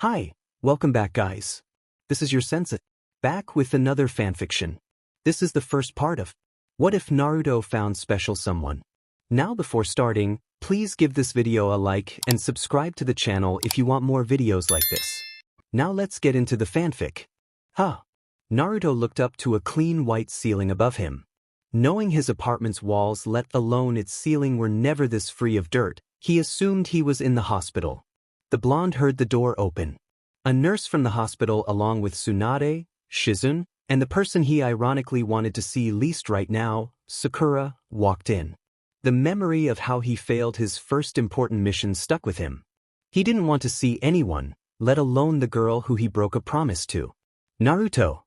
Hi, welcome back guys. This is your sensei, back with another fanfiction. This is the first part of What If Naruto Found Special Someone. Now before starting, please give this video a like and subscribe to the channel if you want more videos like this. Now let's get into the fanfic. Naruto looked up to a clean white ceiling above him. Knowing his apartment's walls, let alone its ceiling, were never this free of dirt, he assumed he was in the hospital. The blonde heard the door open. A nurse from the hospital, along with Tsunade, Shizune, and the person he ironically wanted to see least right now, Sakura, walked in. The memory of how he failed his first important mission stuck with him. He didn't want to see anyone, let alone the girl who he broke a promise to. Naruto.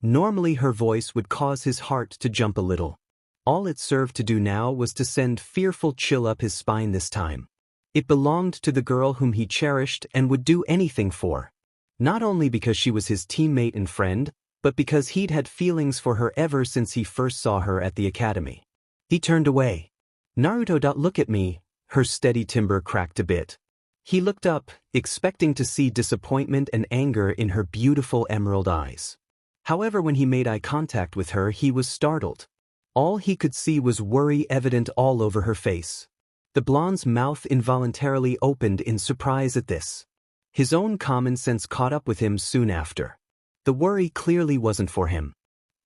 Normally her voice would cause his heart to jump a little. All it served to do now was to send fearful chill up his spine this time. It belonged to the girl whom he cherished and would do anything for. Not only because she was his teammate and friend, but because he'd had feelings for her ever since he first saw her at the academy. He turned away. Naruto, look at me. Her steady timbre cracked a bit. He looked up, expecting to see disappointment and anger in her beautiful emerald eyes. However, when he made eye contact with her, he was startled. All he could see was worry evident all over her face. The blonde's mouth involuntarily opened in surprise at this. His own common sense caught up with him soon after. The worry clearly wasn't for him.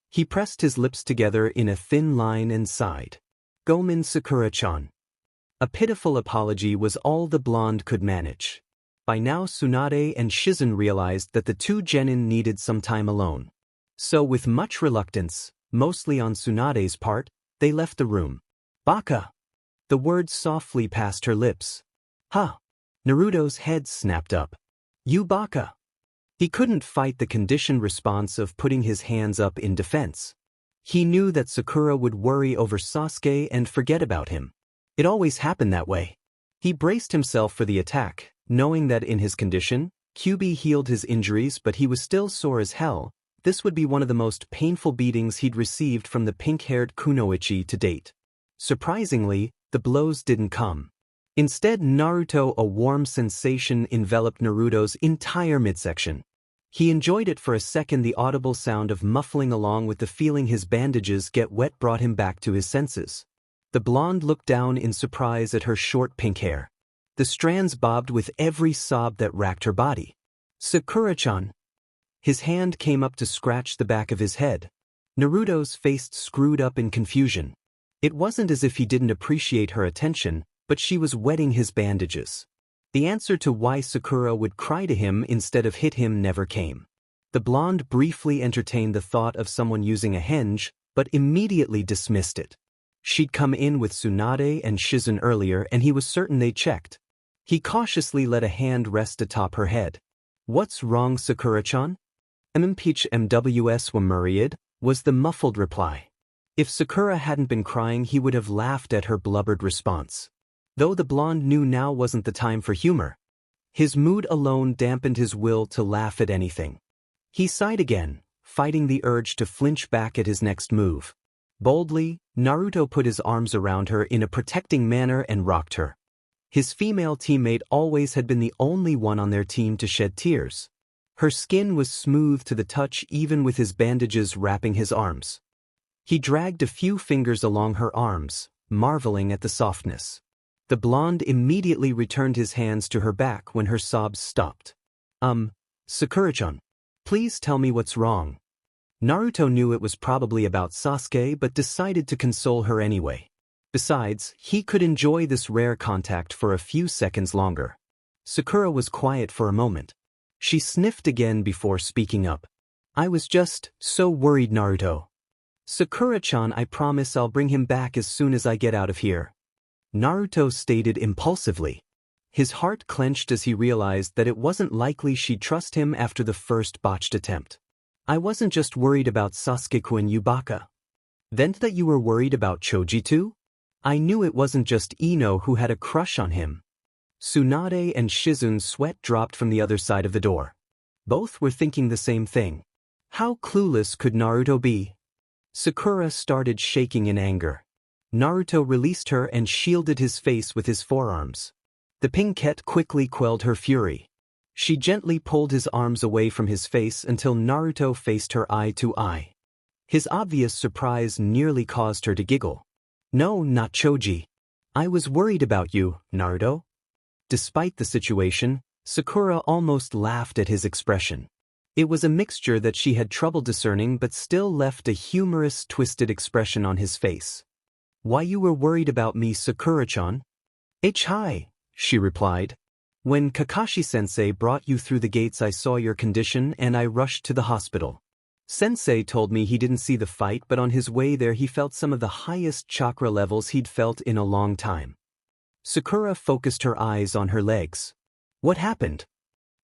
He pressed his lips together in a thin line and sighed. Gomen Sakura-chan. A pitiful apology was all the blonde could manage. By now Tsunade and Shizune realized that the two genin needed some time alone. So with much reluctance, mostly on Tsunade's part, they left the room. Baka! The words softly passed her lips. Naruto's head snapped up. You baka! He couldn't fight the conditioned response of putting his hands up in defense. He knew that Sakura would worry over Sasuke and forget about him. It always happened that way. He braced himself for the attack, knowing that in his condition, Kyuubi healed his injuries, but he was still sore as hell. This would be one of the most painful beatings he'd received from the pink-haired kunoichi to date. Surprisingly, the blows didn't come. Instead, a warm sensation enveloped Naruto's entire midsection. He enjoyed it for a second. The audible sound of muffling along with the feeling his bandages get wet brought him back to his senses. The blonde looked down in surprise at her short pink hair. The strands bobbed with every sob that racked her body. Sakura-chan. His hand came up to scratch the back of his head. Naruto's face screwed up in confusion. It wasn't as if he didn't appreciate her attention, but she was wetting his bandages. The answer to why Sakura would cry to him instead of hit him never came. The blonde briefly entertained the thought of someone using a henge, but immediately dismissed it. She'd come in with Tsunade and Shizune earlier and he was certain they checked. He cautiously let a hand rest atop her head. What's wrong, Sakura-chan? Impeach MWS Wamuriad, was the muffled reply. If Sakura hadn't been crying, he would have laughed at her blubbered response. Though the blonde knew now wasn't the time for humor. His mood alone dampened his will to laugh at anything. He sighed again, fighting the urge to flinch back at his next move. Boldly, Naruto put his arms around her in a protecting manner and rocked her. His female teammate always had been the only one on their team to shed tears. Her skin was smooth to the touch even with his bandages wrapping his arms. He dragged a few fingers along her arms, marveling at the softness. The blonde immediately returned his hands to her back when her sobs stopped. Sakura-chan. Please tell me what's wrong. Naruto knew it was probably about Sasuke but decided to console her anyway. Besides, he could enjoy this rare contact for a few seconds longer. Sakura was quiet for a moment. She sniffed again before speaking up. I was just so worried, Naruto. Sakura-chan, I promise I'll bring him back as soon as I get out of here. Naruto stated impulsively. His heart clenched as he realized that it wasn't likely she'd trust him after the first botched attempt. I wasn't just worried about Sasuke-kun, you baka. Then that you were worried about Choji too? I knew it wasn't just Ino who had a crush on him. Tsunade and Shizune's sweat dropped from the other side of the door. Both were thinking the same thing. How clueless could Naruto be? Sakura started shaking in anger. Naruto released her and shielded his face with his forearms. The pinkette quickly quelled her fury. She gently pulled his arms away from his face until Naruto faced her eye to eye. His obvious surprise nearly caused her to giggle. "No, not Choji. I was worried about you, Naruto." Despite the situation, Sakura almost laughed at his expression. It was a mixture that she had trouble discerning but still left a humorous, twisted expression on his face. "Why you were worried about me, Sakura-chan?" "Hi," she replied. "When Kakashi-sensei brought you through the gates I saw your condition and I rushed to the hospital. Sensei told me he didn't see the fight but on his way there he felt some of the highest chakra levels he'd felt in a long time." Sakura focused her eyes on her legs. "What happened?"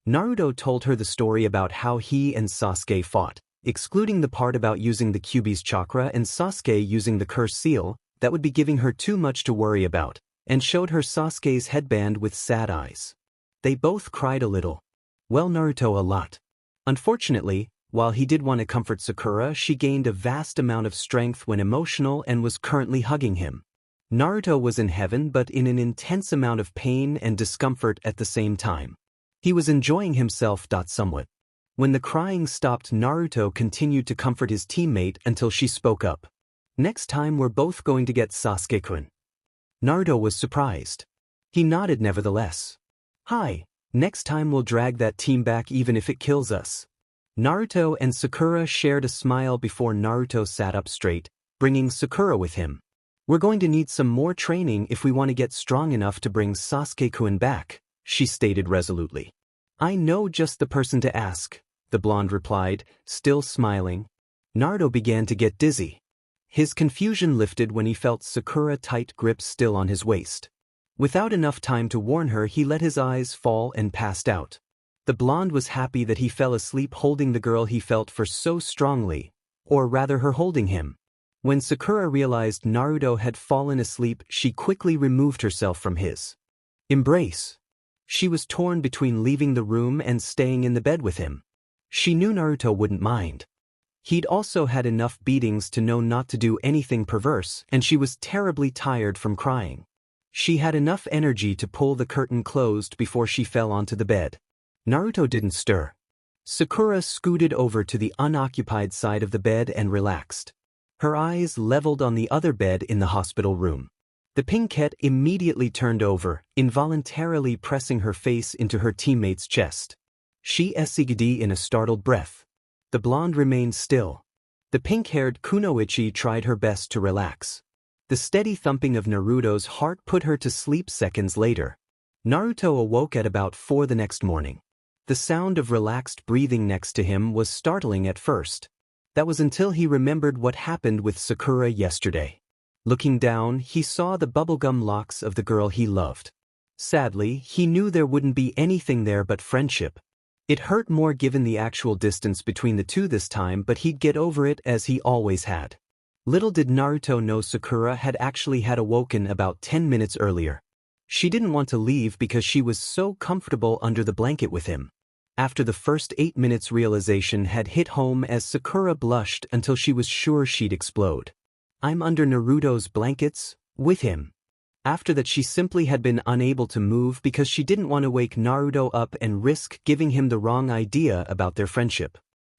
Naruto told her the story about how he and Sasuke fought, excluding the part about using the Kyuubi's chakra and Sasuke using the curse seal. That would be giving her too much to worry about, and showed her Sasuke's headband with sad eyes. They both cried a little. Well, Naruto a lot. Unfortunately, while he did want to comfort Sakura, she gained a vast amount of strength when emotional and was currently hugging him. Naruto was in heaven but in an intense amount of pain and discomfort at the same time. He was enjoying himself somewhat. When the crying stopped, Naruto continued to comfort his teammate until she spoke up. "Next time we're both going to get Sasuke-kun." Naruto was surprised. He nodded nevertheless. "Hi, next time we'll drag that team back even if it kills us." Naruto and Sakura shared a smile before Naruto sat up straight, bringing Sakura with him. "We're going to need some more training if we want to get strong enough to bring Sasuke-kun back," she stated resolutely. "I know just the person to ask," the blonde replied, still smiling. Naruto began to get dizzy. His confusion lifted when he felt Sakura's tight grip still on his waist. Without enough time to warn her, he let his eyes fall and passed out. The blonde was happy that he fell asleep holding the girl he felt for so strongly, or rather her holding him. When Sakura realized Naruto had fallen asleep, she quickly removed herself from his embrace. She was torn between leaving the room and staying in the bed with him. She knew Naruto wouldn't mind. He'd also had enough beatings to know not to do anything perverse, and she was terribly tired from crying. She had enough energy to pull the curtain closed before she fell onto the bed. Naruto didn't stir. Sakura scooted over to the unoccupied side of the bed and relaxed. Her eyes leveled on the other bed in the hospital room. The pinkette immediately turned over, involuntarily pressing her face into her teammate's chest. She sighed in a startled breath. The blonde remained still. The pink-haired Kunoichi tried her best to relax. The steady thumping of Naruto's heart put her to sleep seconds later. Naruto awoke at about 4 the next morning. The sound of relaxed breathing next to him was startling at first. That was until he remembered what happened with Sakura yesterday. Looking down, he saw the bubblegum locks of the girl he loved. Sadly, he knew there wouldn't be anything there but friendship. It hurt more given the actual distance between the two this time, but he'd get over it as he always had. Little did Naruto know Sakura had actually had awoken about 10 minutes earlier. She didn't want to leave because she was so comfortable under the blanket with him. After the first 8 minutes, realization had hit home as Sakura blushed until she was sure she'd explode. "I'm under Naruto's blankets, with him." After that, she simply had been unable to move because she didn't want to wake Naruto up and risk giving him the wrong idea about their friendship.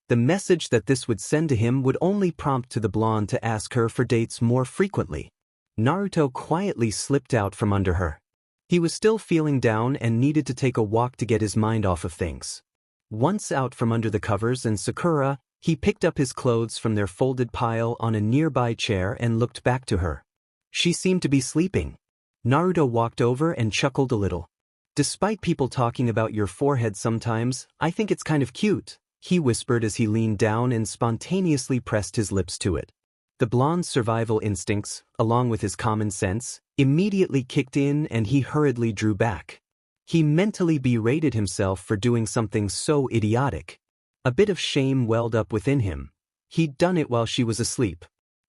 The message that this would send to him would only prompt to the blonde to ask her for dates more frequently. Naruto quietly slipped out from under her. He was still feeling down and needed to take a walk to get his mind off of things. Once out from under the covers and Sakura, he picked up his clothes from their folded pile on a nearby chair and looked back to her. She seemed to be sleeping. Naruto walked over and chuckled a little. "Despite people talking about your forehead sometimes, I think it's kind of cute," he whispered as he leaned down and spontaneously pressed his lips to it. The blonde's survival instincts, along with his common sense, immediately kicked in and he hurriedly drew back. He mentally berated himself for doing something so idiotic. A bit of shame welled up within him. He'd done it while she was asleep.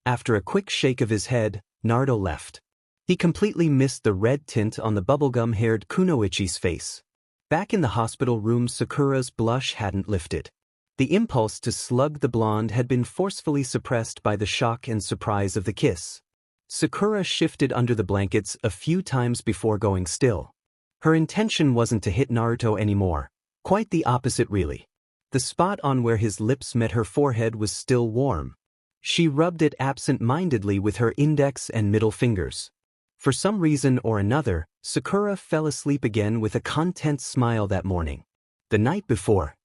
After a quick shake of his head, Naruto left. He completely missed the red tint on the bubblegum-haired Kunoichi's face. Back in the hospital room, Sakura's blush hadn't lifted. The impulse to slug the blonde had been forcefully suppressed by the shock and surprise of the kiss. Sakura shifted under the blankets a few times before going still. Her intention wasn't to hit Naruto anymore, Quite the opposite really. The spot on where his lips met her forehead was still warm. She rubbed it absent-mindedly with her index and middle fingers. For some reason or another, Sakura fell asleep again with a content smile that morning. The night before,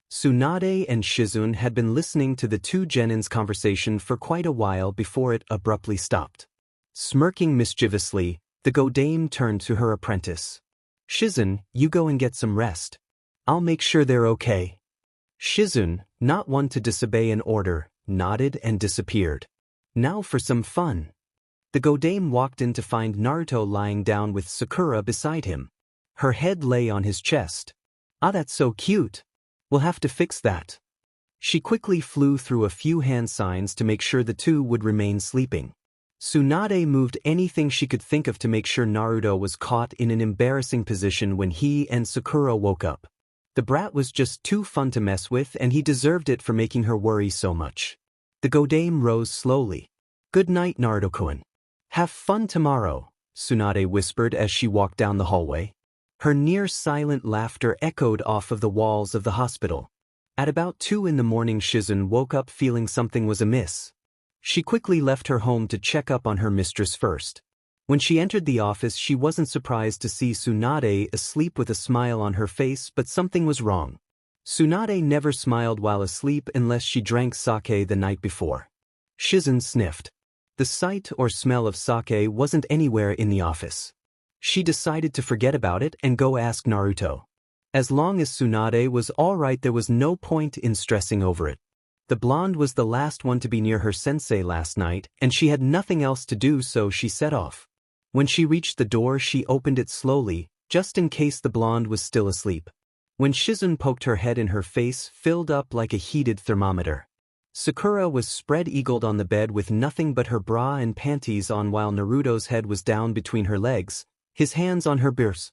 Tsunade and Shizune had been listening to the two genins' conversation for quite a while before it abruptly stopped. Smirking mischievously, the Godame turned to her apprentice. "Shizune, you go and get some rest. I'll make sure they're okay." Shizune, not one to disobey an order, nodded and disappeared. Now for some fun. The Godame walked in to find Naruto lying down with Sakura beside him. Her head lay on his chest. "Ah, that's so cute. We'll have to fix that." She quickly flew through a few hand signs to make sure the two would remain sleeping. Tsunade moved anything she could think of to make sure Naruto was caught in an embarrassing position when he and Sakura woke up. The brat was just too fun to mess with, and he deserved it for making her worry so much. The Godame rose slowly. "Good night, Naruto-kun. Have fun tomorrow," Tsunade whispered as she walked down the hallway. Her near-silent laughter echoed off of the walls of the hospital. At about 2 in the morning, Shizune woke up feeling something was amiss. She quickly left her home to check up on her mistress first. When she entered the office, she wasn't surprised to see Tsunade asleep with a smile on her face, but something was wrong. Tsunade never smiled while asleep unless she drank sake the night before. Shizune sniffed. The sight or smell of sake wasn't anywhere in the office. She decided to forget about it and go ask Naruto. As long as Tsunade was alright, there was no point in stressing over it. The blonde was the last one to be near her sensei last night, and she had nothing else to do, so she set off. When she reached the door, she opened it slowly, just in case the blonde was still asleep. When Shizune poked her head in, her face filled up like a heated thermometer. Sakura was spread-eagled on the bed with nothing but her bra and panties on, while Naruto's head was down between her legs, his hands on her birs.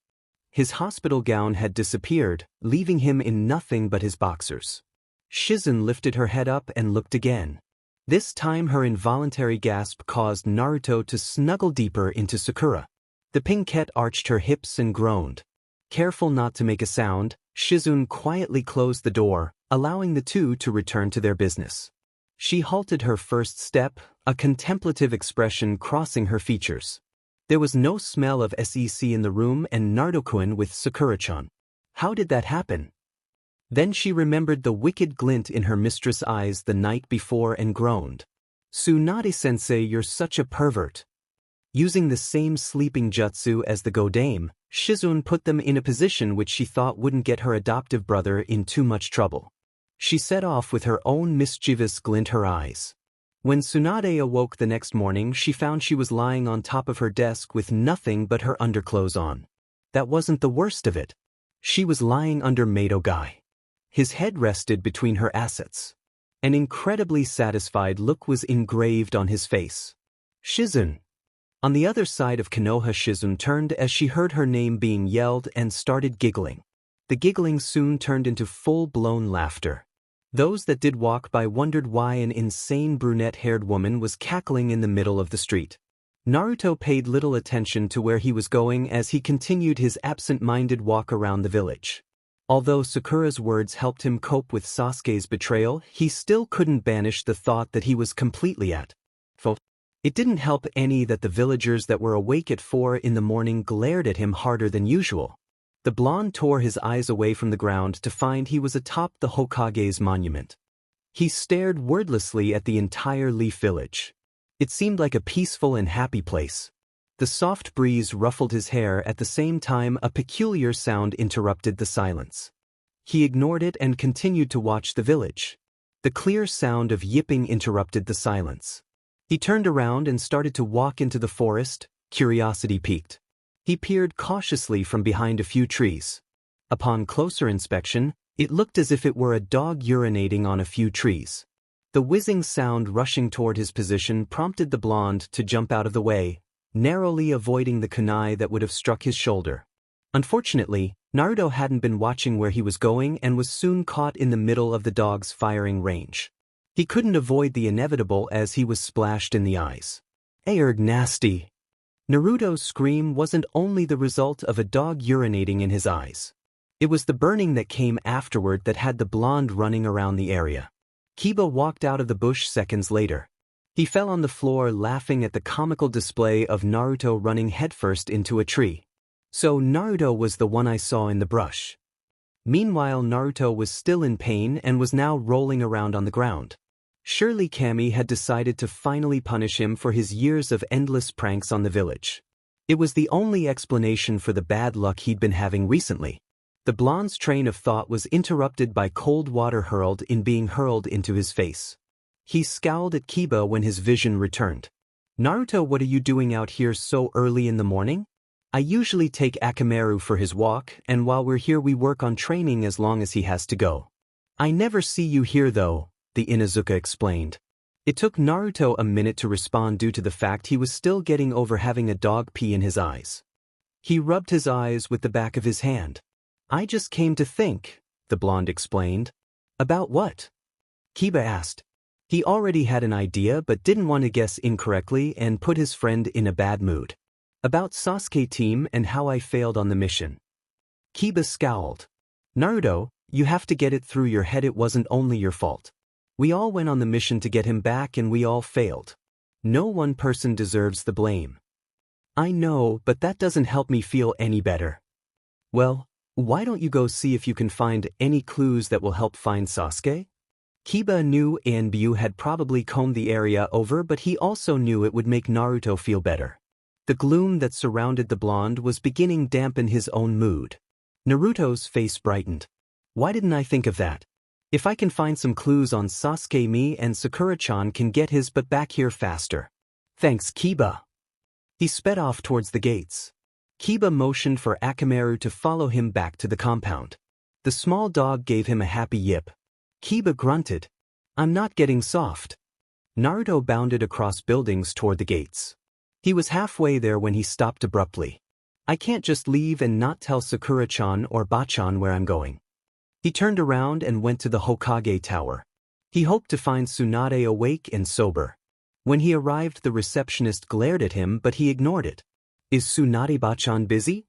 His hospital gown had disappeared, leaving him in nothing but his boxers. Shizune lifted her head up and looked again. This time her involuntary gasp caused Naruto to snuggle deeper into Sakura. The pinkette arched her hips and groaned. Careful not to make a sound, Shizune quietly closed the door, allowing the two to return to their business. She halted her first step, a contemplative expression crossing her features. There was no smell of SEC in the room, and Naruto-kun with Sakura-chan. How did that happen? Then she remembered the wicked glint in her mistress' eyes the night before and groaned. "Tsunade-sensei, you're such a pervert." Using the same sleeping jutsu as the Godame, Shizune put them in a position which she thought wouldn't get her adoptive brother in too much trouble. She set off with her own mischievous glint her eyes. When Tsunade awoke the next morning, she found she was lying on top of her desk with nothing but her underclothes on. That wasn't the worst of it. She was lying under Madogai. His head rested between her assets. An incredibly satisfied look was engraved on his face. "Shizune." On the other side of Konoha, Shizune turned as she heard her name being yelled and started giggling. The giggling soon turned into full-blown laughter. Those that did walk by wondered why an insane brunette-haired woman was cackling in the middle of the street. Naruto paid little attention to where he was going as he continued his absent-minded walk around the village. Although Sakura's words helped him cope with Sasuke's betrayal, he still couldn't banish the thought that he was completely at fault. It didn't help any that the villagers that were awake at 4 in the morning glared at him harder than usual. The blonde tore his eyes away from the ground to find he was atop the Hokage's monument. He stared wordlessly at the entire Leaf Village. It seemed like a peaceful and happy place. The soft breeze ruffled his hair. At the same time, a peculiar sound interrupted the silence. He ignored it and continued to watch the village. The clear sound of yipping interrupted the silence. He turned around and started to walk into the forest, curiosity piqued. He peered cautiously from behind a few trees. Upon closer inspection, it looked as if it were a dog urinating on a few trees. The whizzing sound rushing toward his position prompted the blonde to jump out of the way, narrowly avoiding the kunai that would have struck his shoulder. Unfortunately, Naruto hadn't been watching where he was going and was soon caught in the middle of the dog's firing range. He couldn't avoid the inevitable as he was splashed in the eyes. "Erg nasty." Naruto's scream wasn't only the result of a dog urinating in his eyes. It was the burning that came afterward that had the blonde running around the area. Kiba walked out of the bush seconds later. He fell on the floor laughing at the comical display of Naruto running headfirst into a tree. So Naruto was the one I saw in the brush. Meanwhile, Naruto was still in pain and was now rolling around on the ground. Surely Kami had decided to finally punish him for his years of endless pranks on the village. It was the only explanation for the bad luck he'd been having recently. The blonde's train of thought was interrupted by cold water being hurled into his face. He scowled at Kiba when his vision returned. "Naruto, what are you doing out here so early in the morning?" "I usually take Akamaru for his walk, and while we're here we work on training as long as he has to go." "I never see you here though," the Inuzuka explained. It took Naruto a minute to respond due to the fact he was still getting over having a dog pee in his eyes. He rubbed his eyes with the back of his hand. "I just came to think," the blonde explained. "About what?" Kiba asked. He already had an idea but didn't want to guess incorrectly and put his friend in a bad mood. "About Sasuke team and how I failed on the mission." Kiba scowled. "Naruto, you have to get it through your head it wasn't only your fault. We all went on the mission to get him back and we all failed. No one person deserves the blame." "I know, but that doesn't help me feel any better." "Well, why don't you go see if you can find any clues that will help find Sasuke?" Kiba knew Anbu had probably combed the area over, but he also knew it would make Naruto feel better. The gloom that surrounded the blonde was beginning to dampen his own mood. Naruto's face brightened. "Why didn't I think of that? If I can find some clues on Sasuke, me and Sakura-chan can get his butt back here faster." "Thanks, Kiba." He sped off towards the gates. Kiba motioned for Akamaru to follow him back to the compound. The small dog gave him a happy yip. Kiba grunted. "I'm not getting soft." Naruto bounded across buildings toward the gates. He was halfway there when he stopped abruptly. "I can't just leave and not tell Sakura-chan or Bachan where I'm going." He turned around and went to the Hokage tower. He hoped to find Tsunade awake and sober. When he arrived, the receptionist glared at him, but he ignored it. "Is Tsunade-bachan busy?"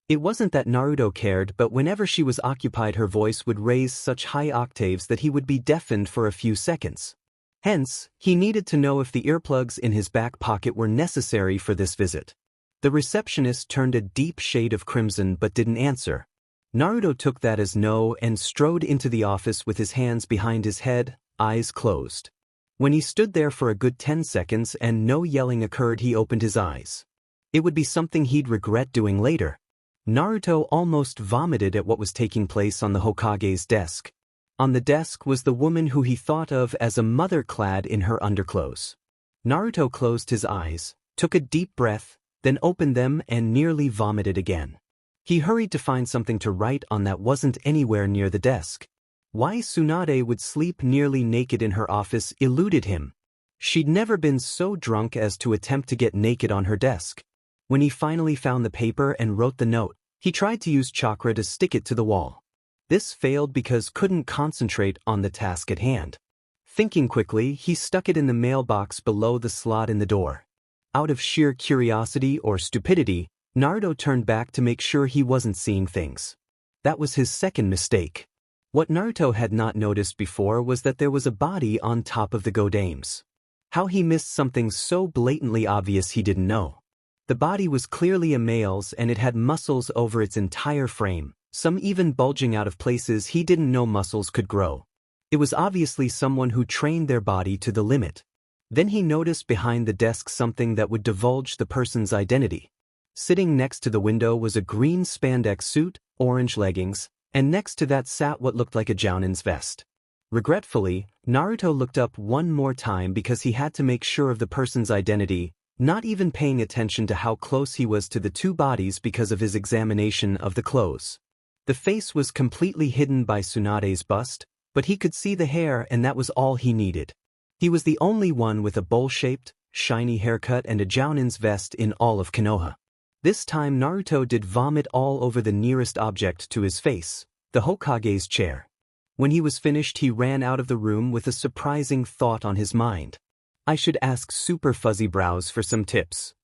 It wasn't that Naruto cared, but whenever she was occupied her voice would raise such high octaves that he would be deafened for a few seconds. Hence, he needed to know if the earplugs in his back pocket were necessary for this visit. The receptionist turned a deep shade of crimson but didn't answer. Naruto took that as no and strode into the office with his hands behind his head, eyes closed. When he stood there for a good 10 seconds and no yelling occurred, he opened his eyes. It would be something he'd regret doing later. Naruto almost vomited at what was taking place on the Hokage's desk. On the desk was the woman who he thought of as a mother clad in her underclothes. Naruto closed his eyes, took a deep breath, then opened them and nearly vomited again. He hurried to find something to write on that wasn't anywhere near the desk. Why Tsunade would sleep nearly naked in her office eluded him. She'd never been so drunk as to attempt to get naked on her desk. When he finally found the paper and wrote the note, he tried to use chakra to stick it to the wall. This failed because couldn't concentrate on the task at hand. Thinking quickly, he stuck it in the mailbox below the slot in the door. Out of sheer curiosity or stupidity, Naruto turned back to make sure he wasn't seeing things. That was his second mistake. What Naruto had not noticed before was that there was a body on top of the godames. How he missed something so blatantly obvious he didn't know. The body was clearly a male's and it had muscles over its entire frame, some even bulging out of places he didn't know muscles could grow. It was obviously someone who trained their body to the limit. Then he noticed behind the desk something that would divulge the person's identity. Sitting next to the window was a green spandex suit, orange leggings, and next to that sat what looked like a Jounin's vest. Regretfully, Naruto looked up one more time because he had to make sure of the person's identity, not even paying attention to how close he was to the two bodies because of his examination of the clothes. The face was completely hidden by Tsunade's bust, but he could see the hair and that was all he needed. He was the only one with a bowl-shaped, shiny haircut and a Jounin's vest in all of Konoha. This time Naruto did vomit all over the nearest object to his face, the Hokage's chair. When he was finished, he ran out of the room with a surprising thought on his mind. I should ask Super Fuzzy Brows for some tips.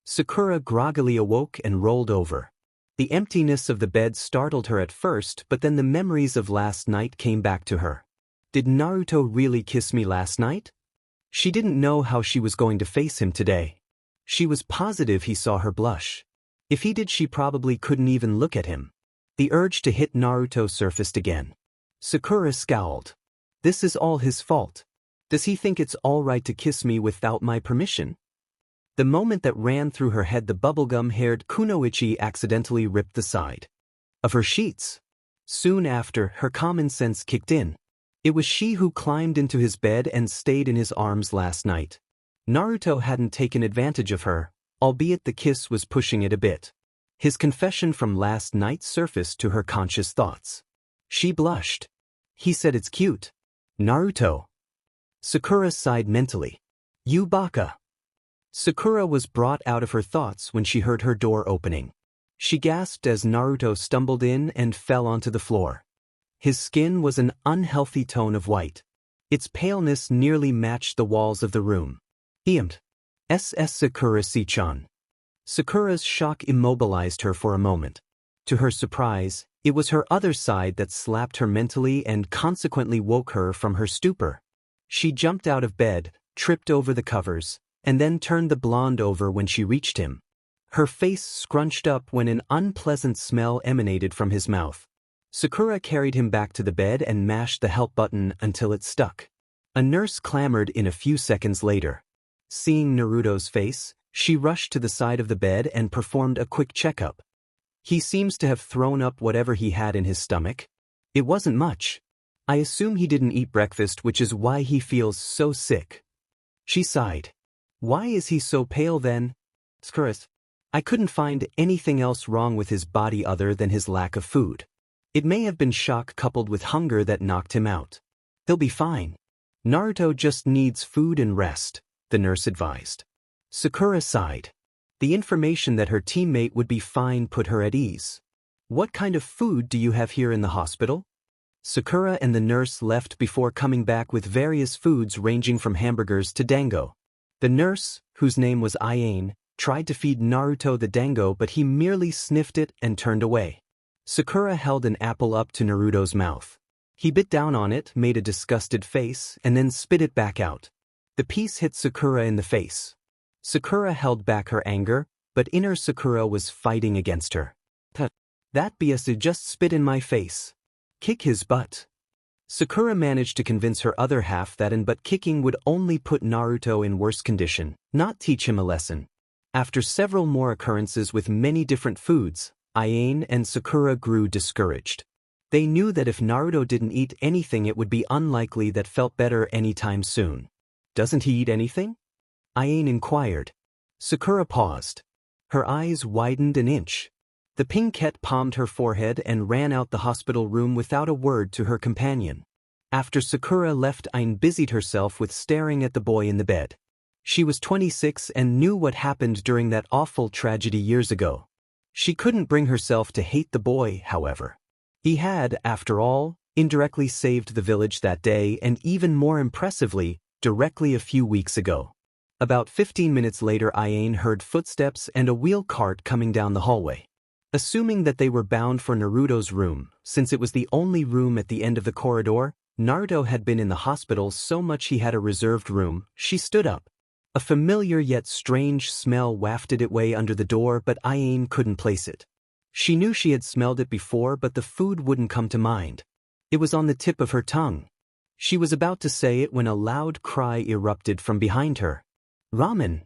Sakura groggily awoke and rolled over. The emptiness of the bed startled her at first, but then the memories of last night came back to her. Did Naruto really kiss me last night? She didn't know how she was going to face him today. She was positive he saw her blush. If he did, she probably couldn't even look at him. The urge to hit Naruto surfaced again. Sakura scowled. This is all his fault. Does he think it's all right to kiss me without my permission? The moment that ran through her head, the bubblegum-haired Kunoichi accidentally ripped the side of her sheets. Soon after, her common sense kicked in. It was she who climbed into his bed and stayed in his arms last night. Naruto hadn't taken advantage of her, albeit the kiss was pushing it a bit. His confession from last night surfaced to her conscious thoughts. She blushed. He said it's cute. Naruto. Sakura sighed mentally. You baka. Sakura was brought out of her thoughts when she heard her door opening. She gasped as Naruto stumbled in and fell onto the floor. His skin was an unhealthy tone of white. Its paleness nearly matched the walls of the room. Sakura-chan. Sakura's shock immobilized her for a moment. To her surprise, it was her other side that slapped her mentally and consequently woke her from her stupor. She jumped out of bed, tripped over the covers, and then turned the blonde over when she reached him. Her face scrunched up when an unpleasant smell emanated from his mouth. Sakura carried him back to the bed and mashed the help button until it stuck. A nurse clamored in a few seconds later. Seeing Naruto's face, she rushed to the side of the bed and performed a quick checkup. He seems to have thrown up whatever he had in his stomach. It wasn't much. I assume he didn't eat breakfast, which is why he feels so sick. She sighed. Why is he so pale then? Skurris. I couldn't find anything else wrong with his body other than his lack of food. It may have been shock coupled with hunger that knocked him out. He'll be fine. Naruto just needs food and rest, the nurse advised. Sakura sighed. The information that her teammate would be fine put her at ease. What kind of food do you have here in the hospital? Sakura and the nurse left before coming back with various foods ranging from hamburgers to dango. The nurse, whose name was Aine, tried to feed Naruto the dango, but he merely sniffed it and turned away. Sakura held an apple up to Naruto's mouth. He bit down on it, made a disgusted face, and then spit it back out. The piece hit Sakura in the face. Sakura held back her anger, but inner Sakura was fighting against her. That BS just spit in my face. Kick his butt. Sakura managed to convince her other half that but kicking would only put Naruto in worse condition, not teach him a lesson. After several more occurrences with many different foods, Aine and Sakura grew discouraged. They knew that if Naruto didn't eat anything, it would be unlikely that felt better anytime soon. Doesn't he eat anything? Aine inquired. Sakura paused. Her eyes widened an inch. The pinkette palmed her forehead and ran out the hospital room without a word to her companion. After Sakura left, Aine busied herself with staring at the boy in the bed. She was 26 and knew what happened during that awful tragedy years ago. She couldn't bring herself to hate the boy, however. He had, after all, indirectly saved the village that day and, even more impressively, directly a few weeks ago. About 15 minutes later, Aine heard footsteps and a wheel cart coming down the hallway. Assuming that they were bound for Naruto's room, since it was the only room at the end of the corridor, Naruto had been in the hospital so much he had a reserved room, she stood up. A familiar yet strange smell wafted its way under the door, but Aine couldn't place it. She knew she had smelled it before, but the food wouldn't come to mind. It was on the tip of her tongue. She was about to say it when a loud cry erupted from behind her. Ramen!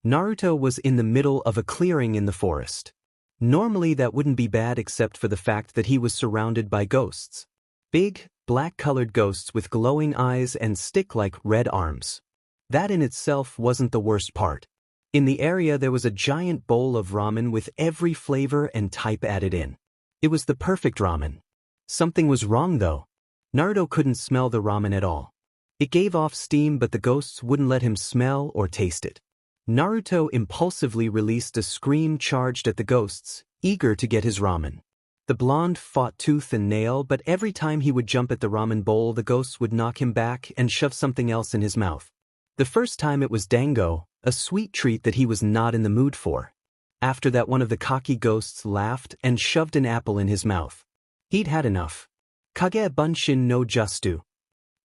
Naruto was in the middle of a clearing in the forest. Normally that wouldn't be bad except for the fact that he was surrounded by ghosts. Big, black-colored ghosts with glowing eyes and stick-like red arms. That in itself wasn't the worst part. In the area there was a giant bowl of ramen with every flavor and type added in. It was the perfect ramen. Something was wrong though. Naruto couldn't smell the ramen at all. It gave off steam, but the ghosts wouldn't let him smell or taste it. Naruto impulsively released a scream charged at the ghosts, eager to get his ramen. The blonde fought tooth and nail, but every time he would jump at the ramen bowl, the ghosts would knock him back and shove something else in his mouth. The first time it was dango, a sweet treat that he was not in the mood for. After that, one of the cocky ghosts laughed and shoved an apple in his mouth. He'd had enough. Kage Bunshin no Justu.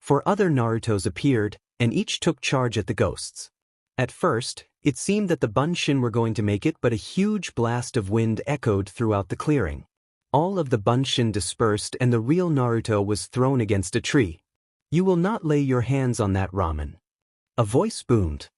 4 other Narutos appeared, and each took charge at the ghosts. At first, it seemed that the Bunshin were going to make it, but a huge blast of wind echoed throughout the clearing. All of the Bunshin dispersed and the real Naruto was thrown against a tree. "You will not lay your hands on that ramen." A voice boomed.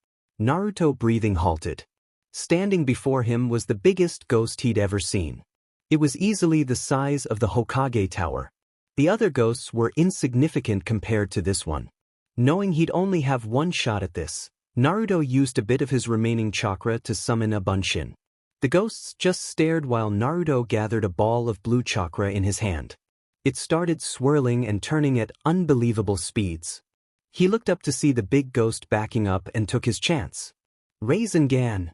Naruto, breathing, halted. Standing before him was the biggest ghost he'd ever seen. It was easily the size of the Hokage Tower. The other ghosts were insignificant compared to this one. Knowing he'd only have one shot at this, Naruto used a bit of his remaining chakra to summon a Bunshin. The ghosts just stared while Naruto gathered a ball of blue chakra in his hand. It started swirling and turning at unbelievable speeds. He looked up to see the big ghost backing up and took his chance. Rasengan.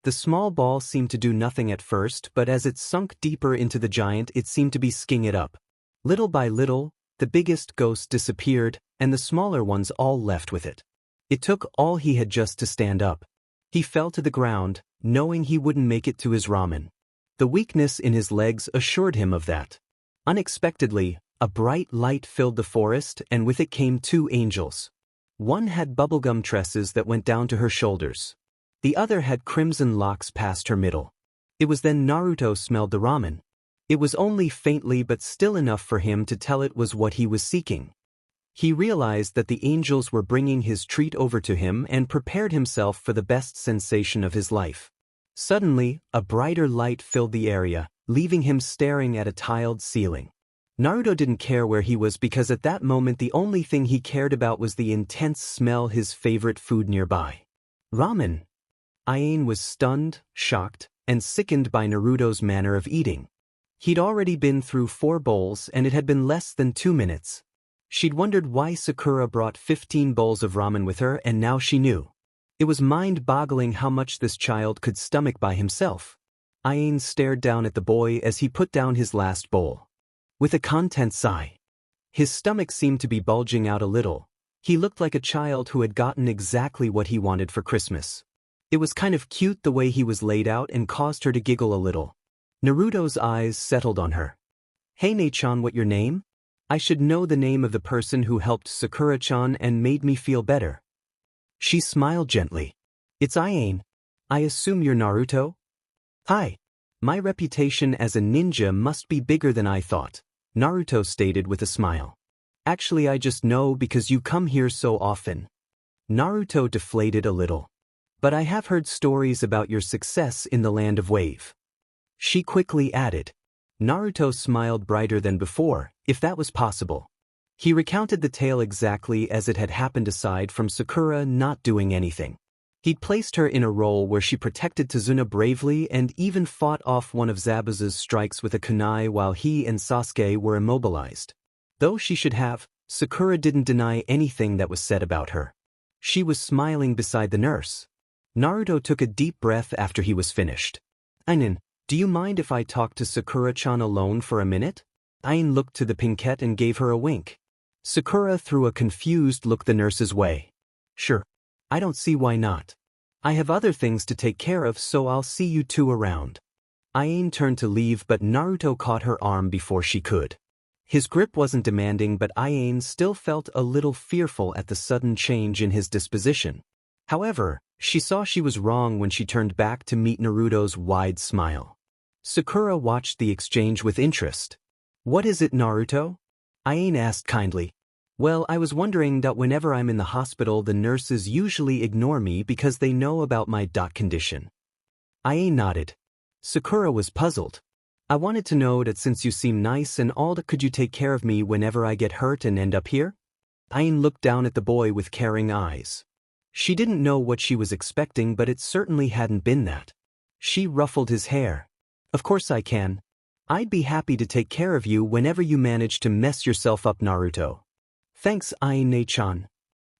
The small ball seemed to do nothing at first, but as it sunk deeper into the giant, it seemed to be skinning it up. Little by little, the biggest ghost disappeared, and the smaller ones all left with it. It took all he had just to stand up. He fell to the ground, knowing he wouldn't make it to his ramen. The weakness in his legs assured him of that. Unexpectedly, a bright light filled the forest, and with it came 2 angels. One had bubblegum tresses that went down to her shoulders. The other had crimson locks past her middle. It was then Naruto smelled the ramen. It was only faintly, but still enough for him to tell it was what he was seeking. He realized that the angels were bringing his treat over to him and prepared himself for the best sensation of his life. Suddenly, a brighter light filled the area, leaving him staring at a tiled ceiling. Naruto didn't care where he was because at that moment the only thing he cared about was the intense smell, his favorite food nearby. Ramen. Aine was stunned, shocked, and sickened by Naruto's manner of eating. He'd already been through 4 bowls and it had been less than 2 minutes. She'd wondered why Sakura brought 15 bowls of ramen with her, and now she knew. It was mind-boggling how much this child could stomach by himself. Aine stared down at the boy as he put down his last bowl. With a content sigh. His stomach seemed to be bulging out a little. He looked like a child who had gotten exactly what he wanted for Christmas. It was kind of cute the way he was laid out and caused her to giggle a little. Naruto's eyes settled on her. "Hey Ne-chan, what your name? I should know the name of the person who helped Sakura-chan and made me feel better." She smiled gently. "It's Aine. I assume you're Naruto?" "Hi. My reputation as a ninja must be bigger than I thought," Naruto stated with a smile. "Actually, I just know because you come here so often." Naruto deflated a little. "But I have heard stories about your success in the Land of Wave." She quickly added. Naruto smiled brighter than before, if that was possible. He recounted the tale exactly as it had happened aside from Sakura not doing anything. He'd placed her in a role where she protected Tsunade bravely and even fought off one of Zabuza's strikes with a kunai while he and Sasuke were immobilized. Though she should have, Sakura didn't deny anything that was said about her. She was smiling beside the nurse. Naruto took a deep breath after he was finished. "Aine, do you mind if I talk to Sakura-chan alone for a minute?" Aine looked to the pinkette and gave her a wink. Sakura threw a confused look the nurse's way. "Sure. I don't see why not. I have other things to take care of, so I'll see you 2 around." Aine turned to leave, but Naruto caught her arm before she could. His grip wasn't demanding, but Aine still felt a little fearful at the sudden change in his disposition. However, she saw she was wrong when she turned back to meet Naruto's wide smile. Sakura watched the exchange with interest. "What is it, Naruto?" Aine asked kindly. "Well, I was wondering that whenever I'm in the hospital, the nurses usually ignore me because they know about my condition." Aine nodded. Sakura was puzzled. "I wanted to know that since you seem nice and all, that could you take care of me whenever I get hurt and end up here?" Aine looked down at the boy with caring eyes. She didn't know what she was expecting, but it certainly hadn't been that. She ruffled his hair. "Of course I can. I'd be happy to take care of you whenever you manage to mess yourself up, Naruto." "Thanks, Aine-chan."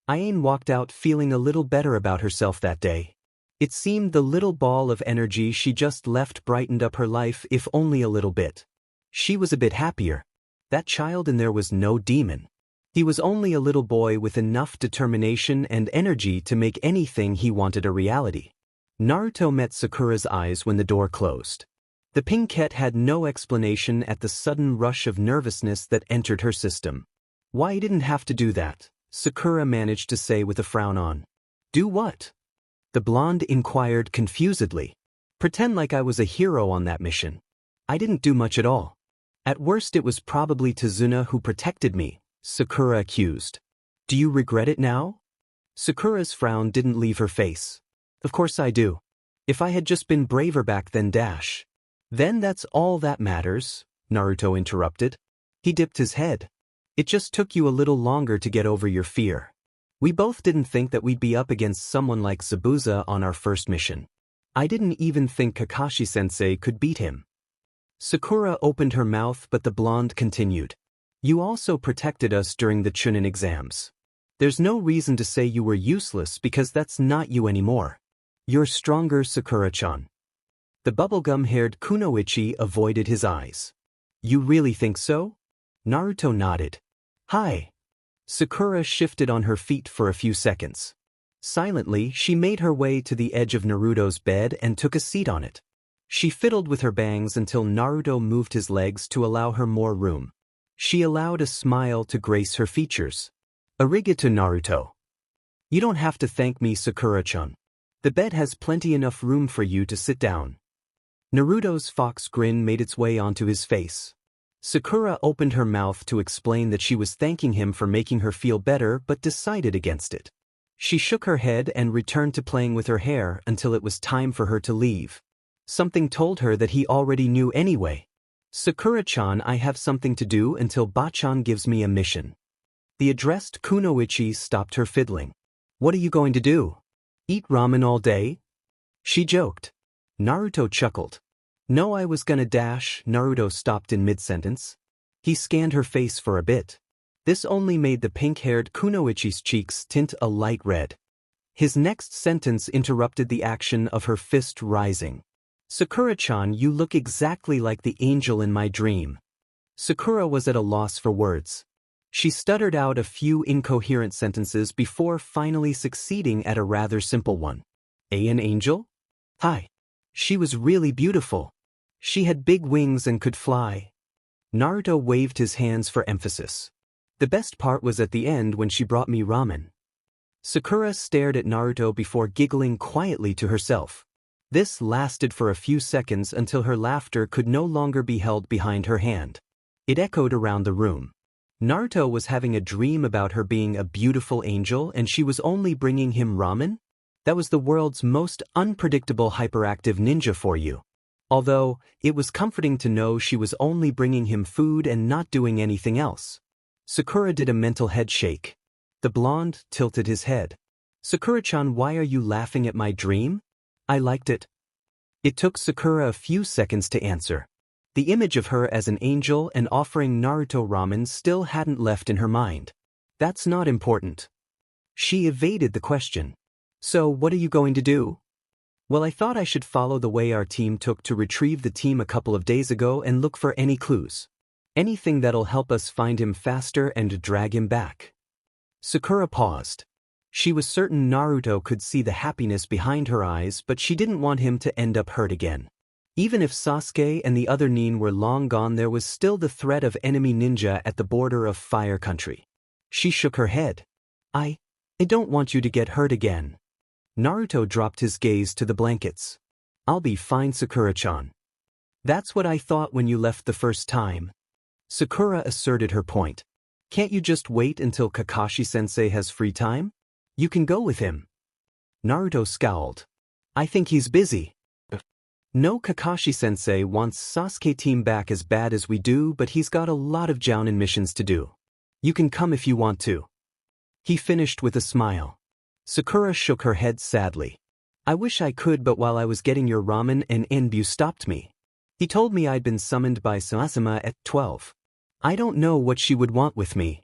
Aine walked out feeling a little better about herself that day. It seemed the little ball of energy she just left brightened up her life, if only a little bit. She was a bit happier. That child in there was no demon. He was only a little boy with enough determination and energy to make anything he wanted a reality. Naruto met Sakura's eyes when the door closed. The pinkette had no explanation at the sudden rush of nervousness that entered her system. Why didn't have to do that? Sakura managed to say with a frown on. Do what? The blonde inquired confusedly. Pretend like I was a hero on that mission. I didn't do much at all. At worst it was probably Tsunade who protected me, Sakura accused. Do you regret it now? Sakura's frown didn't leave her face. Of course I do. If I had just been braver back then dash. Then that's all that matters, Naruto interrupted. He dipped his head. It just took you a little longer to get over your fear. We both didn't think that we'd be up against someone like Zabuza on our first mission. I didn't even think Kakashi-sensei could beat him. Sakura opened her mouth but the blonde continued. You also protected us during the Chunin exams. There's no reason to say you were useless because that's not you anymore. You're stronger, Sakura-chan. The bubblegum-haired Kunoichi avoided his eyes. You really think so? Naruto nodded. Hi. Sakura shifted on her feet for a few seconds. Silently, she made her way to the edge of Naruto's bed and took a seat on it. She fiddled with her bangs until Naruto moved his legs to allow her more room. She allowed a smile to grace her features. Arigato, Naruto. You don't have to thank me, Sakura-chan. The bed has plenty enough room for you to sit down. Naruto's fox grin made its way onto his face. Sakura opened her mouth to explain that she was thanking him for making her feel better but decided against it. She shook her head and returned to playing with her hair until it was time for her to leave. Something told her that he already knew anyway. Sakura-chan, I have something to do until Bachan gives me a mission. The addressed Kunoichi stopped her fiddling. What are you going to do? Eat ramen all day? She joked. Naruto chuckled. No, I was gonna dash. Naruto stopped in mid-sentence. He scanned her face for a bit. This only made the pink-haired Kunoichi's cheeks tint a light red. His next sentence interrupted the action of her fist rising. Sakura-chan, you look exactly like the angel in my dream. Sakura was at a loss for words. She stuttered out a few incoherent sentences before finally succeeding at a rather simple one. An angel? Hi. She was really beautiful. She had big wings and could fly. Naruto waved his hands for emphasis. The best part was at the end when she brought me ramen. Sakura stared at Naruto before giggling quietly to herself. This lasted for a few seconds until her laughter could no longer be held behind her hand. It echoed around the room. Naruto was having a dream about her being a beautiful angel and she was only bringing him ramen? That was the world's most unpredictable hyperactive ninja for you. Although, it was comforting to know she was only bringing him food and not doing anything else. Sakura did a mental head shake. The blonde tilted his head. Sakura-chan, why are you laughing at my dream? I liked it. It took Sakura a few seconds to answer. The image of her as an angel and offering Naruto ramen still hadn't left in her mind. That's not important. She evaded the question. So what are you going to do? Well, I thought I should follow the way our team took to retrieve the team a couple of days ago and look for any clues. Anything that'll help us find him faster and drag him back. Sakura paused. She was certain Naruto could see the happiness behind her eyes, but she didn't want him to end up hurt again. Even if Sasuke and the other Nin were long gone, there was still the threat of enemy ninja at the border of Fire Country. She shook her head. I don't want you to get hurt again. Naruto dropped his gaze to the blankets. I'll be fine, Sakura-chan. That's what I thought when you left the first time. Sakura asserted her point. Can't you just wait until Kakashi-sensei has free time? You can go with him. Naruto scowled. I think he's busy. No, Kakashi-sensei wants Sasuke team back as bad as we do, but he's got a lot of Jounin missions to do. You can come if you want to. He finished with a smile. Sakura shook her head sadly. I wish I could, but while I was getting your ramen, an Enbu stopped me. He told me I'd been summoned by Suasama at 12. I don't know what she would want with me.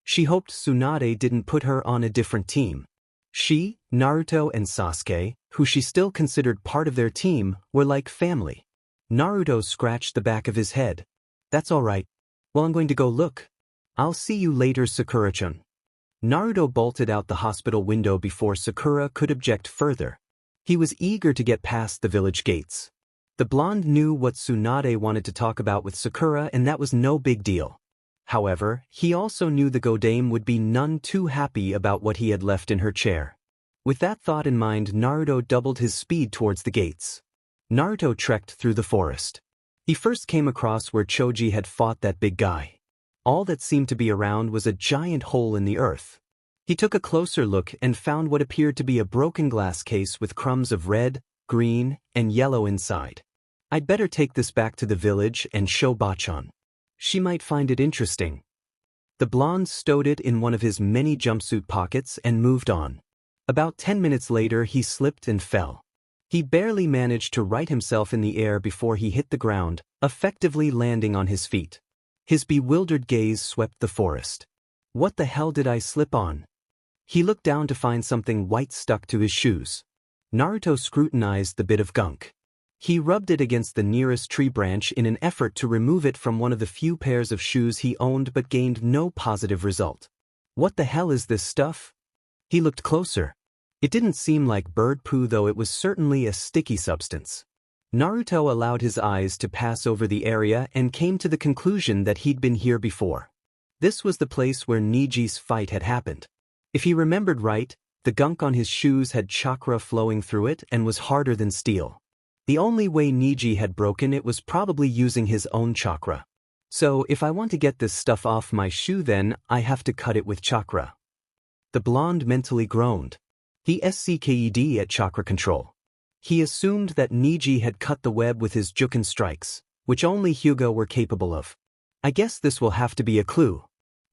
She hoped Tsunade didn't put her on a different team. She, Naruto and Sasuke, who she still considered part of their team, were like family. Naruto scratched the back of his head. That's all right. Well, I'm going to go look. I'll see you later, Sakura-chan. Naruto bolted out the hospital window before Sakura could object further. He was eager to get past the village gates. The blonde knew what Tsunade wanted to talk about with Sakura, and that was no big deal. However, he also knew the Godame would be none too happy about what he had left in her chair. With that thought in mind, Naruto doubled his speed towards the gates. Naruto trekked through the forest. He first came across where Choji had fought that big guy. All that seemed to be around was a giant hole in the earth. He took a closer look and found what appeared to be a broken glass case with crumbs of red, green, and yellow inside. I'd better take this back to the village and show Bachan. She might find it interesting. The blonde stowed it in one of his many jumpsuit pockets and moved on. About 10 minutes later, he slipped and fell. He barely managed to right himself in the air before he hit the ground, effectively landing on his feet. His bewildered gaze swept the forest. What the hell did I slip on? He looked down to find something white stuck to his shoes. Naruto scrutinized the bit of gunk. He rubbed it against the nearest tree branch in an effort to remove it from one of the few pairs of shoes he owned, but gained no positive result. What the hell is this stuff? He looked closer. It didn't seem like bird poo, though it was certainly a sticky substance. Naruto allowed his eyes to pass over the area and came to the conclusion that he'd been here before. This was the place where Niji's fight had happened. If he remembered right, the gunk on his shoes had chakra flowing through it and was harder than steel. The only way Niji had broken it was probably using his own chakra. So if I want to get this stuff off my shoe, then I have to cut it with chakra. The blonde mentally groaned. He SCKED at chakra control. He assumed that Niji had cut the web with his Juken strikes, which only Hyuga were capable of. I guess this will have to be a clue.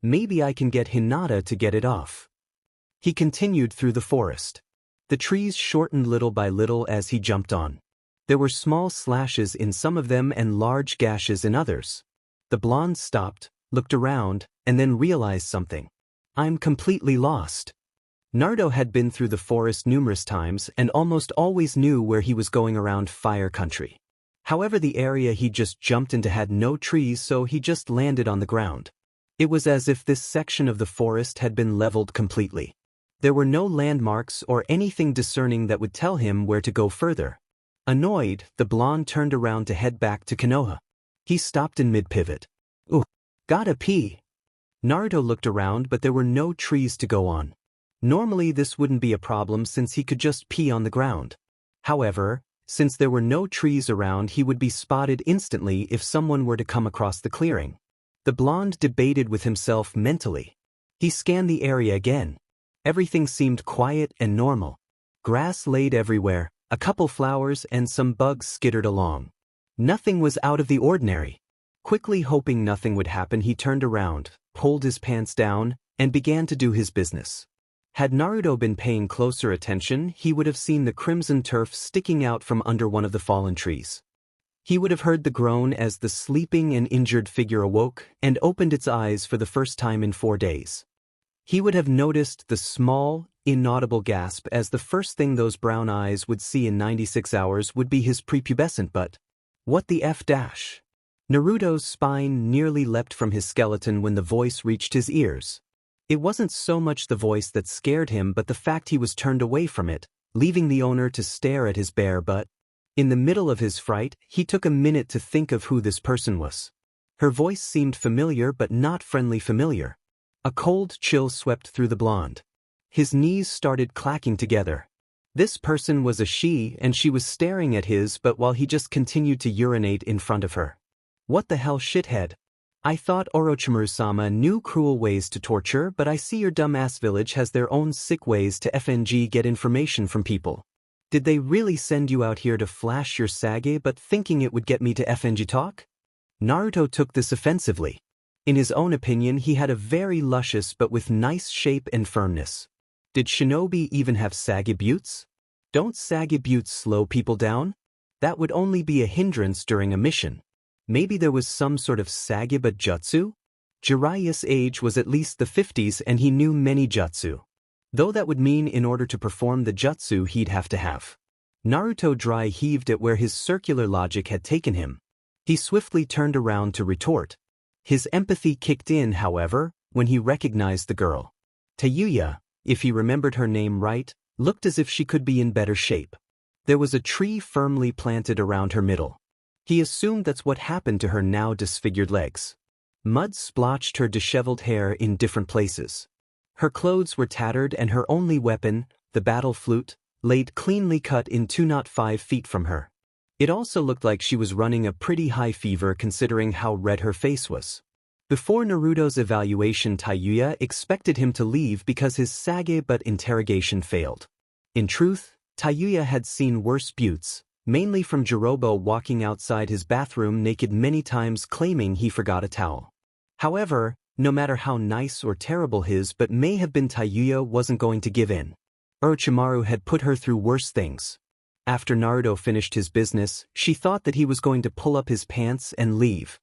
Maybe I can get Hinata to get it off. He continued through the forest. The trees shortened little by little as he jumped on. There were small slashes in some of them and large gashes in others. The blonde stopped, looked around, and then realized something. I'm completely lost. Naruto had been through the forest numerous times and almost always knew where he was going around Fire Country. However, the area he just jumped into had no trees, so he just landed on the ground. It was as if this section of the forest had been leveled completely. There were no landmarks or anything discerning that would tell him where to go further. Annoyed, the blonde turned around to head back to Konoha. He stopped in mid-pivot. Ooh, gotta pee. Naruto looked around, but there were no trees to go on. Normally this wouldn't be a problem since he could just pee on the ground. However, since there were no trees around, he would be spotted instantly if someone were to come across the clearing. The blonde debated with himself mentally. He scanned the area again. Everything seemed quiet and normal. Grass laid everywhere. A couple flowers and some bugs skittered along. Nothing was out of the ordinary. Quickly hoping nothing would happen, he turned around, pulled his pants down, and began to do his business. Had Naruto been paying closer attention, he would have seen the crimson turf sticking out from under one of the fallen trees. He would have heard the groan as the sleeping and injured figure awoke and opened its eyes for the first time in 4 days. He would have noticed the small, inaudible gasp as the first thing those brown eyes would see in 96 hours would be his prepubescent butt. What the F dash? Naruto's spine nearly leapt from his skeleton when the voice reached his ears. It wasn't so much the voice that scared him but the fact he was turned away from it, leaving the owner to stare at his bare butt. In the middle of his fright, he took a minute to think of who this person was. Her voice seemed familiar but not friendly familiar. A cold chill swept through the blonde. His knees started clacking together. This person was a she and she was staring at his butt while he just continued to urinate in front of her. What the hell, shithead? I thought Orochimaru-sama knew cruel ways to torture, but I see your dumbass village has their own sick ways to FNG get information from people. Did they really send you out here to flash your sage but thinking it would get me to FNG talk? Naruto took this offensively. In his own opinion, he had a very luscious but with nice shape and firmness. Did shinobi even have sage-buttes? Don't sage-buttes slow people down? That would only be a hindrance during a mission. Maybe there was some sort of sagiba jutsu? Jiraiya's age was at least the 50s and he knew many jutsu. Though that would mean in order to perform the jutsu he'd have to have. Naruto dry heaved at where his circular logic had taken him. He swiftly turned around to retort. His empathy kicked in, however, when he recognized the girl. Tayuya, if he remembered her name right, looked as if she could be in better shape. There was a tree firmly planted around her middle. He assumed that's what happened to her now disfigured legs. Mud splotched her disheveled hair in different places. Her clothes were tattered and her only weapon, the battle flute, laid cleanly cut in two not 5 feet from her. It also looked like she was running a pretty high fever considering how red her face was. Before Naruto's evaluation, Tayuya expected him to leave because his sage but interrogation failed. In truth, Tayuya had seen worse buttes, mainly from Jirobo walking outside his bathroom naked many times claiming he forgot a towel. However, no matter how nice or terrible his but may have been, Tayuya wasn't going to give in. Orochimaru had put her through worse things. After Naruto finished his business, she thought that he was going to pull up his pants and leave.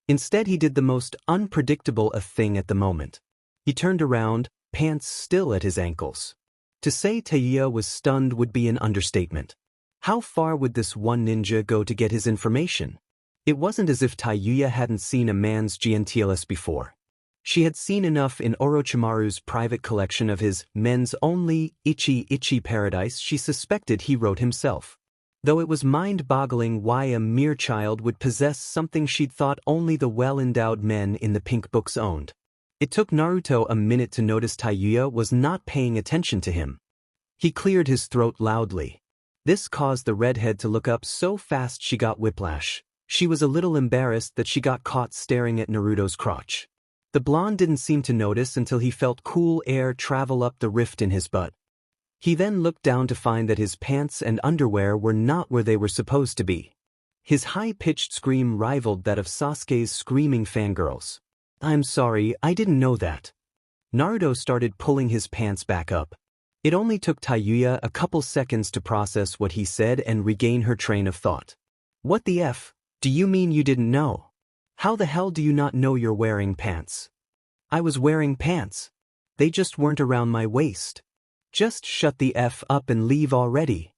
Instead, he did the most unpredictable thing at the moment. He turned around, pants still at his ankles. To say Tayuya was stunned would be an understatement. How far would this one ninja go to get his information? It wasn't as if Tayuya hadn't seen a man's genteelness before. She had seen enough in Orochimaru's private collection of his men's only ichi paradise. She suspected he wrote himself. Though it was mind-boggling why a mere child would possess something she'd thought only the well-endowed men in the pink books owned. It took Naruto a minute to notice Tayuya was not paying attention to him. He cleared his throat loudly. This caused the redhead to look up so fast she got whiplash. She was a little embarrassed that she got caught staring at Naruto's crotch. The blonde didn't seem to notice until he felt cool air travel up the rift in his butt. He then looked down to find that his pants and underwear were not where they were supposed to be. His high-pitched scream rivaled that of Sasuke's screaming fangirls. "I'm sorry, I didn't know that." Naruto started pulling his pants back up. It only took Tayuya a couple seconds to process what he said and regain her train of thought. "What the F? Do you mean you didn't know? How the hell do you not know you're wearing pants?" "I was wearing pants. They just weren't around my waist." "Just shut the F up and leave already."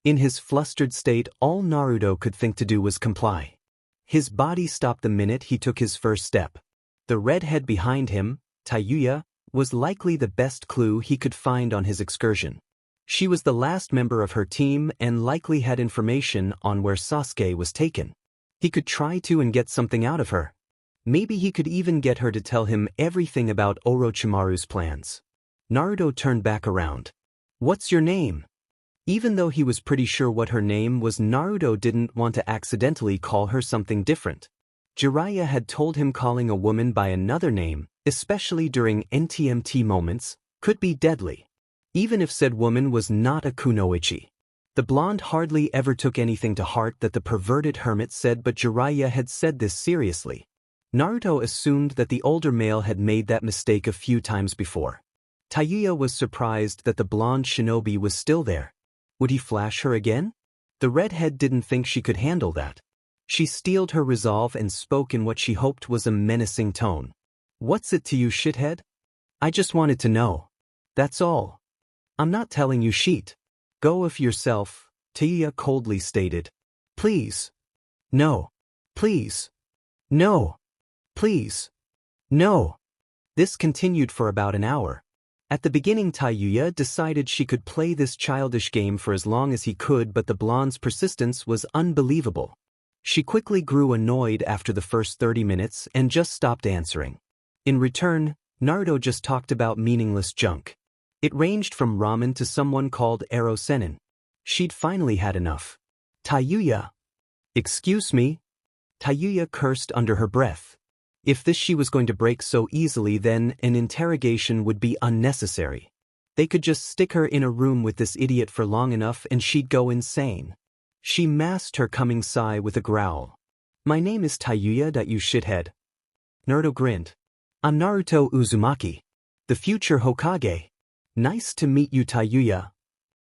In his flustered state, all Naruto could think to do was comply. His body stopped the minute he took his first step. The redhead behind him, Tayuya, was likely the best clue he could find on his excursion. She was the last member of her team and likely had information on where Sasuke was taken. He could try to and get something out of her. Maybe he could even get her to tell him everything about Orochimaru's plans. Naruto turned back around. "What's your name?" Even though he was pretty sure what her name was, Naruto didn't want to accidentally call her something different. Jiraiya had told him calling a woman by another name, especially during NTMT moments, could be deadly. Even if said woman was not a kunoichi. The blonde hardly ever took anything to heart that the perverted hermit said, but Jiraiya had said this seriously. Naruto assumed that the older male had made that mistake a few times before. Tayuya was surprised that the blonde shinobi was still there. Would he flash her again? The redhead didn't think she could handle that. She steeled her resolve and spoke in what she hoped was a menacing tone. "What's it to you, shithead? I just wanted to know. That's all. I'm not telling you shit. Go of yourself," Tayuya coldly stated. "Please. No. Please. No. Please. No." This continued for about an hour. At the beginning, Tayuya decided she could play this childish game for as long as he could, but the blonde's persistence was unbelievable. She quickly grew annoyed after the first 30 minutes and just stopped answering. In return, Naruto just talked about meaningless junk. It ranged from ramen to someone called Ero Sennin. She'd finally had enough. "Tayuya." "Excuse me?" Tayuya cursed under her breath. If this she was going to break so easily, then an interrogation would be unnecessary. They could just stick her in a room with this idiot for long enough and she'd go insane. She masked her coming sigh with a growl. "My name is Tayuya, you shithead." Naruto grinned. "I'm Naruto Uzumaki, the future Hokage. Nice to meet you, Tayuya."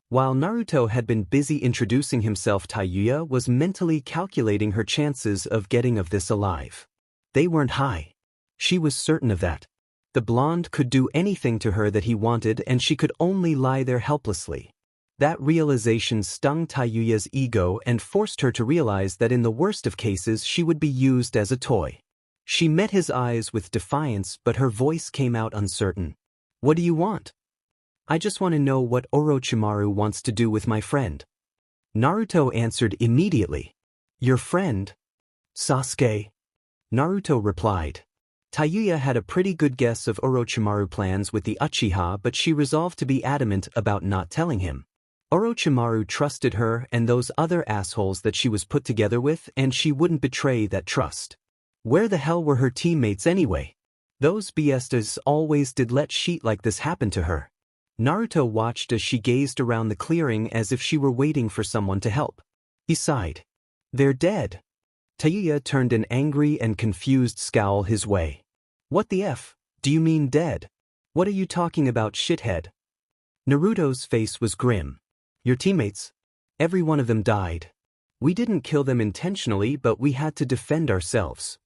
While Naruto had been busy introducing himself, Tayuya was mentally calculating her chances of getting of this alive. They weren't high. She was certain of that. The blonde could do anything to her that he wanted and she could only lie there helplessly. That realization stung Tayuya's ego and forced her to realize that in the worst of cases she would be used as a toy. She met his eyes with defiance, but her voice came out uncertain. "What do you want?" "I just want to know what Orochimaru wants to do with my friend." Naruto answered immediately. Your friend? Sasuke? Naruto replied. Tayuya had a pretty good guess of Orochimaru's plans with the Uchiha, but she resolved to be adamant about not telling him. Orochimaru trusted her and those other assholes that she was put together with, and she wouldn't betray that trust. Where the hell were her teammates anyway? Those BStas always did let shit like this happen to her. Naruto watched as she gazed around the clearing as if she were waiting for someone to help. He sighed. They're dead. Tayuya turned an angry and confused scowl his way. What the F? Do you mean dead? What are you talking about, shithead? Naruto's face was grim. Your teammates? Every one of them died. We didn't kill them intentionally, but we had to defend ourselves.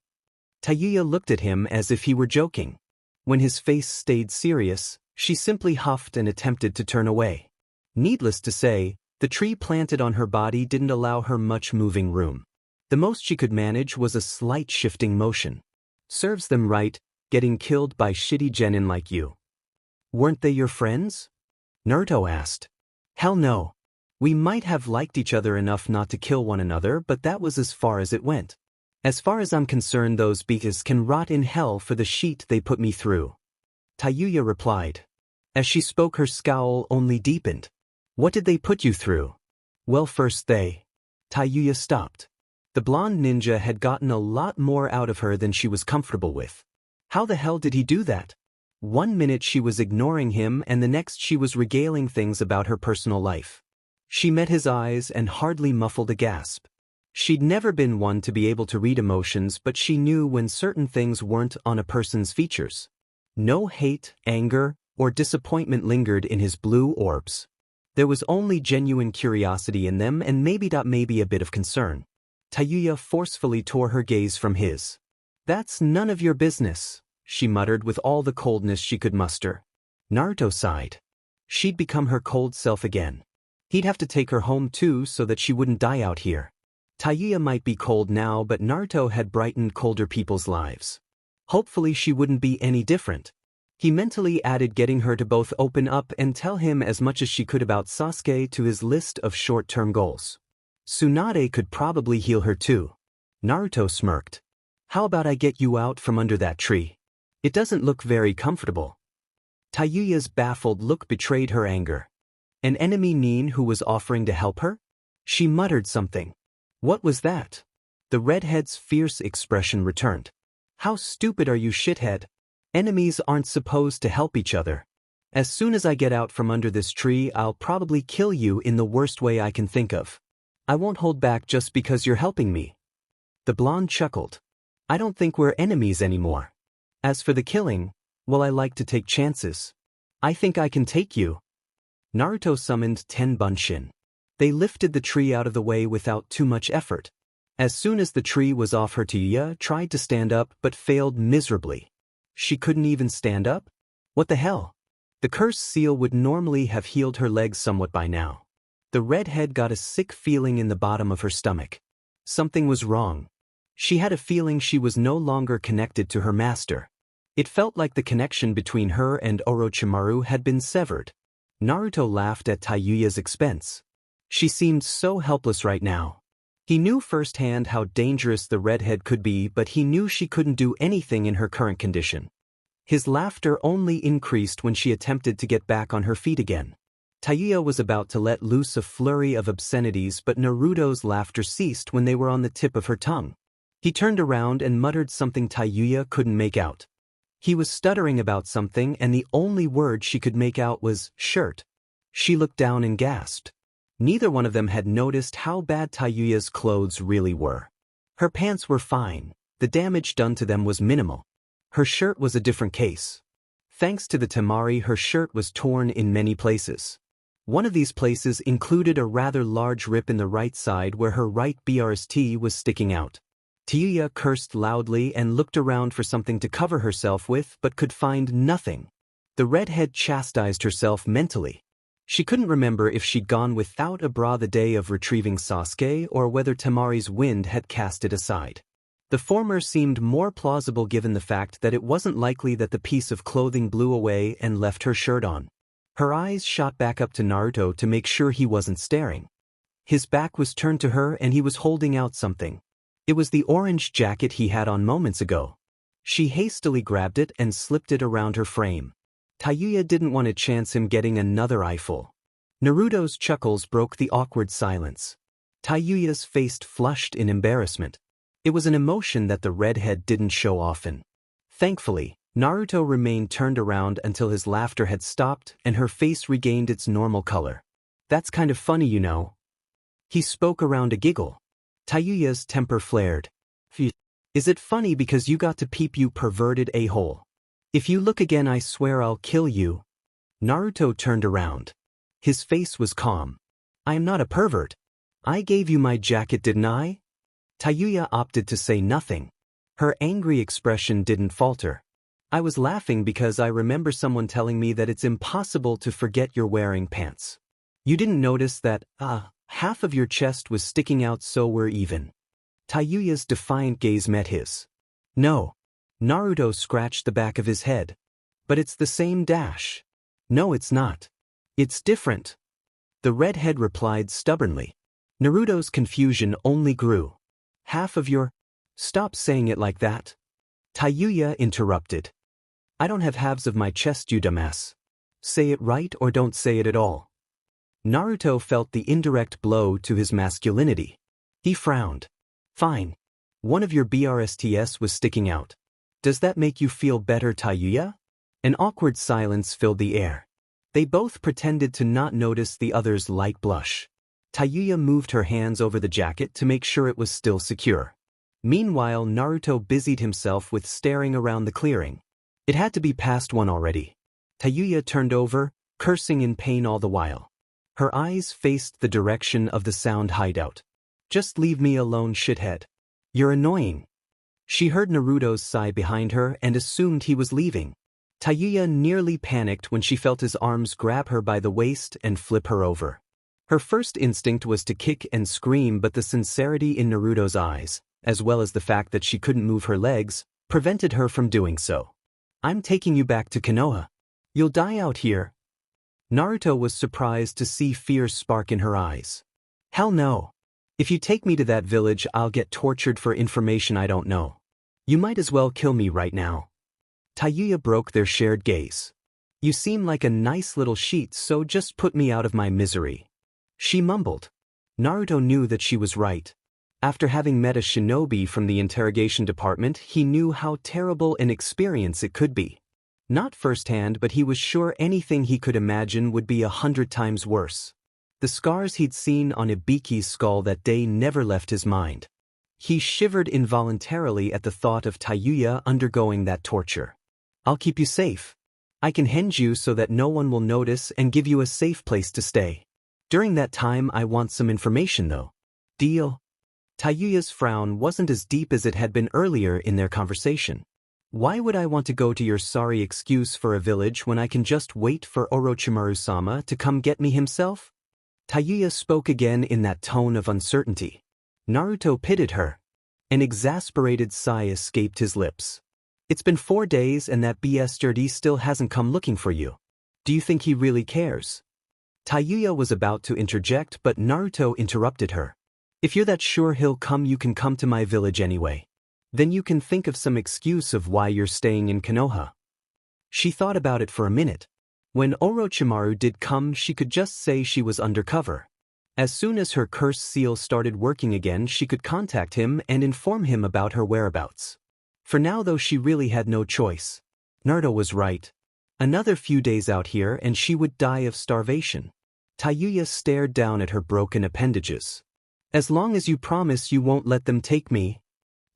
Tayuya looked at him as if he were joking. When his face stayed serious, she simply huffed and attempted to turn away. Needless to say, the tree planted on her body didn't allow her much moving room. The most she could manage was a slight shifting motion. Serves them right, getting killed by shitty genin like you. Weren't they your friends? Naruto asked. Hell no. We might have liked each other enough not to kill one another, but that was as far as it went. As far as I'm concerned, those beakas can rot in hell for the shit they put me through. Tayuya replied. As she spoke, her scowl only deepened. What did they put you through? Well, first Tayuya stopped. The blonde ninja had gotten a lot more out of her than she was comfortable with. How the hell did he do that? 1 minute she was ignoring him and the next she was regaling things about her personal life. She met his eyes and hardly muffled a gasp. She'd never been one to be able to read emotions, but she knew when certain things weren't on a person's features. No hate, anger, or disappointment lingered in his blue orbs. There was only genuine curiosity in them and maybe a bit of concern. Tayuya forcefully tore her gaze from his. That's none of your business, she muttered with all the coldness she could muster. Naruto sighed. She'd become her cold self again. He'd have to take her home too so that she wouldn't die out here. Tayuya might be cold now, but Naruto had brightened colder people's lives. Hopefully she wouldn't be any different. He mentally added getting her to both open up and tell him as much as she could about Sasuke to his list of short-term goals. Tsunade could probably heal her too. Naruto smirked. How about I get you out from under that tree? It doesn't look very comfortable. Tayuya's baffled look betrayed her anger. An enemy Nin who was offering to help her? She muttered something. What was that? The redhead's fierce expression returned. How stupid are you, shithead? Enemies aren't supposed to help each other. As soon as I get out from under this tree, I'll probably kill you in the worst way I can think of. I won't hold back just because you're helping me. The blonde chuckled. I don't think we're enemies anymore. As for the killing, well, I like to take chances. I think I can take you. Naruto summoned Tenbunshin. They lifted the tree out of the way without too much effort. As soon as the tree was off her, Tayuya tried to stand up but failed miserably. She couldn't even stand up? What the hell? The cursed seal would normally have healed her legs somewhat by now. The redhead got a sick feeling in the bottom of her stomach. Something was wrong. She had a feeling she was no longer connected to her master. It felt like the connection between her and Orochimaru had been severed. Naruto laughed at Tayuya's expense. She seemed so helpless right now. He knew firsthand how dangerous the redhead could be, but he knew she couldn't do anything in her current condition. His laughter only increased when she attempted to get back on her feet again. Tayuya was about to let loose a flurry of obscenities, but Naruto's laughter ceased when they were on the tip of her tongue. He turned around and muttered something Tayuya couldn't make out. He was stuttering about something, and the only word she could make out was shirt. She looked down and gasped. Neither one of them had noticed how bad Tayuya's clothes really were. Her pants were fine. The damage done to them was minimal. Her shirt was a different case. Thanks to the temari, her shirt was torn in many places. One of these places included a rather large rip in the right side where her right BRST was sticking out. Tayuya cursed loudly and looked around for something to cover herself with but could find nothing. The redhead chastised herself mentally. She couldn't remember if she'd gone without a bra the day of retrieving Sasuke or whether Temari's wind had cast it aside. The former seemed more plausible given the fact that it wasn't likely that the piece of clothing blew away and left her shirt on. Her eyes shot back up to Naruto to make sure he wasn't staring. His back was turned to her and he was holding out something. It was the orange jacket he had on moments ago. She hastily grabbed it and slipped it around her frame. Tayuya didn't want to chance him getting another eyeful. Naruto's chuckles broke the awkward silence. Tayuya's face flushed in embarrassment. It was an emotion that the redhead didn't show often. Thankfully, Naruto remained turned around until his laughter had stopped and her face regained its normal color. That's kind of funny, you know. He spoke around a giggle. Tayuya's temper flared. Is it funny because you got to peep, you perverted a-hole? If you look again I swear I'll kill you. Naruto turned around. His face was calm. I am not a pervert. I gave you my jacket, didn't I? Tayuya opted to say nothing. Her angry expression didn't falter. I was laughing because I remember someone telling me that it's impossible to forget you're wearing pants. You didn't notice that, half of your chest was sticking out, so we're even. Tayuya's defiant gaze met his. No. Naruto scratched the back of his head. But it's the same dash. No, it's not. It's different. The redhead replied stubbornly. Naruto's confusion only grew. Half of your... Stop saying it like that. Tayuya interrupted. I don't have halves of my chest, you dumbass. Say it right or don't say it at all. Naruto felt the indirect blow to his masculinity. He frowned. Fine. One of your BRSTS was sticking out. Does that make you feel better, Tayuya? An awkward silence filled the air. They both pretended to not notice the other's light blush. Tayuya moved her hands over the jacket to make sure it was still secure. Meanwhile, Naruto busied himself with staring around the clearing. It had to be past 1 already. Tayuya turned over, cursing in pain all the while. Her eyes faced the direction of the sound hideout. Just leave me alone, shithead. You're annoying. She heard Naruto's sigh behind her and assumed he was leaving. Tayuya nearly panicked when she felt his arms grab her by the waist and flip her over. Her first instinct was to kick and scream, but the sincerity in Naruto's eyes, as well as the fact that she couldn't move her legs, prevented her from doing so. I'm taking you back to Konoha. You'll die out here. Naruto was surprised to see fear spark in her eyes. Hell no. If you take me to that village, I'll get tortured for information I don't know. You might as well kill me right now. Tayuya broke their shared gaze. You seem like a nice little sheet, so just put me out of my misery. She mumbled. Naruto knew that she was right. After having met a shinobi from the interrogation department, he knew how terrible an experience it could be. Not firsthand, but he was sure anything he could imagine would be 100 times worse. The scars he'd seen on Ibiki's skull that day never left his mind. He shivered involuntarily at the thought of Tayuya undergoing that torture. I'll keep you safe. I can henge you so that no one will notice and give you a safe place to stay. During that time I want some information though. Deal? Tayuya's frown wasn't as deep as it had been earlier in their conversation. Why would I want to go to your sorry excuse for a village when I can just wait for Orochimaru-sama to come get me himself? Tayuya spoke again in that tone of uncertainty. Naruto pitied her. An exasperated sigh escaped his lips. It's been 4 days and that bastard still hasn't come looking for you. Do you think he really cares? Tayuya was about to interject, but Naruto interrupted her. If you're that sure he'll come, you can come to my village anyway. Then you can think of some excuse of why you're staying in Konoha. She thought about it for a minute. When Orochimaru did come, she could just say she was undercover. As soon as her curse seal started working again, she could contact him and inform him about her whereabouts. For now though, she really had no choice. Naruto was right. Another few days out here and she would die of starvation. Tayuya stared down at her broken appendages. As long as you promise you won't let them take me.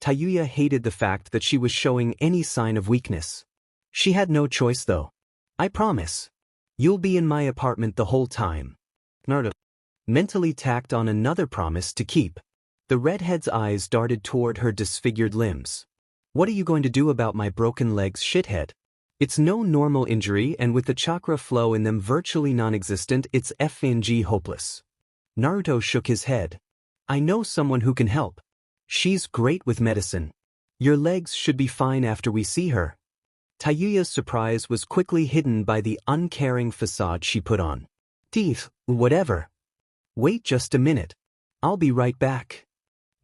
Tayuya hated the fact that she was showing any sign of weakness. She had no choice though. I promise. You'll be in my apartment the whole time. Naruto mentally tacked on another promise to keep. The redhead's eyes darted toward her disfigured limbs. What are you going to do about my broken legs, shithead? It's no normal injury, and with the chakra flow in them virtually non-existent, it's FNG hopeless. Naruto shook his head. I know someone who can help. She's great with medicine. Your legs should be fine after we see her. Tayuya's surprise was quickly hidden by the uncaring facade she put on. Teeth, whatever. Wait just a minute. I'll be right back.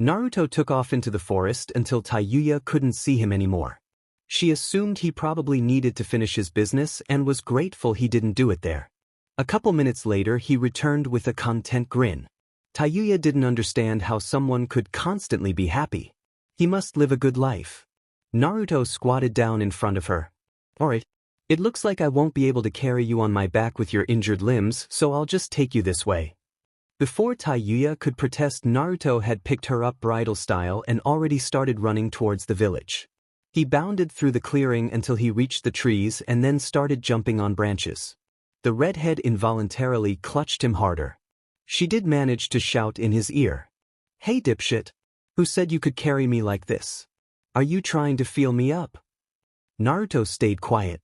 Naruto took off into the forest until Tayuya couldn't see him anymore. She assumed he probably needed to finish his business and was grateful he didn't do it there. A couple minutes later he returned with a content grin. Tayuya didn't understand how someone could constantly be happy. He must live a good life. Naruto squatted down in front of her. Alright, it looks like I won't be able to carry you on my back with your injured limbs, so I'll just take you this way. Before Tayuya could protest, Naruto had picked her up bridal style and already started running towards the village. He bounded through the clearing until he reached the trees and then started jumping on branches. The redhead involuntarily clutched him harder. She did manage to shout in his ear. Hey dipshit! Who said you could carry me like this? Are you trying to feel me up? Naruto stayed quiet.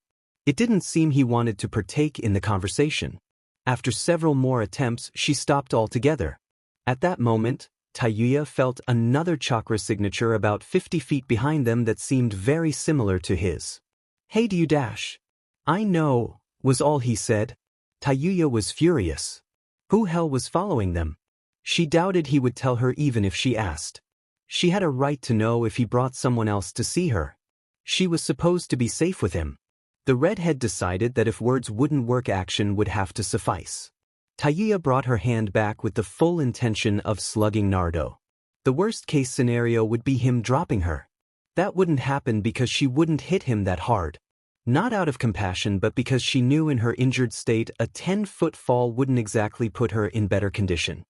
It didn't seem he wanted to partake in the conversation. After several more attempts, she stopped altogether. At that moment, Tayuya felt another chakra signature about 50 feet behind them that seemed very similar to his. Hey, do you dash? I know, was all he said. Tayuya was furious. Who hell was following them? She doubted he would tell her even if she asked. She had a right to know if he brought someone else to see her. She was supposed to be safe with him. The redhead decided that if words wouldn't work, action would have to suffice. Tayuya brought her hand back with the full intention of slugging Naruto. The worst-case scenario would be him dropping her. That wouldn't happen because she wouldn't hit him that hard. Not out of compassion, but because she knew in her injured state a 10-foot fall wouldn't exactly put her in better condition.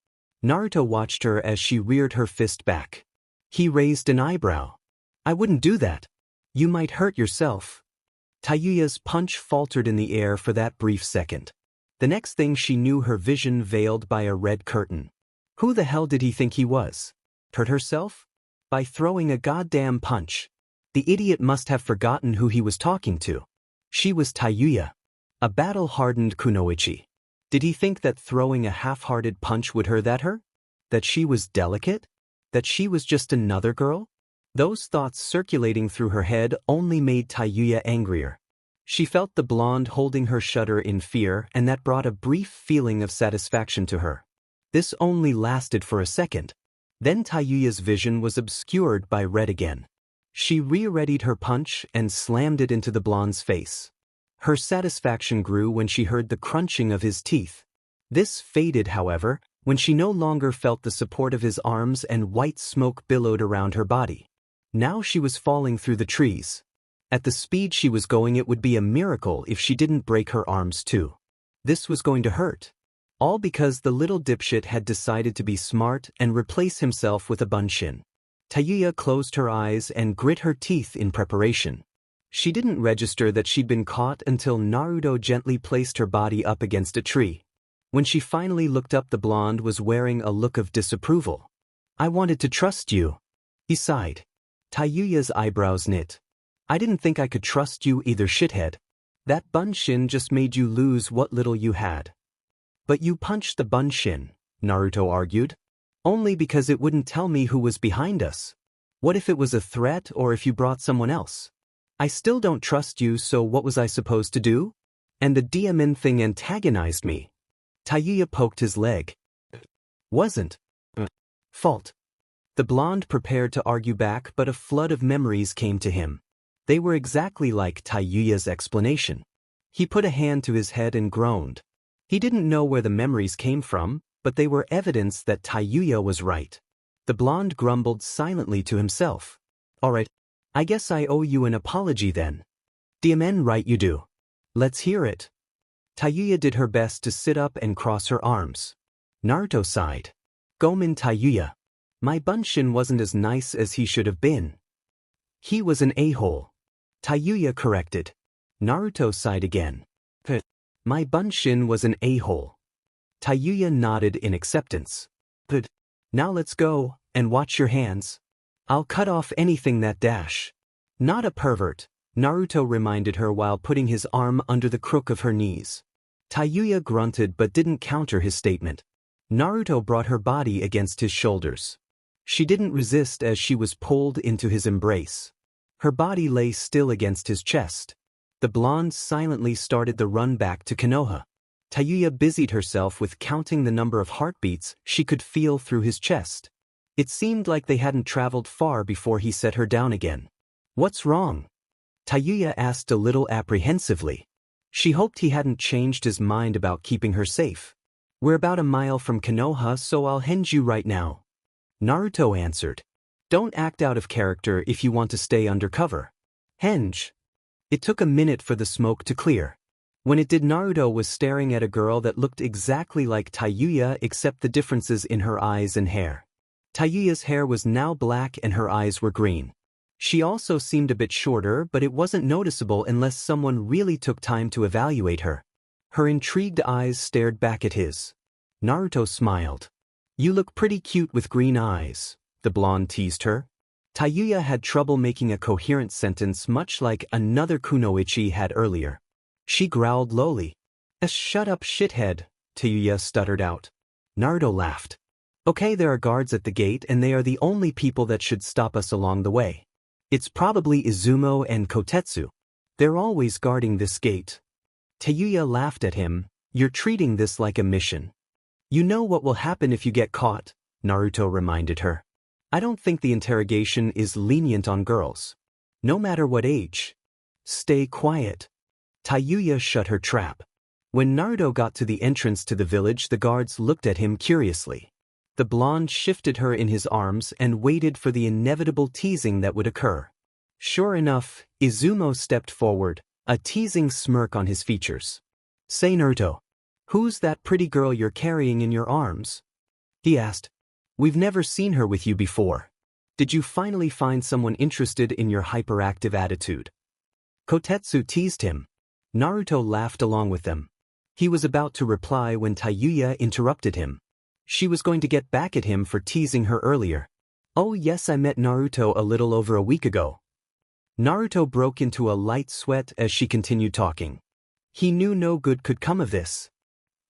Naruto watched her as she reared her fist back. He raised an eyebrow. I wouldn't do that. You might hurt yourself. Tayuya's punch faltered in the air for that brief second. The next thing she knew, her vision veiled by a red curtain. Who the hell did he think he was? Hurt herself? By throwing a goddamn punch. The idiot must have forgotten who he was talking to. She was Tayuya, a battle-hardened kunoichi. Did he think that throwing a half-hearted punch would hurt her? That she was delicate? That she was just another girl? Those thoughts circulating through her head only made Tayuya angrier. She felt the blonde holding her shudder in fear, and that brought a brief feeling of satisfaction to her. This only lasted for a second. Then Tayuya's vision was obscured by red again. She re-readied her punch and slammed it into the blonde's face. Her satisfaction grew when she heard the crunching of his teeth. This faded, however, when she no longer felt the support of his arms and white smoke billowed around her body. Now she was falling through the trees. At the speed she was going, it would be a miracle if she didn't break her arms too. This was going to hurt. All because the little dipshit had decided to be smart and replace himself with a bunshin. Tayuya closed her eyes and grit her teeth in preparation. She didn't register that she'd been caught until Naruto gently placed her body up against a tree. When she finally looked up, the blonde was wearing a look of disapproval. I wanted to trust you. He sighed. Tayuya's eyebrows knit. I didn't think I could trust you either, shithead. That bunshin just made you lose what little you had. But you punched the bunshin, Naruto argued. Only because it wouldn't tell me who was behind us. What if it was a threat or if you brought someone else? I still don't trust you, so what was I supposed to do? And the DMN thing antagonized me. Tayuya poked his leg. Wasn't fault. The blonde prepared to argue back, but a flood of memories came to him. They were exactly like Tayuya's explanation. He put a hand to his head and groaned. He didn't know where the memories came from, but they were evidence that Tayuya was right. The blonde grumbled silently to himself. Alright, I guess I owe you an apology then. DMN right you do. Let's hear it. Tayuya did her best to sit up and cross her arms. Naruto sighed. Gomen Tayuya. My bunshin wasn't as nice as he should have been. He was an a-hole. Tayuya corrected. Naruto sighed again. My bunshin was an a-hole. Tayuya nodded in acceptance. Good. Now let's go, and watch your hands. I'll cut off anything that dash. Not a pervert, Naruto reminded her while putting his arm under the crook of her knees. Tayuya grunted but didn't counter his statement. Naruto brought her body against his shoulders. She didn't resist as she was pulled into his embrace. Her body lay still against his chest. The blonde silently started the run back to Konoha. Tayuya busied herself with counting the number of heartbeats she could feel through his chest. It seemed like they hadn't traveled far before he set her down again. "What's wrong?" Tayuya asked a little apprehensively. She hoped he hadn't changed his mind about keeping her safe. "We're about a mile from Konoha, so I'll henge you right now," Naruto answered. "Don't act out of character if you want to stay undercover." Henge. It took a minute for the smoke to clear. When it did, Naruto was staring at a girl that looked exactly like Tayuya except the differences in her eyes and hair. Tayuya's hair was now black and her eyes were green. She also seemed a bit shorter, but it wasn't noticeable unless someone really took time to evaluate her. Her intrigued eyes stared back at his. Naruto smiled. "You look pretty cute with green eyes," the blonde teased her. Tayuya had trouble making a coherent sentence, much like another kunoichi had earlier. She growled lowly. "Shut up, shithead," Tayuya stuttered out. Naruto laughed. "Okay, there are guards at the gate and they are the only people that should stop us along the way. It's probably Izumo and Kotetsu. They're always guarding this gate." Tayuya laughed at him. "You're treating this like a mission." "You know what will happen if you get caught," Naruto reminded her. "I don't think the interrogation is lenient on girls. No matter what age. Stay quiet." Tayuya shut her trap. When Naruto got to the entrance to the village, the guards looked at him curiously. The blonde shifted her in his arms and waited for the inevitable teasing that would occur. Sure enough, Izumo stepped forward, a teasing smirk on his features. "Say, Naruto, who's that pretty girl you're carrying in your arms?" he asked. "We've never seen her with you before. Did you finally find someone interested in your hyperactive attitude?" Kotetsu teased him. Naruto laughed along with them. He was about to reply when Tayuya interrupted him. She was going to get back at him for teasing her earlier. "Oh yes, I met Naruto a little over a week ago." Naruto broke into a light sweat as she continued talking. He knew no good could come of this.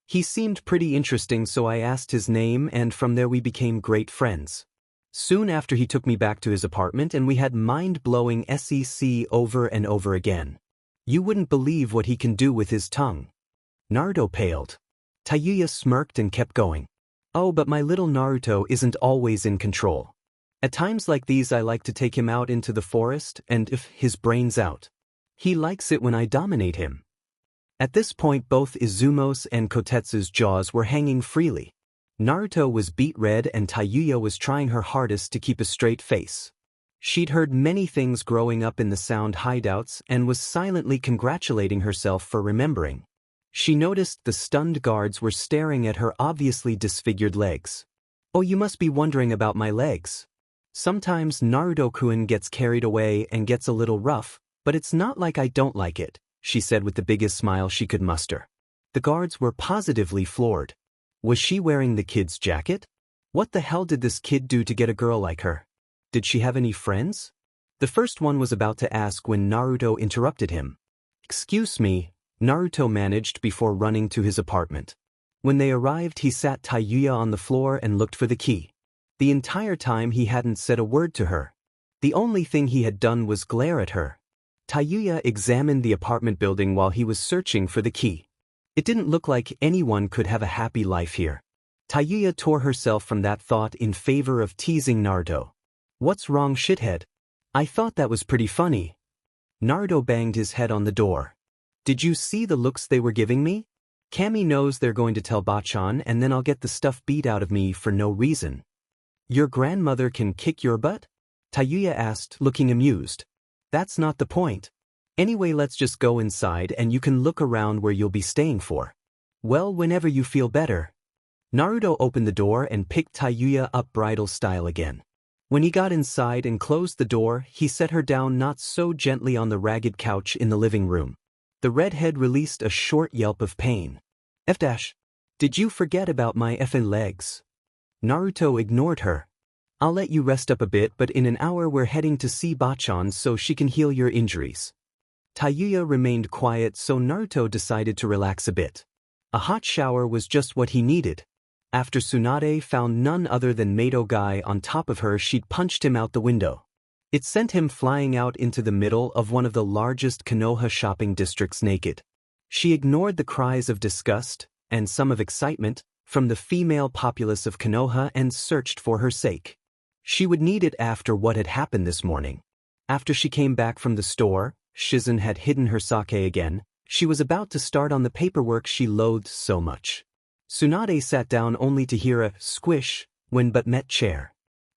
"He seemed pretty interesting, so I asked his name, and from there we became great friends. Soon after, he took me back to his apartment and we had mind-blowing sex over and over again. You wouldn't believe what he can do with his tongue." Naruto paled. Tayuya smirked and kept going. "Oh, but my little Naruto isn't always in control. At times like these I like to take him out into the forest and if his brains out. He likes it when I dominate him." At this point, both Izumo's and Kotetsu's jaws were hanging freely. Naruto was beet red and Tayuya was trying her hardest to keep a straight face. She'd heard many things growing up in the sound hideouts and was silently congratulating herself for remembering. She noticed the stunned guards were staring at her obviously disfigured legs. "Oh, you must be wondering about my legs. Sometimes Naruto-kun gets carried away and gets a little rough, but it's not like I don't like it," she said with the biggest smile she could muster. The guards were positively floored. Was she wearing the kid's jacket? What the hell did this kid do to get a girl like her? Did she have any friends? The first one was about to ask when Naruto interrupted him. "Excuse me," Naruto managed before running to his apartment. When they arrived, he sat Tayuya on the floor and looked for the key. The entire time he hadn't said a word to her. The only thing he had done was glare at her. Tayuya examined the apartment building while he was searching for the key. It didn't look like anyone could have a happy life here. Tayuya tore herself from that thought in favor of teasing Naruto. "What's wrong, shithead? I thought that was pretty funny." Naruto banged his head on the door. "Did you see the looks they were giving me? Kami knows they're going to tell Bachan and then I'll get the stuff beat out of me for no reason." "Your grandmother can kick your butt?" Tayuya asked, looking amused. "That's not the point. Anyway, let's just go inside and you can look around where you'll be staying for. Well, whenever you feel better." Naruto opened the door and picked Tayuya up bridal style again. When he got inside and closed the door, he set her down not so gently on the ragged couch in the living room. The redhead released a short yelp of pain. F-. "Did you forget about my effing legs?" Naruto ignored her. "I'll let you rest up a bit, but in an hour we're heading to see Bachan so she can heal your injuries." Tayuya remained quiet, so Naruto decided to relax a bit. A hot shower was just what he needed. After Tsunade found none other than Mato Guy on top of her, she'd punched him out the window. It sent him flying out into the middle of one of the largest Konoha shopping districts naked. She ignored the cries of disgust, and some of excitement, from the female populace of Konoha and searched for her sake. She would need it after what had happened this morning. After she came back from the store, Shizune had hidden her sake again. She was about to start on the paperwork she loathed so much. Tsunade sat down only to hear a squish when but met chair.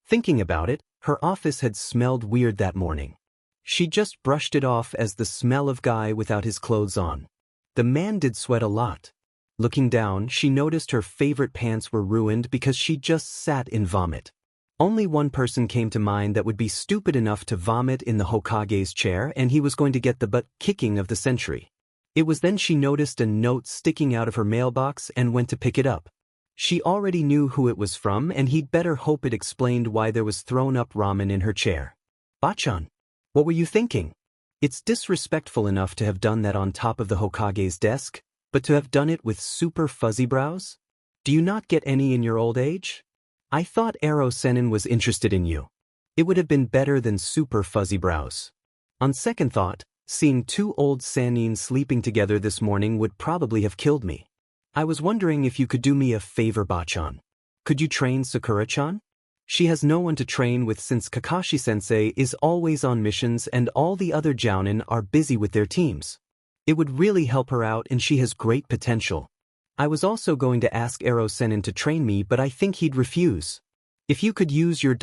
Thinking about it, her office had smelled weird that morning. She just brushed it off as the smell of guy without his clothes on. The man did sweat a lot. Looking down, she noticed her favorite pants were ruined because she just sat in vomit. Only one person came to mind that would be stupid enough to vomit in the Hokage's chair, and he was going to get the butt-kicking of the century. It was then she noticed a note sticking out of her mailbox and went to pick it up. She already knew who it was from, and he'd better hope it explained why there was thrown-up ramen in her chair. Bachan, what were you thinking? It's disrespectful enough to have done that on top of the Hokage's desk, but to have done it with super fuzzy brows? Do you not get any in your old age? I thought Ero Sennin was interested in you. It would have been better than super fuzzy brows. On second thought, seeing two old Sannin sleeping together this morning would probably have killed me. I was wondering if you could do me a favor, Bachan. Could you train Sakura-chan? She has no one to train with since Kakashi-sensei is always on missions and all the other jounin are busy with their teams. It would really help her out and she has great potential. I was also going to ask Ero Sennin to train me, but I think he'd refuse. If you could use your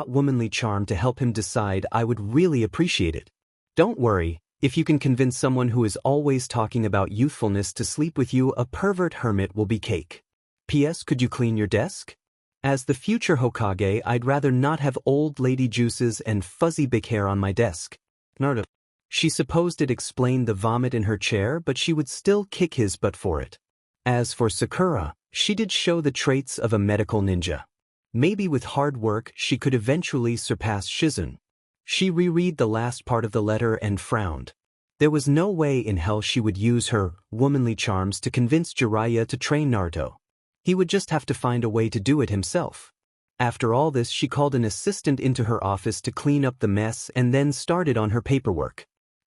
womanly charm to help him decide, I would really appreciate it. Don't worry, if you can convince someone who is always talking about youthfulness to sleep with you, a pervert hermit will be cake. P.S. Could you clean your desk? As the future Hokage, I'd rather not have old lady juices and fuzzy big hair on my desk. Naruto. She supposed it explained the vomit in her chair, but she would still kick his butt for it. As for Sakura, she did show the traits of a medical ninja. Maybe with hard work she could eventually surpass Shizune. She reread the last part of the letter and frowned. There was no way in hell she would use her womanly charms to convince Jiraiya to train Naruto. He would just have to find a way to do it himself. After all this, she called an assistant into her office to clean up the mess and then started on her paperwork.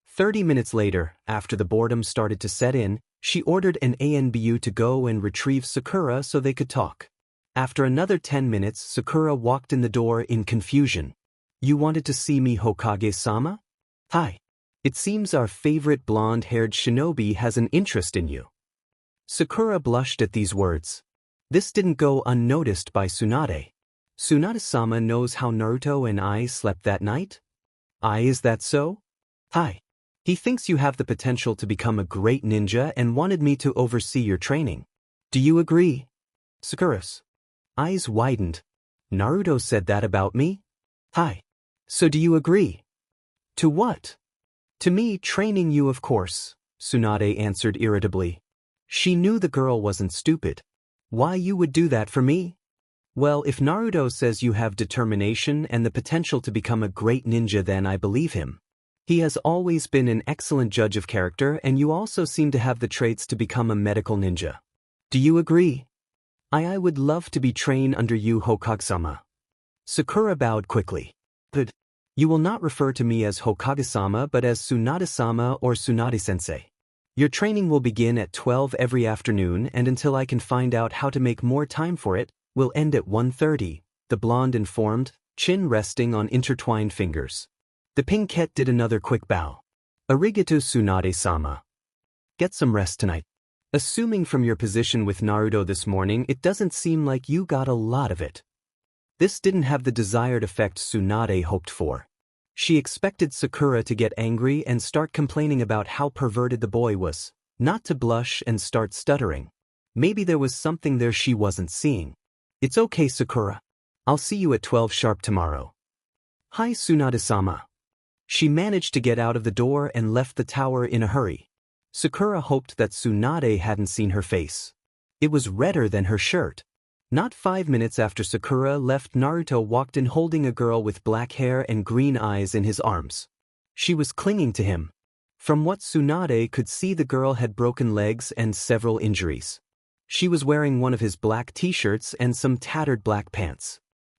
30 minutes later, after the boredom started to set in, she ordered an ANBU to go and retrieve Sakura so they could talk. After another 10 minutes, Sakura walked in the door in confusion. You wanted to see me, Hokage-sama? Hi. It seems our favorite blonde-haired shinobi has an interest in you. Sakura blushed at these words. This didn't go unnoticed by Tsunade. Tsunade-sama knows how Naruto and I slept that night? Is that so? Hi. He thinks you have the potential to become a great ninja and wanted me to oversee your training. Do you agree? Sakura's eyes widened. Naruto said that about me? Hi. So do you agree? To what? To me training you, of course, Tsunade answered irritably. She knew the girl wasn't stupid. Why you would do that for me? Well, if Naruto says you have determination and the potential to become a great ninja, then I believe him. He has always been an excellent judge of character, and you also seem to have the traits to become a medical ninja. Do you agree? I would love to be trained under you, Hokage-sama. Sakura bowed quickly. But you will not refer to me as Hokage-sama but as Tsunade-sama or Tsunade-sensei. Your training will begin at 12 every afternoon, and until I can find out how to make more time for it, will end at 1:30, the blonde informed, chin resting on intertwined fingers. The pinkette did another quick bow. Arigato, Tsunade-sama. Get some rest tonight. Assuming from your position with Naruto this morning, it doesn't seem like you got a lot of it. This didn't have the desired effect Tsunade hoped for. She expected Sakura to get angry and start complaining about how perverted the boy was, not to blush and start stuttering. Maybe there was something there she wasn't seeing. It's okay, Sakura. I'll see you at 12 sharp tomorrow. Hi, Tsunade-sama. She managed to get out of the door and left the tower in a hurry. Sakura hoped that Tsunade hadn't seen her face. It was redder than her shirt. Not 5 minutes after Sakura left, Naruto walked in holding a girl with black hair and green eyes in his arms. She was clinging to him. From what Tsunade could see, the girl had broken legs and several injuries. She was wearing one of his black t-shirts and some tattered black pants.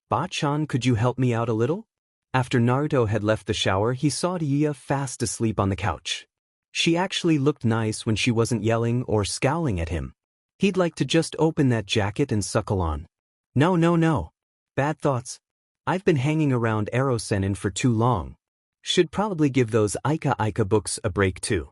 Ba-chan, could you help me out a little? After Naruto had left the shower, he saw Tayuya fast asleep on the couch. She actually looked nice when she wasn't yelling or scowling at him. He'd like to just open that jacket and suckle on. No, no, no. Bad thoughts. I've been hanging around Erosenin for too long. Should probably give those Aika books a break too.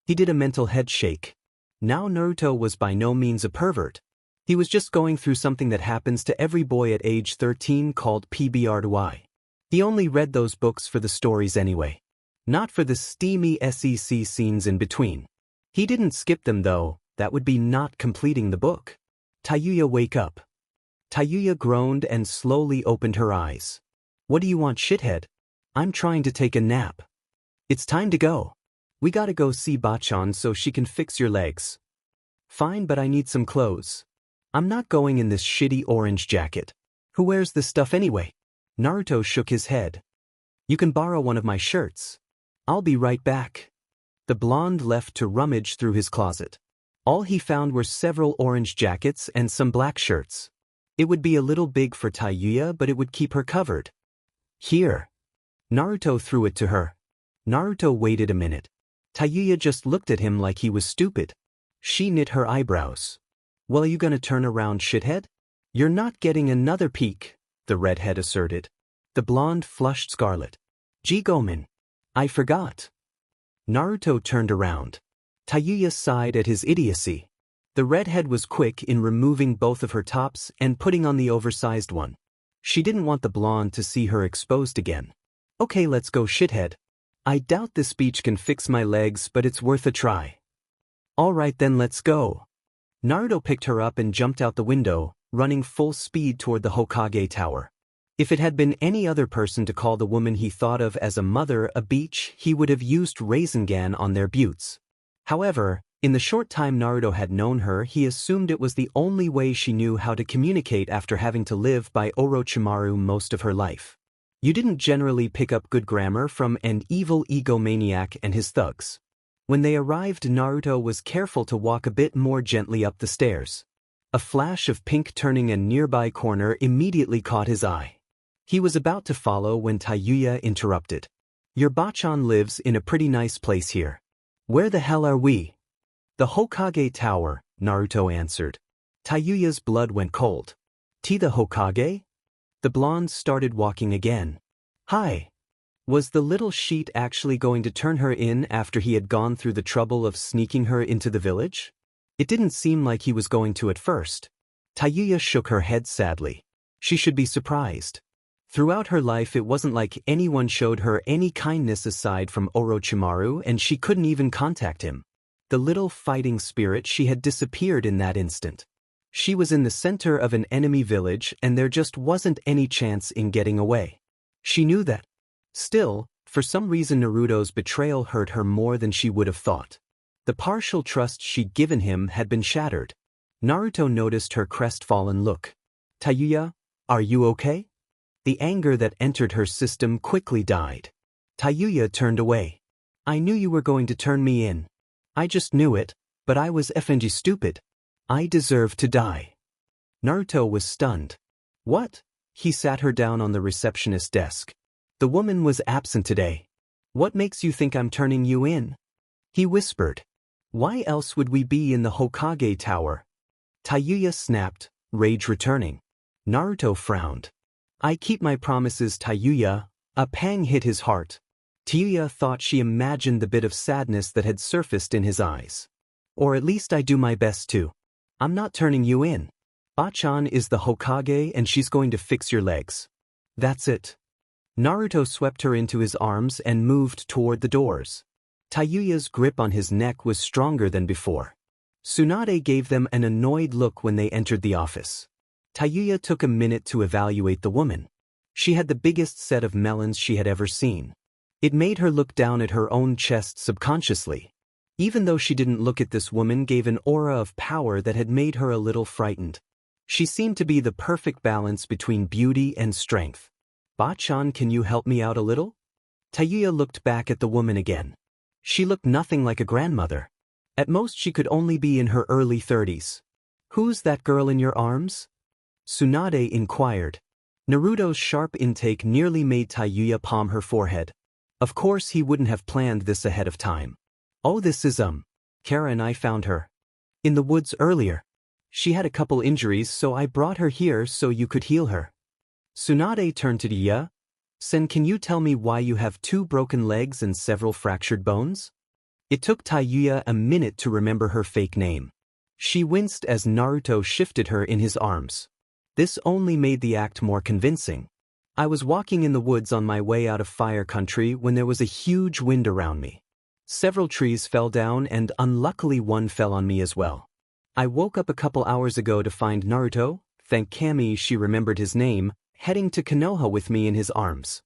He did a mental head shake. Now Naruto was by no means a pervert. He was just going through something that happens to every boy at age 13 called PBRY. He only read those books for the stories anyway. Not for the steamy SEC scenes in between. He didn't skip them though, that would be not completing the book. Tayuya, wake up. Tayuya groaned and slowly opened her eyes. What do you want, shithead? I'm trying to take a nap. It's time to go. We gotta go see Bachan so she can fix your legs. Fine, but I need some clothes. I'm not going in this shitty orange jacket. Who wears this stuff anyway? Naruto shook his head. You can borrow one of my shirts. I'll be right back. The blonde left to rummage through his closet. All he found were several orange jackets and some black shirts. It would be a little big for Tayuya, but it would keep her covered. Here. Naruto threw it to her. Naruto waited a minute. Tayuya just looked at him like he was stupid. She knit her eyebrows. Well, you gonna turn around, shithead? You're not getting another peek, the redhead asserted. The blonde flushed scarlet. Jigomen. I forgot. Naruto turned around. Tayuya sighed at his idiocy. The redhead was quick in removing both of her tops and putting on the oversized one. She didn't want the blonde to see her exposed again. Okay, let's go, shithead. I doubt this beach can fix my legs, but it's worth a try. Alright then, let's go. Naruto picked her up and jumped out the window, running full speed toward the Hokage tower. If it had been any other person to call the woman he thought of as a mother a beach, he would have used Rasengan on their buttes. However, in the short time Naruto had known her, he assumed it was the only way she knew how to communicate after having to live by Orochimaru most of her life. You didn't generally pick up good grammar from an evil egomaniac and his thugs. When they arrived, Naruto was careful to walk a bit more gently up the stairs. A flash of pink turning a nearby corner immediately caught his eye. He was about to follow when Tayuya interrupted. Your Bachan lives in a pretty nice place here. Where the hell are we? The Hokage Tower, Naruto answered. Tayuya's blood went cold. The Hokage? The blonde started walking again. Hi. Was the little sheet actually going to turn her in after he had gone through the trouble of sneaking her into the village? It didn't seem like he was going to at first. Tayuya shook her head sadly. She should be surprised. Throughout her life it wasn't like anyone showed her any kindness aside from Orochimaru, and she couldn't even contact him. The little fighting spirit, she had disappeared in that instant. She was in the center of an enemy village and there just wasn't any chance in getting away. She knew that. Still, for some reason Naruto's betrayal hurt her more than she would have thought. The partial trust she'd given him had been shattered. Naruto noticed her crestfallen look. Tayuya, are you okay? The anger that entered her system quickly died. Tayuya turned away. I knew you were going to turn me in. I just knew it, but I was effing stupid. I deserve to die. Naruto was stunned. What? He sat her down on the receptionist desk. The woman was absent today. What makes you think I'm turning you in? He whispered. Why else would we be in the Hokage Tower? Tayuya snapped, rage returning. Naruto frowned. I keep my promises, Tayuya. A pang hit his heart. Tayuya thought she imagined the bit of sadness that had surfaced in his eyes. Or at least I do my best to. I'm not turning you in. Bachan is the Hokage and she's going to fix your legs. That's it. Naruto swept her into his arms and moved toward the doors. Tayuya's grip on his neck was stronger than before. Tsunade gave them an annoyed look when they entered the office. Tayuya took a minute to evaluate the woman. She had the biggest set of melons she had ever seen. It made her look down at her own chest subconsciously. Even though she didn't look at this woman, gave an aura of power that had made her a little frightened. She seemed to be the perfect balance between beauty and strength. Bachan, can you help me out a little? Tayuya looked back at the woman again. She looked nothing like a grandmother. At most she could only be in her early 30s. Who's that girl in your arms? Tsunade inquired. Naruto's sharp intake nearly made Tayuya palm her forehead. Of course he wouldn't have planned this ahead of time. Oh, this is Kara and I found her. In the woods earlier. She had a couple injuries, so I brought her here so you could heal her. Tsunade turned to Tayuya. Sen, can you tell me why you have 2 broken legs and several fractured bones? It took Tayuya a minute to remember her fake name. She winced as Naruto shifted her in his arms. This only made the act more convincing. I was walking in the woods on my way out of fire country when there was a huge wind around me. Several trees fell down and unluckily one fell on me as well. I woke up a couple hours ago to find Naruto, thank Kami she remembered his name, heading to Konoha with me in his arms.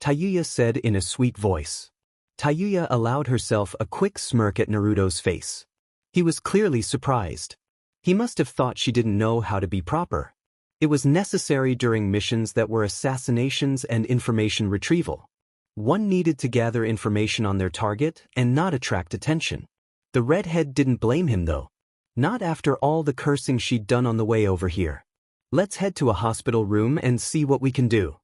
Tayuya said in a sweet voice. Tayuya allowed herself a quick smirk at Naruto's face. He was clearly surprised. He must have thought she didn't know how to be proper. It was necessary during missions that were assassinations and information retrieval. One needed to gather information on their target and not attract attention. The redhead didn't blame him though. Not after all the cursing she'd done on the way over here. Let's head to a hospital room and see what we can do.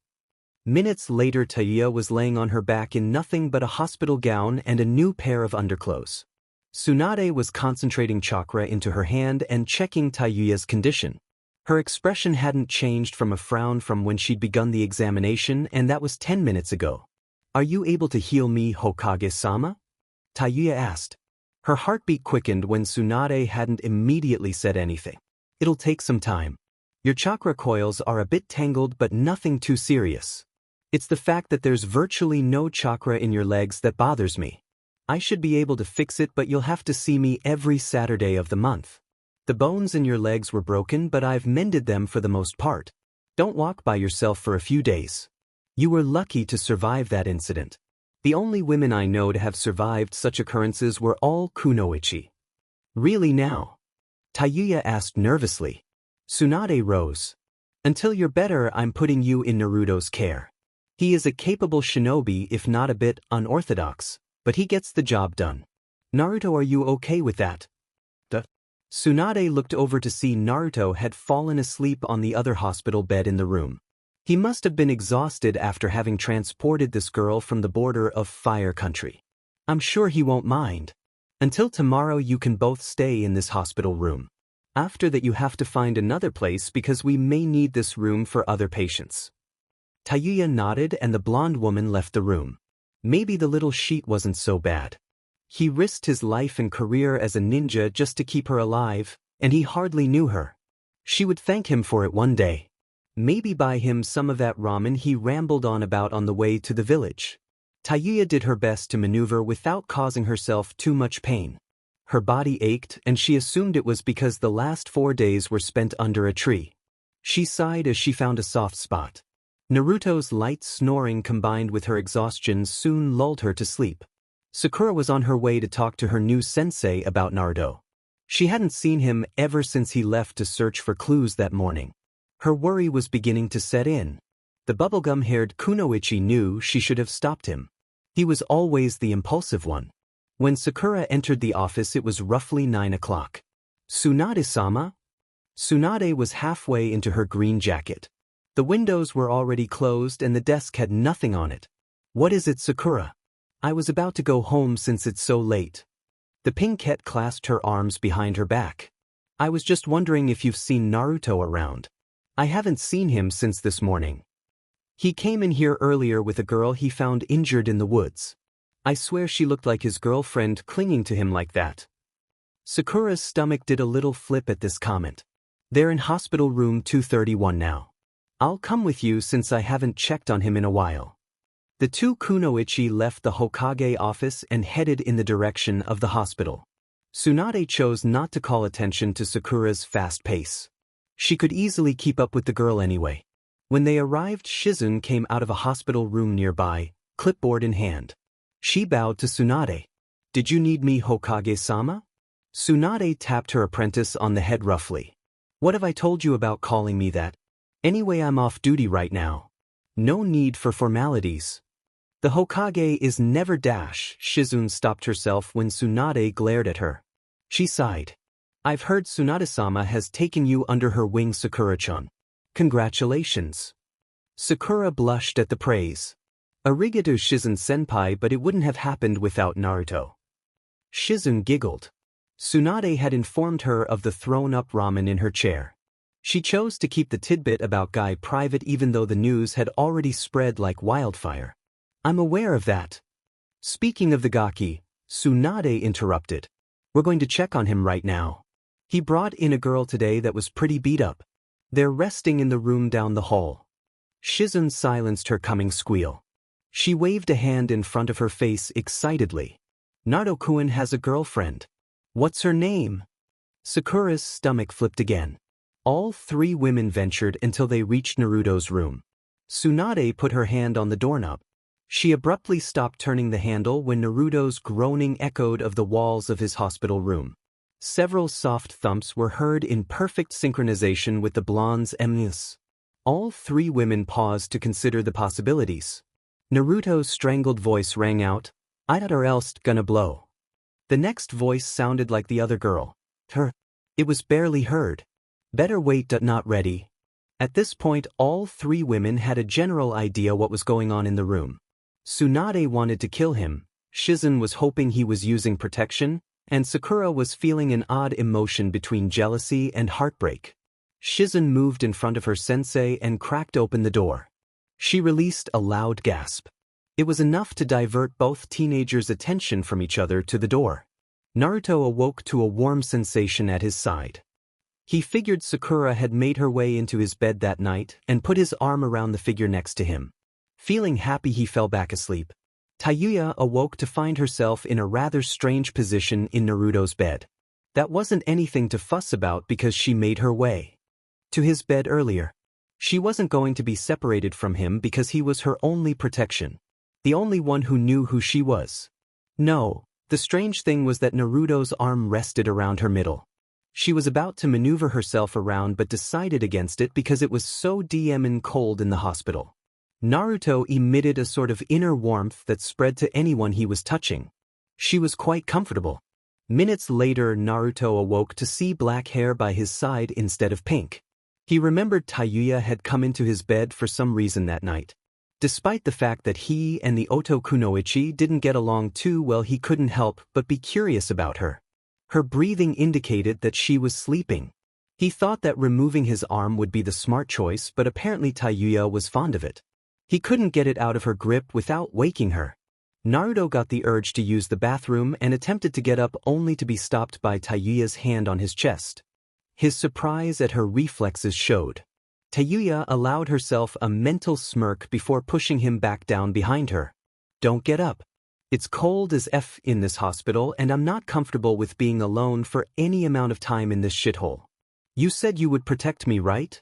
Minutes later, Tayuya was laying on her back in nothing but a hospital gown and a new pair of underclothes. Tsunade was concentrating chakra into her hand and checking Tayuya's condition. Her expression hadn't changed from a frown from when she'd begun the examination, and that was 10 minutes ago. Are you able to heal me, Hokage-sama? Tayuya asked. Her heartbeat quickened when Tsunade hadn't immediately said anything. It'll take some time. Your chakra coils are a bit tangled but nothing too serious. It's the fact that there's virtually no chakra in your legs that bothers me. I should be able to fix it, but you'll have to see me every Saturday of the month. The bones in your legs were broken, but I've mended them for the most part. Don't walk by yourself for a few days. You were lucky to survive that incident. The only women I know to have survived such occurrences were all kunoichi. Really now? Tayuya asked nervously. Tsunade rose. Until you're better, I'm putting you in Naruto's care. He is a capable shinobi, if not a bit unorthodox, but he gets the job done. Naruto, are you okay with that? Tsunade looked over to see Naruto had fallen asleep on the other hospital bed in the room. He must have been exhausted after having transported this girl from the border of fire country. I'm sure he won't mind. Until tomorrow you can both stay in this hospital room. After that you have to find another place because we may need this room for other patients. Tayuya nodded and the blonde woman left the room. Maybe the little sheet wasn't so bad. He risked his life and career as a ninja just to keep her alive, and he hardly knew her. She would thank him for it one day. Maybe buy him some of that ramen he rambled on about on the way to the village. Tayuya did her best to maneuver without causing herself too much pain. Her body ached and she assumed it was because the last 4 days were spent under a tree. She sighed as she found a soft spot. Naruto's light snoring combined with her exhaustion soon lulled her to sleep. Sakura was on her way to talk to her new sensei about Naruto. She hadn't seen him ever since he left to search for clues that morning. Her worry was beginning to set in. The bubblegum-haired kunoichi knew she should have stopped him. He was always the impulsive one. When Sakura entered the office it was roughly 9 o'clock. Tsunade-sama? Tsunade was halfway into her green jacket. The windows were already closed and the desk had nothing on it. What is it, Sakura? I was about to go home since it's so late. The pinkette clasped her arms behind her back. I was just wondering if you've seen Naruto around. I haven't seen him since this morning. He came in here earlier with a girl he found injured in the woods. I swear she looked like his girlfriend clinging to him like that. Sakura's stomach did a little flip at this comment. They're in hospital room 231 now. I'll come with you since I haven't checked on him in a while. The 2 kunoichi left the Hokage office and headed in the direction of the hospital. Tsunade chose not to call attention to Sakura's fast pace. She could easily keep up with the girl anyway. When they arrived, Shizune came out of a hospital room nearby, clipboard in hand. She bowed to Tsunade. Did you need me, Hokage-sama? Tsunade tapped her apprentice on the head roughly. What have I told you about calling me that? Anyway, I'm off duty right now. No need for formalities. The Hokage is never dash. Shizune stopped herself when Tsunade glared at her. She sighed. I've heard Tsunade-sama has taken you under her wing, Sakura-chan. Congratulations. Sakura blushed at the praise. Arigato, Shizune-senpai, but it wouldn't have happened without Naruto. Shizune giggled. Tsunade had informed her of the thrown-up ramen in her chair. She chose to keep the tidbit about Guy private even though the news had already spread like wildfire. I'm aware of that. Speaking of the gaki, Tsunade interrupted. We're going to check on him right now. He brought in a girl today that was pretty beat up. They're resting in the room down the hall. Shizune silenced her coming squeal. She waved a hand in front of her face excitedly. Naruto-kun has a girlfriend. What's her name? Sakura's stomach flipped again. All three women ventured until they reached Naruto's room. Tsunade put her hand on the doorknob. She abruptly stopped turning the handle when Naruto's groaning echoed of the walls of his hospital room. Several soft thumps were heard in perfect synchronization with the blonde's ems. All three women paused to consider the possibilities. Naruto's strangled voice rang out, "I'd or else gonna blow." The next voice sounded like the other girl. Her. It was barely heard. Better wait. Not ready. At this point all three women had a general idea what was going on in the room. Tsunade wanted to kill him, Shizune was hoping he was using protection, and Sakura was feeling an odd emotion between jealousy and heartbreak. Shizune moved in front of her sensei and cracked open the door. She released a loud gasp. It was enough to divert both teenagers' attention from each other to the door. Naruto awoke to a warm sensation at his side. He figured Sakura had made her way into his bed that night and put his arm around the figure next to him. Feeling happy, he fell back asleep. Tayuya awoke to find herself in a rather strange position in Naruto's bed. That wasn't anything to fuss about because she made her way to his bed earlier. She wasn't going to be separated from him because he was her only protection. The only one who knew who she was. No, the strange thing was that Naruto's arm rested around her middle. She was about to maneuver herself around but decided against it because it was so damn cold in the hospital. Naruto emitted a sort of inner warmth that spread to anyone he was touching. She was quite comfortable. Minutes later, Naruto awoke to see black hair by his side instead of pink. He remembered Tayuya had come into his bed for some reason that night. Despite the fact that he and the Otokunoichi didn't get along too well, he couldn't help but be curious about her. Her breathing indicated that she was sleeping. He thought that removing his arm would be the smart choice, but apparently Tayuya was fond of it. He couldn't get it out of her grip without waking her. Naruto got the urge to use the bathroom and attempted to get up only to be stopped by Tayuya's hand on his chest. His surprise at her reflexes showed. Tayuya allowed herself a mental smirk before pushing him back down behind her. "Don't get up. It's cold as F in this hospital and I'm not comfortable with being alone for any amount of time in this shithole. You said you would protect me, right?"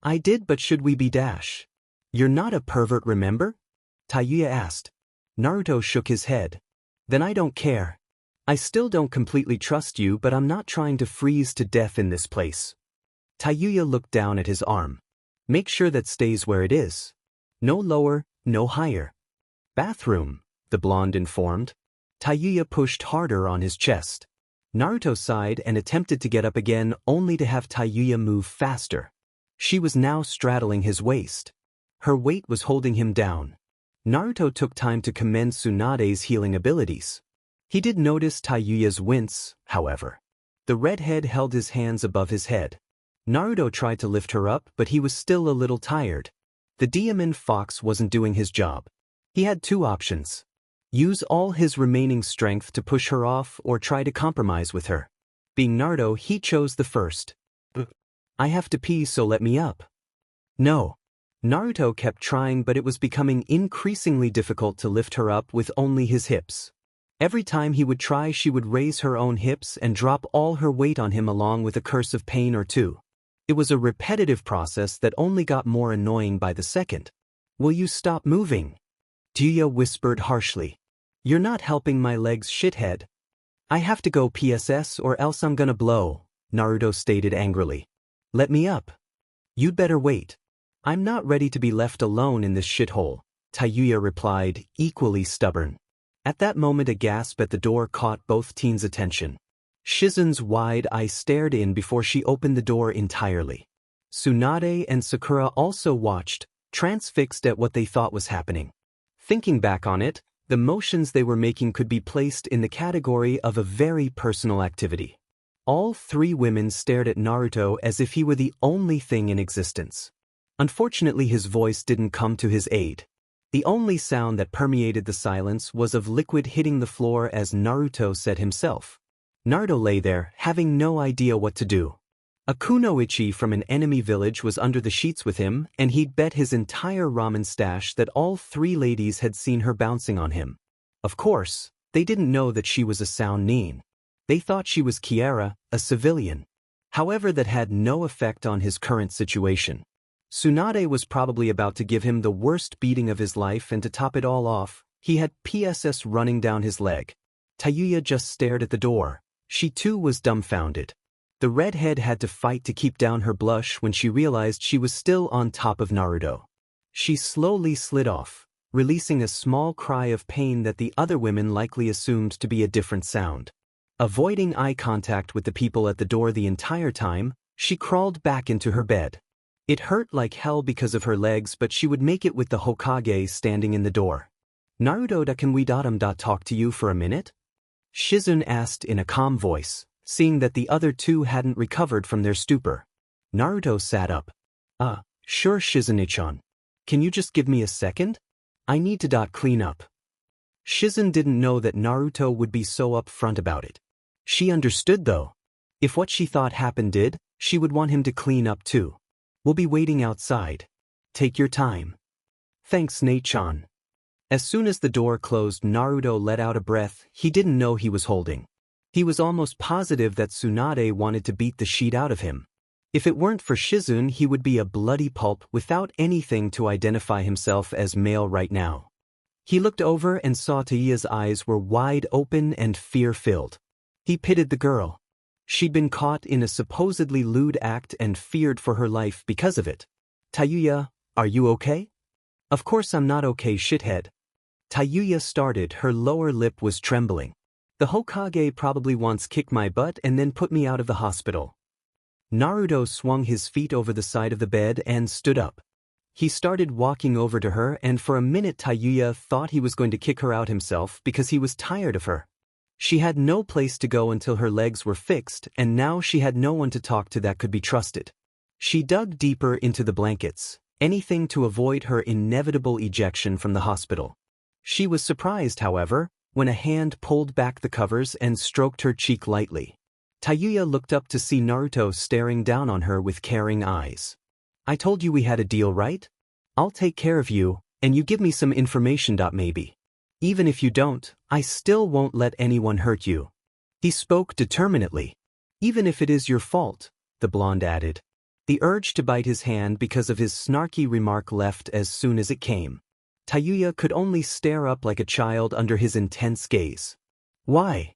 "I did, but should we be dash?" "You're not a pervert, remember?" Tayuya asked. Naruto shook his head. "Then I don't care. I still don't completely trust you, but I'm not trying to freeze to death in this place." Tayuya looked down at his arm. "Make sure that stays where it is. No lower, no higher." "Bathroom," the blonde informed. Tayuya pushed harder on his chest. Naruto sighed and attempted to get up again only to have Tayuya move faster. She was now straddling his waist. Her weight was holding him down. Naruto took time to commend Tsunade's healing abilities. He did notice Tayuya's wince, however. The redhead held his hands above his head. Naruto tried to lift her up, but he was still a little tired. The demon fox wasn't doing his job. He had two options. Use all his remaining strength to push her off or try to compromise with her. Being Naruto, he chose the first. "I have to pee, so let me up." "No." Naruto kept trying, but it was becoming increasingly difficult to lift her up with only his hips. Every time he would try, she would raise her own hips and drop all her weight on him along with a curse of pain or two. It was a repetitive process that only got more annoying by the second. "Will you stop moving?" Tayuya whispered harshly. "You're not helping my legs, shithead." "I have to go PSS or else I'm gonna blow," Naruto stated angrily. "Let me up." "You'd better wait. I'm not ready to be left alone in this shithole," Tayuya replied, equally stubborn. At that moment a gasp at the door caught both teens' attention. Shizune's wide eyes stared in before she opened the door entirely. Tsunade and Sakura also watched, transfixed at what they thought was happening. Thinking back on it, The motions they were making could be placed in the category of a very personal activity. All three women stared at Naruto as if he were the only thing in existence. Unfortunately, his voice didn't come to his aid. The only sound that permeated the silence was of liquid hitting the floor, as Naruto said himself. Naruto lay there, having no idea what to do. A kunoichi from an enemy village was under the sheets with him, and he'd bet his entire ramen stash that all three ladies had seen her bouncing on him. Of course, they didn't know that she was a sound nin. They thought she was Kiara, a civilian. However, that had no effect on his current situation. Tsunade was probably about to give him the worst beating of his life, and to top it all off, he had PSS running down his leg. Tayuya just stared at the door. She too was dumbfounded. The redhead had to fight to keep down her blush when she realized she was still on top of Naruto. She slowly slid off, releasing a small cry of pain that the other women likely assumed to be a different sound. Avoiding eye contact with the people at the door the entire time, she crawled back into her bed. It hurt like hell because of her legs, but she would make it with the Hokage standing in the door. "Naruto, can we talk to you for a minute?" Shizune asked in a calm voice, seeing that the other two hadn't recovered from their stupor. Naruto sat up. Sure, Shizune-chan. Can you just give me a second? I need to clean up." Shizune didn't know that Naruto would be so upfront about it. She understood though. If what she thought happened did, she would want him to clean up too. "We'll be waiting outside. Take your time." "Thanks, Nate-chan." As soon as the door closed, Naruto let out a breath he didn't know he was holding. He was almost positive that Tsunade wanted to beat the sheet out of him. If it weren't for Shizune, he would be a bloody pulp without anything to identify himself as male right now. He looked over and saw Tayuya's eyes were wide open and fear-filled. He pitied the girl. She'd been caught in a supposedly lewd act and feared for her life because of it. "Tayuya, are you okay?" "Of course I'm not okay, shithead." Tayuya started, her lower lip was trembling. "The Hokage probably once kicked my butt and then put me out of the hospital." Naruto swung his feet over the side of the bed and stood up. He started walking over to her, and for a minute Tayuya thought he was going to kick her out himself because he was tired of her. She had no place to go until her legs were fixed, and now she had no one to talk to that could be trusted. She dug deeper into the blankets, anything to avoid her inevitable ejection from the hospital. She was surprised, however, when a hand pulled back the covers and stroked her cheek lightly. Tayuya looked up to see Naruto staring down on her with caring eyes. "I told you we had a deal, right? I'll take care of you, and you give me some information. Maybe. Even if you don't, I still won't let anyone hurt you." He spoke determinedly. "Even if it is your fault," the blonde added. The urge to bite his hand because of his snarky remark left as soon as it came. Tayuya could only stare up like a child under his intense gaze. "Why?"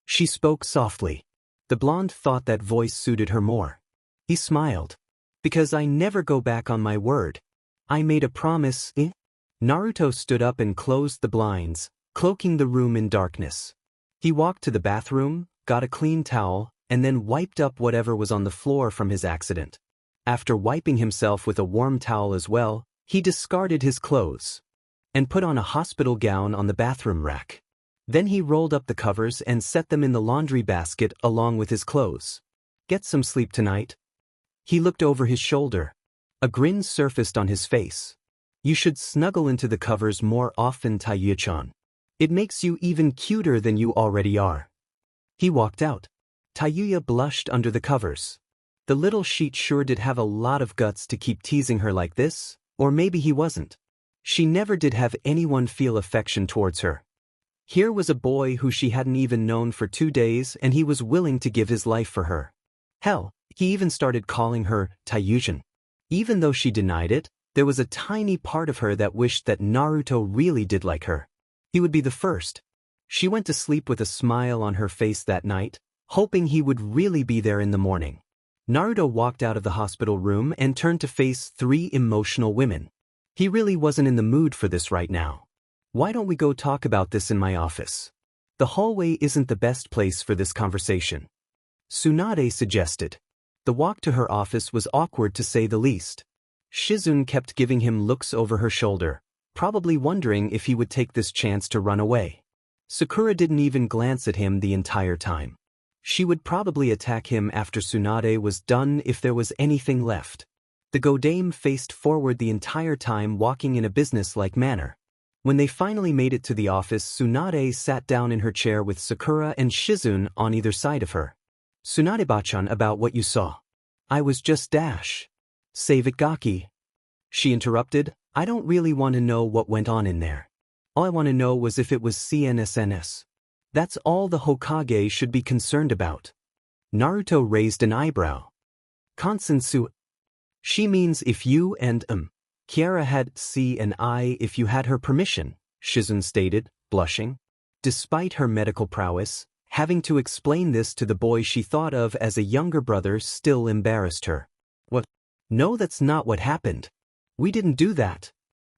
She spoke softly. The blonde thought that voice suited her more. He smiled. "Because I never go back on my word. I made a promise, eh?" Naruto stood up and closed the blinds, cloaking the room in darkness. He walked to the bathroom, got a clean towel, and then wiped up whatever was on the floor from his accident. After wiping himself with a warm towel as well, he discarded his clothes and put on a hospital gown on the bathroom rack. Then he rolled up the covers and set them in the laundry basket along with his clothes. "Get some sleep tonight." He looked over his shoulder. A grin surfaced on his face. "You should snuggle into the covers more often, Tayuya-chan. It makes you even cuter than you already are." He walked out. Tayuya blushed under the covers. The little sheet sure did have a lot of guts to keep teasing her like this, or maybe he wasn't. She never did have anyone feel affection towards her. Here was a boy who she hadn't even known for 2 days, and he was willing to give his life for her. Hell, he even started calling her Tayujan. Even though she denied it, there was a tiny part of her that wished that Naruto really did like her. He would be the first. She went to sleep with a smile on her face that night, hoping he would really be there in the morning. Naruto walked out of the hospital room and turned to face 3 emotional women. He really wasn't in the mood for this right now. "Why don't we go talk about this in my office? The hallway isn't the best place for this conversation," Tsunade suggested. The walk to her office was awkward to say the least. Shizune kept giving him looks over her shoulder, probably wondering if he would take this chance to run away. Sakura didn't even glance at him the entire time. She would probably attack him after Tsunade was done if there was anything left. The Godame faced forward the entire time, walking in a business-like manner. When they finally made it to the office, Tsunade sat down in her chair with Sakura and Shizune on either side of her. "Tsunade-bachan, about what you saw. I was just dash. Save it, Gaki." She interrupted. "I don't really want to know what went on in there. All I want to know was if it was CNSNS. That's all the Hokage should be concerned about." Naruto raised an eyebrow. "Consensu. She means if you and, Kiara had C and I if you had her permission," Shizune stated, blushing. Despite her medical prowess, having to explain this to the boy she thought of as a younger brother still embarrassed her. "What? No, that's not what happened. We didn't do that."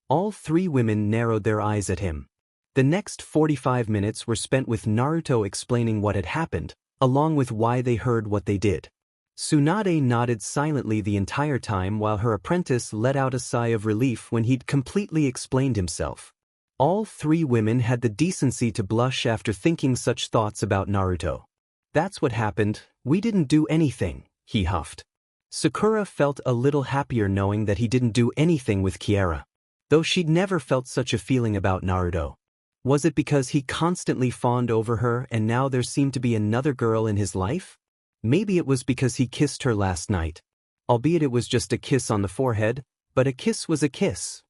All three women narrowed their eyes at him. The next 45 minutes were spent with Naruto explaining what had happened, along with why they heard what they did. Tsunade nodded silently the entire time while her apprentice let out a sigh of relief when he'd completely explained himself. All three women had the decency to blush after thinking such thoughts about Naruto. "That's what happened, we didn't do anything," he huffed. Sakura felt a little happier knowing that he didn't do anything with Kiara. Though she'd never felt such a feeling about Naruto. Was it because he constantly fawned over her and now there seemed to be another girl in his life? Maybe it was because he kissed her last night. Albeit it was just a kiss on the forehead, but a kiss was a kiss.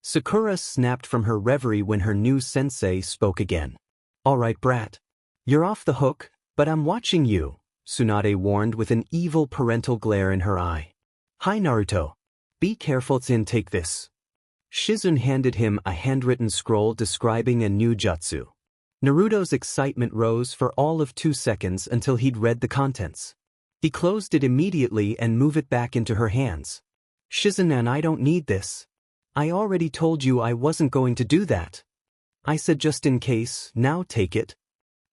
Sakura snapped from her reverie when her new sensei spoke again. "All right, brat. You're off the hook, but I'm watching you," Tsunade warned with an evil parental glare in her eye. "Hi, Naruto. Be careful, take this." Shizune handed him a handwritten scroll describing a new jutsu. Naruto's excitement rose for all of 2 seconds until he'd read the contents. He closed it immediately and moved it back into her hands. "Shizune, I don't need this. I already told you I wasn't going to do that. I said just in case, now take it."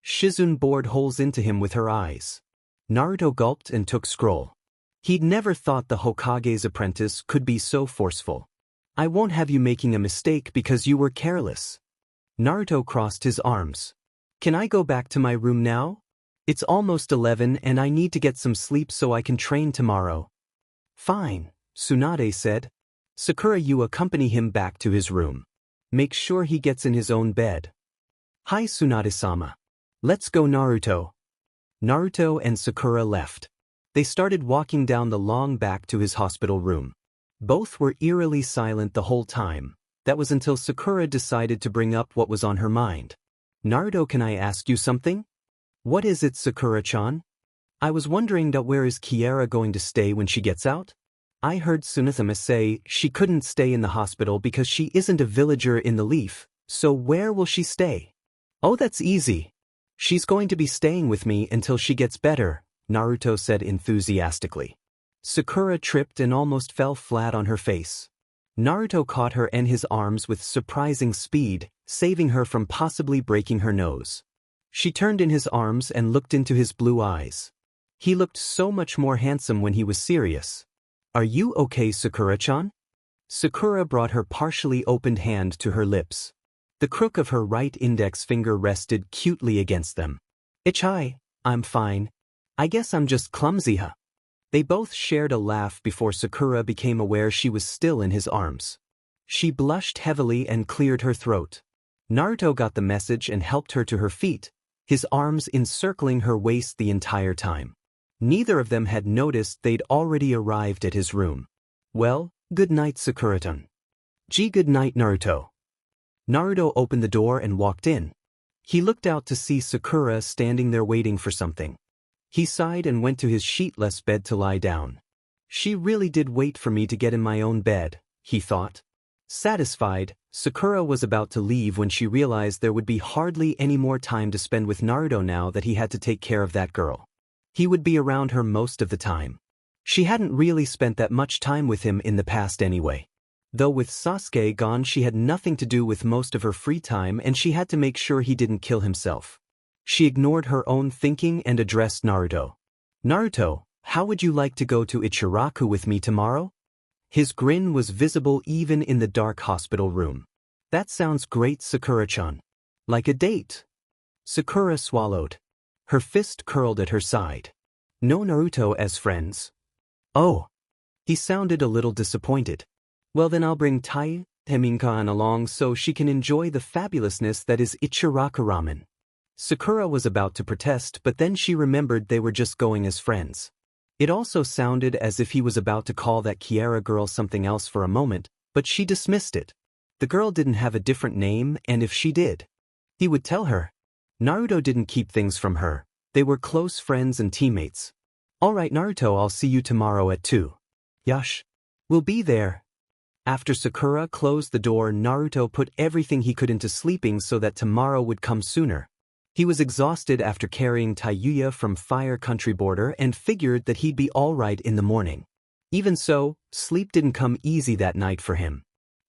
Shizune bored holes into him with her eyes. Naruto gulped and took scroll. He'd never thought the Hokage's apprentice could be so forceful. "I won't have you making a mistake because you were careless." Naruto crossed his arms. "Can I go back to my room now? It's almost 11 and I need to get some sleep so I can train tomorrow." "Fine," Tsunade said. "Sakura, you accompany him back to his room. Make sure he gets in his own bed." "Hi, Tsunade-sama. Let's go, Naruto." Naruto and Sakura left. They started walking down the long back to his hospital room. Both were eerily silent the whole time. That was until Sakura decided to bring up what was on her mind. "Naruto, can I ask you something?" "What is it, Sakura-chan?" "I was wondering where is Kiara going to stay when she gets out? I heard Tsunade say she couldn't stay in the hospital because she isn't a villager in the Leaf, so where will she stay?" "Oh, that's easy. She's going to be staying with me until she gets better," Naruto said enthusiastically. Sakura tripped and almost fell flat on her face. Naruto caught her in his arms with surprising speed, saving her from possibly breaking her nose. She turned in his arms and looked into his blue eyes. He looked so much more handsome when he was serious. "Are you okay, Sakura-chan?" Sakura brought her partially opened hand to her lips. The crook of her right index finger rested cutely against them. "Ichai, I'm fine. I guess I'm just clumsy, huh?" They both shared a laugh before Sakura became aware she was still in his arms. She blushed heavily and cleared her throat. Naruto got the message and helped her to her feet, his arms encircling her waist the entire time. Neither of them had noticed they'd already arrived at his room. "Well, good night, Sakura-tan." "Good night, Naruto." Naruto opened the door and walked in. He looked out to see Sakura standing there waiting for something. He sighed and went to his sheetless bed to lie down. She really did wait for me to get in my own bed, he thought. Satisfied, Sakura was about to leave when she realized there would be hardly any more time to spend with Naruto now that he had to take care of that girl. He would be around her most of the time. She hadn't really spent that much time with him in the past anyway. Though with Sasuke gone, she had nothing to do with most of her free time and she had to make sure he didn't kill himself. She ignored her own thinking and addressed Naruto. "Naruto, how would you like to go to Ichiraku with me tomorrow?" His grin was visible even in the dark hospital room. That sounds great, Sakura-chan. Like a date. Sakura swallowed. Her fist curled at her side. No Naruto as friends. Oh. He sounded a little disappointed. Well then I'll bring Tayu Teminkan along so she can enjoy the fabulousness that is Ichiraka ramen. Sakura was about to protest, but then she remembered they were just going as friends. It also sounded as if he was about to call that Kiara girl something else for a moment, but she dismissed it. The girl didn't have a different name, and if she did, he would tell her. Naruto didn't keep things from her. They were close friends and teammates. Alright Naruto, I'll see you tomorrow at 2. Yash. We'll be there. After Sakura closed the door, Naruto put everything he could into sleeping so that tomorrow would come sooner. He was exhausted after carrying Tayuya from Fire Country border and figured that he'd be alright in the morning. Even so, sleep didn't come easy that night for him.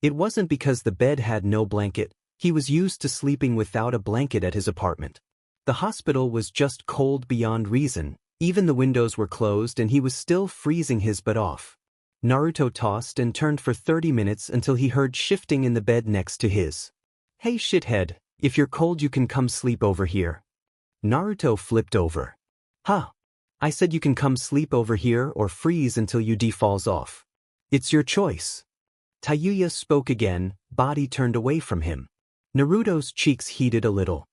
It wasn't because the bed had no blanket. He was used to sleeping without a blanket at his apartment. The hospital was just cold beyond reason. Even the windows were closed and he was still freezing his butt off. Naruto tossed and turned for 30 minutes until he heard shifting in the bed next to his. Hey shithead, if you're cold you can come sleep over here. Naruto flipped over. Huh. I said you can come sleep over here or freeze until you falls off. It's your choice. Tayuya spoke again, body turned away from him. Naruto's cheeks heated a little.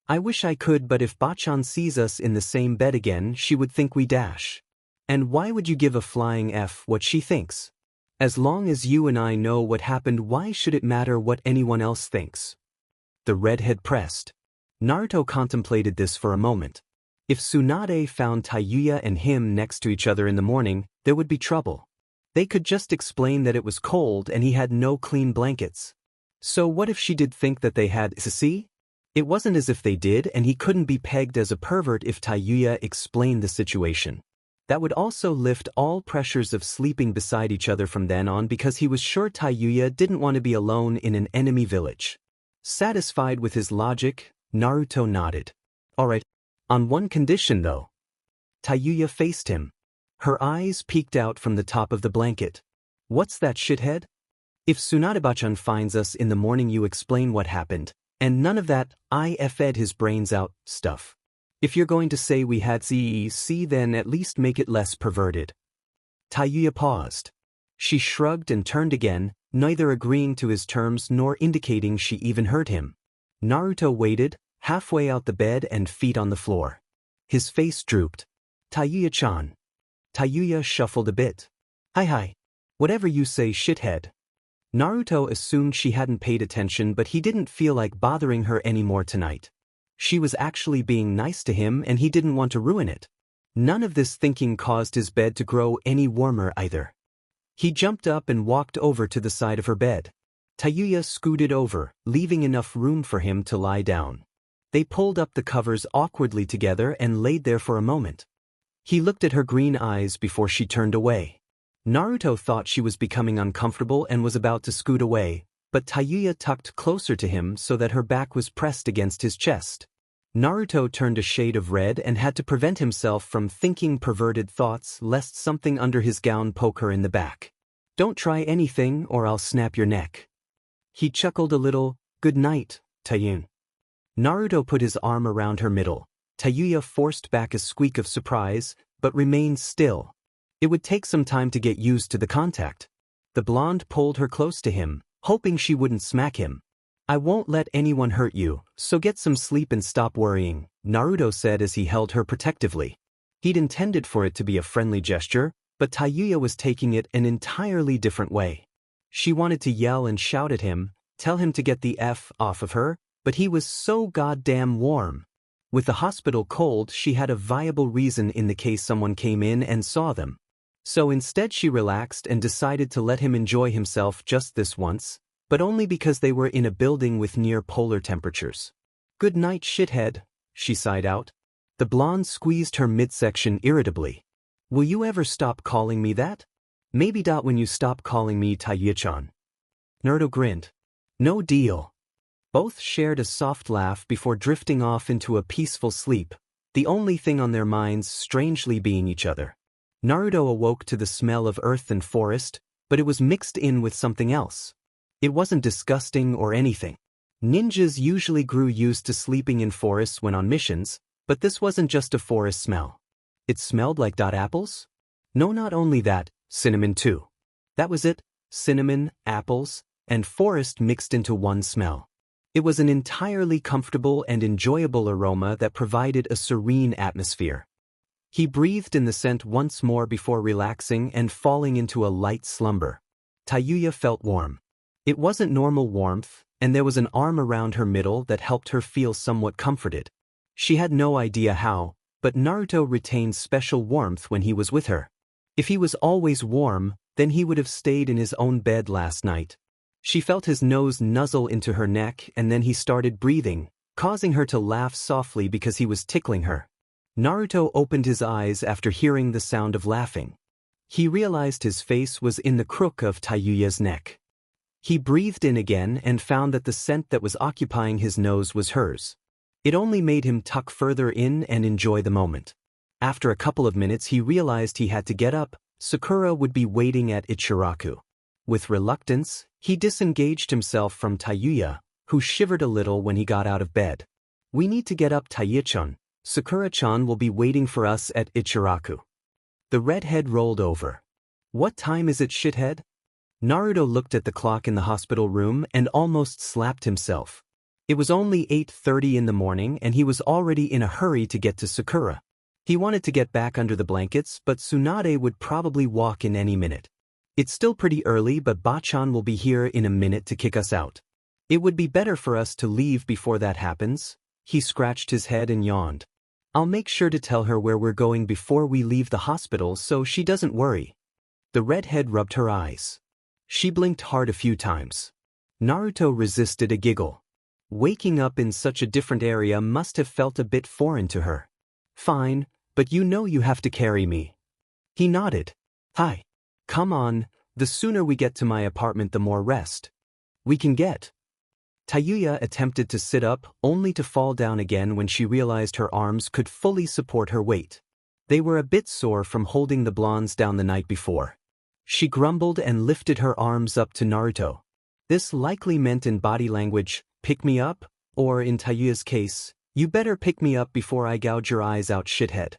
I wish I could, but if Bachan sees us in the same bed again she would think we dash. And why would you give a flying F what she thinks? As long as you and I know what happened, why should it matter what anyone else thinks? The redhead pressed. Naruto contemplated this for a moment. If Tsunade found Tayuya and him next to each other in the morning, there would be trouble. They could just explain that it was cold and he had no clean blankets. So what if she did think that they had, see? It wasn't as if they did, and he couldn't be pegged as a pervert if Tayuya explained the situation. That would also lift all pressures of sleeping beside each other from then on, because he was sure Tayuya didn't want to be alone in an enemy village. Satisfied with his logic, Naruto nodded. Alright, on one condition though. Tayuya faced him. Her eyes peeked out from the top of the blanket. What's that, shithead? If Tsunade-bachan finds us in the morning you explain what happened, and none of that I fed his brains out stuff. If you're going to say we had CEC, then at least make it less perverted. Tayuya paused. She shrugged and turned again, neither agreeing to his terms nor indicating she even heard him. Naruto waited, halfway out the bed and feet on the floor. His face drooped. Tayuya-chan. Tayuya shuffled a bit. Hi. Whatever you say, shithead. Naruto assumed she hadn't paid attention, but he didn't feel like bothering her anymore tonight. She was actually being nice to him and he didn't want to ruin it. None of this thinking caused his bed to grow any warmer either. He jumped up and walked over to the side of her bed. Tayuya scooted over, leaving enough room for him to lie down. They pulled up the covers awkwardly together and laid there for a moment. He looked at her green eyes before she turned away. Naruto thought she was becoming uncomfortable and was about to scoot away, but Tayuya tucked closer to him so that her back was pressed against his chest. Naruto turned a shade of red and had to prevent himself from thinking perverted thoughts lest something under his gown poke her in the back. Don't try anything or I'll snap your neck. He chuckled a little. Good night, Tayun. Naruto put his arm around her middle. Tayuya forced back a squeak of surprise, but remained still. It would take some time to get used to the contact. The blonde pulled her close to him, hoping she wouldn't smack him. I won't let anyone hurt you, so get some sleep and stop worrying, Naruto said as he held her protectively. He'd intended for it to be a friendly gesture, but Tayuya was taking it an entirely different way. She wanted to yell and shout at him, tell him to get the F off of her, but he was so goddamn warm. With the hospital cold, she had a viable reason in the case someone came in and saw them. So instead she relaxed and decided to let him enjoy himself just this once, but only because they were in a building with near polar temperatures. Good night, shithead, she sighed out. The blonde squeezed her midsection irritably. Will you ever stop calling me that? Maybe when you stop calling me Tayuya-chan. Naruto grinned. No deal. Both shared a soft laugh before drifting off into a peaceful sleep, the only thing on their minds strangely being each other. Naruto awoke to the smell of earth and forest, but it was mixed in with something else. It wasn't disgusting or anything. Ninjas usually grew used to sleeping in forests when on missions, but this wasn't just a forest smell. It smelled like apples? No, not only that, cinnamon too. That was it, cinnamon, apples, and forest mixed into one smell. It was an entirely comfortable and enjoyable aroma that provided a serene atmosphere. He breathed in the scent once more before relaxing and falling into a light slumber. Tayuya felt warm. It wasn't normal warmth, and there was an arm around her middle that helped her feel somewhat comforted. She had no idea how, but Naruto retained special warmth when he was with her. If he was always warm, then he would have stayed in his own bed last night. She felt his nose nuzzle into her neck and then he started breathing, causing her to laugh softly because he was tickling her. Naruto opened his eyes after hearing the sound of laughing. He realized his face was in the crook of Tayuya's neck. He breathed in again and found that the scent that was occupying his nose was hers. It only made him tuck further in and enjoy the moment. After a couple of minutes he realized he had to get up. Sakura would be waiting at Ichiraku. With reluctance, he disengaged himself from Tayuya, who shivered a little when he got out of bed. "We need to get up, Tayuya-chan. Sakura-chan will be waiting for us at Ichiraku." The redhead rolled over. "What time is it, shithead?" Naruto looked at the clock in the hospital room and almost slapped himself. It was only 8:30 in the morning and he was already in a hurry to get to Sakura. He wanted to get back under the blankets, but Tsunade would probably walk in any minute. "It's still pretty early, but Bachan will be here in a minute to kick us out. It would be better for us to leave before that happens." He scratched his head and yawned. "I'll make sure to tell her where we're going before we leave the hospital so she doesn't worry." The redhead rubbed her eyes. She blinked hard a few times. Naruto resisted a giggle. Waking up in such a different area must have felt a bit foreign to her. "Fine, but you know you have to carry me." He nodded. "Hi. Come on, the sooner we get to my apartment the more rest we can get." Tayuya attempted to sit up, only to fall down again when she realized her arms could fully support her weight. They were a bit sore from holding the blondes down the night before. She grumbled and lifted her arms up to Naruto. This likely meant in body language, "Pick me up," or in Tayuya's case, "You better pick me up before I gouge your eyes out, shithead."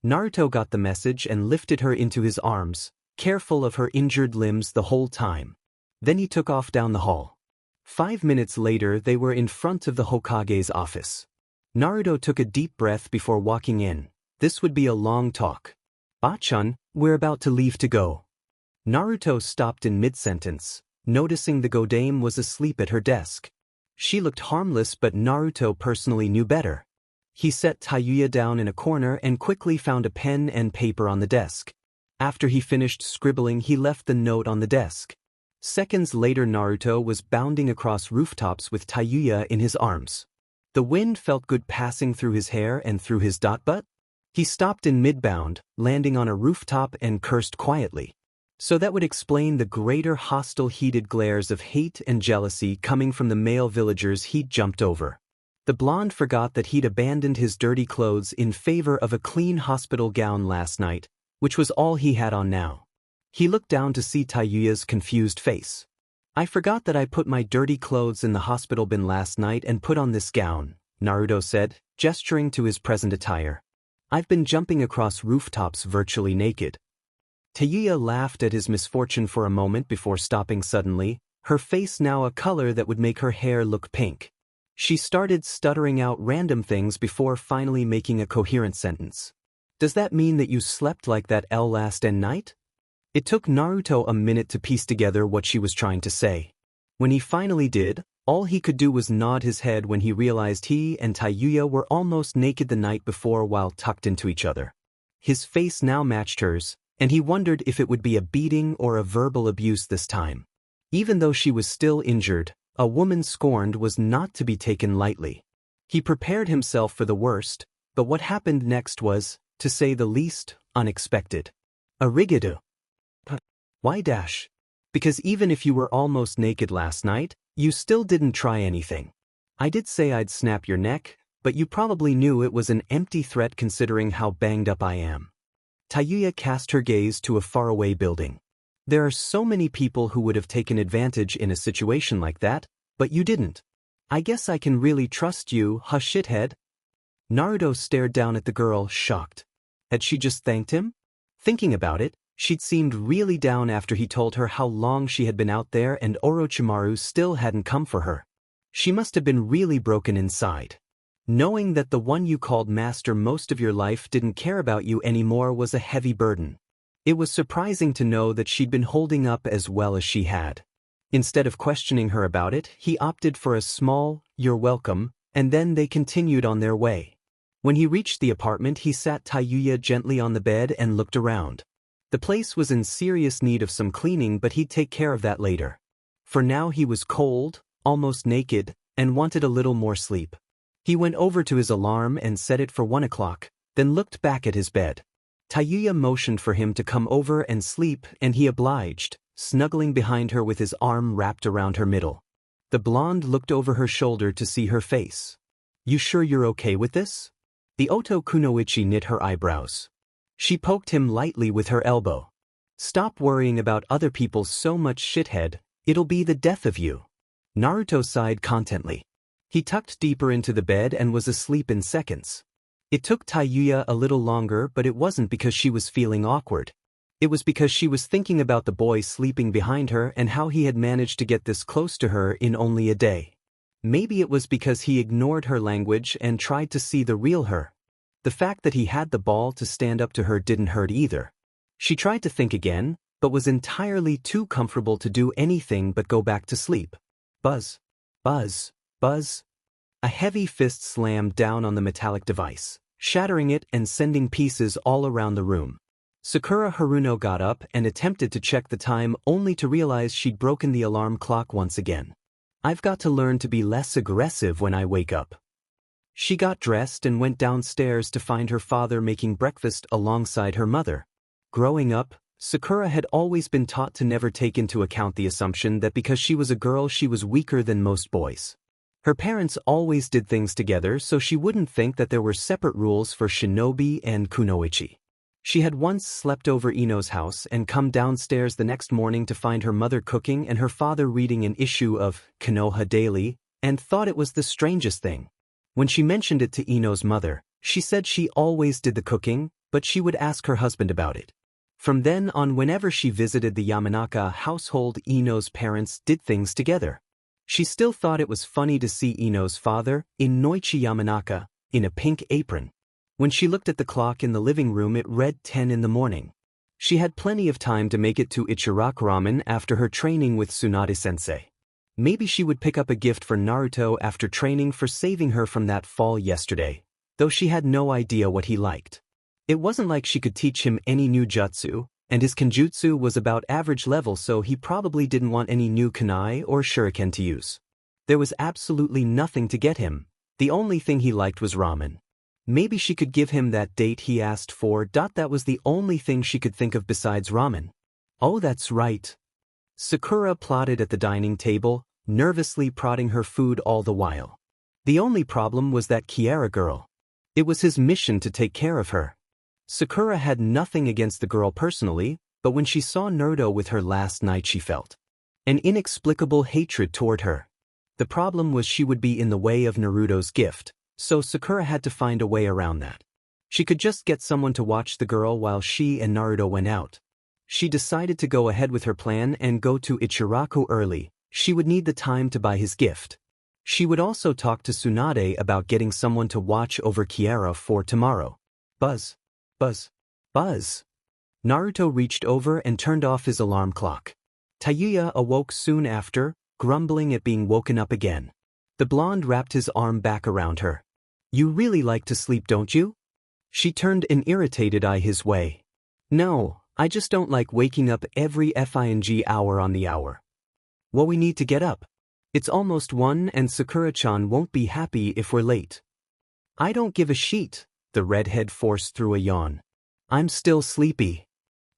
Naruto got the message and lifted her into his arms, careful of her injured limbs the whole time. Then he took off down the hall. 5 minutes later they were in front of the Hokage's office. Naruto took a deep breath before walking in. This would be a long talk. "Bachan, we're about to leave to go." Naruto stopped in mid-sentence, noticing the Godame was asleep at her desk. She looked harmless, but Naruto personally knew better. He set Tayuya down in a corner and quickly found a pen and paper on the desk. After he finished scribbling, he left the note on the desk. Seconds later Naruto was bounding across rooftops with Tayuya in his arms. The wind felt good passing through his hair and through his butt. He stopped in mid-bound, landing on a rooftop and cursed quietly. So that would explain the greater hostile heated glares of hate and jealousy coming from the male villagers he'd jumped over. The blonde forgot that he'd abandoned his dirty clothes in favor of a clean hospital gown last night, which was all he had on now. He looked down to see Tayuya's confused face. "I forgot that I put my dirty clothes in the hospital bin last night and put on this gown," Naruto said, gesturing to his present attire. "I've been jumping across rooftops virtually naked." Tayuya laughed at his misfortune for a moment before stopping suddenly, her face now a color that would make her hair look pink. She started stuttering out random things before finally making a coherent sentence. "Does that mean that you slept like that last night?" It took Naruto a minute to piece together what she was trying to say. When he finally did, all he could do was nod his head when he realized he and Tayuya were almost naked the night before while tucked into each other. His face now matched hers, and he wondered if it would be a beating or a verbal abuse this time. Even though she was still injured, a woman scorned was not to be taken lightly. He prepared himself for the worst, but what happened next was, to say the least, unexpected. "Arigato." "Why dash?" "Because even if you were almost naked last night, you still didn't try anything. I did say I'd snap your neck, but you probably knew it was an empty threat considering how banged up I am." Tayuya cast her gaze to a faraway building. There are so many people who would have taken advantage in a situation like that, but you didn't. I guess I can really trust you, huh, shithead? Naruto stared down at the girl, shocked. Had she just thanked him? Thinking about it, she'd seemed really down after he told her how long she had been out there and Orochimaru still hadn't come for her. She must have been really broken inside. Knowing that the one you called master most of your life didn't care about you anymore was a heavy burden. It was surprising to know that she'd been holding up as well as she had. Instead of questioning her about it, he opted for a small, "You're welcome," and then they continued on their way. When he reached the apartment, he sat Tayuya gently on the bed and looked around. The place was in serious need of some cleaning, but he'd take care of that later. For now he was cold, almost naked, and wanted a little more sleep. He went over to his alarm and set it for 1 o'clock, then looked back at his bed. Tayuya motioned for him to come over and sleep, and he obliged, snuggling behind her with his arm wrapped around her middle. The blonde looked over her shoulder to see her face. "You sure you're okay with this?" The Oto Kunoichi knit her eyebrows. She poked him lightly with her elbow. "Stop worrying about other people so much, shithead, it'll be the death of you." Naruto sighed contently. He tucked deeper into the bed and was asleep in seconds. It took Tayuya a little longer, but it wasn't because she was feeling awkward. It was because she was thinking about the boy sleeping behind her and how he had managed to get this close to her in only a day. Maybe it was because he ignored her language and tried to see the real her. The fact that he had the ball to stand up to her didn't hurt either. She tried to think again, but was entirely too comfortable to do anything but go back to sleep. Buzz. Buzz. Buzz. A heavy fist slammed down on the metallic device, shattering it and sending pieces all around the room. Sakura Haruno got up and attempted to check the time, only to realize she'd broken the alarm clock once again. "I've got to learn to be less aggressive when I wake up." She got dressed and went downstairs to find her father making breakfast alongside her mother. Growing up, Sakura had always been taught to never take into account the assumption that because she was a girl she was weaker than most boys. Her parents always did things together, so she wouldn't think that there were separate rules for shinobi and kunoichi. She had once slept over Ino's house and come downstairs the next morning to find her mother cooking and her father reading an issue of Konoha Daily, and thought it was the strangest thing. When she mentioned it to Ino's mother, she said she always did the cooking, but she would ask her husband about it. From then on, whenever she visited the Yamanaka household, Ino's parents did things together. She still thought it was funny to see Ino's father, Inoichi Yamanaka, in a pink apron. When she looked at the clock in the living room, it read 10 in the morning. She had plenty of time to make it to Ichiraku Ramen after her training with Tsunade-sensei. Maybe she would pick up a gift for Naruto after training for saving her from that fall yesterday, though she had no idea what he liked. It wasn't like she could teach him any new jutsu, and his kenjutsu was about average level, so he probably didn't want any new kunai or shuriken to use. There was absolutely nothing to get him. The only thing he liked was ramen. Maybe she could give him that date he asked for. That was the only thing she could think of besides ramen. Oh, that's right. Sakura plodded at the dining table, nervously prodding her food all the while. The only problem was that Kiara girl. It was his mission to take care of her. Sakura had nothing against the girl personally, but when she saw Naruto with her last night, she felt an inexplicable hatred toward her. The problem was she would be in the way of Naruto's gift, so Sakura had to find a way around that. She could just get someone to watch the girl while she and Naruto went out. She decided to go ahead with her plan and go to Ichiraku early. She would need the time to buy his gift. She would also talk to Tsunade about getting someone to watch over Kiara for tomorrow. Buzz. Buzz. Buzz. Naruto reached over and turned off his alarm clock. Tayuya awoke soon after, grumbling at being woken up again. The blonde wrapped his arm back around her. "You really like to sleep, don't you?" She turned an irritated eye his way. "No, I just don't like waking up every fing hour on the hour." "Well, we need to get up. It's almost 1 and Sakura-chan won't be happy if we're late." "I don't give a sheet," the redhead forced through a yawn. "I'm still sleepy."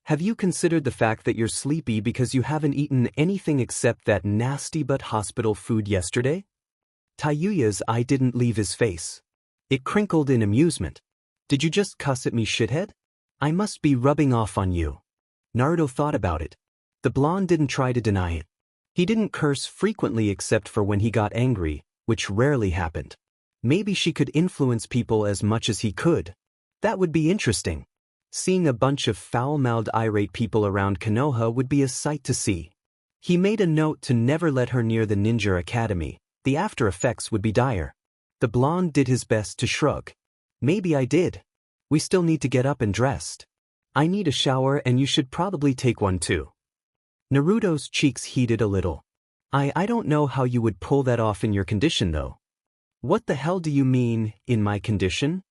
"Have you considered the fact that you're sleepy because you haven't eaten anything except that nasty but hospital food yesterday?" Tayuya's eye didn't leave his face. It crinkled in amusement. "Did you just cuss at me, shithead? I must be rubbing off on you." Naruto thought about it. The blonde didn't try to deny it. He didn't curse frequently except for when he got angry, which rarely happened. Maybe she could influence people as much as he could. That would be interesting. Seeing a bunch of foul-mouthed irate people around Konoha would be a sight to see. He made a note to never let her near the ninja academy. The after effects would be dire. The blonde did his best to shrug. Maybe I did. We still need to get up and dressed. I need a shower and you should probably take one too. Naruto's cheeks heated a little. I don't know how you would pull that off in your condition though. What the hell do you mean, in my condition?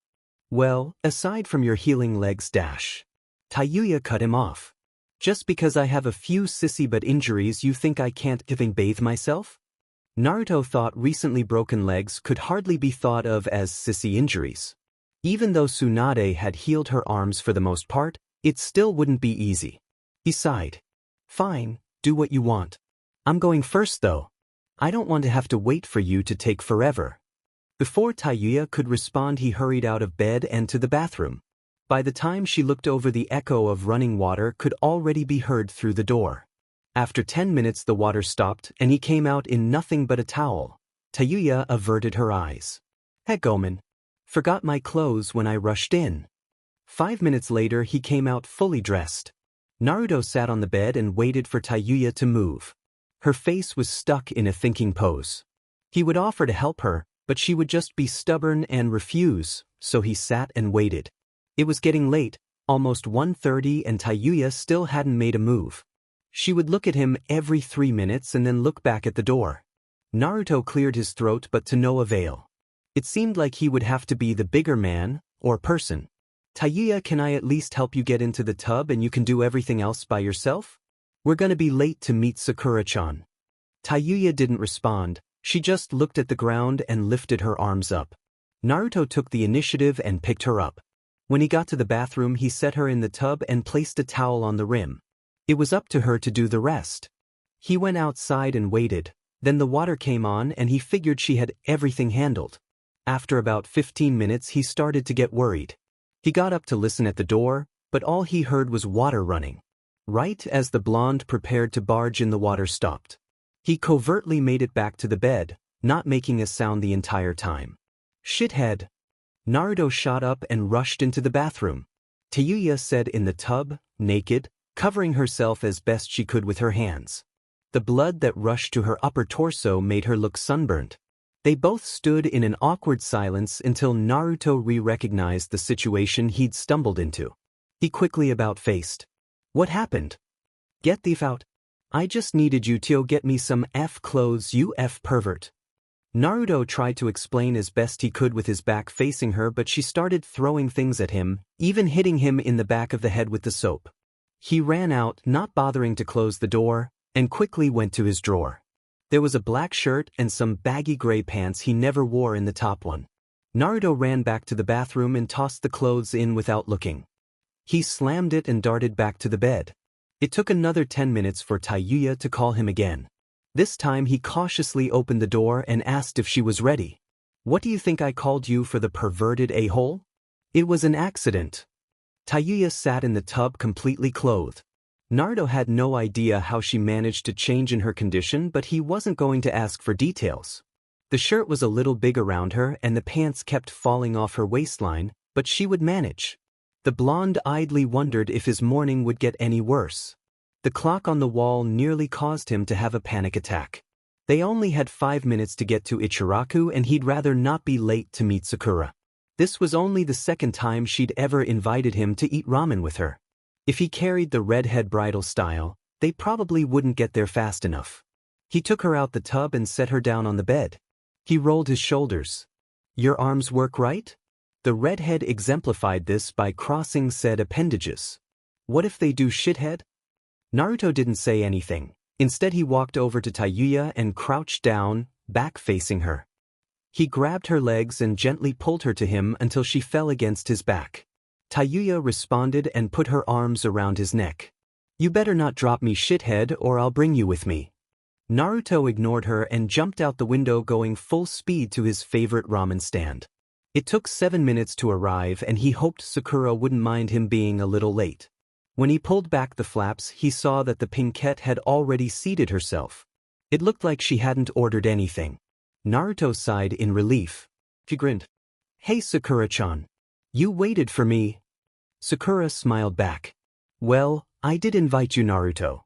Well, aside from your healing legs dash. Tayuya cut him off. Just because I have a few sissy butt injuries you think I can't even bathe myself? Naruto thought recently broken legs could hardly be thought of as sissy injuries. Even though Tsunade had healed her arms for the most part, it still wouldn't be easy. He sighed. Fine, do what you want. I'm going first though. I don't want to have to wait for you to take forever. Before Tayuya could respond he hurried out of bed and to the bathroom. By the time she looked over the echo of running water could already be heard through the door. After 10 minutes the water stopped and he came out in nothing but a towel. Tayuya averted her eyes. Hegoman. Forgot my clothes when I rushed in. 5 minutes later he came out fully dressed. Naruto sat on the bed and waited for Tayuya to move. Her face was stuck in a thinking pose. He would offer to help her, but she would just be stubborn and refuse, so he sat and waited. It was getting late, almost 1:30 and Tayuya still hadn't made a move. She would look at him every 3 minutes and then look back at the door. Naruto cleared his throat but to no avail. It seemed like he would have to be the bigger man, or person. Tayuya, can I at least help you get into the tub and you can do everything else by yourself? We're gonna be late to meet Sakura-chan. Tayuya didn't respond, she just looked at the ground and lifted her arms up. Naruto took the initiative and picked her up. When he got to the bathroom he set her in the tub and placed a towel on the rim. It was up to her to do the rest. He went outside and waited, then the water came on and he figured she had everything handled. After about 15 minutes he started to get worried. He got up to listen at the door, but all he heard was water running. Right as the blonde prepared to barge in the water stopped. He covertly made it back to the bed, not making a sound the entire time. Shithead. Naruto shot up and rushed into the bathroom. Tayuya sat in the tub, naked, covering herself as best she could with her hands. The blood that rushed to her upper torso made her look sunburnt. They both stood in an awkward silence until Naruto recognized the situation he'd stumbled into. He quickly about-faced. What happened? Get the f out. I just needed you to get me some F clothes, you F pervert. Naruto tried to explain as best he could with his back facing her, but she started throwing things at him, even hitting him in the back of the head with the soap. He ran out, not bothering to close the door, and quickly went to his drawer. There was a black shirt and some baggy gray pants he never wore in the top one. Naruto ran back to the bathroom and tossed the clothes in without looking. He slammed it and darted back to the bed. It took another 10 minutes for Tayuya to call him again. This time he cautiously opened the door and asked if she was ready. What do you think I called you for, the perverted a-hole? It was an accident. Tayuya sat in the tub completely clothed. Naruto had no idea how she managed to change in her condition, but he wasn't going to ask for details. The shirt was a little big around her and the pants kept falling off her waistline, but she would manage. The blonde idly wondered if his morning would get any worse. The clock on the wall nearly caused him to have a panic attack. They only had 5 minutes to get to Ichiraku and he'd rather not be late to meet Sakura. This was only the second time she'd ever invited him to eat ramen with her. If he carried the redhead bridal style, they probably wouldn't get there fast enough. He took her out the tub and set her down on the bed. He rolled his shoulders. Your arms work right? The redhead exemplified this by crossing said appendages. What if they do, shithead? Naruto didn't say anything. Instead he walked over to Tayuya and crouched down, back facing her. He grabbed her legs and gently pulled her to him until she fell against his back. Tayuya responded and put her arms around his neck. You better not drop me, shithead, or I'll bring you with me. Naruto ignored her and jumped out the window, going full speed to his favorite ramen stand. It took 7 minutes to arrive and he hoped Sakura wouldn't mind him being a little late. When he pulled back the flaps, he saw that the pinkette had already seated herself. It looked like she hadn't ordered anything. Naruto sighed in relief. He grinned. "Hey Sakura-chan. You waited for me." Sakura smiled back. "Well, I did invite you, Naruto."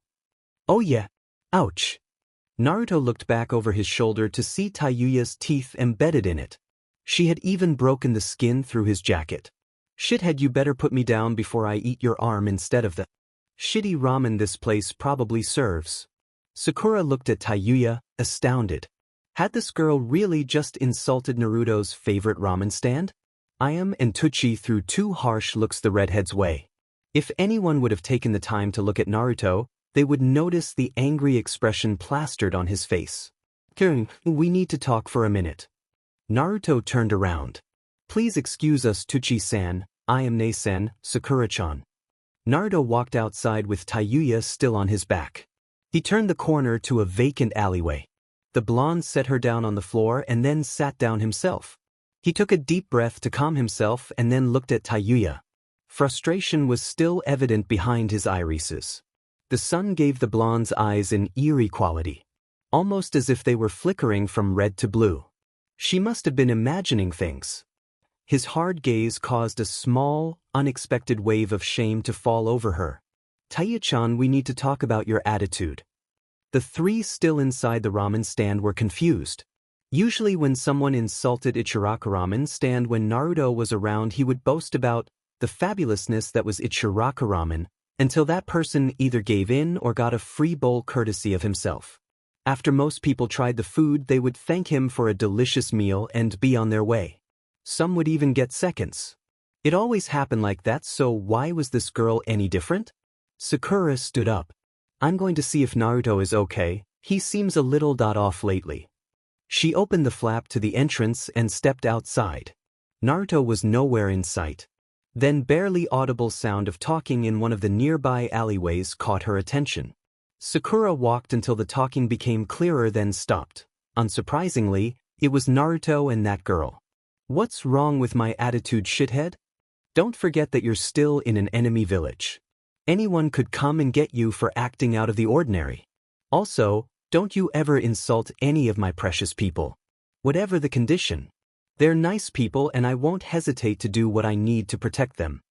"Oh yeah. Ouch." Naruto looked back over his shoulder to see Tayuya's teeth embedded in it. She had even broken the skin through his jacket. "Shithead, you better put me down before I eat your arm instead of the shitty ramen this place probably serves." Sakura looked at Tayuya, astounded. Had this girl really just insulted Naruto's favorite ramen stand? Aine and Tsuchi threw two harsh looks the redhead's way. If anyone would have taken the time to look at Naruto, they would notice the angry expression plastered on his face. "We need to talk for a minute." Naruto turned around. "Please excuse us, Tsuchi-san, Aine-san, Sakura-chan." Naruto walked outside with Tayuya still on his back. He turned the corner to a vacant alleyway. The blonde set her down on the floor and then sat down himself. He took a deep breath to calm himself and then looked at Tayuya. Frustration was still evident behind his irises. The sun gave the blonde's eyes an eerie quality, almost as if they were flickering from red to blue. She must have been imagining things. His hard gaze caused a small, unexpected wave of shame to fall over her. "Tayu-chan, we need to talk about your attitude." The three still inside the ramen stand were confused. Usually when someone insulted Ichiraka ramen stand when Naruto was around, he would boast about the fabulousness that was Ichiraka ramen, until that person either gave in or got a free bowl courtesy of himself. After most people tried the food, they would thank him for a delicious meal and be on their way. Some would even get seconds. It always happened like that, so why was this girl any different? Sakura stood up. "I'm going to see if Naruto is okay. He seems a little off lately." She opened the flap to the entrance and stepped outside. Naruto was nowhere in sight. Then barely audible sound of talking in one of the nearby alleyways caught her attention. Sakura walked until the talking became clearer, then stopped. Unsurprisingly, it was Naruto and that girl. "What's wrong with my attitude, shithead? Don't forget that you're still in an enemy village. Anyone could come and get you for acting out of the ordinary. Also, don't you ever insult any of my precious people. Whatever the condition. They're nice people and I won't hesitate to do what I need to protect them."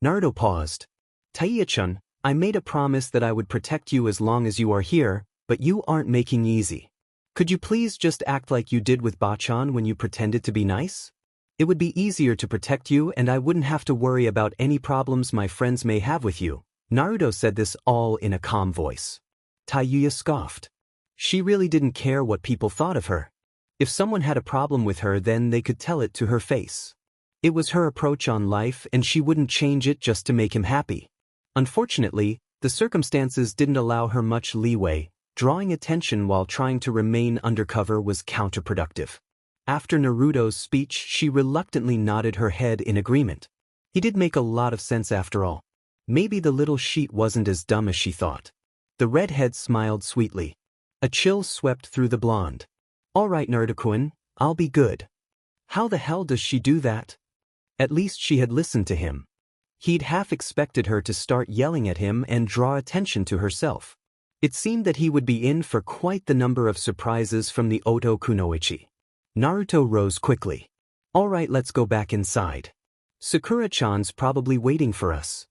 Naruto paused. "Tayuya-chan, I made a promise that I would protect you as long as you are here, but you aren't making easy. Could you please just act like you did with Bachan when you pretended to be nice? It would be easier to protect you and I wouldn't have to worry about any problems my friends may have with you." Naruto said this all in a calm voice. Tayuya scoffed. She really didn't care what people thought of her. If someone had a problem with her, then they could tell it to her face. It was her approach on life and she wouldn't change it just to make him happy. Unfortunately, the circumstances didn't allow her much leeway. Drawing attention while trying to remain undercover was counterproductive. After Naruto's speech, she reluctantly nodded her head in agreement. He did make a lot of sense after all. Maybe the little sheet wasn't as dumb as she thought. The redhead smiled sweetly. A chill swept through the blonde. "All right, Naruto-kun, I'll be good." How the hell does she do that? At least she had listened to him. He'd half expected her to start yelling at him and draw attention to herself. It seemed that he would be in for quite the number of surprises from the Oto Kunoichi. Naruto rose quickly. "All right, let's go back inside. Sakura-chan's probably waiting for us."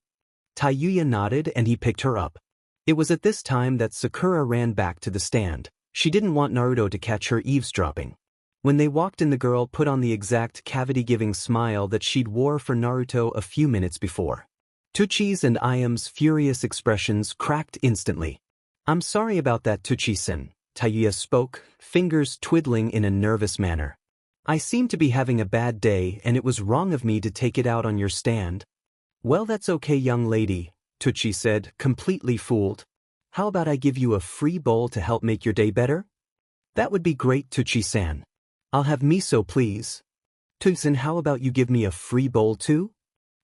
Tayuya nodded and he picked her up. It was at this time that Sakura ran back to the stand. She didn't want Naruto to catch her eavesdropping. When they walked in, the girl put on the exact cavity-giving smile that she'd wore for Naruto a few minutes before. Tsuchi's and Aine's furious expressions cracked instantly. "I'm sorry about that, Tsuchi-san," Tayuya spoke, fingers twiddling in a nervous manner. "I seem to be having a bad day and it was wrong of me to take it out on your stand." "Well, that's okay, young lady," Tsuchi said, completely fooled. "How about I give you a free bowl to help make your day better?" "That would be great, Tsuchi-san. I'll have miso, please." "Tsuchi-san, how about you give me a free bowl too?"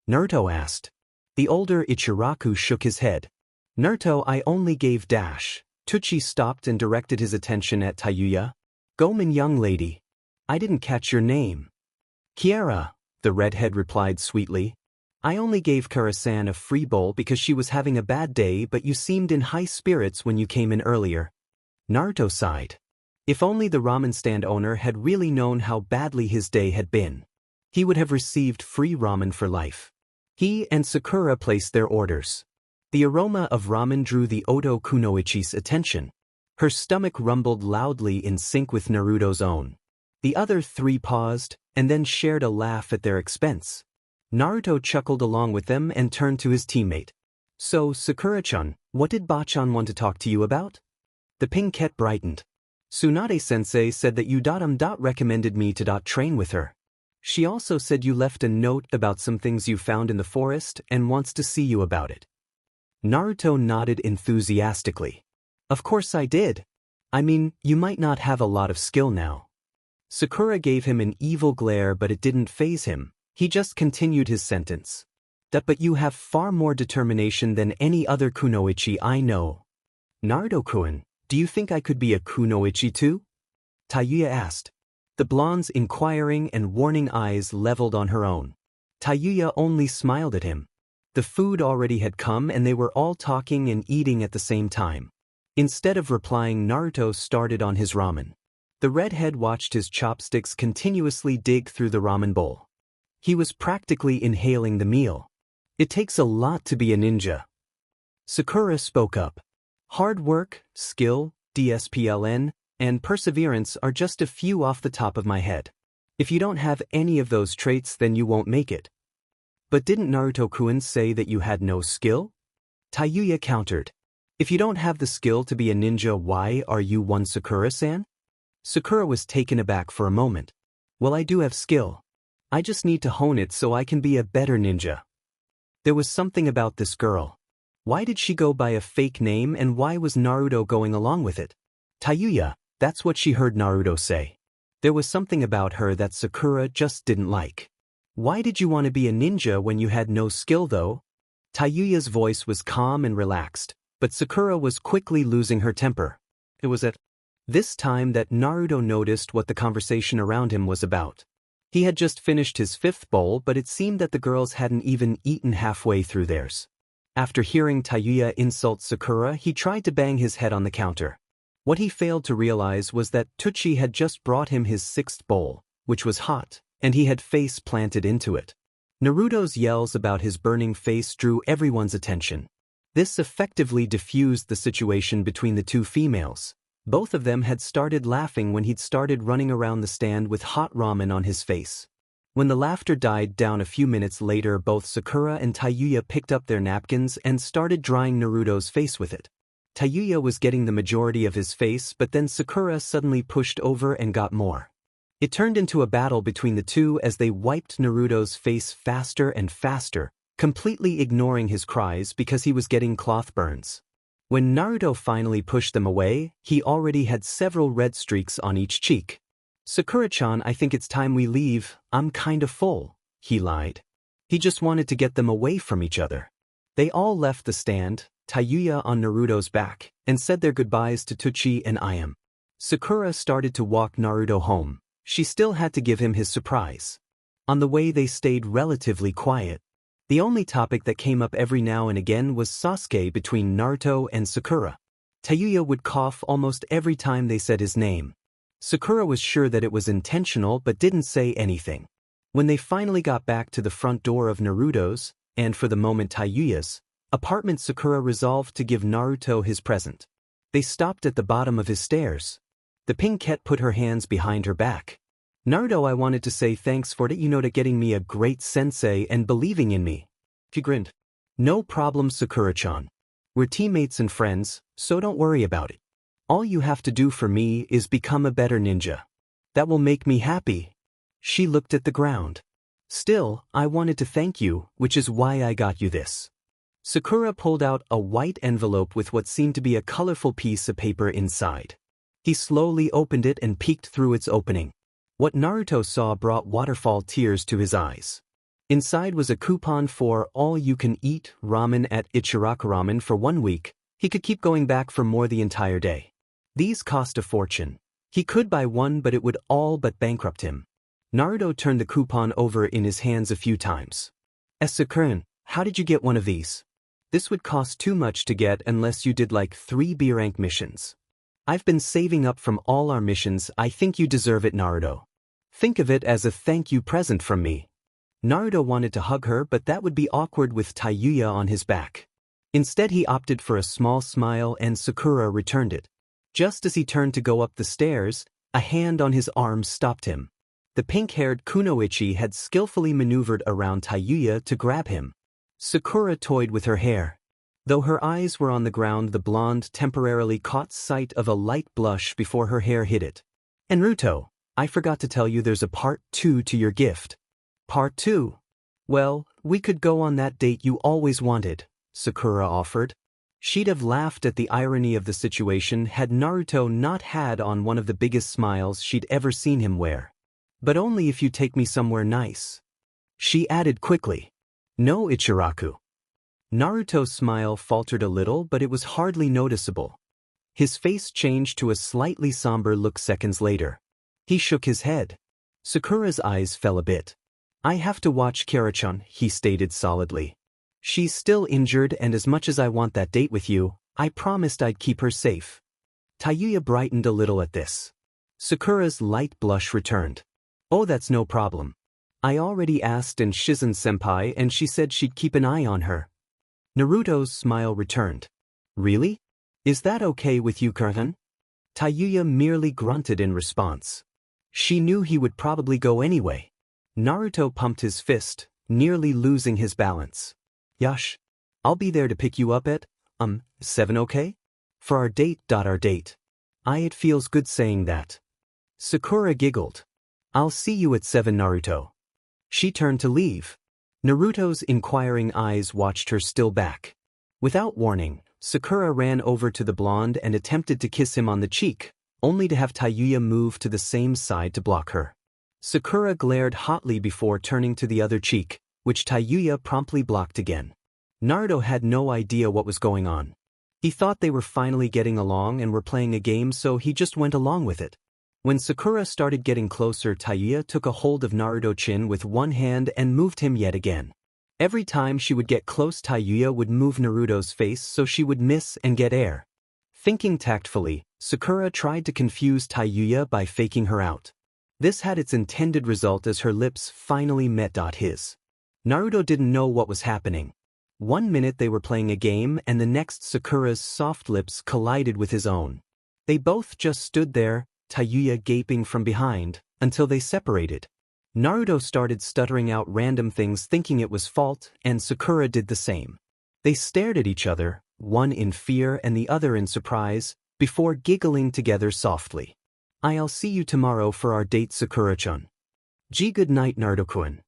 Naruto asked. The older Ichiraku shook his head. "Naruto, I only gave dash." Tsuchi stopped and directed his attention at Tayuya. "Gomen, young lady. I didn't catch your name." "Kiara," the redhead replied sweetly. I only gave Kara-san a free bowl because she was having a bad day, but you seemed in high spirits when you came in earlier. Naruto sighed. If only the ramen stand owner had really known how badly his day had been. He would have received free ramen for life. He and Sakura placed their orders. The aroma of ramen drew the Oto Kunoichi's attention. Her stomach rumbled loudly in sync with Naruto's own. The other three paused, and then shared a laugh at their expense. Naruto chuckled along with them and turned to his teammate. So, Sakura-chan, what did Bachan want to talk to you about? The pink-cat brightened. Tsunade-sensei said that you recommended me to train with her. She also said you left a note about some things you found in the forest and wants to see you about it. Naruto nodded enthusiastically. Of course I did. I mean, you might not have a lot of skill now. Sakura gave him an evil glare, but it didn't faze him. He just continued his sentence. But you have far more determination than any other kunoichi I know. Naruto-kun, do you think I could be a kunoichi too? Tayuya asked. The blonde's inquiring and warning eyes leveled on her own. Tayuya only smiled at him. The food already had come and they were all talking and eating at the same time. Instead of replying, Naruto started on his ramen. The redhead watched his chopsticks continuously dig through the ramen bowl. He was practically inhaling the meal. It takes a lot to be a ninja. Sakura spoke up. Hard work, skill, discipline, and perseverance are just a few off the top of my head. If you don't have any of those traits, then you won't make it. But didn't Naruto-kun say that you had no skill? Tayuya countered. If you don't have the skill to be a ninja, why are you one, Sakura-san? Sakura was taken aback for a moment. Well, I do have skill. I just need to hone it so I can be a better ninja. There was something about this girl. Why did she go by a fake name and why was Naruto going along with it? Tayuya, that's what she heard Naruto say. There was something about her that Sakura just didn't like. Why did you want to be a ninja when you had no skill though? Tayuya's voice was calm and relaxed, but Sakura was quickly losing her temper. It was at this time that Naruto noticed what the conversation around him was about. He had just finished his fifth bowl, but it seemed that the girls hadn't even eaten halfway through theirs. After hearing Tayuya insult Sakura, he tried to bang his head on the counter. What he failed to realize was that Tsuchi had just brought him his sixth bowl, which was hot, and he had face planted into it. Naruto's yells about his burning face drew everyone's attention. This effectively diffused the situation between the two females. Both of them had started laughing when he'd started running around the stand with hot ramen on his face. When the laughter died down a few minutes later, both Sakura and Tayuya picked up their napkins and started drying Naruto's face with it. Tayuya was getting the majority of his face, but then Sakura suddenly pushed over and got more. It turned into a battle between the two as they wiped Naruto's face faster and faster, completely ignoring his cries because he was getting cloth burns. When Naruto finally pushed them away, he already had several red streaks on each cheek. Sakura-chan, I think it's time we leave, I'm kinda full, he lied. He just wanted to get them away from each other. They all left the stand, Tayuya on Naruto's back, and said their goodbyes to Tsuchi and Ayam. Sakura started to walk Naruto home. She still had to give him his surprise. On the way they stayed relatively quiet. The only topic that came up every now and again was Sasuke between Naruto and Sakura. Tayuya would cough almost every time they said his name. Sakura was sure that it was intentional but didn't say anything. When they finally got back to the front door of Naruto's, and for the moment Tayuya's, apartment, Sakura resolved to give Naruto his present. They stopped at the bottom of his stairs. The pink-cat put her hands behind her back. Naruto, I wanted to say thanks for to getting me a great sensei and believing in me. He grinned. No problem, Sakura-chan. We're teammates and friends, so don't worry about it. All you have to do for me is become a better ninja. That will make me happy. She looked at the ground. Still, I wanted to thank you, which is why I got you this. Sakura pulled out a white envelope with what seemed to be a colorful piece of paper inside. He slowly opened it and peeked through its opening. What Naruto saw brought waterfall tears to his eyes. Inside was a coupon for all-you-can-eat ramen at Ichiraku Ramen for 1 week. He could keep going back for more the entire day. These cost a fortune. He could buy one, but it would all but bankrupt him. Naruto turned the coupon over in his hands a few times. Sakura, how did you get one of these? This would cost too much to get unless you did like 3 B rank missions. I've been saving up from all our missions. I think you deserve it, Naruto. Think of it as a thank you present from me. Naruto wanted to hug her, but that would be awkward with Tayuya on his back. Instead he opted for a small smile and Sakura returned it. Just as he turned to go up the stairs, a hand on his arm stopped him. The pink-haired Kunoichi had skillfully maneuvered around Tayuya to grab him. Sakura toyed with her hair. Though her eyes were on the ground, the blonde temporarily caught sight of a light blush before her hair hit it. Naruto, I forgot to tell you there's a part 2 to your gift. Part 2? Well, we could go on that date you always wanted, Sakura offered. She'd have laughed at the irony of the situation had Naruto not had on one of the biggest smiles she'd ever seen him wear. But only if you take me somewhere nice. She added quickly. No, Ichiraku. Naruto's smile faltered a little, but it was hardly noticeable. His face changed to a slightly somber look seconds later. He shook his head. Sakura's eyes fell a bit. I have to watch Kara-chan, he stated solidly. She's still injured, and as much as I want that date with you, I promised I'd keep her safe. Tayuya brightened a little at this. Sakura's light blush returned. Oh, that's no problem. I already asked in Shizune-senpai and she said she'd keep an eye on her. Naruto's smile returned. Really? Is that okay with you, Kurtan? Tayuya merely grunted in response. She knew he would probably go anyway. Naruto pumped his fist, nearly losing his balance. Yash, I'll be there to pick you up at, 7, okay? For our date. Our date. It feels good saying that. Sakura giggled. I'll see you at 7, Naruto. She turned to leave. Naruto's inquiring eyes watched her still back. Without warning, Sakura ran over to the blonde and attempted to kiss him on the cheek, only to have Tayuya move to the same side to block her. Sakura glared hotly before turning to the other cheek, which Tayuya promptly blocked again. Naruto had no idea what was going on. He thought they were finally getting along and were playing a game, so he just went along with it. When Sakura started getting closer, Tayuya took a hold of Naruto's chin with one hand and moved him yet again. Every time she would get close, Tayuya would move Naruto's face so she would miss and get air. Thinking tactfully, Sakura tried to confuse Tayuya by faking her out. This had its intended result as her lips finally met his. Naruto didn't know what was happening. One minute they were playing a game and the next Sakura's soft lips collided with his own. They both just stood there, Tayuya gaping from behind, until they separated. Naruto started stuttering out random things thinking it was fault, and Sakura did the same. They stared at each other, one in fear and the other in surprise, before giggling together softly. I'll see you tomorrow for our date, Sakura-chan. Good night, Naruto-kun.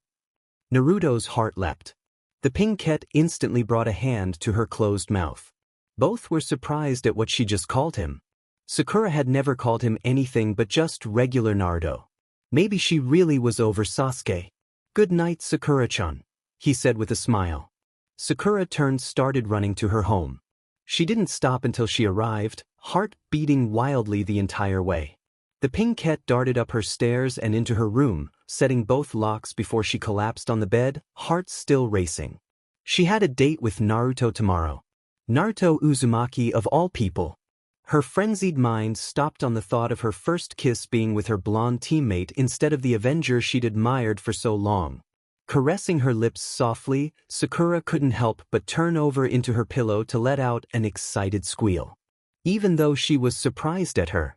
Naruto's heart leapt. The pink-cat instantly brought a hand to her closed mouth. Both were surprised at what she just called him. Sakura had never called him anything but just regular Naruto. Maybe she really was over Sasuke. Good night, Sakura-chan, he said with a smile. Sakura started running to her home. She didn't stop until she arrived, heart beating wildly the entire way. The pink-cat darted up her stairs and into her room, setting both locks before she collapsed on the bed, heart still racing. She had a date with Naruto tomorrow. Naruto Uzumaki of all people. Her frenzied mind stopped on the thought of her first kiss being with her blonde teammate instead of the Avenger she'd admired for so long. Caressing her lips softly, Sakura couldn't help but turn over into her pillow to let out an excited squeal. Even though she was surprised at her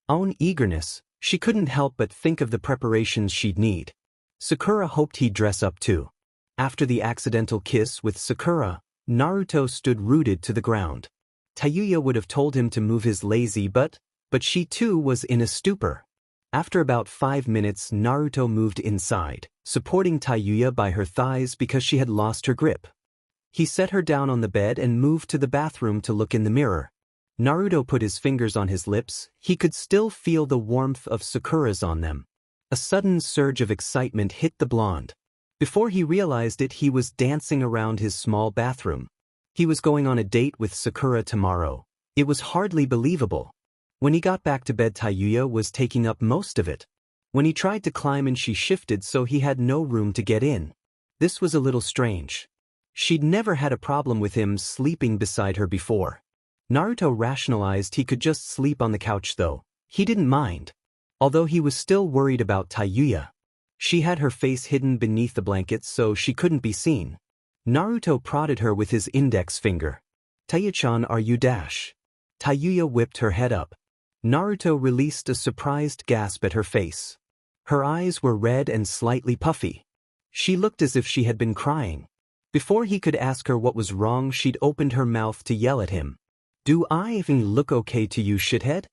own eagerness, she couldn't help but think of the preparations she'd need. Sakura hoped he'd dress up too. After the accidental kiss with Sakura, Naruto stood rooted to the ground. Tayuya would have told him to move his lazy butt, but she too was in a stupor. After about 5 minutes, Naruto moved inside, supporting Tayuya by her thighs because she had lost her grip. He set her down on the bed and moved to the bathroom to look in the mirror. Naruto put his fingers on his lips. He could still feel the warmth of Sakura's on them. A sudden surge of excitement hit the blonde. Before he realized it, he was dancing around his small bathroom. He was going on a date with Sakura tomorrow. It was hardly believable. When he got back to bed, Tayuya was taking up most of it. When he tried to climb in, she shifted so he had no room to get in. This was a little strange. She'd never had a problem with him sleeping beside her before. Naruto rationalized he could just sleep on the couch though. He didn't mind. Although he was still worried about Tayuya. She had her face hidden beneath the blankets so she couldn't be seen. Naruto prodded her with his index finger. "Tayu-chan, are you dash?" Tayuya whipped her head up. Naruto released a surprised gasp at her face. Her eyes were red and slightly puffy. She looked as if she had been crying. Before he could ask her what was wrong, she'd opened her mouth to yell at him. "Do I even look okay to you, shithead?"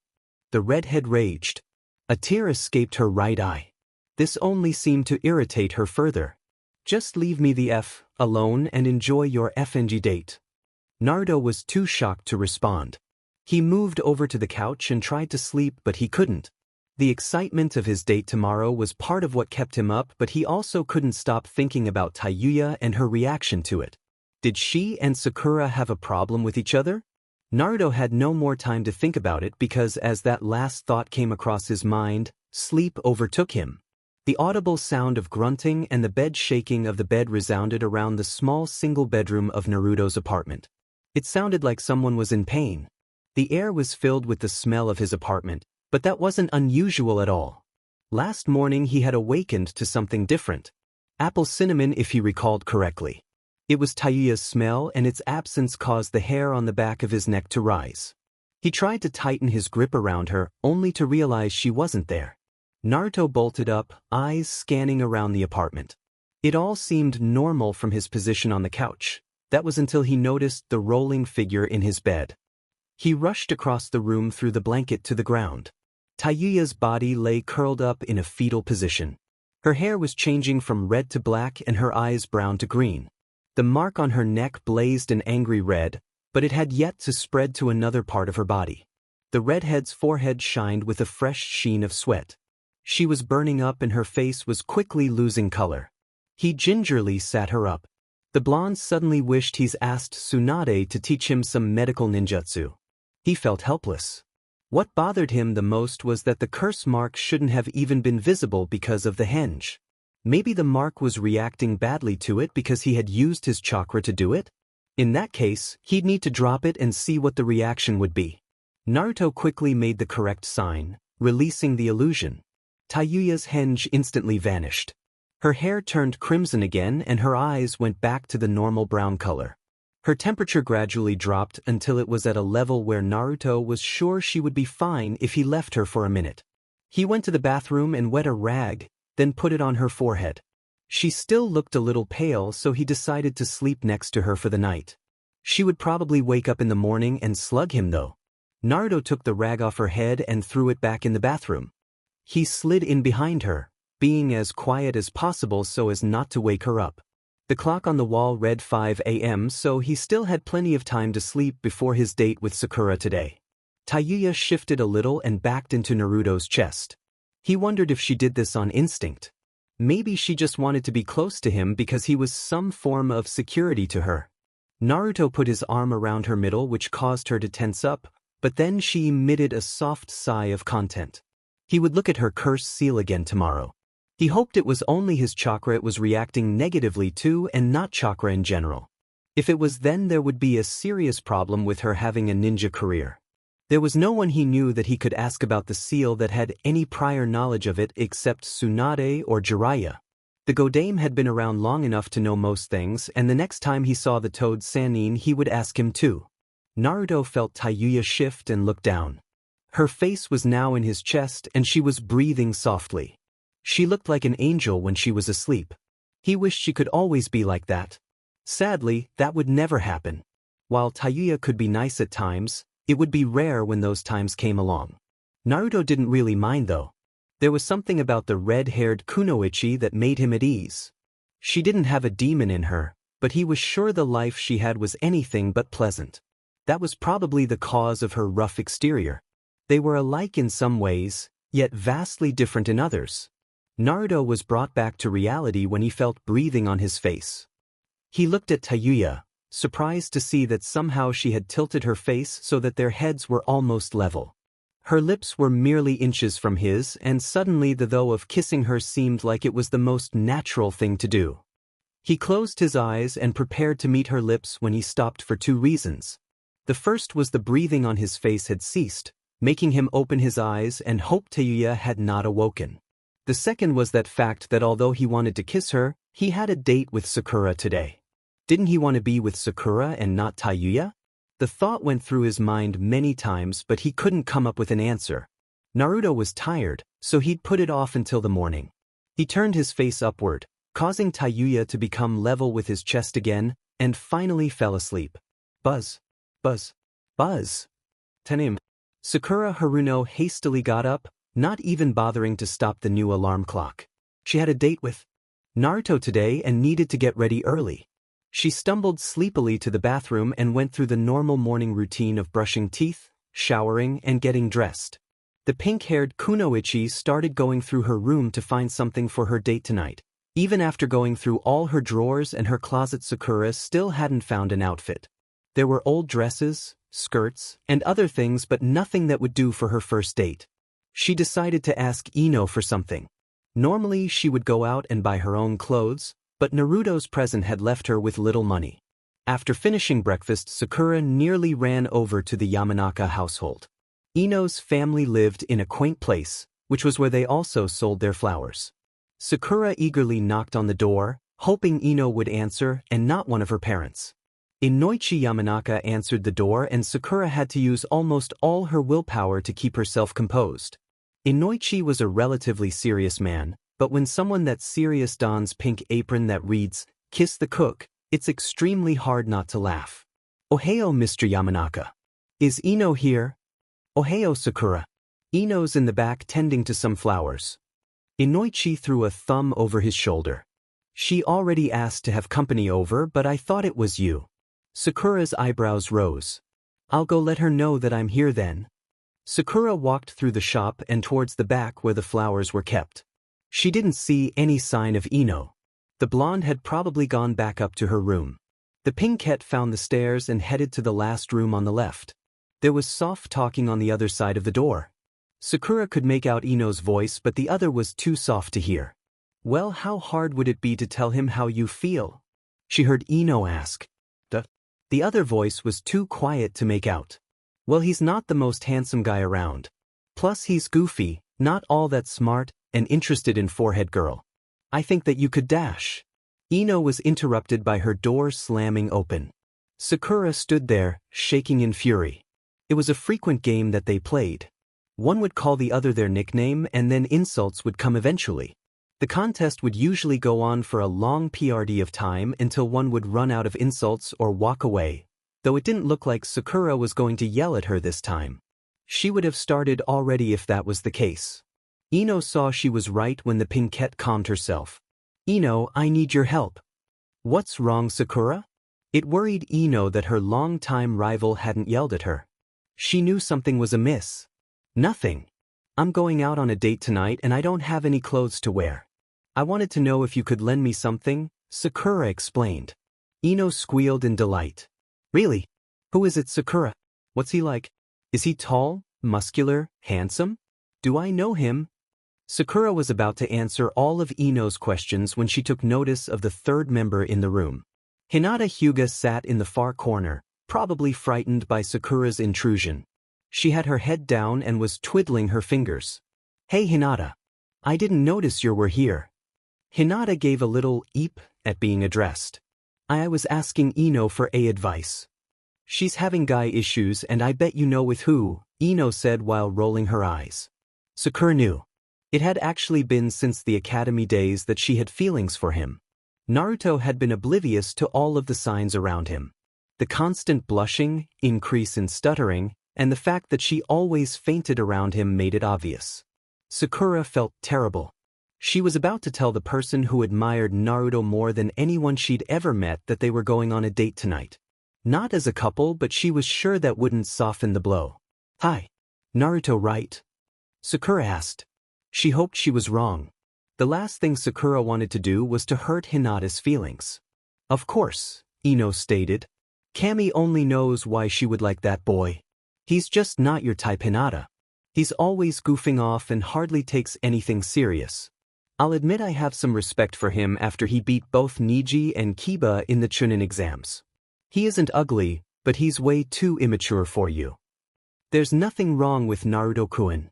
The redhead raged. A tear escaped her right eye. This only seemed to irritate her further. "Just leave me the F alone and enjoy your FNG date." Naruto was too shocked to respond. He moved over to the couch and tried to sleep, but he couldn't. The excitement of his date tomorrow was part of what kept him up, but he also couldn't stop thinking about Tayuya and her reaction to it. Did she and Sakura have a problem with each other? Naruto had no more time to think about it because as that last thought came across his mind, sleep overtook him. The audible sound of grunting and the bed shaking of the bed resounded around the small single bedroom of Naruto's apartment. It sounded like someone was in pain. The air was filled with the smell of his apartment, but that wasn't unusual at all. Last morning he had awakened to something different. Apple cinnamon, if he recalled correctly. It was Tayuya's smell, and its absence caused the hair on the back of his neck to rise. He tried to tighten his grip around her, only to realize she wasn't there. Naruto bolted up, eyes scanning around the apartment. It all seemed normal from his position on the couch. That was until he noticed the rolling figure in his bed. He rushed across the room through the blanket to the ground. Tayuya's body lay curled up in a fetal position. Her hair was changing from red to black and her eyes brown to green. The mark on her neck blazed an angry red, but it had yet to spread to another part of her body. The redhead's forehead shined with a fresh sheen of sweat. She was burning up and her face was quickly losing color. He gingerly sat her up. The blonde suddenly wished he'd asked Tsunade to teach him some medical ninjutsu. He felt helpless. What bothered him the most was that the curse mark shouldn't have even been visible because of the henge. Maybe the mark was reacting badly to it because he had used his chakra to do it? In that case, he'd need to drop it and see what the reaction would be. Naruto quickly made the correct sign, releasing the illusion. Tayuya's henge instantly vanished. Her hair turned crimson again and her eyes went back to the normal brown color. Her temperature gradually dropped until it was at a level where Naruto was sure she would be fine if he left her for a minute. He went to the bathroom and wet a rag, then put it on her forehead. She still looked a little pale, so he decided to sleep next to her for the night. She would probably wake up in the morning and slug him though. Naruto took the rag off her head and threw it back in the bathroom. He slid in behind her, being as quiet as possible so as not to wake her up. The clock on the wall read 5 a.m., so he still had plenty of time to sleep before his date with Sakura today. Tayuya shifted a little and backed into Naruto's chest. He wondered if she did this on instinct. Maybe she just wanted to be close to him because he was some form of security to her. Naruto put his arm around her middle, which caused her to tense up, but then she emitted a soft sigh of content. He would look at her curse seal again tomorrow. He hoped it was only his chakra it was reacting negatively to and not chakra in general. If it was, then there would be a serious problem with her having a ninja career. There was no one he knew that he could ask about the seal that had any prior knowledge of it except Tsunade or Jiraiya. The Godame had been around long enough to know most things, and the next time he saw the toad Sannin he would ask him too. Naruto felt Tayuya shift and look down. Her face was now in his chest and she was breathing softly. She looked like an angel when she was asleep. He wished she could always be like that. Sadly, that would never happen. While Tayuya could be nice at times, it would be rare when those times came along. Naruto didn't really mind though. There was something about the red-haired kunoichi that made him at ease. She didn't have a demon in her, but he was sure the life she had was anything but pleasant. That was probably the cause of her rough exterior. They were alike in some ways, yet vastly different in others. Naruto was brought back to reality when he felt breathing on his face. He looked at Tayuya, surprised to see that somehow she had tilted her face so that their heads were almost level. Her lips were merely inches from his, and suddenly the thought of kissing her seemed like it was the most natural thing to do. He closed his eyes and prepared to meet her lips when he stopped for two reasons. The first was the breathing on his face had ceased, making him open his eyes and hope Tayuya had not awoken. The second was that fact that although he wanted to kiss her, he had a date with Sakura today. Didn't he want to be with Sakura and not Tayuya? The thought went through his mind many times, but he couldn't come up with an answer. Naruto was tired, so he'd put it off until the morning. He turned his face upward, causing Tayuya to become level with his chest again, and finally fell asleep. Buzz. Buzz. Buzz. Tanim. Sakura Haruno hastily got up, not even bothering to stop the new alarm clock. She had a date with Naruto today and needed to get ready early. She stumbled sleepily to the bathroom and went through the normal morning routine of brushing teeth, showering, and getting dressed. The pink-haired Kunoichi started going through her room to find something for her date tonight. Even after going through all her drawers and her closet, Sakura still hadn't found an outfit. There were old dresses, skirts, and other things, but nothing that would do for her first date. She decided to ask Ino for something. Normally she would go out and buy her own clothes, but Naruto's present had left her with little money. After finishing breakfast, Sakura nearly ran over to the Yamanaka household. Ino's family lived in a quaint place, which was where they also sold their flowers. Sakura eagerly knocked on the door, hoping Ino would answer and not one of her parents. Inoichi Yamanaka answered the door and Sakura had to use almost all her willpower to keep herself composed. Inoichi was a relatively serious man, but when someone that's serious dons pink apron that reads, "Kiss the cook," it's extremely hard not to laugh. "Ohayo, Mr. Yamanaka. Is Ino here?" "Ohayo, Sakura." Ino's in the back tending to some flowers. Inoichi threw a thumb over his shoulder. "She already asked to have company over, but I thought it was you." Sakura's eyebrows rose. "I'll go let her know that I'm here then." Sakura walked through the shop and towards the back where the flowers were kept. She didn't see any sign of Ino. The blonde had probably gone back up to her room. The pinkette found the stairs and headed to the last room on the left. There was soft talking on the other side of the door. Sakura could make out Ino's voice, but the other was too soft to hear. "Well, how hard would it be to tell him how you feel?" she heard Ino ask. The other voice was too quiet to make out. "Well, he's not the most handsome guy around. Plus he's goofy, not all that smart, and interested in forehead girl. I think that you could dash." Ino was interrupted by her door slamming open. Sakura stood there, shaking in fury. It was a frequent game that they played. One would call the other their nickname and then insults would come eventually. The contest would usually go on for a long period of time until one would run out of insults or walk away, though it didn't look like Sakura was going to yell at her this time. She would have started already if that was the case. Ino saw she was right when the pinkette calmed herself. "Ino, I need your help." "What's wrong, Sakura?" It worried Ino that her long-time rival hadn't yelled at her. She knew something was amiss. "Nothing. I'm going out on a date tonight and I don't have any clothes to wear. I wanted to know if you could lend me something," Sakura explained. Ino squealed in delight. "Really? Who is it, Sakura? What's he like? Is he tall, muscular, handsome? Do I know him?" Sakura was about to answer all of Ino's questions when she took notice of the third member in the room. Hinata Hyuga sat in the far corner, probably frightened by Sakura's intrusion. She had her head down and was twiddling her fingers. "Hey Hinata. I didn't notice you were here." Hinata gave a little eep at being addressed. "I was asking Ino for advice. She's having guy issues and I bet you know with who," Ino said while rolling her eyes. Sakura knew. It had actually been since the academy days that she had feelings for him. Naruto had been oblivious to all of the signs around him. The constant blushing, increase in stuttering, and the fact that she always fainted around him made it obvious. Sakura felt terrible. She was about to tell the person who admired Naruto more than anyone she'd ever met that they were going on a date tonight. Not as a couple, but she was sure that wouldn't soften the blow. "Hi. Naruto, right?" Sakura asked. She hoped she was wrong. The last thing Sakura wanted to do was to hurt Hinata's feelings. "Of course," Ino stated. "Kami only knows why she would like that boy. He's just not your type, Hinata. He's always goofing off and hardly takes anything serious." I'll admit I have some respect for him after he beat both Niji and Kiba in the Chunin exams. He isn't ugly, but he's way too immature for you. There's nothing wrong with Naruto-kun.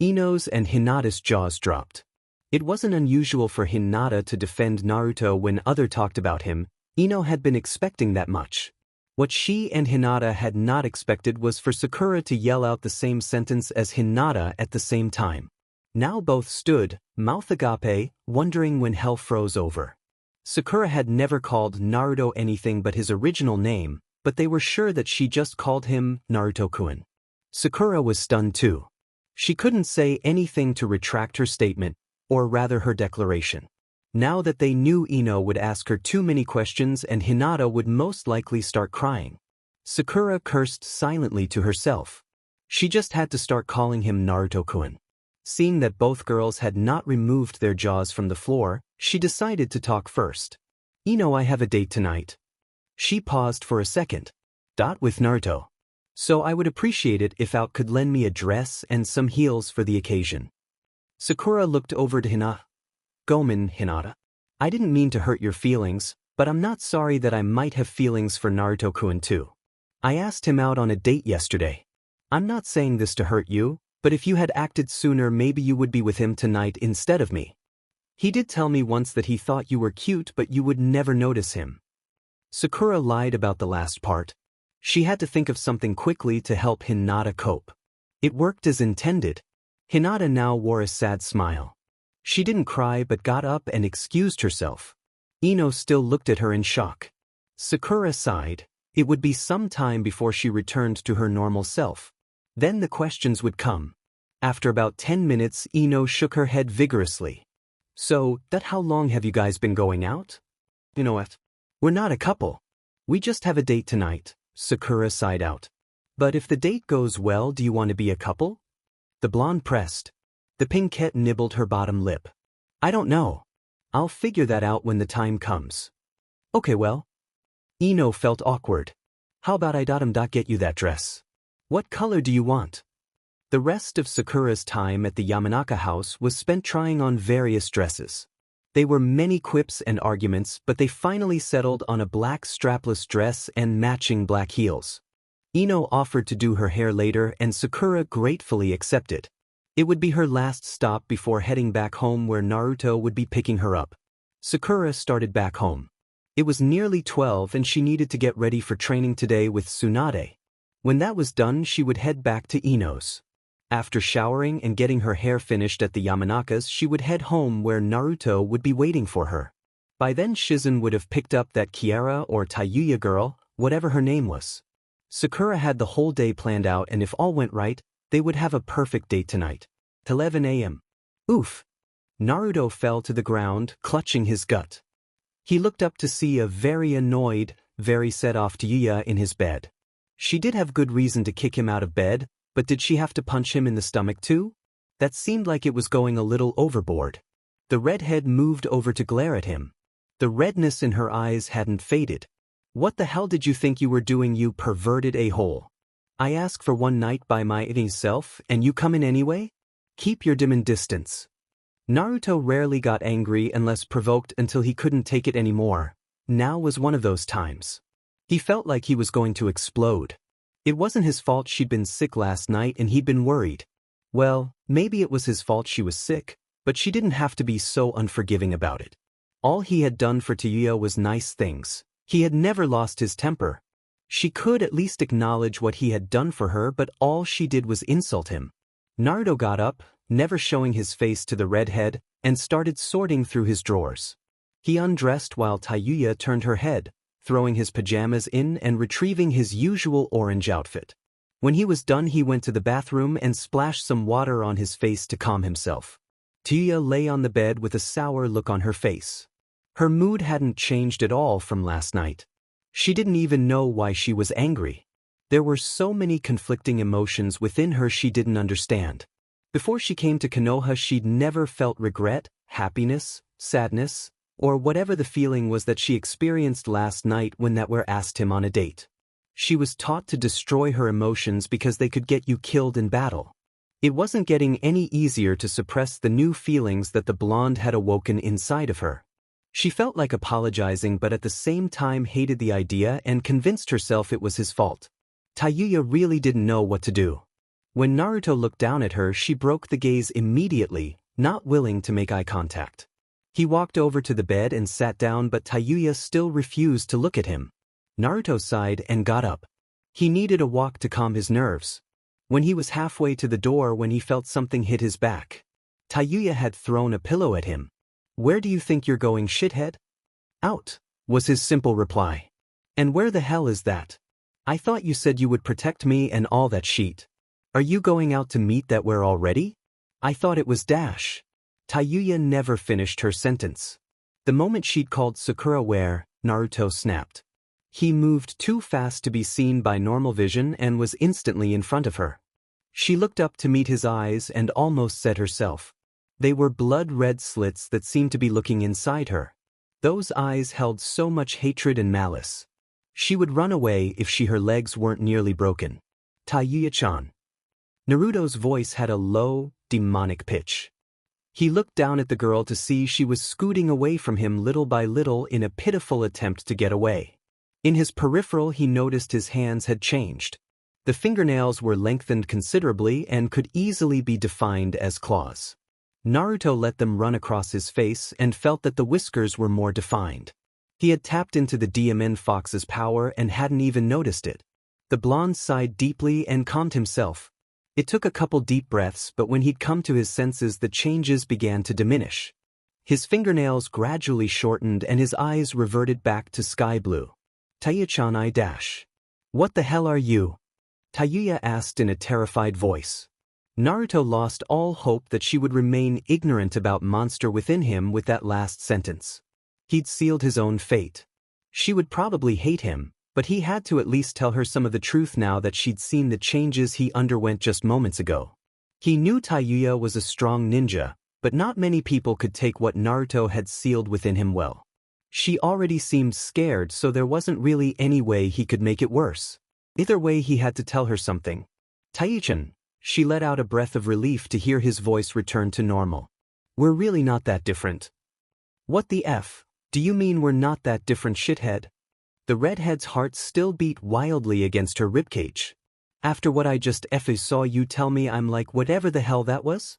Ino's and Hinata's jaws dropped. It wasn't unusual for Hinata to defend Naruto when others talked about him. Ino had been expecting that much. What she and Hinata had not expected was for Sakura to yell out the same sentence as Hinata at the same time. Now both stood, mouth agape, wondering when hell froze over. Sakura had never called Naruto anything but his original name, but they were sure that she just called him Naruto-kun. Sakura was stunned too. She couldn't say anything to retract her statement, or rather her declaration. Now that they knew Ino would ask her too many questions and Hinata would most likely start crying. Sakura cursed silently to herself. She just had to start calling him Naruto-kun. Seeing that both girls had not removed their jaws from the floor, she decided to talk first. Ino, I have a date tonight. She paused for a second. With Naruto. So I would appreciate it if Out could lend me a dress and some heels for the occasion. Sakura looked over to Hinata. Gomen, Hinata. I didn't mean to hurt your feelings, but I'm not sorry that I might have feelings for Naruto-kun too. I asked him out on a date yesterday. I'm not saying this to hurt you, but if you had acted sooner maybe you would be with him tonight instead of me. He did tell me once that he thought you were cute but you would never notice him. Sakura lied about the last part. She had to think of something quickly to help Hinata cope. It worked as intended. Hinata now wore a sad smile. She didn't cry but got up and excused herself. Ino still looked at her in shock. Sakura sighed. It would be some time before she returned to her normal self. Then the questions would come. After about 10 minutes, Ino shook her head vigorously. So, how long have you guys been going out? You know what? We're not a couple. We just have a date tonight, Sakura sighed out. But if the date goes well, do you want to be a couple? The blonde pressed. The pinkette nibbled her bottom lip. I don't know. I'll figure that out when the time comes. Okay, well. Ino felt awkward. How about I get you that dress? What color do you want? The rest of Sakura's time at the Yamanaka house was spent trying on various dresses. There were many quips and arguments, but they finally settled on a black strapless dress and matching black heels. Ino offered to do her hair later and Sakura gratefully accepted. It would be her last stop before heading back home where Naruto would be picking her up. Sakura started back home. It was nearly 12 and she needed to get ready for training today with Tsunade. When that was done, she would head back to Ino's. After showering and getting her hair finished at the Yamanaka's, she would head home where Naruto would be waiting for her. By then Shizune would have picked up that Kiara or Tayuya girl, whatever her name was. Sakura had the whole day planned out and if all went right, they would have a perfect date tonight. 11 a.m. Oof. Naruto fell to the ground, clutching his gut. He looked up to see a very annoyed, very set-off Tayuya in his bed. She did have good reason to kick him out of bed, but did she have to punch him in the stomach too? That seemed like it was going a little overboard. The redhead moved over to glare at him. The redness in her eyes hadn't faded. What the hell did you think you were doing, you perverted a-hole? I ask for one night by myself and you come in anyway? Keep your demon distance. Naruto rarely got angry unless provoked until he couldn't take it anymore. Now was one of those times. He felt like he was going to explode. It wasn't his fault she'd been sick last night and he'd been worried. Well, maybe it was his fault she was sick, but she didn't have to be so unforgiving about it. All he had done for Tayuya was nice things. He had never lost his temper. She could at least acknowledge what he had done for her, but all she did was insult him. Naruto got up, never showing his face to the redhead, and started sorting through his drawers. He undressed while Tayuya turned her head, throwing his pajamas in and retrieving his usual orange outfit. When he was done, he went to the bathroom and splashed some water on his face to calm himself. Tayuya lay on the bed with a sour look on her face. Her mood hadn't changed at all from last night. She didn't even know why she was angry. There were so many conflicting emotions within her she didn't understand. Before she came to Konoha, she'd never felt regret, happiness, sadness, or whatever the feeling was that she experienced last night when that were asked him on a date. She was taught to destroy her emotions because they could get you killed in battle. It wasn't getting any easier to suppress the new feelings that the blonde had awoken inside of her. She felt like apologizing but at the same time hated the idea and convinced herself it was his fault. Tayuya really didn't know what to do. When Naruto looked down at her, she broke the gaze immediately, not willing to make eye contact. He walked over to the bed and sat down, but Tayuya still refused to look at him. Naruto sighed and got up. He needed a walk to calm his nerves. When he was halfway to the door when he felt something hit his back. Tayuya had thrown a pillow at him. "Where do you think you're going, shithead?" "Out," was his simple reply. "And where the hell is that? I thought you said you would protect me and all that shit. Are you going out to meet that where already? I thought it was dash." Tayuya never finished her sentence. The moment she'd called Sakura where, Naruto snapped. He moved too fast to be seen by normal vision and was instantly in front of her. She looked up to meet his eyes and almost said herself. They were blood-red slits that seemed to be looking inside her. Those eyes held so much hatred and malice. She would run away if her legs weren't nearly broken. "Tayuya-chan." Naruto's voice had a low, demonic pitch. He looked down at the girl to see she was scooting away from him little by little in a pitiful attempt to get away. In his peripheral he noticed his hands had changed. The fingernails were lengthened considerably and could easily be defined as claws. Naruto let them run across his face and felt that the whiskers were more defined. He had tapped into the DMN Fox's power and hadn't even noticed it. The blonde sighed deeply and calmed himself. It took a couple deep breaths, but when he'd come to his senses the changes began to diminish. His fingernails gradually shortened and his eyes reverted back to sky blue. "Tayuya-chan, I dash. What the hell are you?" Tayuya asked in a terrified voice. Naruto lost all hope that she would remain ignorant about monster within him with that last sentence. He'd sealed his own fate. She would probably hate him, but he had to at least tell her some of the truth now that she'd seen the changes he underwent just moments ago. He knew Tayuya was a strong ninja, but not many people could take what Naruto had sealed within him well. She already seemed scared, so there wasn't really any way he could make it worse. Either way he had to tell her something. "Tayuya-chan." She let out a breath of relief to hear his voice return to normal. "We're really not that different." "What the F? Do you mean we're not that different, shithead?" The redhead's heart still beat wildly against her ribcage. "After what I just saw, you tell me I'm like whatever the hell that was?"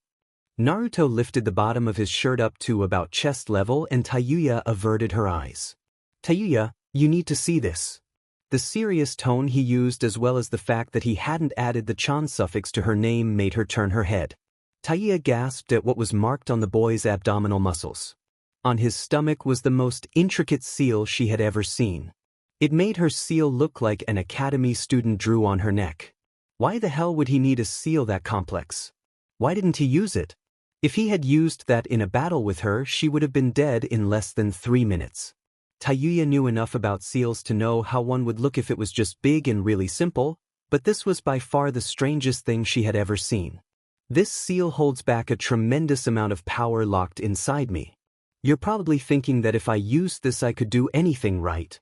Naruto lifted the bottom of his shirt up to about chest level and Tayuya averted her eyes. "Tayuya, you need to see this." The serious tone he used as well as the fact that he hadn't added the chan suffix to her name made her turn her head. Tayuya gasped at what was marked on the boy's abdominal muscles. On his stomach was the most intricate seal she had ever seen. It made her seal look like an academy student drew on her neck. Why the hell would he need a seal that complex? Why didn't he use it? If he had used that in a battle with her, she would have been dead in less than 3 minutes. Tayuya knew enough about seals to know how one would look if it was just big and really simple, but this was by far the strangest thing she had ever seen. "This seal holds back a tremendous amount of power locked inside me. You're probably thinking that if I used this I could do anything, right?"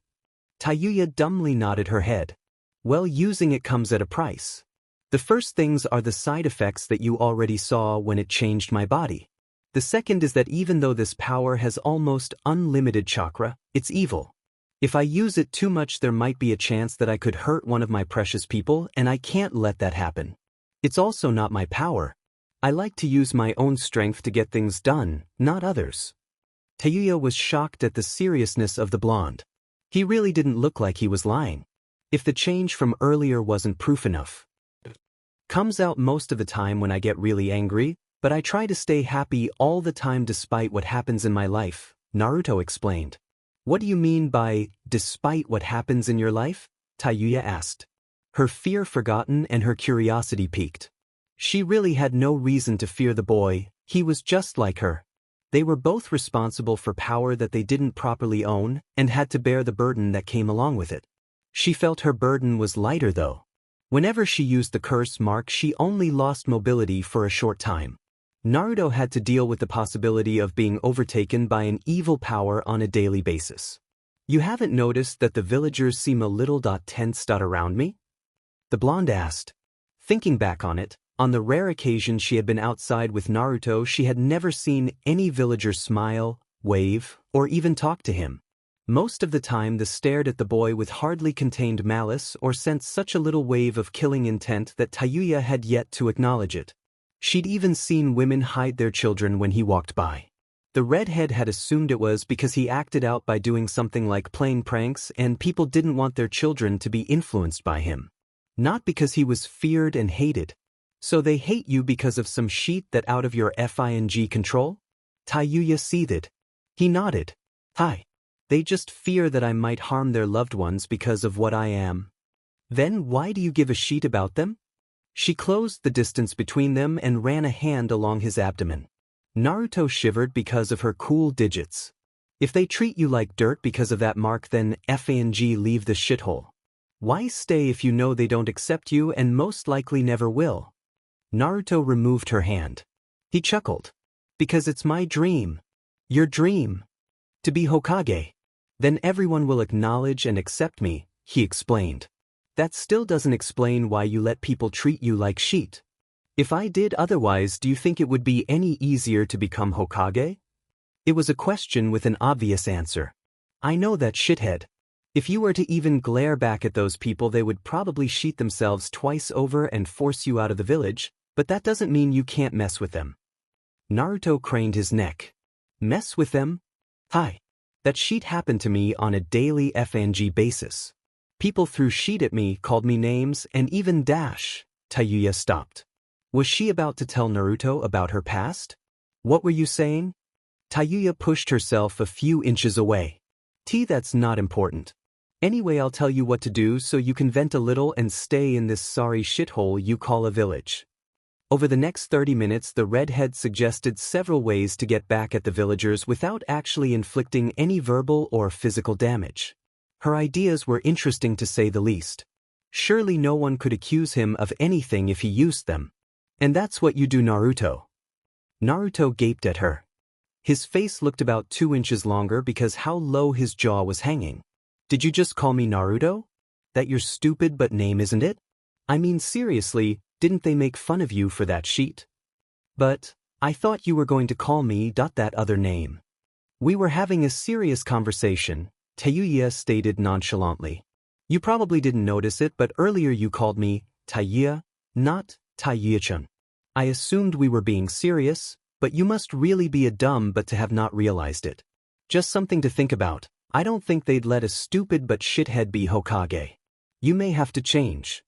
Tayuya dumbly nodded her head. "Well, using it comes at a price. The first things are the side effects that you already saw when it changed my body. The second is that even though this power has almost unlimited chakra, it's evil. If I use it too much there might be a chance that I could hurt one of my precious people, and I can't let that happen. It's also not my power. I like to use my own strength to get things done, not others." Tayuya was shocked at the seriousness of the blonde. He really didn't look like he was lying. If the change from earlier wasn't proof enough. "Comes out most of the time when I get really angry, but I try to stay happy all the time despite what happens in my life," Naruto explained. "What do you mean by, despite what happens in your life?" Tayuya asked. Her fear forgotten and her curiosity piqued. She really had no reason to fear the boy, he was just like her. They were both responsible for power that they didn't properly own, and had to bear the burden that came along with it. She felt her burden was lighter though. Whenever she used the curse mark she only lost mobility for a short time. Naruto had to deal with the possibility of being overtaken by an evil power on a daily basis. "You haven't noticed that the villagers seem a little tense around me?" the blonde asked. Thinking back on it, On the rare occasion she had been outside with Naruto, she had never seen any villager smile, wave, or even talk to him. Most of the time they stared at the boy with hardly contained malice or sensed such a little wave of killing intent that Tayuya had yet to acknowledge it. She'd even seen women hide their children when he walked by. The redhead had assumed it was because he acted out by doing something like playing pranks and people didn't want their children to be influenced by him. Not because he was feared and hated. So they hate you because of some shit that out of your FING control? Tayuya seethed. He nodded. Hi. They just fear that I might harm their loved ones because of what I am. Then why do you give a shit about them? She closed the distance between them and ran a hand along his abdomen. Naruto shivered because of her cool digits. If they treat you like dirt because of that mark, then FING leave the shithole. Why stay if you know they don't accept you and most likely never will? Naruto removed her hand. He chuckled. Because it's my dream. Your dream. To be Hokage. Then everyone will acknowledge and accept me, he explained. That still doesn't explain why you let people treat you like shit. If I did otherwise, do you think it would be any easier to become Hokage? It was a question with an obvious answer. I know that, shithead. If you were to even glare back at those people, they would probably shit themselves twice over and force you out of the village, but that doesn't mean you can't mess with them. Naruto craned his neck. Mess with them? Hi. That shit happened to me on a daily FING basis. People threw shit at me, called me names, and even dash. Tayuya stopped. Was she about to tell Naruto about her past? What were you saying? Tayuya pushed herself a few inches away. That's not important. Anyway, I'll tell you what to do so you can vent a little and stay in this sorry shithole you call a village. Over the next 30 minutes, the redhead suggested several ways to get back at the villagers without actually inflicting any verbal or physical damage. Her ideas were interesting to say the least. Surely no one could accuse him of anything if he used them. And that's what you do, Naruto. Naruto gaped at her. His face looked about 2 inches longer because how low his jaw was hanging. Did you just call me Naruto? That your stupid but name, isn't it? I mean, seriously, didn't they make fun of you for that sheet? But I thought you were going to call me that other name. We were having a serious conversation, Tayuya stated nonchalantly. You probably didn't notice it, but earlier you called me Tayuya, not Tayuya-chan. I assumed we were being serious, but you must really be a dumb but to have not realized it. Just something to think about. I don't think they'd let a stupid but shithead be Hokage. You may have to change.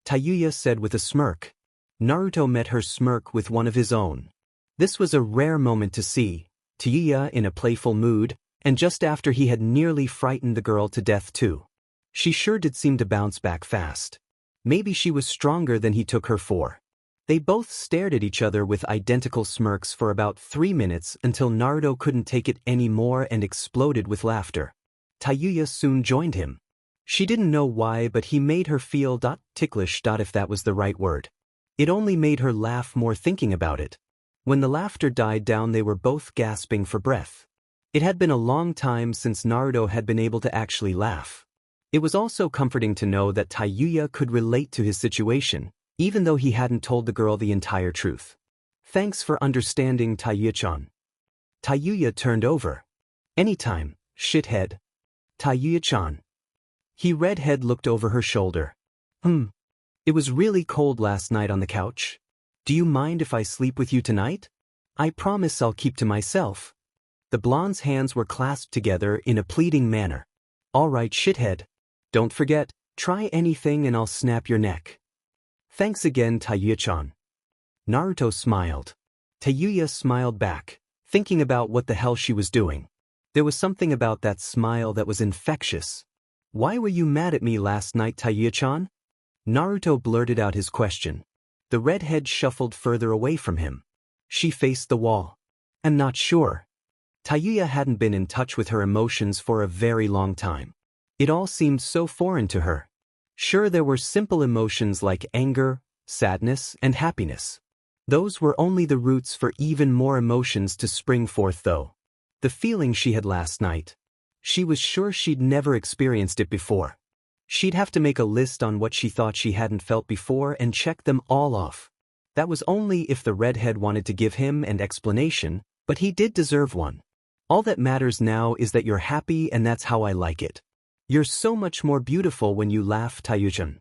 Tayuya said with a smirk. Naruto met her smirk with one of his own. This was a rare moment to see, Tayuya in a playful mood, and just after he had nearly frightened the girl to death too. She sure did seem to bounce back fast. Maybe she was stronger than he took her for. They both stared at each other with identical smirks for about 3 minutes until Naruto couldn't take it anymore and exploded with laughter. Tayuya soon joined him. She didn't know why, but he made her feel ticklish, if that was the right word. It only made her laugh more thinking about it. When the laughter died down, they were both gasping for breath. It had been a long time since Naruto had been able to actually laugh. It was also comforting to know that Tayuya could relate to his situation, even though he hadn't told the girl the entire truth. Thanks for understanding, Tayuya-chan. Tayuya turned over. Anytime, shithead. Tayuya-chan. Redhead looked over her shoulder. It was really cold last night on the couch. Do you mind if I sleep with you tonight? I promise I'll keep to myself. The blonde's hands were clasped together in a pleading manner. All right, shithead. Don't forget, try anything and I'll snap your neck. Thanks again, Tayuya-chan. Naruto smiled. Tayuya smiled back, thinking about what the hell she was doing. There was something about that smile that was infectious. Why were you mad at me last night, Tayuya-chan? Naruto blurted out his question. The redhead shuffled further away from him. She faced the wall. I'm not sure. Tayuya hadn't been in touch with her emotions for a very long time. It all seemed so foreign to her. Sure, there were simple emotions like anger, sadness, and happiness. Those were only the roots for even more emotions to spring forth though. The feeling she had last night. She was sure she'd never experienced it before. She'd have to make a list on what she thought she hadn't felt before and check them all off. That was only if the redhead wanted to give him an explanation, but he did deserve one. All that matters now is that you're happy, and that's how I like it. You're so much more beautiful when you laugh, Tayuya.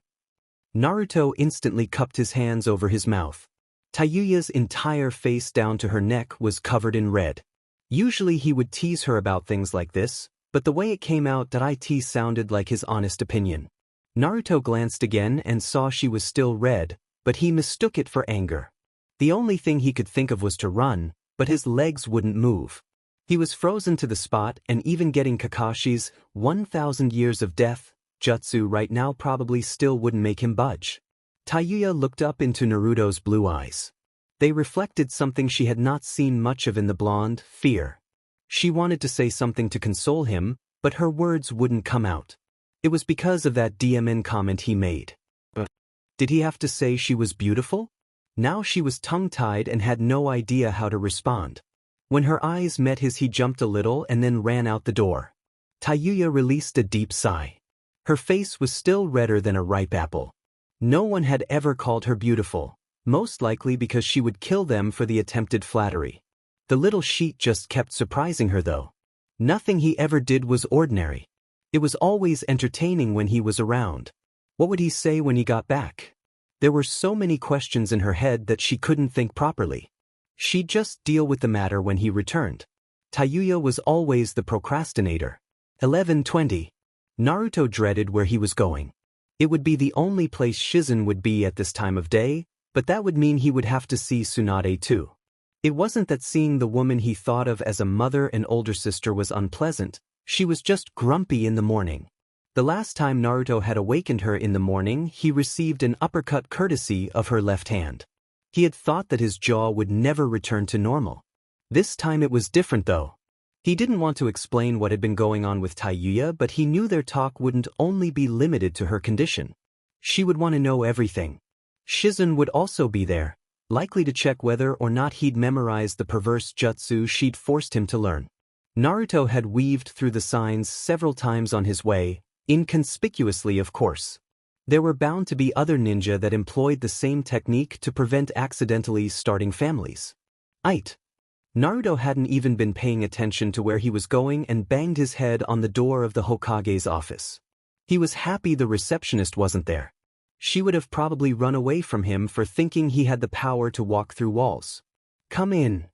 Naruto instantly cupped his hands over his mouth. Tayuya's entire face down to her neck was covered in red. Usually he would tease her about things like this, but the way it came out that it sounded like his honest opinion. Naruto glanced again and saw she was still red, but he mistook it for anger. The only thing he could think of was to run, but his legs wouldn't move. He was frozen to the spot, and even getting Kakashi's 1,000 years of death jutsu right now probably still wouldn't make him budge. Tayuya looked up into Naruto's blue eyes. They reflected something she had not seen much of in the blonde: fear. She wanted to say something to console him, but her words wouldn't come out. It was because of that DMN comment he made. Did he have to say she was beautiful? Now she was tongue-tied and had no idea how to respond. When her eyes met his, he jumped a little and then ran out the door. Tayuya released a deep sigh. Her face was still redder than a ripe apple. No one had ever called her beautiful, most likely because she would kill them for the attempted flattery. The little sheet just kept surprising her though. Nothing he ever did was ordinary. It was always entertaining when he was around. What would he say when he got back? There were so many questions in her head that she couldn't think properly. She'd just deal with the matter when he returned. Tayuya was always the procrastinator. 11:20. Naruto dreaded where he was going. It would be the only place Shizune would be at this time of day, but that would mean he would have to see Tsunade too. It wasn't that seeing the woman he thought of as a mother and older sister was unpleasant, she was just grumpy in the morning. The last time Naruto had awakened her in the morning, he received an uppercut courtesy of her left hand. He had thought that his jaw would never return to normal. This time it was different though. He didn't want to explain what had been going on with Tayuya, but he knew their talk wouldn't only be limited to her condition. She would want to know everything. Shizune would also be there, likely to check whether or not he'd memorized the perverse jutsu she'd forced him to learn. Naruto had weaved through the signs several times on his way, inconspicuously of course. There were bound to be other ninja that employed the same technique to prevent accidentally starting families. Naruto hadn't even been paying attention to where he was going and banged his head on the door of the Hokage's office. He was happy the receptionist wasn't there. She would have probably run away from him for thinking he had the power to walk through walls. "Come in,"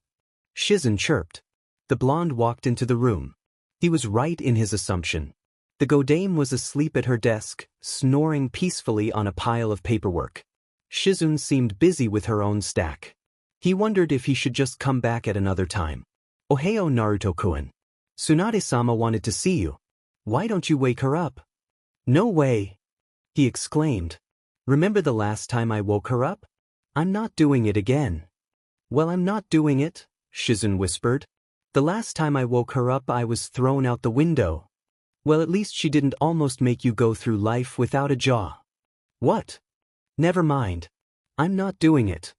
Shizune chirped. The blonde walked into the room. He was right in his assumption. The Godame was asleep at her desk, snoring peacefully on a pile of paperwork. Shizune seemed busy with her own stack. He wondered if he should just come back at another time. "Ohayo, Naruto-kun. Tsunade-sama wanted to see you. Why don't you wake her up?" "No way," he exclaimed. "Remember the last time I woke her up? I'm not doing it again." "Well, I'm not doing it," Shizune whispered. "The last time I woke her up I was thrown out the window." "Well, at least she didn't almost make you go through life without a jaw." "What?" "Never mind. I'm not doing it."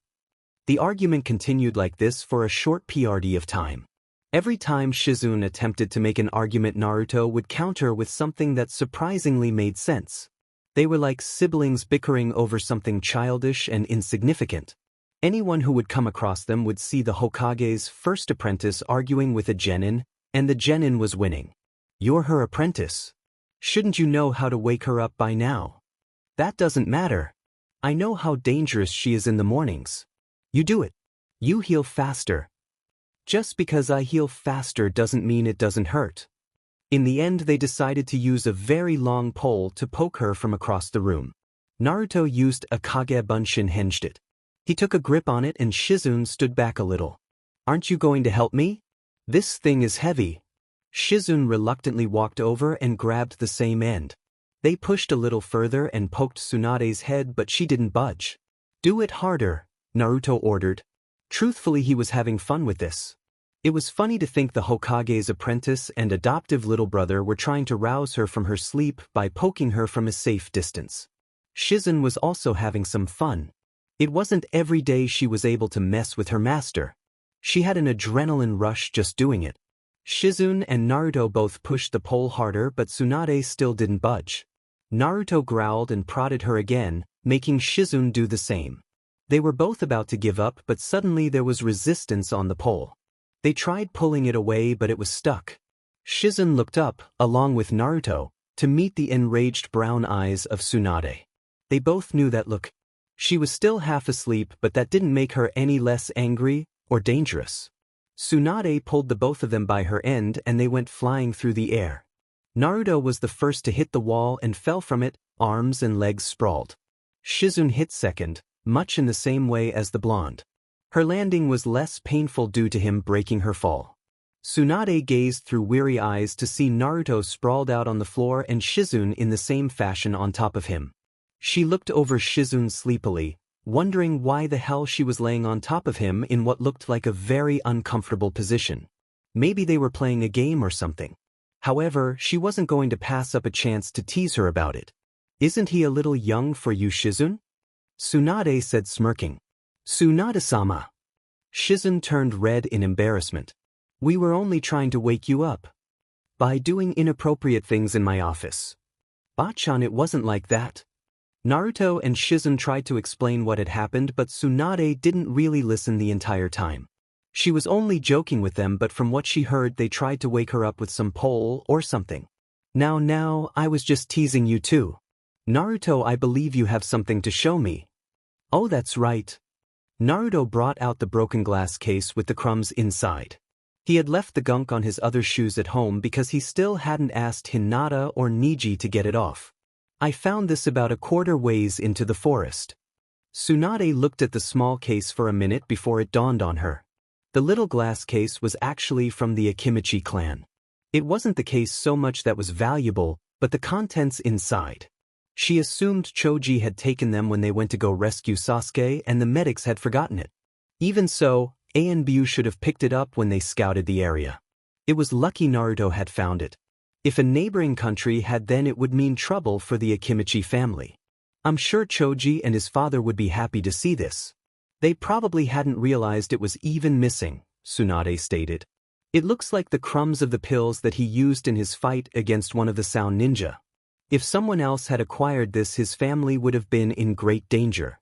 The argument continued like this for a short period of time. Every time Shizune attempted to make an argument, Naruto would counter with something that surprisingly made sense. They were like siblings bickering over something childish and insignificant. Anyone who would come across them would see the Hokage's first apprentice arguing with a genin, and the genin was winning. "You're her apprentice. Shouldn't you know how to wake her up by now?" "That doesn't matter. I know how dangerous she is in the mornings." "You do it. You heal faster." "Just because I heal faster doesn't mean it doesn't hurt." In the end, they decided to use a very long pole to poke her from across the room. Naruto used a Kage Bunshin hinged it. He took a grip on it and Shizune stood back a little. "Aren't you going to help me? This thing is heavy." Shizune reluctantly walked over and grabbed the same end. They pushed a little further and poked Tsunade's head, but she didn't budge. "Do it harder," Naruto ordered. Truthfully, he was having fun with this. It was funny to think the Hokage's apprentice and adoptive little brother were trying to rouse her from her sleep by poking her from a safe distance. Shizune was also having some fun. It wasn't every day she was able to mess with her master. She had an adrenaline rush just doing it. Shizune and Naruto both pushed the pole harder, but Tsunade still didn't budge. Naruto growled and prodded her again, making Shizune do the same. They were both about to give up, but suddenly there was resistance on the pole. They tried pulling it away, but it was stuck. Shizune looked up, along with Naruto, to meet the enraged brown eyes of Tsunade. They both knew that look. She was still half asleep, but that didn't make her any less angry or dangerous. Tsunade pulled the both of them by her end and they went flying through the air. Naruto was the first to hit the wall and fell from it, arms and legs sprawled. Shizune hit second, much in the same way as the blonde. Her landing was less painful due to him breaking her fall. Tsunade gazed through weary eyes to see Naruto sprawled out on the floor and Shizune in the same fashion on top of him. She looked over Shizune sleepily, wondering why the hell she was laying on top of him in what looked like a very uncomfortable position. Maybe they were playing a game or something. However, she wasn't going to pass up a chance to tease her about it. "Isn't he a little young for you, Shizune?" Tsunade said, smirking. "Tsunade-sama." Shizune turned red in embarrassment. "We were only trying to wake you up. By doing inappropriate things in my office." "Bachan, it wasn't like that." Naruto and Shizune tried to explain what had happened, but Tsunade didn't really listen the entire time. She was only joking with them, but from what she heard they tried to wake her up with some pole or something. Now, I was just teasing you too. Naruto, I believe you have something to show me." "Oh, that's right." Naruto brought out the broken glass case with the crumbs inside. He had left the gunk on his other shoes at home because he still hadn't asked Hinata or Niji to get it off. "I found this about a quarter ways into the forest." Tsunade looked at the small case for a minute before it dawned on her. The little glass case was actually from the Akimichi clan. It wasn't the case so much that was valuable, but the contents inside. She assumed Choji had taken them when they went to go rescue Sasuke and the medics had forgotten it. Even so, Aine should have picked it up when they scouted the area. It was lucky Naruto had found it. If a neighboring country had, then it would mean trouble for the Akimichi family. I'm sure Choji and his father would be happy to see this. They probably hadn't realized it was even missing, Tsunade stated. "It looks like the crumbs of the pills that he used in his fight against one of the Sound Ninja. If someone else had acquired this, his family would have been in great danger."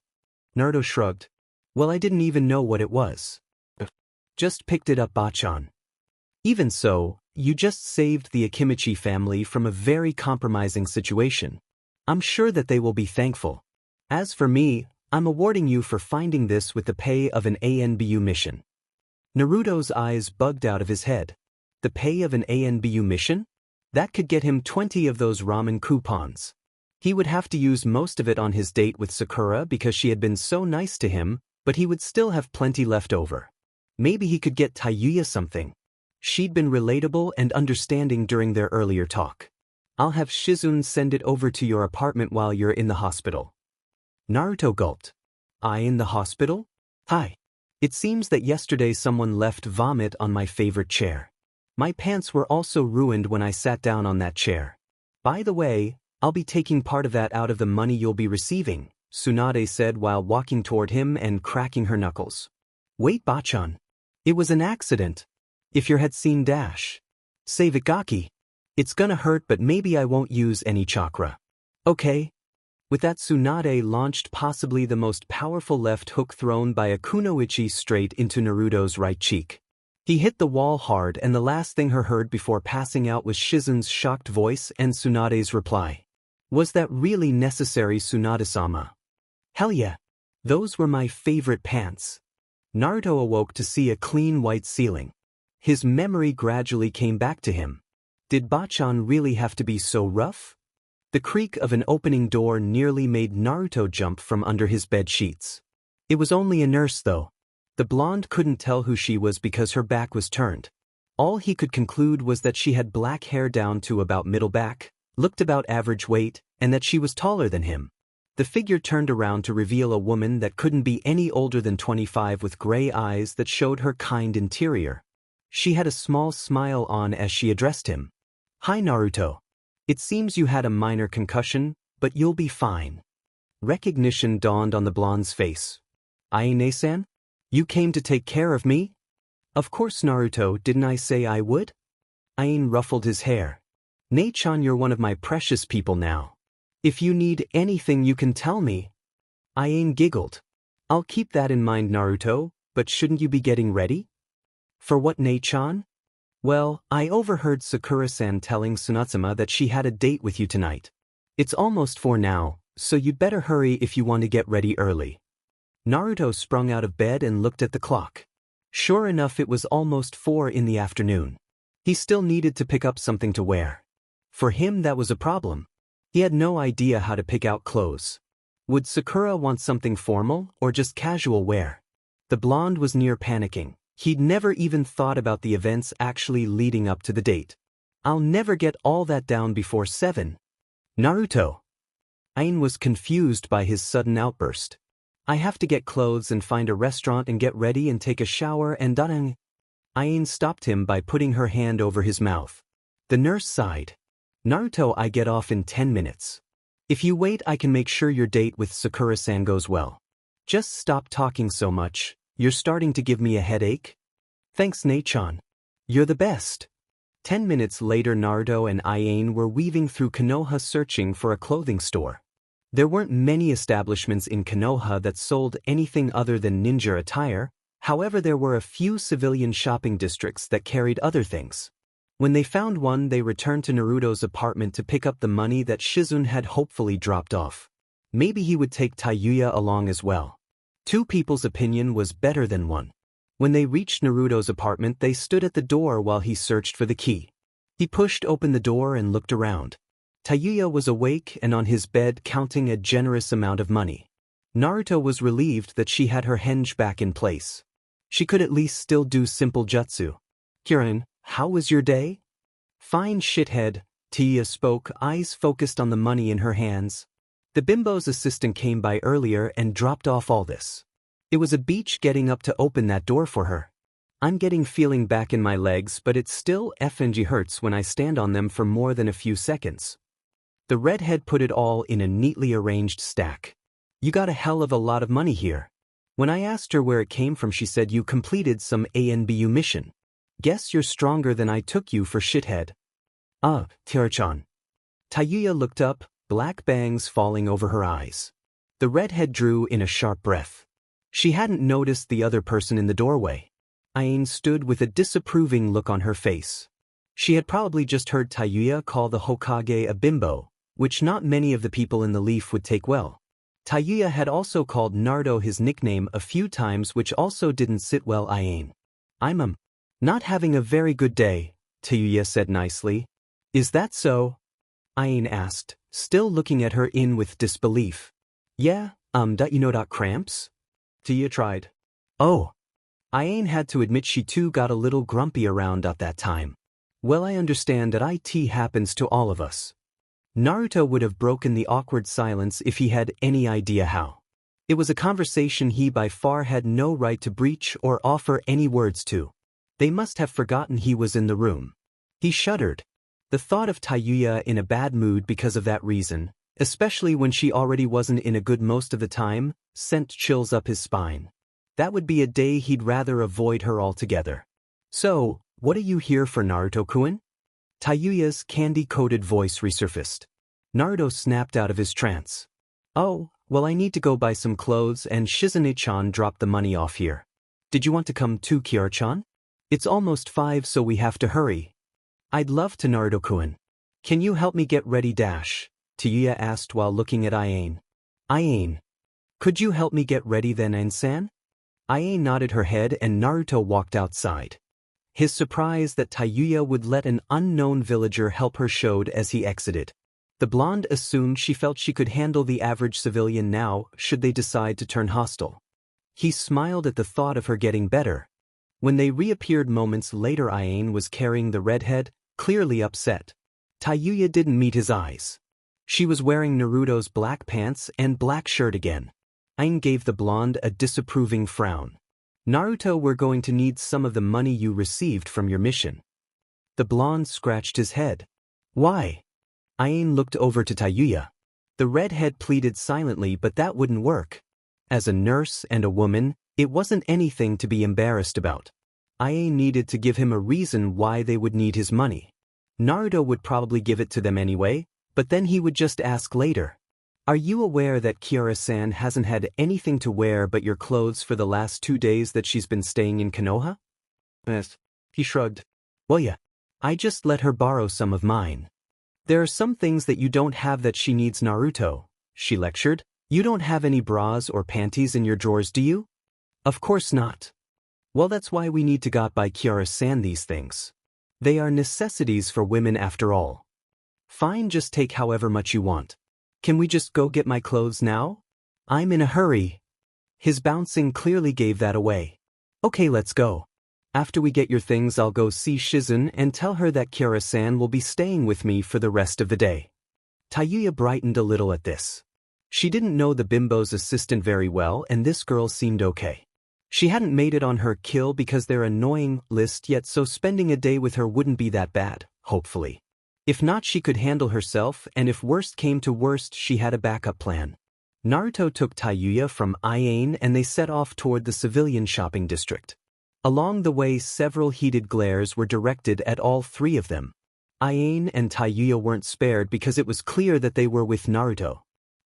Naruto shrugged. "Well, I didn't even know what it was. Just picked it up, Bachan." "Even so, you just saved the Akimichi family from a very compromising situation. I'm sure that they will be thankful. As for me, I'm awarding you for finding this with the pay of an ANBU mission." Naruto's eyes bugged out of his head. The pay of an ANBU mission? That could get him 20 of those ramen coupons. He would have to use most of it on his date with Sakura because she had been so nice to him, but he would still have plenty left over. Maybe he could get Tayuya something. She'd been relatable and understanding during their earlier talk. "I'll have Shizune send it over to your apartment while you're in the hospital." Naruto gulped. "I in the hospital? Hi. It seems that yesterday someone left vomit on my favorite chair. My pants were also ruined when I sat down on that chair. By the way, I'll be taking part of that out of the money you'll be receiving," Tsunade said while walking toward him and cracking her knuckles. "Wait, Bachan. It was an accident. If you had seen Dash. Save it, Gaki. It's gonna hurt, but maybe I won't use any chakra. Okay?" With that, Tsunade launched possibly the most powerful left hook thrown by a kunoichi straight into Naruto's right cheek. He hit the wall hard, and the last thing he heard before passing out was Shizune's shocked voice and Tsunade's reply. "Was that really necessary, Tsunade-sama?" "Hell yeah. Those were my favorite pants." Naruto awoke to see a clean white ceiling. His memory gradually came back to him. Did Bachan really have to be so rough? The creak of an opening door nearly made Naruto jump from under his bed sheets. It was only a nurse, though. The blonde couldn't tell who she was because her back was turned. All he could conclude was that she had black hair down to about middle back, looked about average weight, and that she was taller than him. The figure turned around to reveal a woman that couldn't be any older than 25 with gray eyes that showed her kind interior. She had a small smile on as she addressed him. "Hi, Naruto. It seems you had a minor concussion, but you'll be fine." Recognition dawned on the blonde's face. "Aine-san? You came to take care of me?" "Of course, Naruto, didn't I say I would?" Aine ruffled his hair. "Nei-chan, you're one of my precious people now. If you need anything, you can tell me." Aine giggled. I'll keep that in mind, Naruto, but shouldn't you be getting ready? For what, Ne-chan? Well, I overheard Sakura-san telling Tsunatsuma that she had a date with you tonight. It's almost 4 now, so you'd better hurry if you want to get ready early. Naruto sprung out of bed and looked at the clock. Sure enough, it was almost 4 in the afternoon. He still needed to pick up something to wear. For him, that was a problem. He had no idea how to pick out clothes. Would Sakura want something formal or just casual wear? The blonde was near panicking. He'd never even thought about the events actually leading up to the date. I'll never get all that down before 7. Naruto. Aine was confused by his sudden outburst. I have to get clothes and find a restaurant and get ready and take a shower and dang. Aine stopped him by putting her hand over his mouth. The nurse sighed. Naruto, I get off in 10 minutes. If you wait, I can make sure your date with Sakura-san goes well. Just stop talking so much. You're starting to give me a headache. Thanks, Ne-chan. You're the best. 10 minutes later, Naruto and Aine were weaving through Konoha searching for a clothing store. There weren't many establishments in Konoha that sold anything other than ninja attire. However, there were a few civilian shopping districts that carried other things. When they found one, they returned to Naruto's apartment to pick up the money that Shizune had hopefully dropped off. Maybe he would take Tayuya along as well. 2 people's opinion was better than 1. When they reached Naruto's apartment, they stood at the door while he searched for the key. He pushed open the door and looked around. Tayuya was awake and on his bed counting a generous amount of money. Naruto was relieved that she had her henge back in place. She could at least still do simple jutsu. Kirin, how was your day? Fine, shithead, Tayuya spoke, eyes focused on the money in her hands. The bimbo's assistant came by earlier and dropped off all this. It was a beach getting up to open that door for her. I'm getting feeling back in my legs, but it still effing hurts when I stand on them for more than a few seconds. The redhead put it all in a neatly arranged stack. You got a hell of a lot of money here. When I asked her where it came from, she said you completed some ANBU mission. Guess you're stronger than I took you for, shithead. Tear-chan. Tayuya looked up, black bangs falling over her eyes. The redhead drew in a sharp breath. She hadn't noticed the other person in the doorway. Aine stood with a disapproving look on her face. She had probably just heard Tayuya call the Hokage a bimbo, which not many of the people in the leaf would take well. Tayuya had also called Naruto his nickname a few times, which also didn't sit well. Aine. I'm not having a very good day, Tayuya said nicely. Is that so? Aine asked, still looking at her with disbelief. Yeah, cramps? Tayuya tried. Oh. Aine had to admit she too got a little grumpy around at that time. Well, I understand that it happens to all of us. Naruto would have broken the awkward silence if he had any idea how. It was a conversation he by far had no right to breach or offer any words to. They must have forgotten he was in the room. He shuddered. The thought of Tayuya in a bad mood because of that reason, especially when she already wasn't in a good most of the time, sent chills up his spine. That would be a day he'd rather avoid her altogether. So, what are you here for, Naruto-kun? Tayuya's candy-coated voice resurfaced. Naruto snapped out of his trance. Oh, well, I need to go buy some clothes and Shizune-chan dropped the money off here. Did you want to come too, Kiara-chan? It's almost 5, so we have to hurry. I'd love to, Naruto-kun. Can you help me get ready, Tayuya asked while looking at Aine. Aine. Could you help me get ready then, Aine-san? Aine nodded her head and Naruto walked outside. His surprise that Tayuya would let an unknown villager help her showed as he exited. The blonde assumed she felt she could handle the average civilian now, should they decide to turn hostile. He smiled at the thought of her getting better. When they reappeared moments later, Aine was carrying the redhead, clearly upset. Tayuya didn't meet his eyes. She was wearing Naruto's black pants and black shirt again. Aine gave the blonde a disapproving frown. Naruto, we're going to need some of the money you received from your mission. The blonde scratched his head. Why? Aine looked over to Tayuya. The redhead pleaded silently, but that wouldn't work. As a nurse and a woman, it wasn't anything to be embarrassed about. Aine needed to give him a reason why they would need his money. Naruto would probably give it to them anyway, but then he would just ask later. Are you aware that Kiara-san hasn't had anything to wear but your clothes for the last 2 days that she's been staying in Konoha? Yes. He shrugged. Well yeah. I just let her borrow some of mine. There are some things that you don't have that she needs, Naruto, she lectured. You don't have any bras or panties in your drawers, do you? Of course not. Well, that's why we need to get by Kiara-san these things. They are necessities for women after all. Fine, just take however much you want. Can we just go get my clothes now? I'm in a hurry. His bouncing clearly gave that away. Okay, let's go. After we get your things, I'll go see Shizune and tell her that Kiara-san will be staying with me for the rest of the day. Tayuya brightened a little at this. She didn't know the bimbo's assistant very well, and this girl seemed okay. She hadn't made it on her kill because they're annoying list yet, so spending a day with her wouldn't be that bad, hopefully. If not, she could handle herself, and if worst came to worst, she had a backup plan. Naruto took Tayuya from Aine and they set off toward the civilian shopping district. Along the way, several heated glares were directed at all three of them. Aine and Tayuya weren't spared because it was clear that they were with Naruto.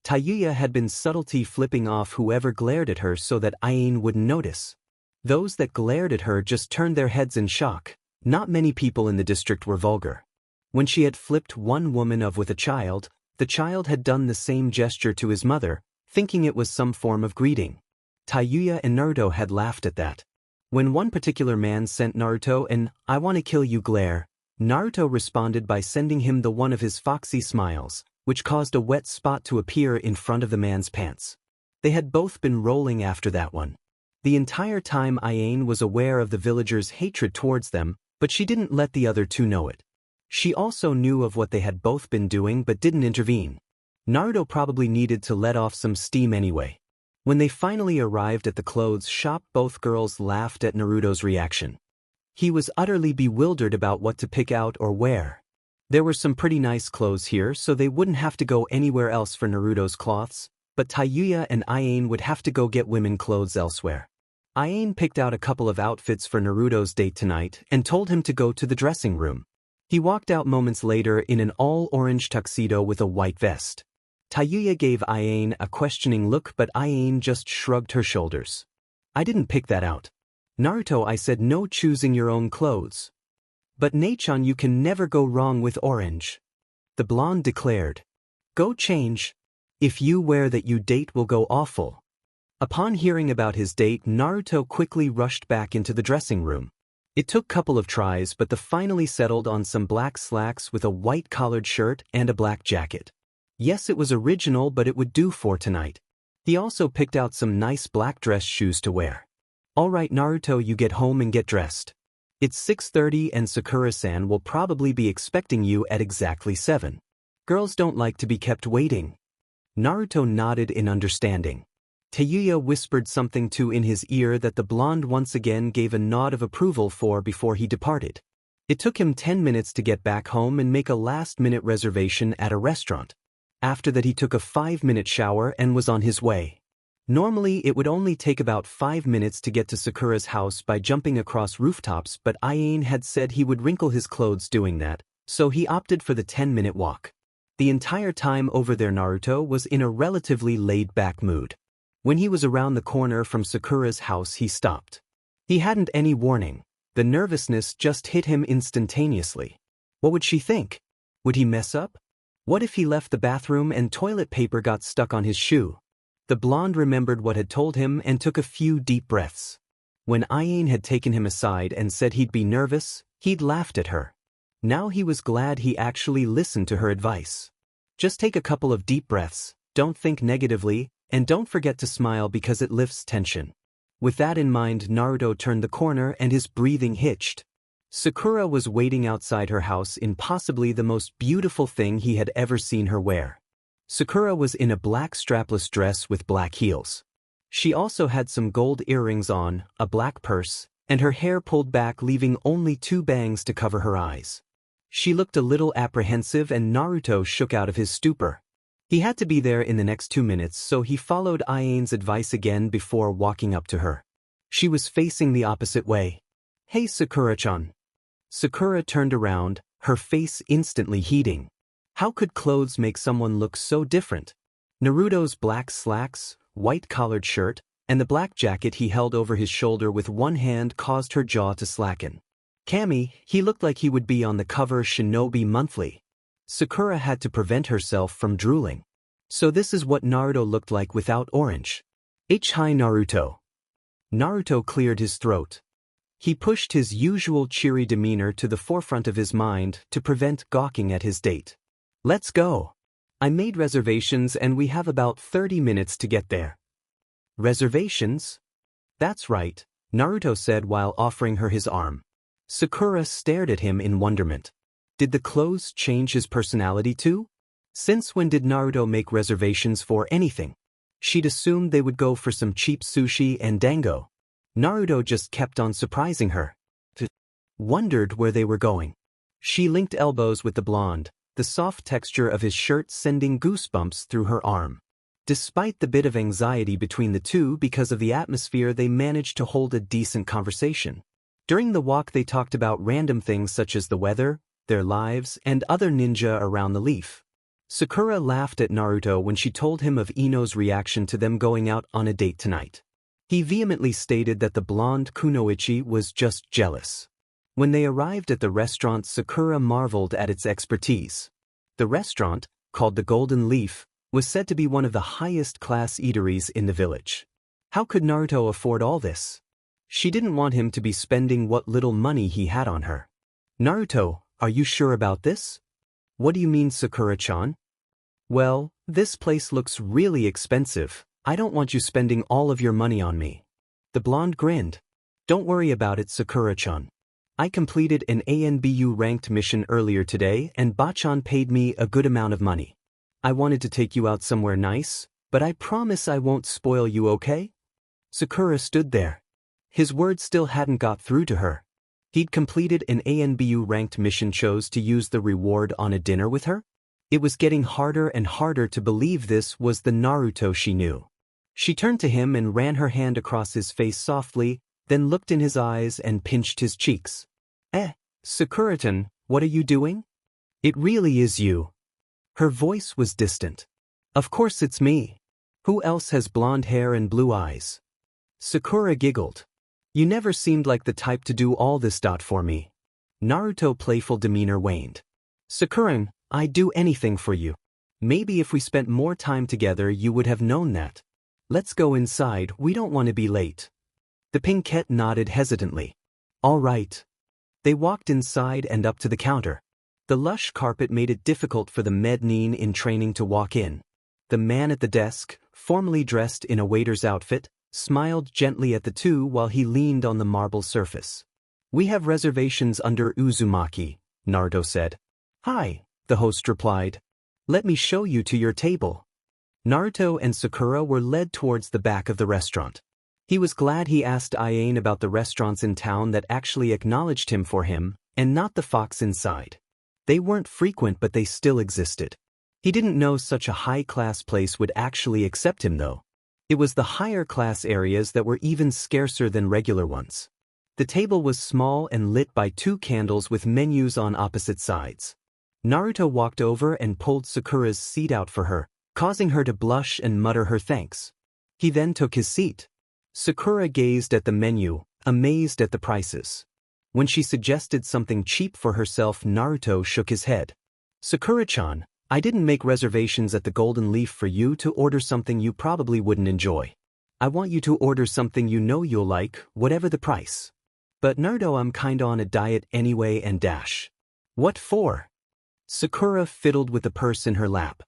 Tayuya had been subtlety flipping off whoever glared at her so that Aine wouldn't notice. Those that glared at her just turned their heads in shock. Not many people in the district were vulgar. When she had flipped one woman off with a child, the child had done the same gesture to his mother, thinking it was some form of greeting. Tayuya and Naruto had laughed at that. When one particular man sent Naruto an "I want to kill you" glare, Naruto responded by sending him the one of his foxy smiles, which caused a wet spot to appear in front of the man's pants. They had both been rolling after that one. The entire time Aine was aware of the villagers' hatred towards them, but she didn't let the other two know it. She also knew of what they had both been doing but didn't intervene. Naruto probably needed to let off some steam anyway. When they finally arrived at the clothes shop, both girls laughed at Naruto's reaction. He was utterly bewildered about what to pick out or wear. There were some pretty nice clothes here, so they wouldn't have to go anywhere else for Naruto's cloths, but Tayuya and Aine would have to go get women clothes elsewhere. Aine picked out a couple of outfits for Naruto's date tonight and told him to go to the dressing room. He walked out moments later in an all-orange tuxedo with a white vest. Tayuya gave Aine a questioning look, but Aine just shrugged her shoulders. I didn't pick that out. Naruto, I said no choosing your own clothes. But Nachan, you can never go wrong with orange. The blonde declared. Go change. If you wear that, you date will go awful. Upon hearing about his date, Naruto quickly rushed back into the dressing room. It took a couple of tries, but they finally settled on some black slacks with a white collared shirt and a black jacket. Yes, it was original, but it would do for tonight. He also picked out some nice black dress shoes to wear. Alright Naruto, you get home and get dressed. It's 6:30 and Sakura-san will probably be expecting you at exactly 7. Girls don't like to be kept waiting. Naruto nodded in understanding. Tayuya whispered something in his ear that the blonde once again gave a nod of approval for before he departed. It took him 10 minutes to get back home and make a last-minute reservation at a restaurant. After that, he took a 5-minute shower and was on his way. Normally, it would only take about 5 minutes to get to Sakura's house by jumping across rooftops, but Aine had said he would wrinkle his clothes doing that, so he opted for the 10-minute walk. The entire time over there, Naruto was in a relatively laid-back mood. When he was around the corner from Sakura's house, he stopped. He hadn't any warning. The nervousness just hit him instantaneously. What would she think? Would he mess up? What if he left the bathroom and toilet paper got stuck on his shoe? The blonde remembered what had told him and took a few deep breaths. When Aine had taken him aside and said he'd be nervous, he'd laughed at her. Now he was glad he actually listened to her advice. Just take a couple of deep breaths, don't think negatively, and don't forget to smile because it lifts tension. With that in mind, Naruto turned the corner and his breathing hitched. Sakura was waiting outside her house in possibly the most beautiful thing he had ever seen her wear. Sakura was in a black strapless dress with black heels. She also had some gold earrings on, a black purse, and her hair pulled back, leaving only 2 bangs to cover her eyes. She looked a little apprehensive and Naruto shook out of his stupor. He had to be there in the next 2 minutes, so he followed Aine's advice again before walking up to her. She was facing the opposite way. Hey Sakura-chan. Sakura turned around, her face instantly heating. How could clothes make someone look so different? Naruto's black slacks, white collared shirt, and the black jacket he held over his shoulder with one hand caused her jaw to slacken. Kami, he looked like he would be on the cover Shinobi Monthly. Sakura had to prevent herself from drooling. So this is what Naruto looked like without orange. Hi Naruto. Naruto cleared his throat. He pushed his usual cheery demeanor to the forefront of his mind to prevent gawking at his date. Let's go. I made reservations and we have about 30 minutes to get there. Reservations? That's right, Naruto said while offering her his arm. Sakura stared at him in wonderment. Did the clothes change his personality too? Since when did Naruto make reservations for anything? She'd assumed they would go for some cheap sushi and dango. Naruto just kept on surprising her. Wondered where they were going. She linked elbows with the blonde, the soft texture of his shirt sending goosebumps through her arm. Despite the bit of anxiety between the two because of the atmosphere, they managed to hold a decent conversation. During the walk they talked about random things such as the weather, their lives, and other ninja around the leaf. Sakura laughed at Naruto when she told him of Ino's reaction to them going out on a date tonight. He vehemently stated that the blonde kunoichi was just jealous. When they arrived at the restaurant, Sakura marveled at its expertise. The restaurant, called the Golden Leaf, was said to be one of the highest-class eateries in the village. How could Naruto afford all this? She didn't want him to be spending what little money he had on her. Naruto, are you sure about this? What do you mean, Sakura-chan? Well, this place looks really expensive. I don't want you spending all of your money on me. The blonde grinned. Don't worry about it, Sakura-chan. I completed an ANBU-ranked mission earlier today and Bachan paid me a good amount of money. I wanted to take you out somewhere nice, but I promise I won't spoil you, okay? Sakura stood there. His words still hadn't got through to her. He'd completed an ANBU-ranked mission, chose to use the reward on a dinner with her? It was getting harder and harder to believe this was the Naruto she knew. She turned to him and ran her hand across his face softly, then looked in his eyes and pinched his cheeks. Sakura-tan, what are you doing? It really is you. Her voice was distant. Of course it's me. Who else has blonde hair and blue eyes? Sakura giggled. You never seemed like the type to do all this for me. Naruto's playful demeanor waned. Sakura, I'd do anything for you. Maybe if we spent more time together you would have known that. Let's go inside, we don't want to be late. The pinkette nodded hesitantly. All right. They walked inside and up to the counter. The lush carpet made it difficult for the meddling in training to walk in. The man at the desk, formally dressed in a waiter's outfit, smiled gently at the two while he leaned on the marble surface. We have reservations under Uzumaki, Naruto said. Hi, the host replied. Let me show you to your table. Naruto and Sakura were led towards the back of the restaurant. He was glad he asked Aine about the restaurants in town that actually acknowledged him for him, and not the fox inside. They weren't frequent but they still existed. He didn't know such a high-class place would actually accept him though. It was the higher-class areas that were even scarcer than regular ones. The table was small and lit by 2 candles with menus on opposite sides. Naruto walked over and pulled Sakura's seat out for her, causing her to blush and mutter her thanks. He then took his seat. Sakura gazed at the menu, amazed at the prices. When she suggested something cheap for herself, Naruto shook his head. Sakura-chan, I didn't make reservations at the Golden Leaf for you to order something you probably wouldn't enjoy. I want you to order something you know you'll like, whatever the price. But Naruto, I'm kinda on a diet anyway and dash. What for? Sakura fiddled with the purse in her lap.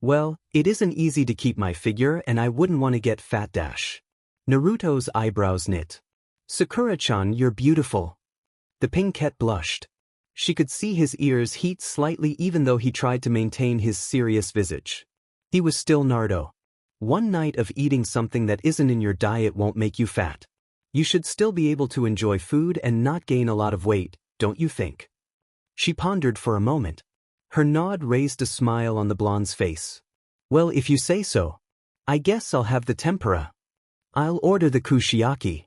Well, it isn't easy to keep my figure and I wouldn't want to get fat dash. Naruto's eyebrows knit. Sakura-chan, you're beautiful. The pinkette blushed. She could see his ears heat slightly even though he tried to maintain his serious visage. He was still Naruto. One night of eating something that isn't in your diet won't make you fat. You should still be able to enjoy food and not gain a lot of weight, don't you think? She pondered for a moment. Her nod raised a smile on the blonde's face. Well, if you say so. I guess I'll have the tempura. I'll order the kushiyaki.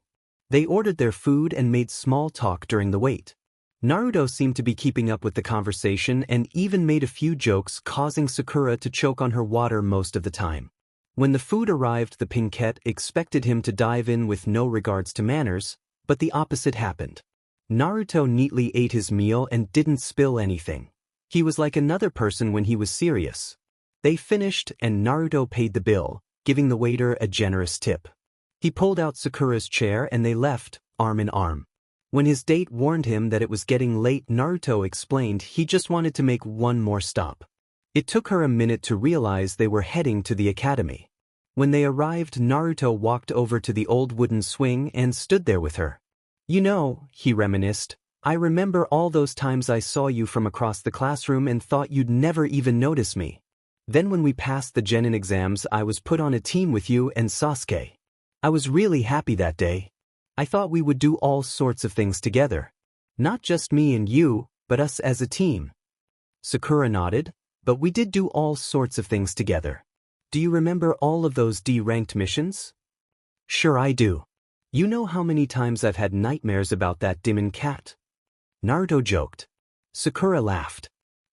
They ordered their food and made small talk during the wait. Naruto seemed to be keeping up with the conversation and even made a few jokes, causing Sakura to choke on her water most of the time. When the food arrived, the Pinkette expected him to dive in with no regards to manners, but the opposite happened. Naruto neatly ate his meal and didn't spill anything. He was like another person when he was serious. They finished and Naruto paid the bill, giving the waiter a generous tip. He pulled out Sakura's chair and they left, arm in arm. When his date warned him that it was getting late, Naruto explained he just wanted to make one more stop. It took her a minute to realize they were heading to the academy. When they arrived, Naruto walked over to the old wooden swing and stood there with her. "You know," he reminisced, "I remember all those times I saw you from across the classroom and thought you'd never even notice me. Then when we passed the Genin exams, I was put on a team with you and Sasuke. I was really happy that day. I thought we would do all sorts of things together. Not just me and you, but us as a team." Sakura nodded. "But we did do all sorts of things together. Do you remember all of those D-ranked missions?" "Sure I do. You know how many times I've had nightmares about that demon cat?" Naruto joked. Sakura laughed.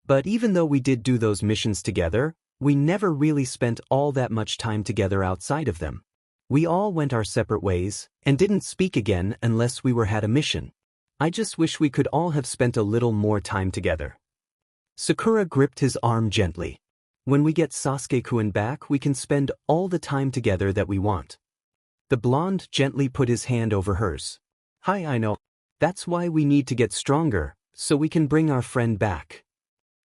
"But even though we did do those missions together, we never really spent all that much time together outside of them. We all went our separate ways, and didn't speak again unless we had a mission. I just wish we could all have spent a little more time together." Sakura gripped his arm gently. "When we get Sasuke-kun back, we can spend all the time together that we want." The blonde gently put his hand over hers. "Hi, I know. That's why we need to get stronger, so we can bring our friend back."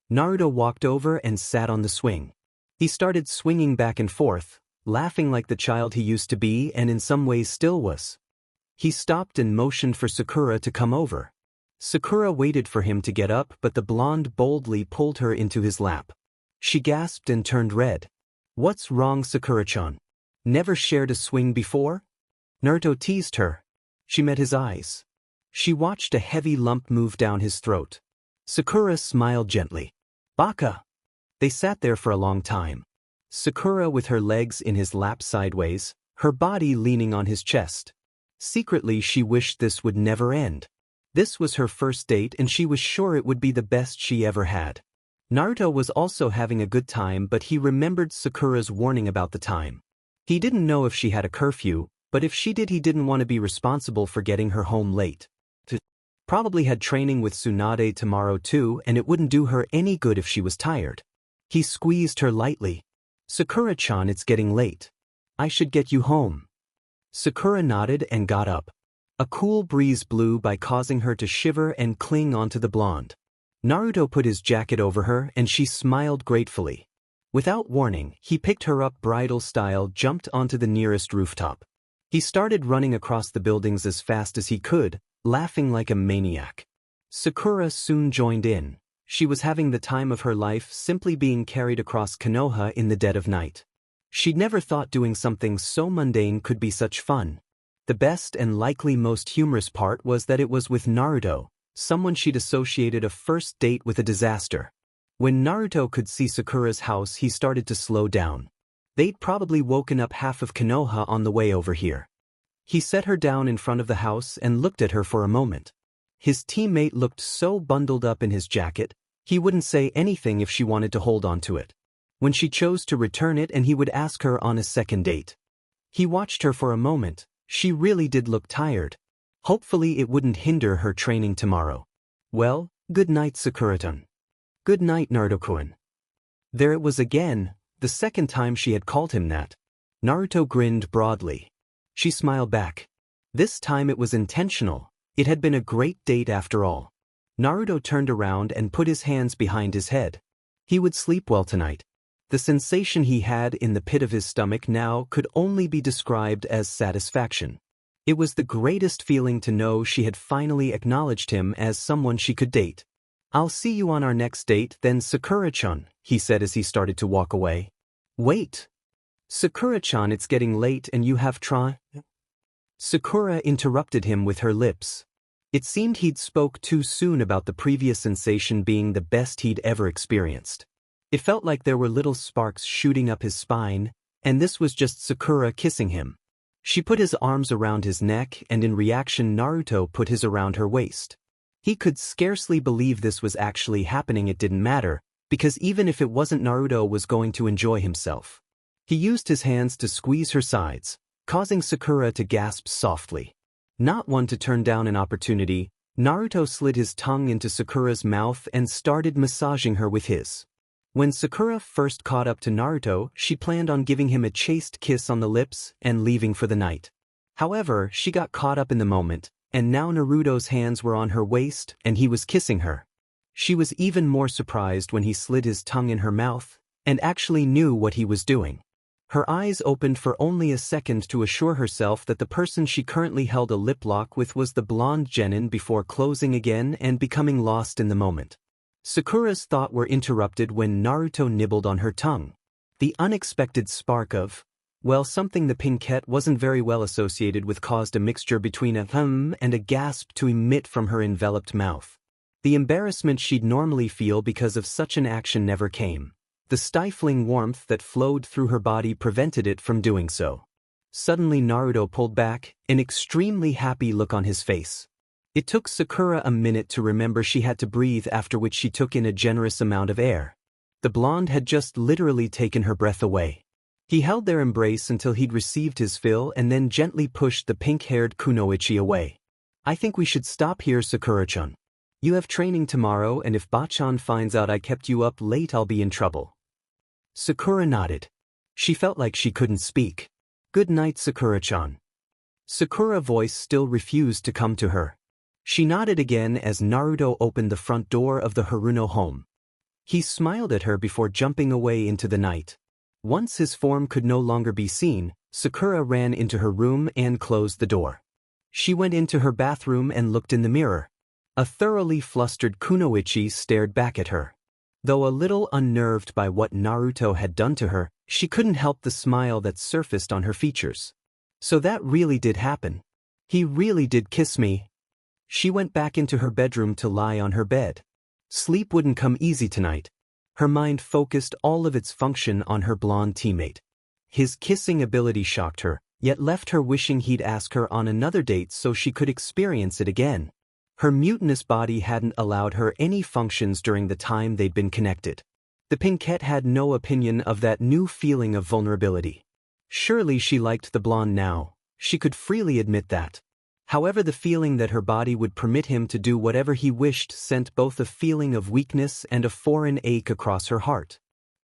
Naruto walked over and sat on the swing. He started swinging back and forth, laughing like the child he used to be and in some ways still was. He stopped and motioned for Sakura to come over. Sakura waited for him to get up, but the blonde boldly pulled her into his lap. She gasped and turned red. "What's wrong, Sakura-chan? Never shared a swing before?" Naruto teased her. She met his eyes. She watched a heavy lump move down his throat. Sakura smiled gently. "Baka." They sat there for a long time. Sakura with her legs in his lap sideways, her body leaning on his chest. Secretly she wished this would never end. This was her first date and she was sure it would be the best she ever had. Naruto was also having a good time, but he remembered Sakura's warning about the time. He didn't know if she had a curfew, but if she did, he didn't want to be responsible for getting her home late. Probably had training with Tsunade tomorrow too, and it wouldn't do her any good if she was tired. He squeezed her lightly. "Sakura-chan, it's getting late. I should get you home." Sakura nodded and got up. A cool breeze blew by, causing her to shiver and cling onto the blonde. Naruto put his jacket over her and she smiled gratefully. Without warning, he picked her up bridal style, jumped onto the nearest rooftop. He started running across the buildings as fast as he could, laughing like a maniac. Sakura soon joined in. She was having the time of her life, simply being carried across Konoha in the dead of night. She'd never thought doing something so mundane could be such fun. The best and likely most humorous part was that it was with Naruto, someone she'd associated a first date with a disaster. When Naruto could see Sakura's house, he started to slow down. They'd probably woken up half of Konoha on the way over here. He set her down in front of the house and looked at her for a moment. His teammate looked so bundled up in his jacket, he wouldn't say anything if she wanted to hold on to it. When she chose to return it, and he would ask her on a second date. He watched her for a moment. She really did look tired. Hopefully it wouldn't hinder her training tomorrow. "Well, good night, Sakura-chan." "Good night, Naruto-kun." There it was again, the second time she had called him that. Naruto grinned broadly. She smiled back. This time it was intentional. It had been a great date after all. Naruto turned around and put his hands behind his head. He would sleep well tonight. The sensation he had in the pit of his stomach now could only be described as satisfaction. It was the greatest feeling to know she had finally acknowledged him as someone she could date. "I'll see you on our next date then, Sakura-chan," he said as he started to walk away. "Wait. Sakura-chan, it's getting late and you have Sakura interrupted him with her lips. It seemed he'd spoke too soon about the previous sensation being the best he'd ever experienced. It felt like there were little sparks shooting up his spine, and this was just Sakura kissing him. She put his arms around his neck, and in reaction Naruto put his around her waist. He could scarcely believe this was actually happening. It didn't matter, because even if it wasn't, Naruto was going to enjoy himself. He used his hands to squeeze her sides, causing Sakura to gasp softly. Not one to turn down an opportunity, Naruto slid his tongue into Sakura's mouth and started massaging her with his. When Sakura first caught up to Naruto, she planned on giving him a chaste kiss on the lips and leaving for the night. However, she got caught up in the moment, and now Naruto's hands were on her waist and he was kissing her. She was even more surprised when he slid his tongue in her mouth and actually knew what he was doing. Her eyes opened for only a second to assure herself that the person she currently held a lip lock with was the blonde genin before closing again and becoming lost in the moment. Sakura's thoughts were interrupted when Naruto nibbled on her tongue. The unexpected spark of, well, something the pinkette wasn't very well associated with caused a mixture between a and a gasp to emit from her enveloped mouth. The embarrassment she'd normally feel because of such an action never came. The stifling warmth that flowed through her body prevented it from doing so. Suddenly Naruto pulled back, an extremely happy look on his face. It took Sakura a minute to remember she had to breathe, after which she took in a generous amount of air. The blonde had just literally taken her breath away. He held their embrace until he'd received his fill and then gently pushed the pink-haired kunoichi away. "I think we should stop here, Sakura-chan. You have training tomorrow, and if Bachan finds out I kept you up late, I'll be in trouble." Sakura nodded. She felt like she couldn't speak. "Good night, Sakura-chan." Sakura's voice still refused to come to her. She nodded again as Naruto opened the front door of the Haruno home. He smiled at her before jumping away into the night. Once his form could no longer be seen, Sakura ran into her room and closed the door. She went into her bathroom and looked in the mirror. A thoroughly flustered kunoichi stared back at her. Though a little unnerved by what Naruto had done to her, she couldn't help the smile that surfaced on her features. So that really did happen. He really did kiss me. She went back into her bedroom to lie on her bed. Sleep wouldn't come easy tonight. Her mind focused all of its function on her blonde teammate. His kissing ability shocked her, yet left her wishing he'd ask her on another date so she could experience it again. Her mutinous body hadn't allowed her any functions during the time they'd been connected. The pinkette had no opinion of that new feeling of vulnerability. Surely she liked the blonde now, she could freely admit that. However, the feeling that her body would permit him to do whatever he wished sent both a feeling of weakness and a foreign ache across her heart.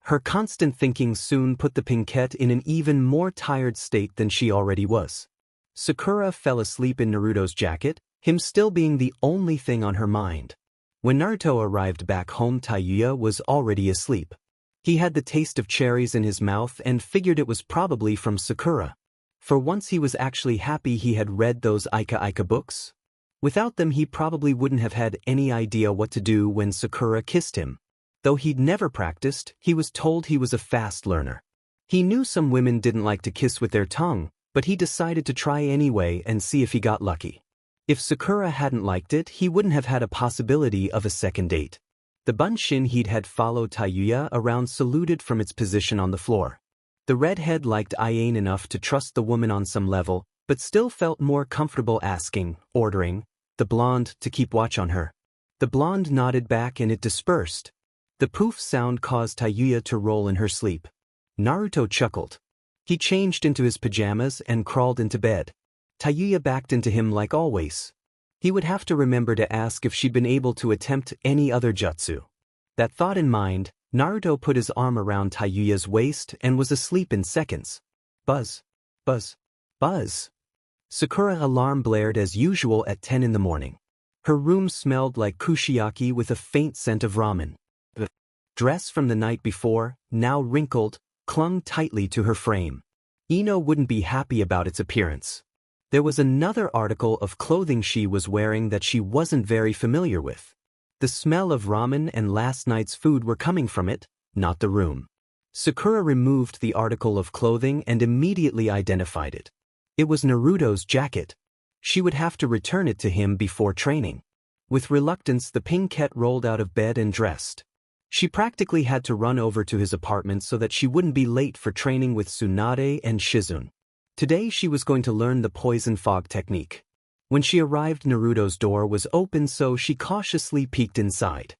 Her constant thinking soon put the pinkette in an even more tired state than she already was. Sakura fell asleep in Naruto's jacket, him still being the only thing on her mind. When Naruto arrived back home, Tayuya was already asleep. He had the taste of cherries in his mouth and figured it was probably from Sakura. For once he was actually happy he had read those Ika books. Without them he probably wouldn't have had any idea what to do when Sakura kissed him. Though he'd never practiced, he was told he was a fast learner. He knew some women didn't like to kiss with their tongue, but he decided to try anyway and see if he got lucky. If Sakura hadn't liked it, he wouldn't have had a possibility of a second date. The bunshin he'd had followed Tayuya around saluted from its position on the floor. The redhead liked Aine enough to trust the woman on some level, but still felt more comfortable ordering, the blonde to keep watch on her. The blonde nodded back and it dispersed. The poof sound caused Tayuya to roll in her sleep. Naruto chuckled. He changed into his pajamas and crawled into bed. Tayuya backed into him like always. He would have to remember to ask if she'd been able to attempt any other jutsu. That thought in mind, Naruto put his arm around Tayuya's waist and was asleep in seconds. Buzz. Buzz. Buzz. Sakura's alarm blared as usual at 10 in the morning. Her room smelled like kushiyaki with a faint scent of ramen. The dress from the night before, now wrinkled, clung tightly to her frame. Ino wouldn't be happy about its appearance. There was another article of clothing she was wearing that she wasn't very familiar with. The smell of ramen and last night's food were coming from it, not the room. Sakura removed the article of clothing and immediately identified it. It was Naruto's jacket. She would have to return it to him before training. With reluctance, the pinkette rolled out of bed and dressed. She practically had to run over to his apartment so that she wouldn't be late for training with Tsunade and Shizune. Today she was going to learn the poison fog technique. When she arrived, Naruto's door was open, so she cautiously peeked inside.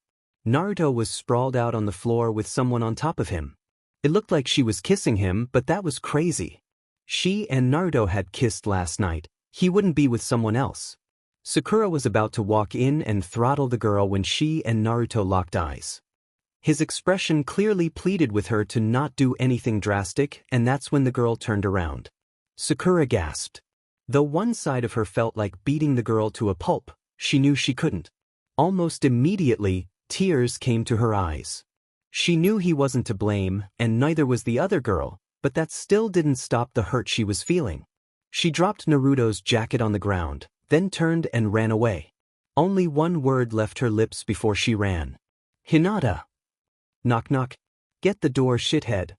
Naruto was sprawled out on the floor with someone on top of him. It looked like she was kissing him, but that was crazy. She and Naruto had kissed last night. He wouldn't be with someone else. Sakura was about to walk in and throttle the girl when she and Naruto locked eyes. His expression clearly pleaded with her to not do anything drastic, and that's when the girl turned around. Sakura gasped. Though one side of her felt like beating the girl to a pulp, she knew she couldn't. Almost immediately, tears came to her eyes. She knew he wasn't to blame, and neither was the other girl, but that still didn't stop the hurt she was feeling. She dropped Naruto's jacket on the ground, then turned and ran away. Only one word left her lips before she ran. Hinata. Knock knock. Get the door, shithead.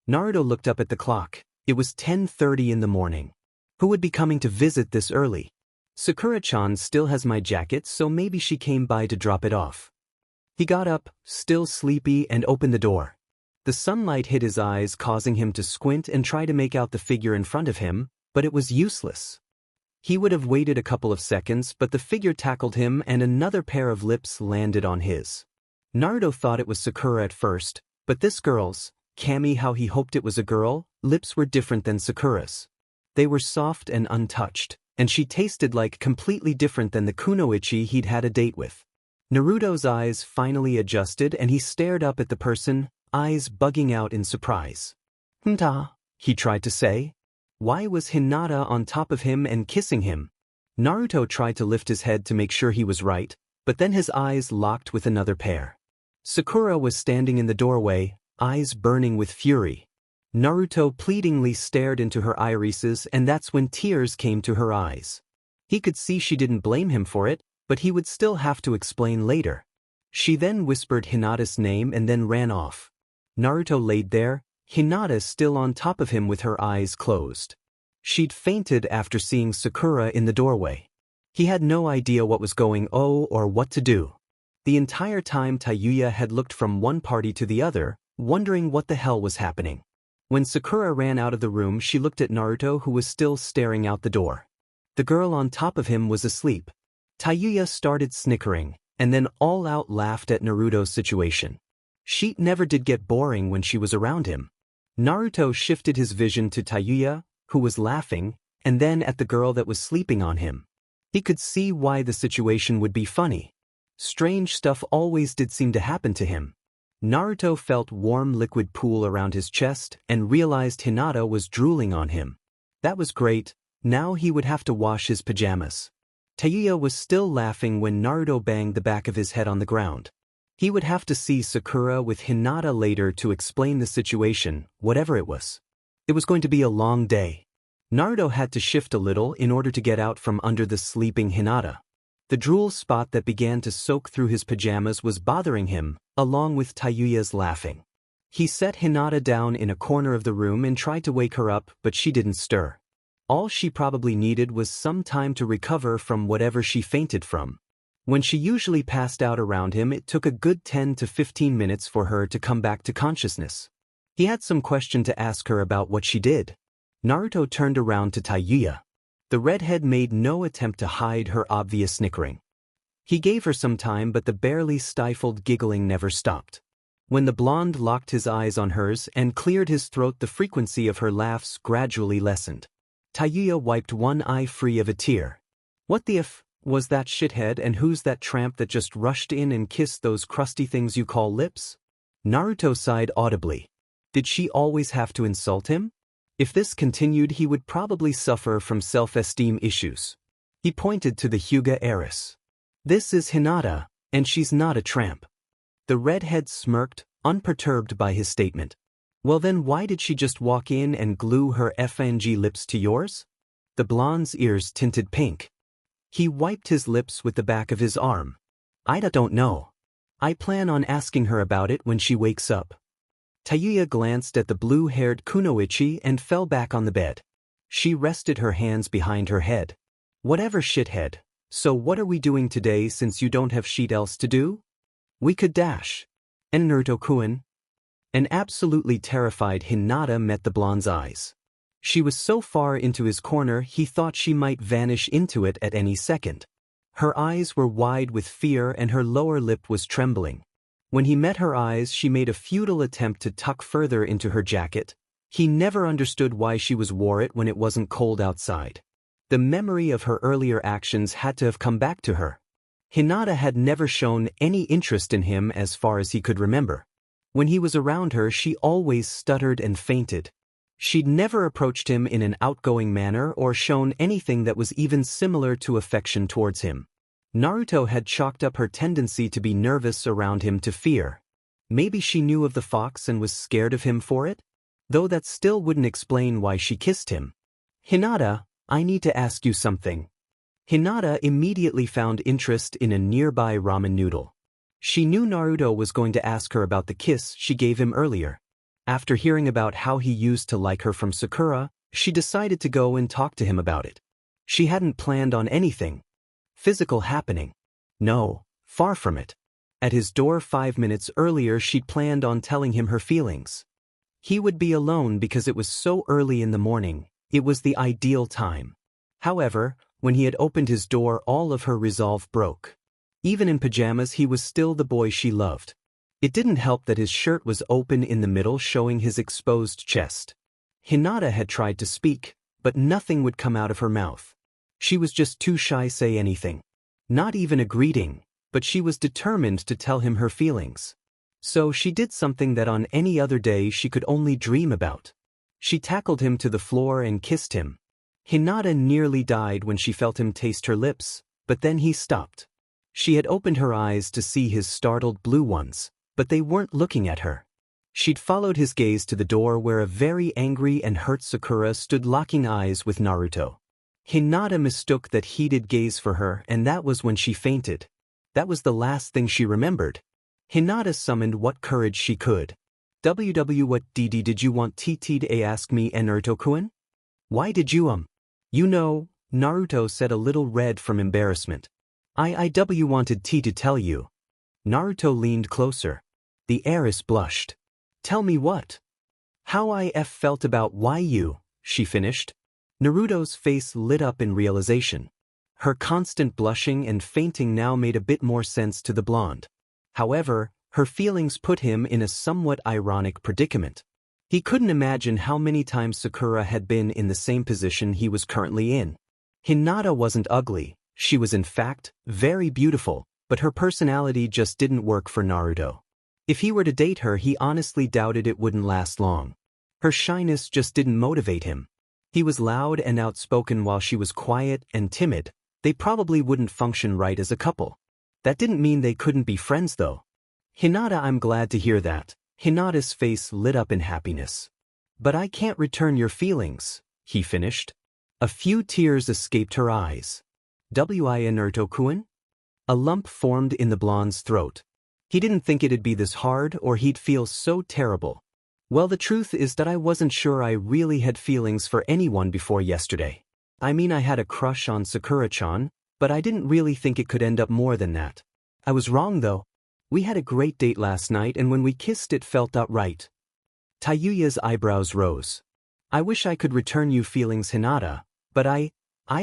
Naruto looked up at the clock. It was 10:30 in the morning. Who would be coming to visit this early? Sakura-chan still has my jacket, so maybe she came by to drop it off. He got up, still sleepy, and opened the door. The sunlight hit his eyes, causing him to squint and try to make out the figure in front of him, but it was useless. He would have waited a couple of seconds, but the figure tackled him and another pair of lips landed on his. Naruto thought it was Sakura at first, but this girl's, Kami how he hoped it was a girl, lips were different than Sakura's. They were soft and untouched, and she tasted like completely different than the kunoichi he'd had a date with. Naruto's eyes finally adjusted and he stared up at the person, eyes bugging out in surprise. "Nta," he tried to say. Why was Hinata on top of him and kissing him? Naruto tried to lift his head to make sure he was right, but then his eyes locked with another pair. Sakura was standing in the doorway, eyes burning with fury. Naruto pleadingly stared into her irises, and that's when tears came to her eyes. He could see she didn't blame him for it, but he would still have to explain later. She then whispered Hinata's name and then ran off. Naruto laid there, Hinata still on top of him with her eyes closed. She'd fainted after seeing Sakura in the doorway. He had no idea what was going on or what to do. The entire time Tayuya had looked from one party to the other, wondering what the hell was happening. When Sakura ran out of the room, she looked at Naruto, who was still staring out the door. The girl on top of him was asleep. Tayuya started snickering, and then all out laughed at Naruto's situation. She never did get boring when she was around him. Naruto shifted his vision to Tayuya, who was laughing, and then at the girl that was sleeping on him. He could see why the situation would be funny. Strange stuff always did seem to happen to him. Naruto felt warm liquid pool around his chest and realized Hinata was drooling on him. That was great, now he would have to wash his pajamas. Tayuya was still laughing when Naruto banged the back of his head on the ground. He would have to see Sakura with Hinata later to explain the situation, whatever it was. It was going to be a long day. Naruto had to shift a little in order to get out from under the sleeping Hinata. The drool spot that began to soak through his pajamas was bothering him, along with Tayuya's laughing. He set Hinata down in a corner of the room and tried to wake her up, but she didn't stir. All she probably needed was some time to recover from whatever she fainted from. When she usually passed out around him, it took a good 10 to 15 minutes for her to come back to consciousness. He had some question to ask her about what she did. Naruto turned around to Tayuya. The redhead made no attempt to hide her obvious snickering. He gave her some time, but the barely stifled giggling never stopped. When the blonde locked his eyes on hers and cleared his throat, the frequency of her laughs gradually lessened. Tayuya wiped one eye free of a tear. What the f was that shithead, and who's that tramp that just rushed in and kissed those crusty things you call lips? Naruto sighed audibly. Did she always have to insult him? If this continued, he would probably suffer from self-esteem issues. He pointed to the Hyuga heiress. This is Hinata, and she's not a tramp. The redhead smirked, unperturbed by his statement. Well then, why did she just walk in and glue her FNG lips to yours? The blonde's ears tinted pink. He wiped his lips with the back of his arm. I don't know. I plan on asking her about it when she wakes up. Tayuya glanced at the blue-haired kunoichi and fell back on the bed. She rested her hands behind her head. Whatever, shithead. So what are we doing today since you don't have shit else to do? We could dash. And Naruto-kun? An absolutely terrified Hinata met the blonde's eyes. She was so far into his corner he thought she might vanish into it at any second. Her eyes were wide with fear and her lower lip was trembling. When he met her eyes, she made a futile attempt to tuck further into her jacket. He never understood why she wore it when it wasn't cold outside. The memory of her earlier actions had to have come back to her. Hinata had never shown any interest in him as far as he could remember. When he was around her, she always stuttered and fainted. She'd never approached him in an outgoing manner or shown anything that was even similar to affection towards him. Naruto had chalked up her tendency to be nervous around him to fear. Maybe she knew of the fox and was scared of him for it? Though that still wouldn't explain why she kissed him. "Hinata, I need to ask you something." Hinata immediately found interest in a nearby ramen noodle. She knew Naruto was going to ask her about the kiss she gave him earlier. After hearing about how he used to like her from Sakura, she decided to go and talk to him about it. She hadn't planned on anything physical happening. No, far from it. At his door 5 minutes earlier, she'd planned on telling him her feelings. He would be alone because it was so early in the morning. It was the ideal time. However, when he had opened his door, all of her resolve broke. Even in pajamas, he was still the boy she loved. It didn't help that his shirt was open in the middle, showing his exposed chest. Hinata had tried to speak, but nothing would come out of her mouth. She was just too shy to say anything. Not even a greeting, but she was determined to tell him her feelings. So she did something that on any other day she could only dream about. She tackled him to the floor and kissed him. Hinata nearly died when she felt him taste her lips, but then he stopped. She had opened her eyes to see his startled blue ones, but they weren't looking at her. She'd followed his gaze to the door where a very angry and hurt Sakura stood locking eyes with Naruto. Hinata mistook that heated gaze for her, and that was when she fainted. That was the last thing she remembered. Hinata summoned what courage she could. What did you want to ask me, Naruto-kun? Why did you You know, Naruto said, a little red from embarrassment. I wanted to tell you. Naruto leaned closer. The heiress blushed. Tell me what? How I felt about why you, she finished. Naruto's face lit up in realization. Her constant blushing and fainting now made a bit more sense to the blonde. However, her feelings put him in a somewhat ironic predicament. He couldn't imagine how many times Sakura had been in the same position he was currently in. Hinata wasn't ugly, she was in fact very beautiful, but her personality just didn't work for Naruto. If he were to date her, he honestly doubted it wouldn't last long. Her shyness just didn't motivate him. He was loud and outspoken while she was quiet and timid. They probably wouldn't function right as a couple. That didn't mean they couldn't be friends though. Hinata, I'm glad to hear that. Hinata's face lit up in happiness. But I can't return your feelings, he finished. A few tears escaped her eyes. Naruto-kun? A lump formed in the blonde's throat. He didn't think it'd be this hard or he'd feel so terrible. Well, the truth is that I wasn't sure I really had feelings for anyone before yesterday. I mean, I had a crush on Sakura-chan, but I didn't really think it could end up more than that. I was wrong though. We had a great date last night, and when we kissed it felt right. Tayuya's eyebrows rose. I wish I could return you feelings, Hinata, but I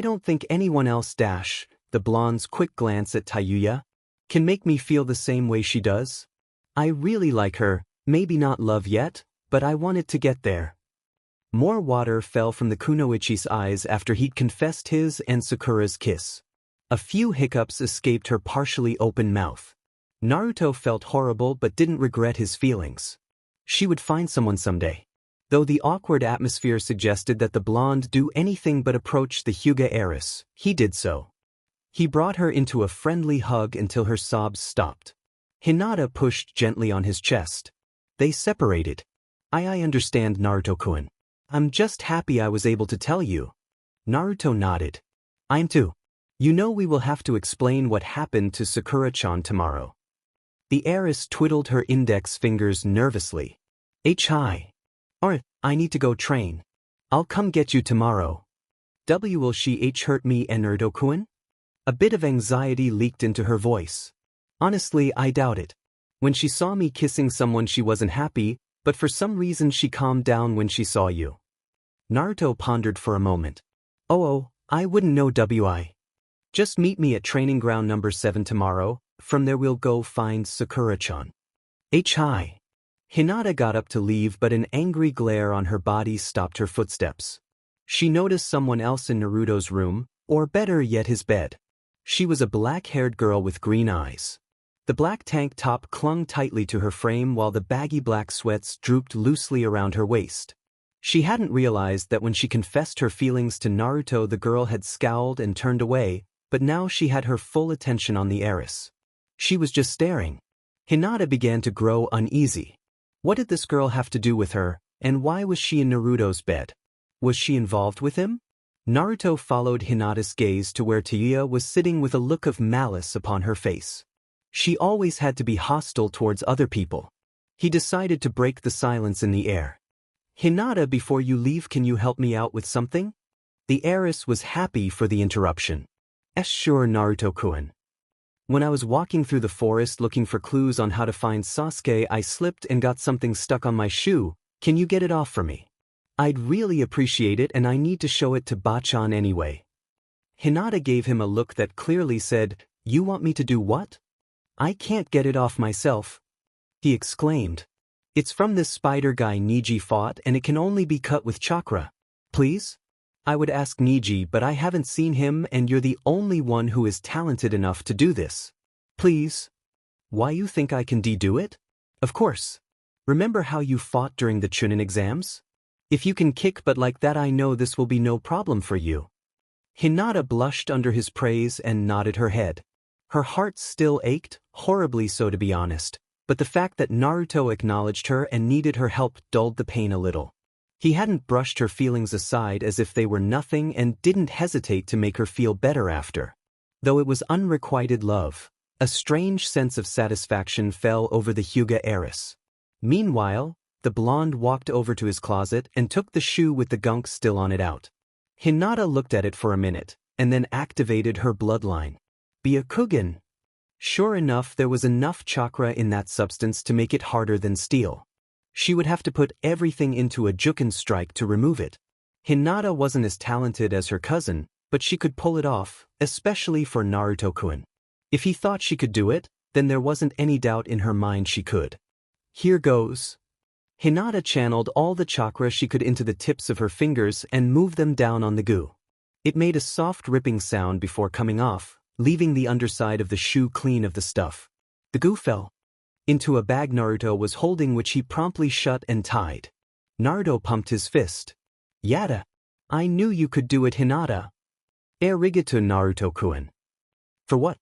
don't think anyone else the blonde's quick glance at Tayuya can make me feel the same way she does. I really like her, maybe not love yet, but I wanted to get there. More water fell from the kunoichi's eyes after he'd confessed his and Sakura's kiss. A few hiccups escaped her partially open mouth. Naruto felt horrible but didn't regret his feelings. She would find someone someday. Though the awkward atmosphere suggested that the blonde do anything but approach the Hyuga heiress, he did so. He brought her into a friendly hug until her sobs stopped. Hinata pushed gently on his chest. They separated. I understand, Naruto-kun. I'm just happy I was able to tell you. Naruto nodded. I'm too. You know, we will have to explain what happened to Sakura-chan tomorrow. The heiress twiddled her index fingers nervously. Hi. Or, I need to go train. I'll come get you tomorrow. Will she hurt me, Naruto-kun? A bit of anxiety leaked into her voice. Honestly, I doubt it. When she saw me kissing someone, she wasn't happy, but for some reason she calmed down when she saw you. Naruto pondered for a moment. Oh, I wouldn't know. Just meet me at training ground number 7 tomorrow. From there we'll go find Sakura-chan. Hi. Hinata got up to leave, but an angry glare on her body stopped her footsteps. She noticed someone else in Naruto's room, or better yet his bed. She was a black-haired girl with green eyes. The black tank top clung tightly to her frame while the baggy black sweats drooped loosely around her waist. She hadn't realized that when she confessed her feelings to Naruto the girl had scowled and turned away, but now she had her full attention on the heiress. She was just staring. Hinata began to grow uneasy. What did this girl have to do with her, and why was she in Naruto's bed? Was she involved with him? Naruto followed Hinata's gaze to where Tayuya was sitting with a look of malice upon her face. She always had to be hostile towards other people. He decided to break the silence in the air. Hinata, before you leave, can you help me out with something? The heiress was happy for the interruption. Sure, Naruto-kun. When I was walking through the forest looking for clues on how to find Sasuke, I slipped and got something stuck on my shoe. Can you get it off for me? I'd really appreciate it, and I need to show it to Bachan anyway. Hinata gave him a look that clearly said, "You want me to do what? I can't get it off myself." He exclaimed. "It's from this spider guy Niji fought, and it can only be cut with chakra. Please?" "I would ask Niji, but I haven't seen him, and you're the only one who is talented enough to do this. Please." "Why, you think I can do it?" "Of course. Remember how you fought during the Chunin exams? If you can kick butt like that, I know this will be no problem for you." Hinata blushed under his praise and nodded her head. Her heart still ached, horribly so to be honest, but the fact that Naruto acknowledged her and needed her help dulled the pain a little. He hadn't brushed her feelings aside as if they were nothing and didn't hesitate to make her feel better after. Though it was unrequited love, a strange sense of satisfaction fell over the Hyuga heiress. Meanwhile, the blonde walked over to his closet and took the shoe with the gunk still on it out. Hinata looked at it for a minute, and then activated her bloodline. Byakugan. Sure enough, there was enough chakra in that substance to make it harder than steel. She would have to put everything into a Juken strike to remove it. Hinata wasn't as talented as her cousin, but she could pull it off, especially for Naruto-kun. If he thought she could do it, then there wasn't any doubt in her mind she could. Here goes. Hinata channeled all the chakra she could into the tips of her fingers and moved them down on the goo. It made a soft ripping sound before coming off, leaving the underside of the shoe clean of the stuff. The goo fell into a bag Naruto was holding, which he promptly shut and tied. Naruto pumped his fist. "Yada! I knew you could do it, Hinata." "Arigato, Naruto-kun." "For what?"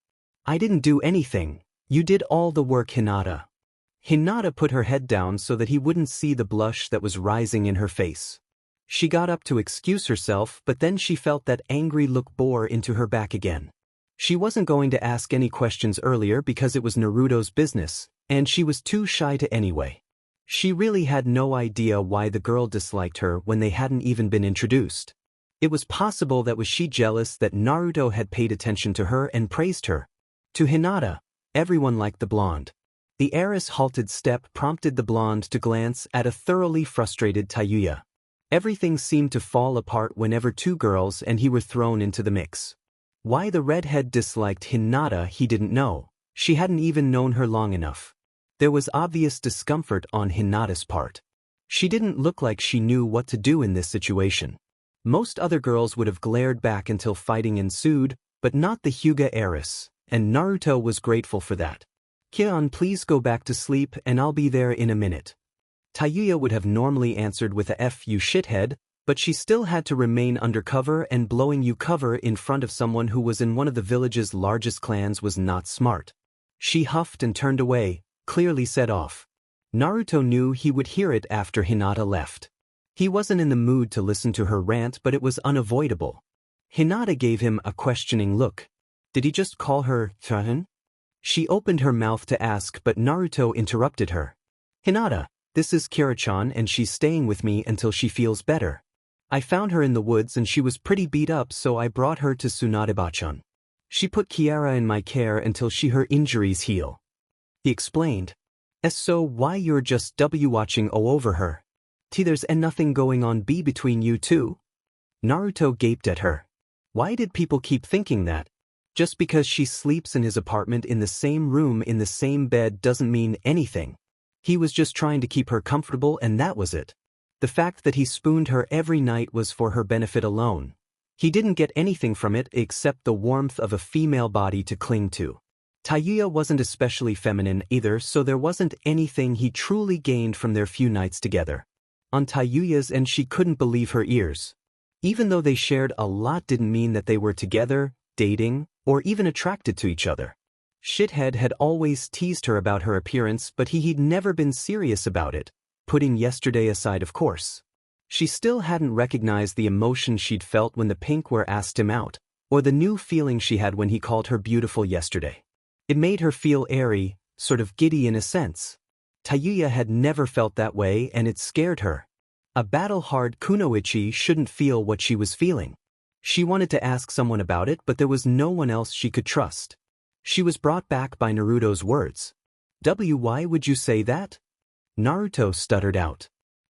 "I didn't do anything. You did all the work, Hinata." Hinata put her head down so that he wouldn't see the blush that was rising in her face. She got up to excuse herself, but then she felt that angry look bore into her back again. She wasn't going to ask any questions earlier because it was Naruto's business, and she was too shy to anyway. She really had no idea why the girl disliked her when they hadn't even been introduced. It was possible that was she jealous that Naruto had paid attention to her and praised her. To Hinata, everyone liked the blonde. The heiress' halted step prompted the blonde to glance at a thoroughly frustrated Tayuya. Everything seemed to fall apart whenever two girls and he were thrown into the mix. Why the redhead disliked Hinata he didn't know. She hadn't even known her long enough. There was obvious discomfort on Hinata's part. She didn't look like she knew what to do in this situation. Most other girls would have glared back until fighting ensued, but not the Hyuga heiress, and Naruto was grateful for that. "Kion, please go back to sleep and I'll be there in a minute." Tayuya would have normally answered with a "F you shithead," but she still had to remain undercover, and blowing you cover in front of someone who was in one of the village's largest clans was not smart. She huffed and turned away, clearly set off. Naruto knew he would hear it after Hinata left. He wasn't in the mood to listen to her rant, but it was unavoidable. Hinata gave him a questioning look. Did he just call her Tahan? She opened her mouth to ask, but Naruto interrupted her. "Hinata, this is Kira-chan and she's staying with me until she feels better. I found her in the woods and she was pretty beat up, so I brought her to Tsunade-bachan. She put Kiara in my care until her injuries heal." He explained. "So why you're just watching over her? There's nothing going on between you two?" Naruto gaped at her. Why did people keep thinking that? Just because she sleeps in his apartment in the same room in the same bed doesn't mean anything. He was just trying to keep her comfortable and that was it. The fact that he spooned her every night was for her benefit alone. He didn't get anything from it except the warmth of a female body to cling to. Tayuya wasn't especially feminine either, so there wasn't anything he truly gained from their few nights together. On Tayuya's end, she couldn't believe her ears. Even though they shared a lot didn't mean that they were together, dating, or even attracted to each other. Shithead had always teased her about her appearance, but he'd never been serious about it, putting yesterday aside of course. She still hadn't recognized the emotion she'd felt when the Pinkware asked him out, or the new feeling she had when he called her beautiful yesterday. It made her feel airy, sort of giddy in a sense. Tayuya had never felt that way and it scared her. A battle-hard kunoichi shouldn't feel what she was feeling. She wanted to ask someone about it, but there was no one else she could trust. She was brought back by Naruto's words. Why would you say that? Naruto stuttered out.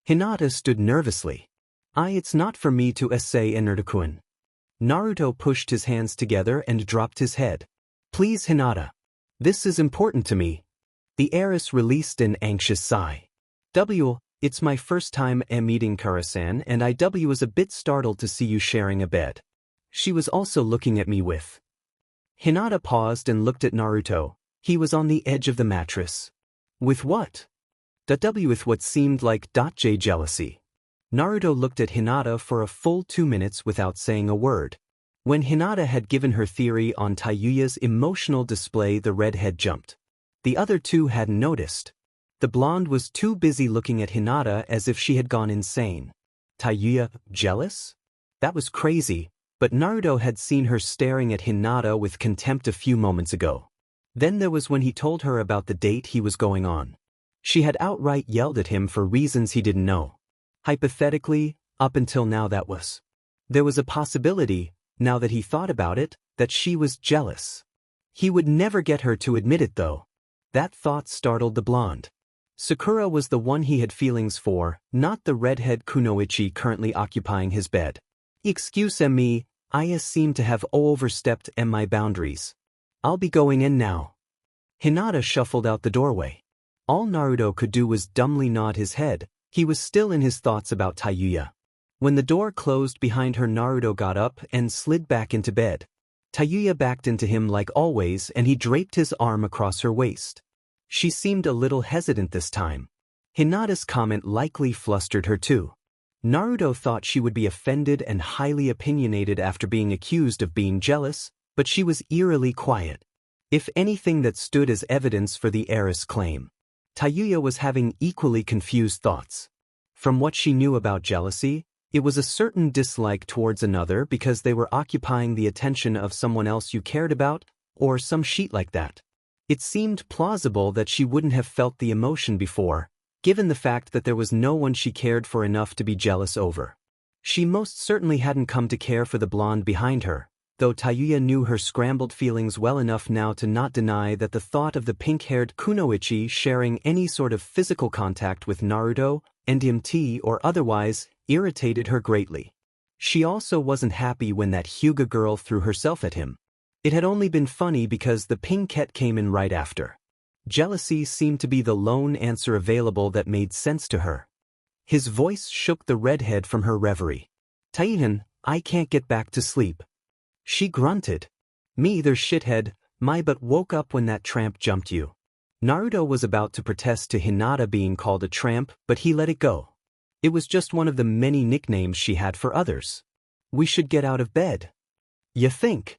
Hinata stood nervously. It's not for me to say Naruto-kun. Naruto pushed his hands together and dropped his head. Please Hinata. This is important to me. The heiress released an anxious sigh. It's my first time meeting Kara-san and I was a bit startled to see you sharing a bed. She was also looking at me with. Hinata paused and looked at Naruto. He was on the edge of the mattress. With what? With what seemed like J jealousy. Naruto looked at Hinata for a full 2 minutes without saying a word. When Hinata had given her theory on Tayuya's emotional display, the redhead jumped. The other two hadn't noticed. The blonde was too busy looking at Hinata as if she had gone insane. Tayuya, jealous? That was crazy, but Naruto had seen her staring at Hinata with contempt a few moments ago. Then there was when he told her about the date he was going on. She had outright yelled at him for reasons he didn't know. Hypothetically, up until now that was. There was a possibility, now that he thought about it, that she was jealous. He would never get her to admit it though. That thought startled the blonde. Sakura was the one he had feelings for, not the redhead kunoichi currently occupying his bed. Excuse me, I seem to have overstepped my boundaries. I'll be going in now. Hinata shuffled out the doorway. All Naruto could do was dumbly nod his head. He was still in his thoughts about Tayuya. When the door closed behind her, Naruto got up and slid back into bed. Tayuya backed into him like always and he draped his arm across her waist. She seemed a little hesitant this time. Hinata's comment likely flustered her too. Naruto thought she would be offended and highly opinionated after being accused of being jealous, but she was eerily quiet. If anything, that stood as evidence for the heiress claim. Tayuya was having equally confused thoughts. From what she knew about jealousy, it was a certain dislike towards another because they were occupying the attention of someone else you cared about, or some shit like that. It seemed plausible that she wouldn't have felt the emotion before, given the fact that there was no one she cared for enough to be jealous over. She most certainly hadn't come to care for the blonde behind her, though Tayuya knew her scrambled feelings well enough now to not deny that the thought of the pink-haired kunoichi sharing any sort of physical contact with Naruto, NDMT or otherwise, irritated her greatly. She also wasn't happy when that Hyuga girl threw herself at him. It had only been funny because the pinkette came in right after. Jealousy seemed to be the lone answer available that made sense to her. His voice shook the redhead from her reverie. Taihan, I can't get back to sleep. She grunted. Me either, shithead, but woke up when that tramp jumped you. Naruto was about to protest to Hinata being called a tramp, but he let it go. It was just one of the many nicknames she had for others. We should get out of bed. You think?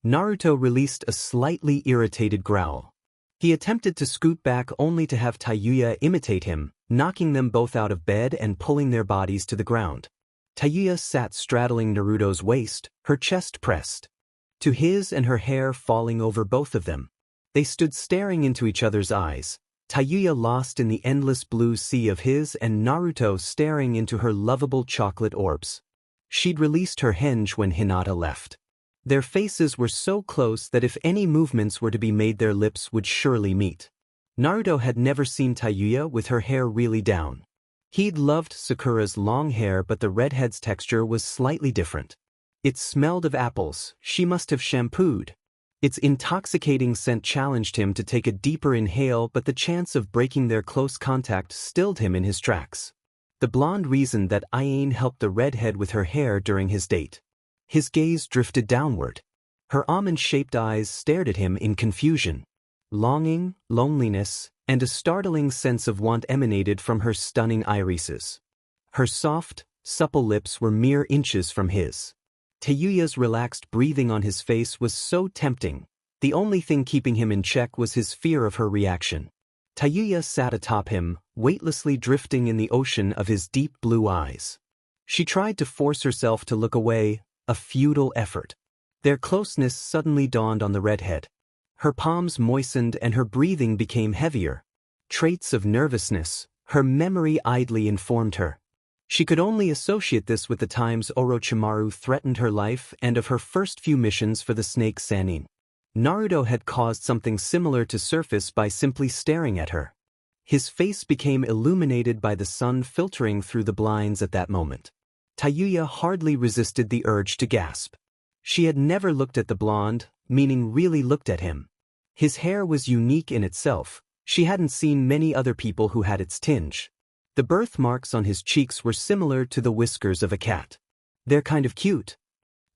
Naruto released a slightly irritated growl. He attempted to scoot back only to have Tayuya imitate him, knocking them both out of bed and pulling their bodies to the ground. Tayuya sat straddling Naruto's waist, her chest pressed to his and her hair falling over both of them. They stood staring into each other's eyes, Tayuya lost in the endless blue sea of his and Naruto staring into her lovable chocolate orbs. She'd released her hinge when Hinata left. Their faces were so close that if any movements were to be made, their lips would surely meet. Naruto had never seen Tayuya with her hair really down. He'd loved Sakura's long hair, but the redhead's texture was slightly different. It smelled of apples. She must have shampooed. Its intoxicating scent challenged him to take a deeper inhale, but the chance of breaking their close contact stilled him in his tracks. The blonde reasoned that Aine helped the redhead with her hair during his date. His gaze drifted downward. Her almond-shaped eyes stared at him in confusion. Longing, loneliness, and a startling sense of want emanated from her stunning irises. Her soft, supple lips were mere inches from his. Tayuya's relaxed breathing on his face was so tempting. The only thing keeping him in check was his fear of her reaction. Tayuya sat atop him, weightlessly drifting in the ocean of his deep blue eyes. She tried to force herself to look away, a futile effort. Their closeness suddenly dawned on the redhead. Her palms moistened and her breathing became heavier. Traits of nervousness, her memory idly informed her. She could only associate this with the times Orochimaru threatened her life and of her first few missions for the snake Sannin. Naruto had caused something similar to surface by simply staring at her. His face became illuminated by the sun filtering through the blinds at that moment. Tayuya hardly resisted the urge to gasp. She had never looked at the blonde, meaning really looked at him. His hair was unique in itself. She hadn't seen many other people who had its tinge. The birthmarks on his cheeks were similar to the whiskers of a cat. They're kind of cute.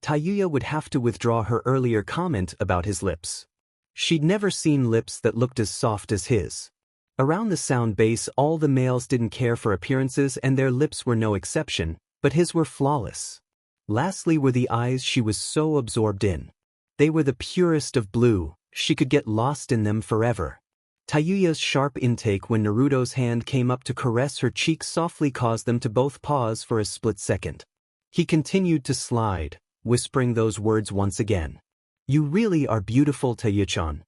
Tayuya would have to withdraw her earlier comment about his lips. She'd never seen lips that looked as soft as his. Around the sound base, all the males didn't care for appearances and their lips were no exception, but his were flawless. Lastly were the eyes she was so absorbed in. They were the purest of blue, she could get lost in them forever. Tayuya's sharp intake when Naruto's hand came up to caress her cheeks softly caused them to both pause for a split second. He continued to slide, whispering those words once again. "You really are beautiful, Tayu-chan."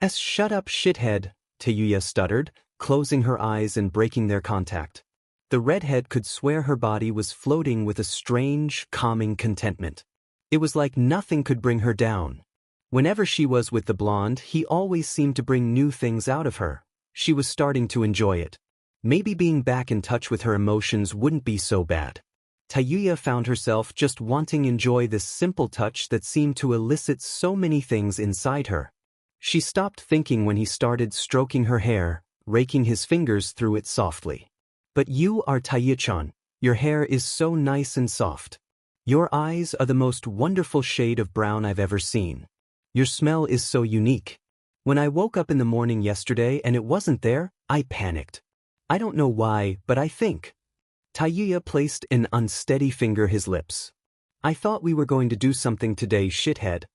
Shut up, shithead, Tayuya stuttered, closing her eyes and breaking their contact. The redhead could swear her body was floating with a strange, calming contentment. It was like nothing could bring her down. Whenever she was with the blonde, he always seemed to bring new things out of her. She was starting to enjoy it. Maybe being back in touch with her emotions wouldn't be so bad. Tayuya found herself just wanting to enjoy this simple touch that seemed to elicit so many things inside her. She stopped thinking when he started stroking her hair, raking his fingers through it softly. "But you are Tayu-chan. Your hair is so nice and soft. Your eyes are the most wonderful shade of brown I've ever seen. Your smell is so unique. When I woke up in the morning yesterday and it wasn't there, I panicked. I don't know why, but I think." Tayuya placed an unsteady finger his lips. "I thought we were going to do something today, shithead."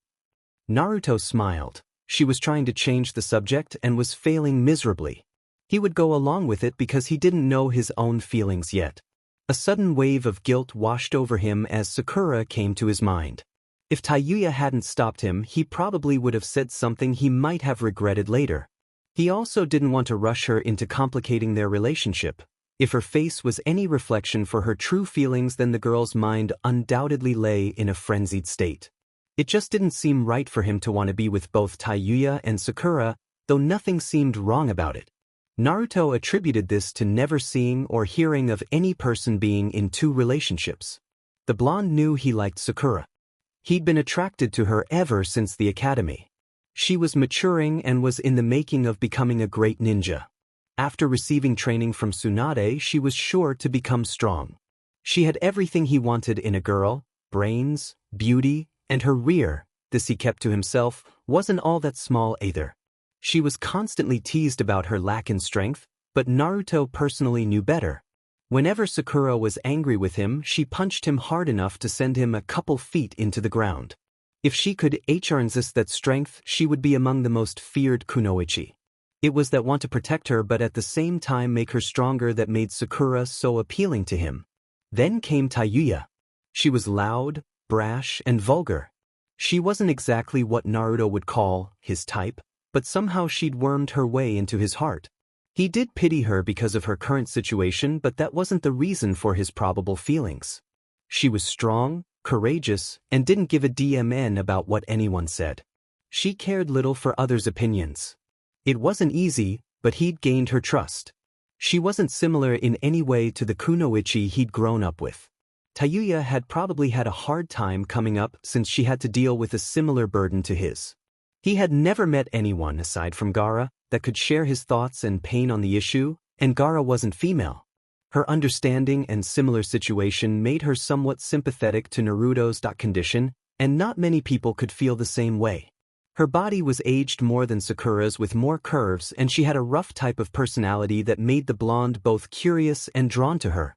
Naruto smiled. She was trying to change the subject and was failing miserably. He would go along with it because he didn't know his own feelings yet. A sudden wave of guilt washed over him as Sakura came to his mind. If Tayuya hadn't stopped him, he probably would have said something he might have regretted later. He also didn't want to rush her into complicating their relationship. If her face was any reflection for her true feelings, then the girl's mind undoubtedly lay in a frenzied state. It just didn't seem right for him to want to be with both Tayuya and Sakura, though nothing seemed wrong about it. Naruto attributed this to never seeing or hearing of any person being in two relationships. The blonde knew he liked Sakura. He'd been attracted to her ever since the academy. She was maturing and was in the making of becoming a great ninja. After receiving training from Tsunade, she was sure to become strong. She had everything he wanted in a girl: brains, beauty, and her rear, this he kept to himself, wasn't all that small either. She was constantly teased about her lack in strength, but Naruto personally knew better. Whenever Sakura was angry with him, she punched him hard enough to send him a couple feet into the ground. If she could harness that strength, she would be among the most feared kunoichi. It was that want to protect her but at the same time make her stronger that made Sakura so appealing to him. Then came Tayuya. She was loud, brash, and vulgar. She wasn't exactly what Naruto would call his type, but somehow she'd wormed her way into his heart. He did pity her because of her current situation, but that wasn't the reason for his probable feelings. She was strong, courageous, and didn't give a damn about what anyone said. She cared little for others' opinions. It wasn't easy, but he'd gained her trust. She wasn't similar in any way to the kunoichi he'd grown up with. Tayuya had probably had a hard time coming up since she had to deal with a similar burden to his. He had never met anyone aside from Gaara that could share his thoughts and pain on the issue, and Gaara wasn't female. Her understanding and similar situation made her somewhat sympathetic to Naruto's condition, and not many people could feel the same way. Her body was aged more than Sakura's with more curves, and she had a rough type of personality that made the blonde both curious and drawn to her.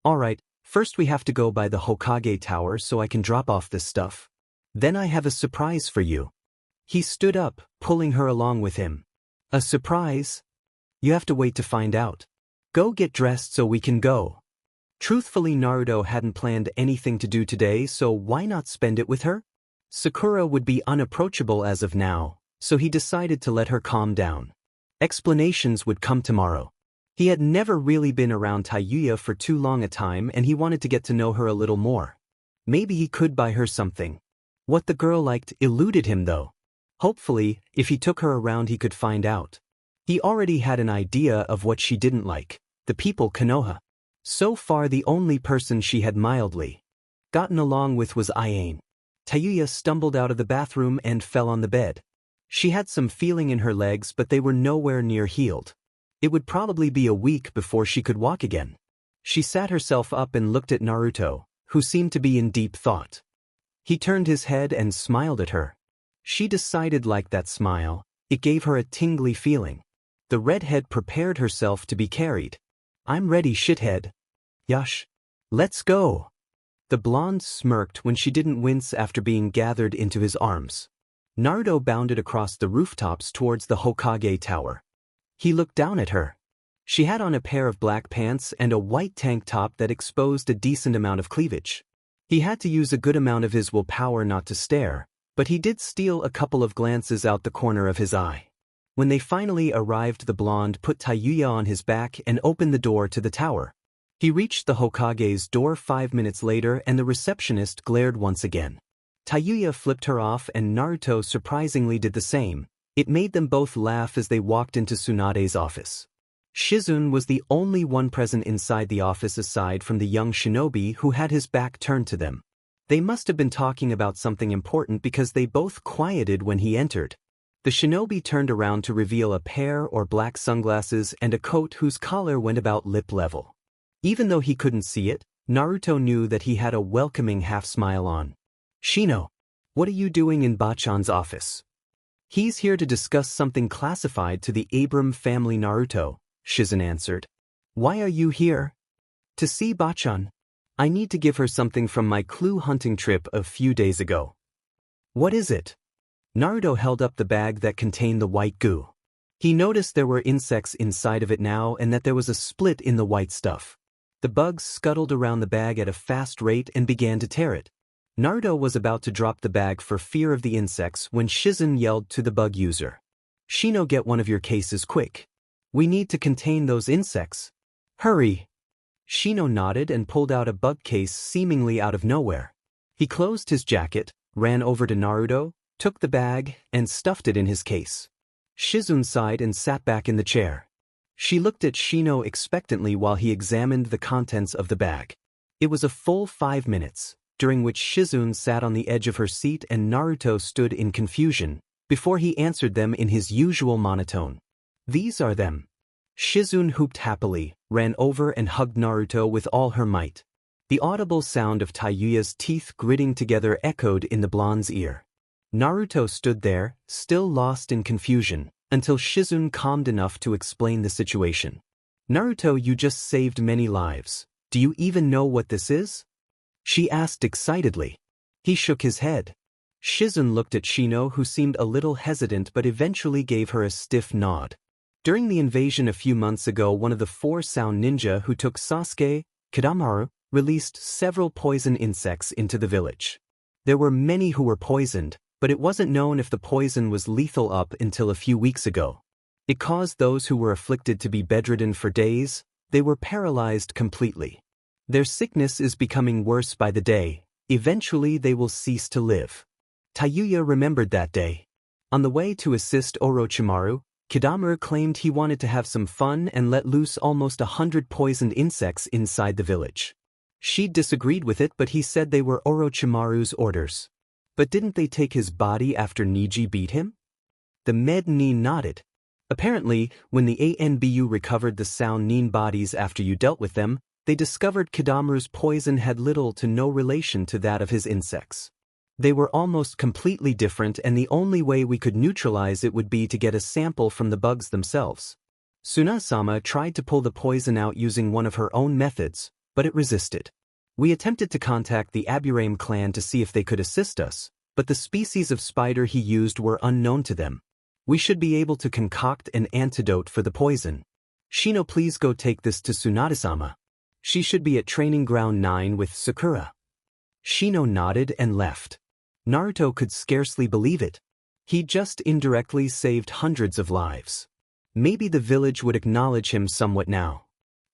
Alright, first we have to go by the Hokage tower so I can drop off this stuff. Then I have a surprise for you. He stood up, pulling her along with him. A surprise? You have to wait to find out. Go get dressed so we can go. Truthfully, Naruto hadn't planned anything to do today, so why not spend it with her? Sakura would be unapproachable as of now, so he decided to let her calm down. Explanations would come tomorrow. He had never really been around Tayuya for too long a time, and he wanted to get to know her a little more. Maybe he could buy her something. What the girl liked eluded him though. Hopefully, if he took her around he could find out. He already had an idea of what she didn't like, the people Konoha. So far the only person she had mildly gotten along with was Aine. Tayuya stumbled out of the bathroom and fell on the bed. She had some feeling in her legs, but they were nowhere near healed. It would probably be a week before she could walk again. She sat herself up and looked at Naruto, who seemed to be in deep thought. He turned his head and smiled at her. She decided like that smile, it gave her a tingly feeling. The redhead prepared herself to be carried. I'm ready, shithead. Yush. Let's go. The blonde smirked when she didn't wince after being gathered into his arms. Naruto bounded across the rooftops towards the Hokage tower. He looked down at her. She had on a pair of black pants and a white tank top that exposed a decent amount of cleavage. He had to use a good amount of his willpower not to stare, but he did steal a couple of glances out the corner of his eye. When they finally arrived, the blonde put Tayuya on his back and opened the door to the tower. He reached the Hokage's door 5 minutes later, and the receptionist glared once again. Tayuya flipped her off and Naruto surprisingly did the same. It made them both laugh as they walked into Tsunade's office. Shizune was the only one present inside the office aside from the young shinobi who had his back turned to them. They must have been talking about something important because they both quieted when he entered. The shinobi turned around to reveal a pair of black sunglasses and a coat whose collar went about lip level. Even though he couldn't see it, Naruto knew that he had a welcoming half-smile on. Shino, what are you doing in Bachan's office? He's here to discuss something classified to the Abram family, Naruto, Shizune answered. Why are you here? To see Bachan. I need to give her something from my clue hunting trip a few days ago. What is it? Naruto held up the bag that contained the white goo. He noticed there were insects inside of it now and that there was a split in the white stuff. The bugs scuttled around the bag at a fast rate and began to tear it. Naruto was about to drop the bag for fear of the insects when Shizune yelled to the bug user. Shino, get one of your cases quick. We need to contain those insects. Hurry. Shino nodded and pulled out a bug case seemingly out of nowhere. He closed his jacket, ran over to Naruto, took the bag, and stuffed it in his case. Shizune sighed and sat back in the chair. She looked at Shino expectantly while he examined the contents of the bag. It was a full 5 minutes, during which Shizune sat on the edge of her seat and Naruto stood in confusion, before he answered them in his usual monotone. These are them. Shizune whooped happily, ran over and hugged Naruto with all her might. The audible sound of Tayuya's teeth gritting together echoed in the blonde's ear. Naruto stood there, still lost in confusion, until Shizune calmed enough to explain the situation. Naruto, you just saved many lives. Do you even know what this is? She asked excitedly. He shook his head. Shizune looked at Shino, who seemed a little hesitant but eventually gave her a stiff nod. During the invasion a few months ago, one of the 4 sound ninja who took Sasuke, Konoha, released several poison insects into the village. There were many who were poisoned, but it wasn't known if the poison was lethal up until a few weeks ago. It caused those who were afflicted to be bedridden for days. They were paralyzed completely. Their sickness is becoming worse by the day. Eventually they will cease to live. Tayuya remembered that day. On the way to assist Orochimaru, Kiba claimed he wanted to have some fun and let loose almost 100 poisoned insects inside the village. She disagreed with it, but he said they were Orochimaru's orders. But didn't they take his body after Neji beat him? The meddling nodded. Apparently, when the ANBU recovered the sound nin bodies after you dealt with them, they discovered Kidamuru's poison had little to no relation to that of his insects. They were almost completely different, and the only way we could neutralize it would be to get a sample from the bugs themselves. Tsunade-sama tried to pull the poison out using one of her own methods, but it resisted. We attempted to contact the Aburame clan to see if they could assist us, but the species of spider he used were unknown to them. We should be able to concoct an antidote for the poison. Shino, please go take this to Tsunade-sama. She should be at Training Ground 9 with Sakura. Shino nodded and left. Naruto could scarcely believe it. He just indirectly saved hundreds of lives. Maybe the village would acknowledge him somewhat now.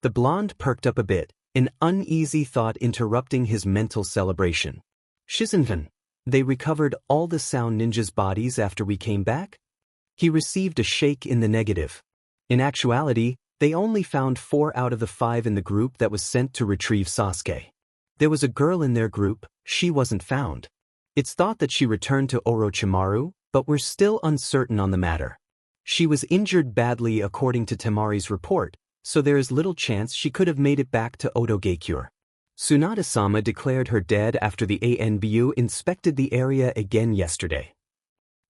The blonde perked up a bit, an uneasy thought interrupting his mental celebration. Shizune, they recovered all the sound ninjas' bodies after we came back? He received a shake in the negative. In actuality, they only found 4 out of the 5 in the group that was sent to retrieve Sasuke. There was a girl in their group, she wasn't found. It's thought that she returned to Orochimaru, but we're still uncertain on the matter. She was injured badly according to Temari's report, so there is little chance she could have made it back to Oda-Geikure. Tsunade-sama declared her dead after the ANBU inspected the area again yesterday.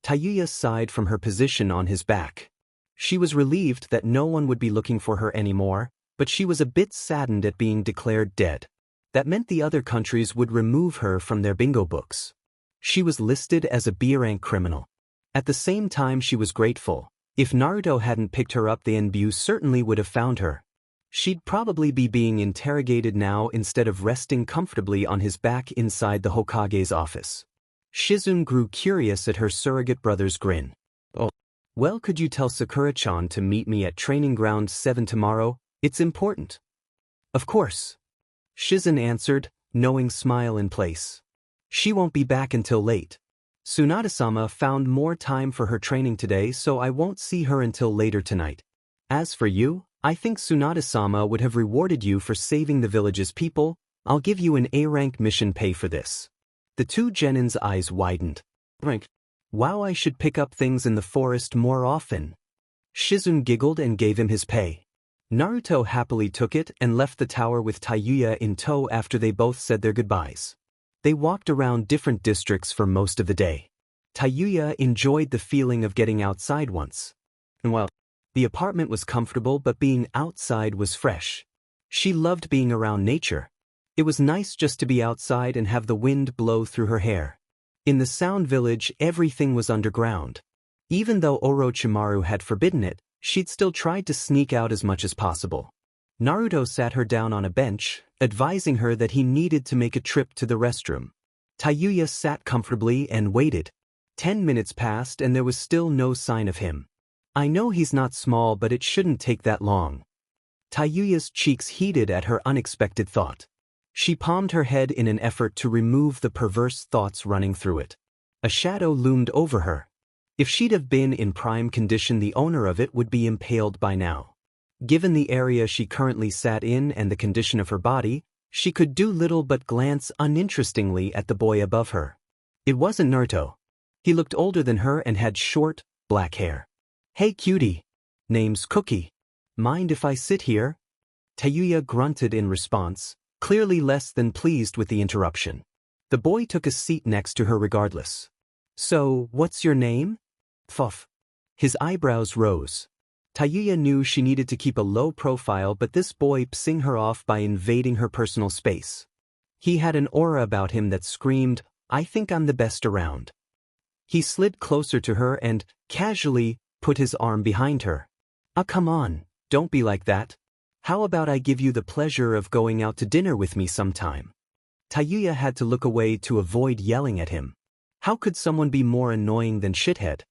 Tayuya sighed from her position on his back. She was relieved that no one would be looking for her anymore, but she was a bit saddened at being declared dead. That meant the other countries would remove her from their bingo books. She was listed as a B-rank criminal. At the same time, she was grateful. If Naruto hadn't picked her up, the NBU certainly would have found her. She'd probably be being interrogated now instead of resting comfortably on his back inside the Hokage's office. Shizune grew curious at her surrogate brother's grin. Oh, well, could you tell Sakura-chan to meet me at Training Ground 7 tomorrow? It's important. Of course. Shizune answered, knowing smile in place. She won't be back until late. Tsunade-sama found more time for her training today, so I won't see her until later tonight. As for you, I think Tsunade-sama would have rewarded you for saving the village's people. I'll give you an A-rank mission pay for this. The 2 genins' eyes widened. Rank. Wow, I should pick up things in the forest more often. Shizune giggled and gave him his pay. Naruto happily took it and left the tower with Tayuya in tow after they both said their goodbyes. They walked around different districts for most of the day. Tayuya enjoyed the feeling of getting outside once. And while the apartment was comfortable, but being outside was fresh. She loved being around nature. It was nice just to be outside and have the wind blow through her hair. In the Sound Village, everything was underground. Even though Orochimaru had forbidden it, she'd still tried to sneak out as much as possible. Naruto sat her down on a bench, advising her that he needed to make a trip to the restroom. Tayuya sat comfortably and waited. 10 minutes passed and there was still no sign of him. I know he's not small, but it shouldn't take that long. Tayuya's cheeks heated at her unexpected thought. She palmed her head in an effort to remove the perverse thoughts running through it. A shadow loomed over her. If she'd have been in prime condition, the owner of it would be impaled by now. Given the area she currently sat in and the condition of her body, she could do little but glance uninterestingly at the boy above her. It wasn't Naruto. He looked older than her and had short, black hair. Hey cutie. Name's Cookie. Mind if I sit here? Tayuya grunted in response, clearly less than pleased with the interruption. The boy took a seat next to her regardless. So, what's your name? Fuff. His eyebrows rose. Tayuya knew she needed to keep a low profile, but this boy pissing her off by invading her personal space. He had an aura about him that screamed, I think I'm the best around. He slid closer to her and, casually, put his arm behind her. Come on, don't be like that. How about I give you the pleasure of going out to dinner with me sometime? Tayuya had to look away to avoid yelling at him. How could someone be more annoying than shithead?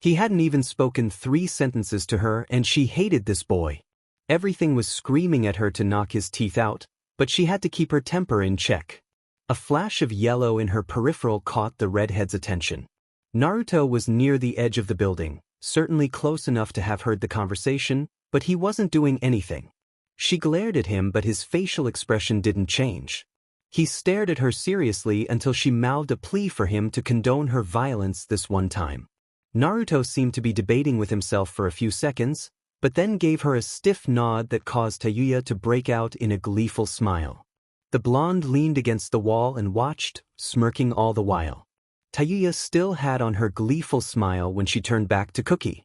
He hadn't even spoken 3 sentences to her and she hated this boy. Everything was screaming at her to knock his teeth out, but she had to keep her temper in check. A flash of yellow in her peripheral caught the redhead's attention. Naruto was near the edge of the building, certainly close enough to have heard the conversation, but he wasn't doing anything. She glared at him, but his facial expression didn't change. He stared at her seriously until she mouthed a plea for him to condone her violence this one time. Naruto seemed to be debating with himself for a few seconds, but then gave her a stiff nod that caused Tayuya to break out in a gleeful smile. The blonde leaned against the wall and watched, smirking all the while. Tayuya still had on her gleeful smile when she turned back to Cookie.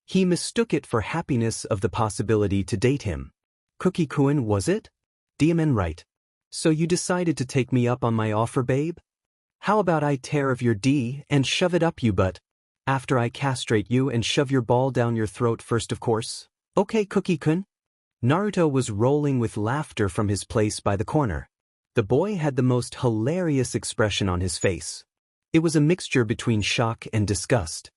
He mistook it for happiness of the possibility to date him. Cookie-kun, was it? Diamond, right. So you decided to take me up on my offer, babe? How about I tear of your D and shove it up you butt? After I castrate you and shove your ball down your throat first, of course. Okay, Cookie-kun? Naruto was rolling with laughter from his place by the corner. The boy had the most hilarious expression on his face. It was a mixture between shock and disgust.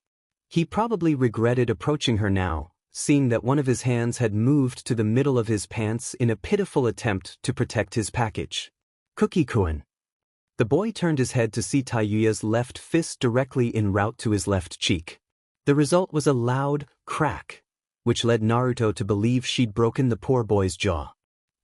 He probably regretted approaching her now, seeing that one of his hands had moved to the middle of his pants in a pitiful attempt to protect his package. Cookie-kun. The boy turned his head to see Tayuya's left fist directly en route to his left cheek. The result was a loud crack, which led Naruto to believe she'd broken the poor boy's jaw.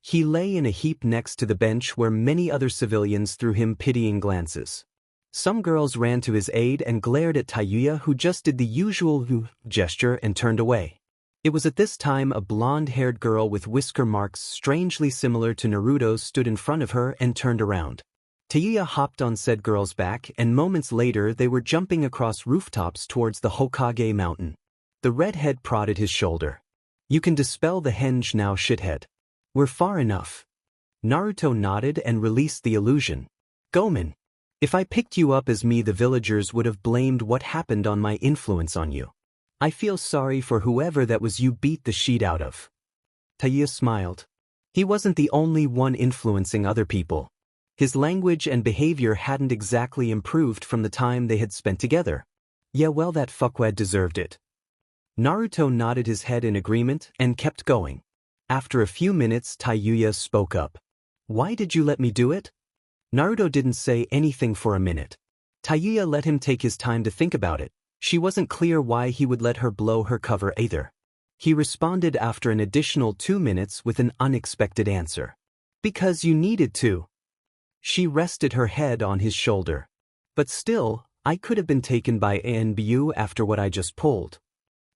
He lay in a heap next to the bench where many other civilians threw him pitying glances. Some girls ran to his aid and glared at Tayuya, who just did the usual gesture and turned away. It was at this time a blonde-haired girl with whisker marks strangely similar to Naruto's stood in front of her and turned around. Tayuya hopped on said girl's back, and moments later they were jumping across rooftops towards the Hokage mountain. The redhead prodded his shoulder. You can dispel the henge now, shithead. We're far enough. Naruto nodded and released the illusion. Gomen. If I picked you up as me, the villagers would have blamed what happened on my influence on you. I feel sorry for whoever that was you beat the shit out of. Tayuya smiled. He wasn't the only one influencing other people. His language and behavior hadn't exactly improved from the time they had spent together. Yeah, well, that fuckwad deserved it. Naruto nodded his head in agreement and kept going. After a few minutes, Tayuya spoke up. Why did you let me do it? Naruto didn't say anything for a minute. Tayuya let him take his time to think about it. She wasn't clear why he would let her blow her cover either. He responded after an additional 2 minutes with an unexpected answer. Because you needed to. She rested her head on his shoulder. But still, I could have been taken by ANBU after what I just pulled.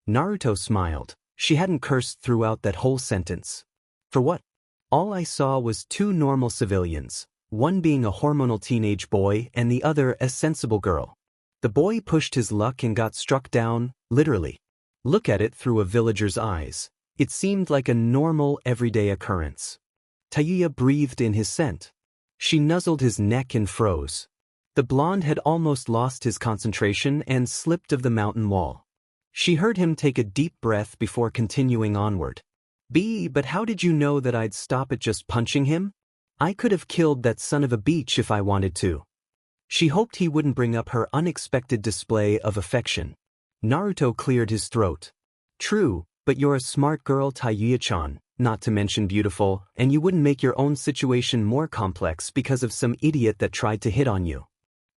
Naruto smiled. She hadn't cursed throughout that whole sentence. For what? All I saw was two normal civilians, one being a hormonal teenage boy and the other a sensible girl. The boy pushed his luck and got struck down, literally. Look at it through a villager's eyes. It seemed like a normal, everyday occurrence. Tayuya breathed in his scent. She nuzzled his neck and froze. The blonde had almost lost his concentration and slipped of the mountain wall. She heard him take a deep breath before continuing onward. But how did you know that I'd stop at just punching him? I could have killed that son of a bitch if I wanted to. She hoped he wouldn't bring up her unexpected display of affection. Naruto cleared his throat. True, but you're a smart girl, Tayuya-chan, not to mention beautiful, and you wouldn't make your own situation more complex because of some idiot that tried to hit on you.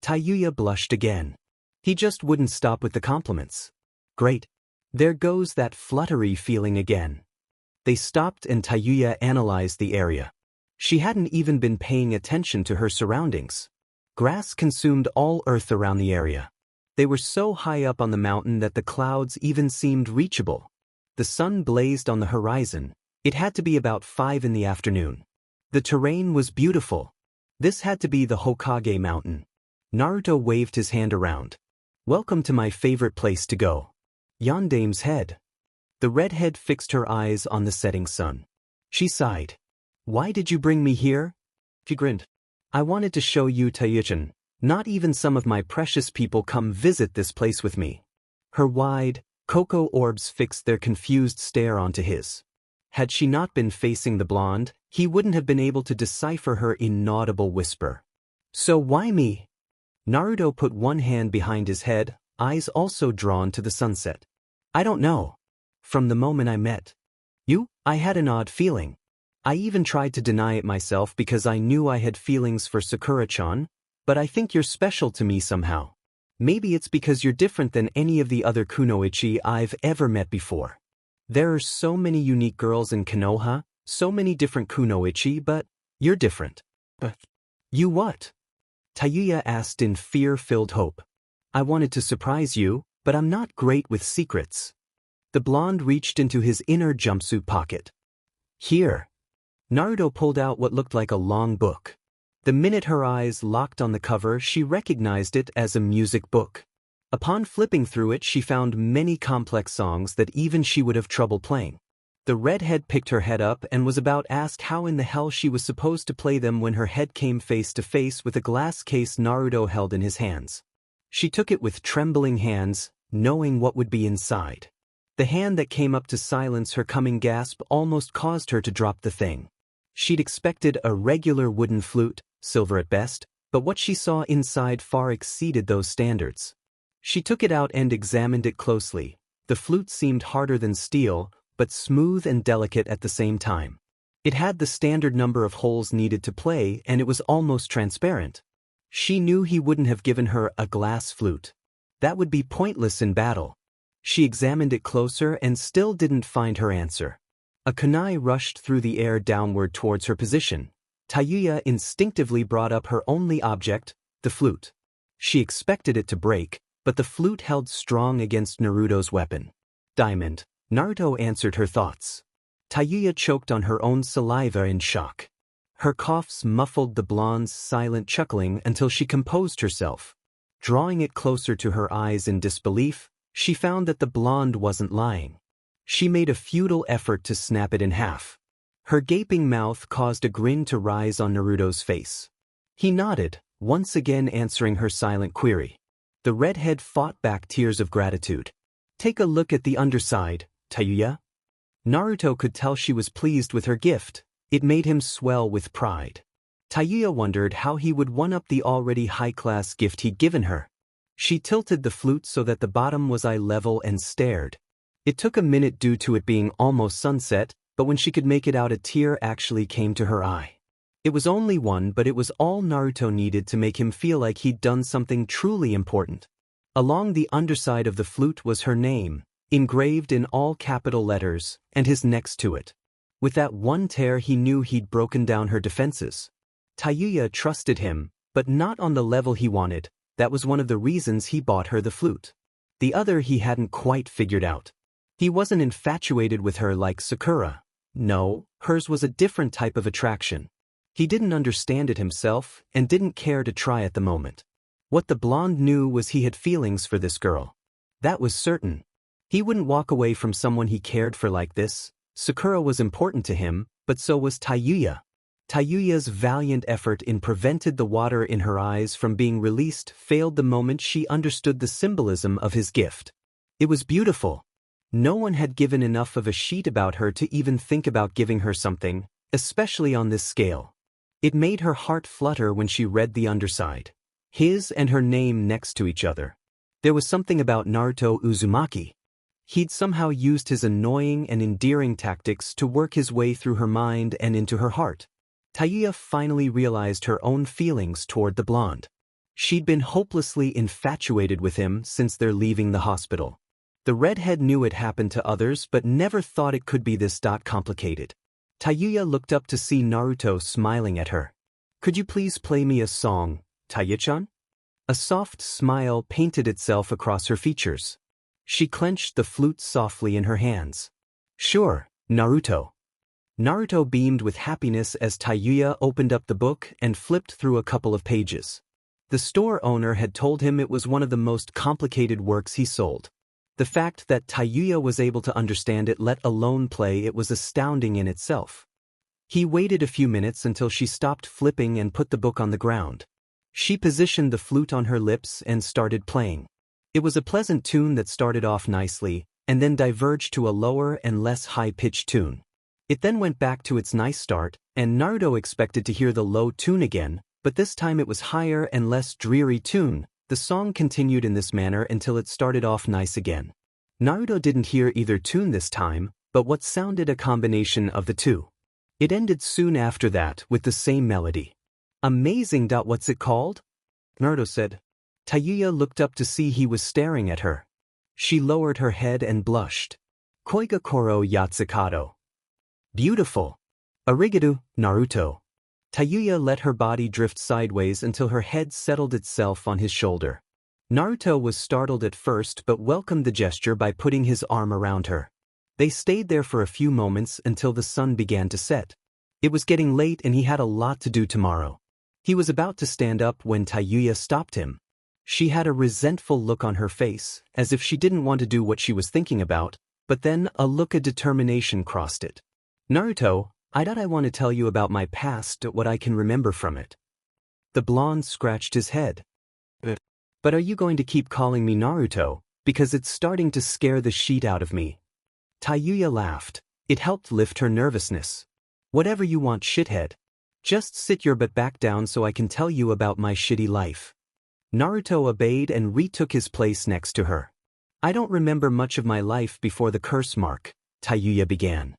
Tayuya blushed again. He just wouldn't stop with the compliments. Great. There goes that fluttery feeling again. They stopped and Tayuya analyzed the area. She hadn't even been paying attention to her surroundings. Grass consumed all earth around the area. They were so high up on the mountain that the clouds even seemed reachable. The sun blazed on the horizon. It had to be about 5 in the afternoon. The terrain was beautiful. This had to be the Hokage mountain. Naruto waved his hand around. Welcome to my favorite place to go. Yandame's head. The redhead fixed her eyes on the setting sun. She sighed. Why did you bring me here? She grinned. I wanted to show you Tayuya-chan. Not even some of my precious people come visit this place with me. Her wide, cocoa orbs fixed their confused stare onto his. Had she not been facing the blonde, he wouldn't have been able to decipher her inaudible whisper. So why me? Naruto put one hand behind his head, eyes also drawn to the sunset. I don't know. From the moment I met you, I had an odd feeling. I even tried to deny it myself because I knew I had feelings for Sakura-chan, but I think you're special to me somehow. Maybe it's because you're different than any of the other kunoichi I've ever met before. There are so many unique girls in Konoha, so many different kunoichi, but you're different. But you what? Tayuya asked in fear-filled hope. I wanted to surprise you, but I'm not great with secrets. The blonde reached into his inner jumpsuit pocket. Here. Naruto pulled out what looked like a long book. The minute her eyes locked on the cover, she recognized it as a music book. Upon flipping through it, she found many complex songs that even she would have trouble playing. The redhead picked her head up and was about to ask how in the hell she was supposed to play them when her head came face to face with a glass case Naruto held in his hands. She took it with trembling hands, knowing what would be inside. The hand that came up to silence her coming gasp almost caused her to drop the thing. She'd expected a regular wooden flute, silver at best, but what she saw inside far exceeded those standards. She took it out and examined it closely. The flute seemed harder than steel, but smooth and delicate at the same time. It had the standard number of holes needed to play, and it was almost transparent. She knew he wouldn't have given her a glass flute. That would be pointless in battle. She examined it closer and still didn't find her answer. A kunai rushed through the air downward towards her position. Tayuya instinctively brought up her only object, the flute. She expected it to break, but the flute held strong against Naruto's weapon. Diamond. Naruto answered her thoughts. Tayuya choked on her own saliva in shock. Her coughs muffled the blonde's silent chuckling until she composed herself. Drawing it closer to her eyes in disbelief, she found that the blonde wasn't lying. She made a futile effort to snap it in half. Her gaping mouth caused a grin to rise on Naruto's face. He nodded, once again answering her silent query. The redhead fought back tears of gratitude. Take a look at the underside, Tayuya. Naruto could tell she was pleased with her gift. It made him swell with pride. Tayuya wondered how he would one-up the already high-class gift he'd given her. She tilted the flute so that the bottom was eye level and stared. It took a minute due to it being almost sunset, but when she could make it out, a tear actually came to her eye. It was only one, but it was all Naruto needed to make him feel like he'd done something truly important. Along the underside of the flute was her name, engraved in all capital letters, and his next to it. With that one tear, he knew he'd broken down her defenses. Tayuya trusted him, but not on the level he wanted. That was one of the reasons he bought her the flute. The other he hadn't quite figured out. He wasn't infatuated with her like Sakura. No, hers was a different type of attraction. He didn't understand it himself and didn't care to try at the moment. What the blonde knew was he had feelings for this girl. That was certain. He wouldn't walk away from someone he cared for like this. Sakura was important to him, but so was Tayuya. Tayuya's valiant effort in prevented the water in her eyes from being released failed the moment she understood the symbolism of his gift. It was beautiful. No one had given enough of a shit about her to even think about giving her something, especially on this scale. It made her heart flutter when she read the underside. His and her name next to each other. There was something about Naruto Uzumaki. He'd somehow used his annoying and endearing tactics to work his way through her mind and into her heart. Tayuya finally realized her own feelings toward the blonde. She'd been hopelessly infatuated with him since their leaving the hospital. The redhead knew it happened to others but never thought it could be this complicated. Tayuya looked up to see Naruto smiling at her. Could you please play me a song, Tayuya-chan? A soft smile painted itself across her features. She clenched the flute softly in her hands. Sure, Naruto. Naruto beamed with happiness as Tayuya opened up the book and flipped through a couple of pages. The store owner had told him it was one of the most complicated works he sold. The fact that Tayuya was able to understand it, let alone play it, was astounding in itself. He waited a few minutes until she stopped flipping and put the book on the ground. She positioned the flute on her lips and started playing. It was a pleasant tune that started off nicely, and then diverged to a lower and less high-pitched tune. It then went back to its nice start, and Naruto expected to hear the low tune again, but this time it was higher and less dreary tune. The song continued in this manner until it started off nice again. Naruto didn't hear either tune this time, but what sounded a combination of the two. It ended soon after that with the same melody. Amazing. What's it called? Naruto said. Tayuya looked up to see he was staring at her. She lowered her head and blushed. Koiga Koro Yatsukado. Beautiful. Arigato, Naruto. Tayuya let her body drift sideways until her head settled itself on his shoulder. Naruto was startled at first but welcomed the gesture by putting his arm around her. They stayed there for a few moments until the sun began to set. It was getting late and he had a lot to do tomorrow. He was about to stand up when Tayuya stopped him. She had a resentful look on her face, as if she didn't want to do what she was thinking about, but then a look of determination crossed it. Naruto, I want to tell you about my past, what I can remember from it. The blonde scratched his head. But are you going to keep calling me Naruto, because it's starting to scare the shit out of me? Tayuya laughed. It helped lift her nervousness. Whatever you want, shithead. Just sit your butt back down so I can tell you about my shitty life. Naruto obeyed and retook his place next to her. I don't remember much of my life before the curse mark, Tayuya began.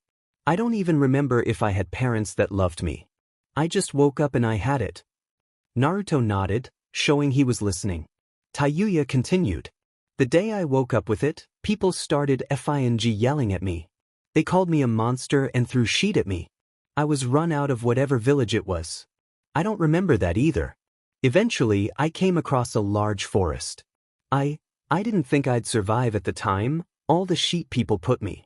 I don't even remember if I had parents that loved me. I just woke up and I had it. Naruto nodded, showing he was listening. Tayuya continued. The day I woke up with it, people started yelling at me. They called me a monster and threw shit at me. I was run out of whatever village it was. I don't remember that either. Eventually, I came across a large forest. I didn't think I'd survive at the time. All the shit people put me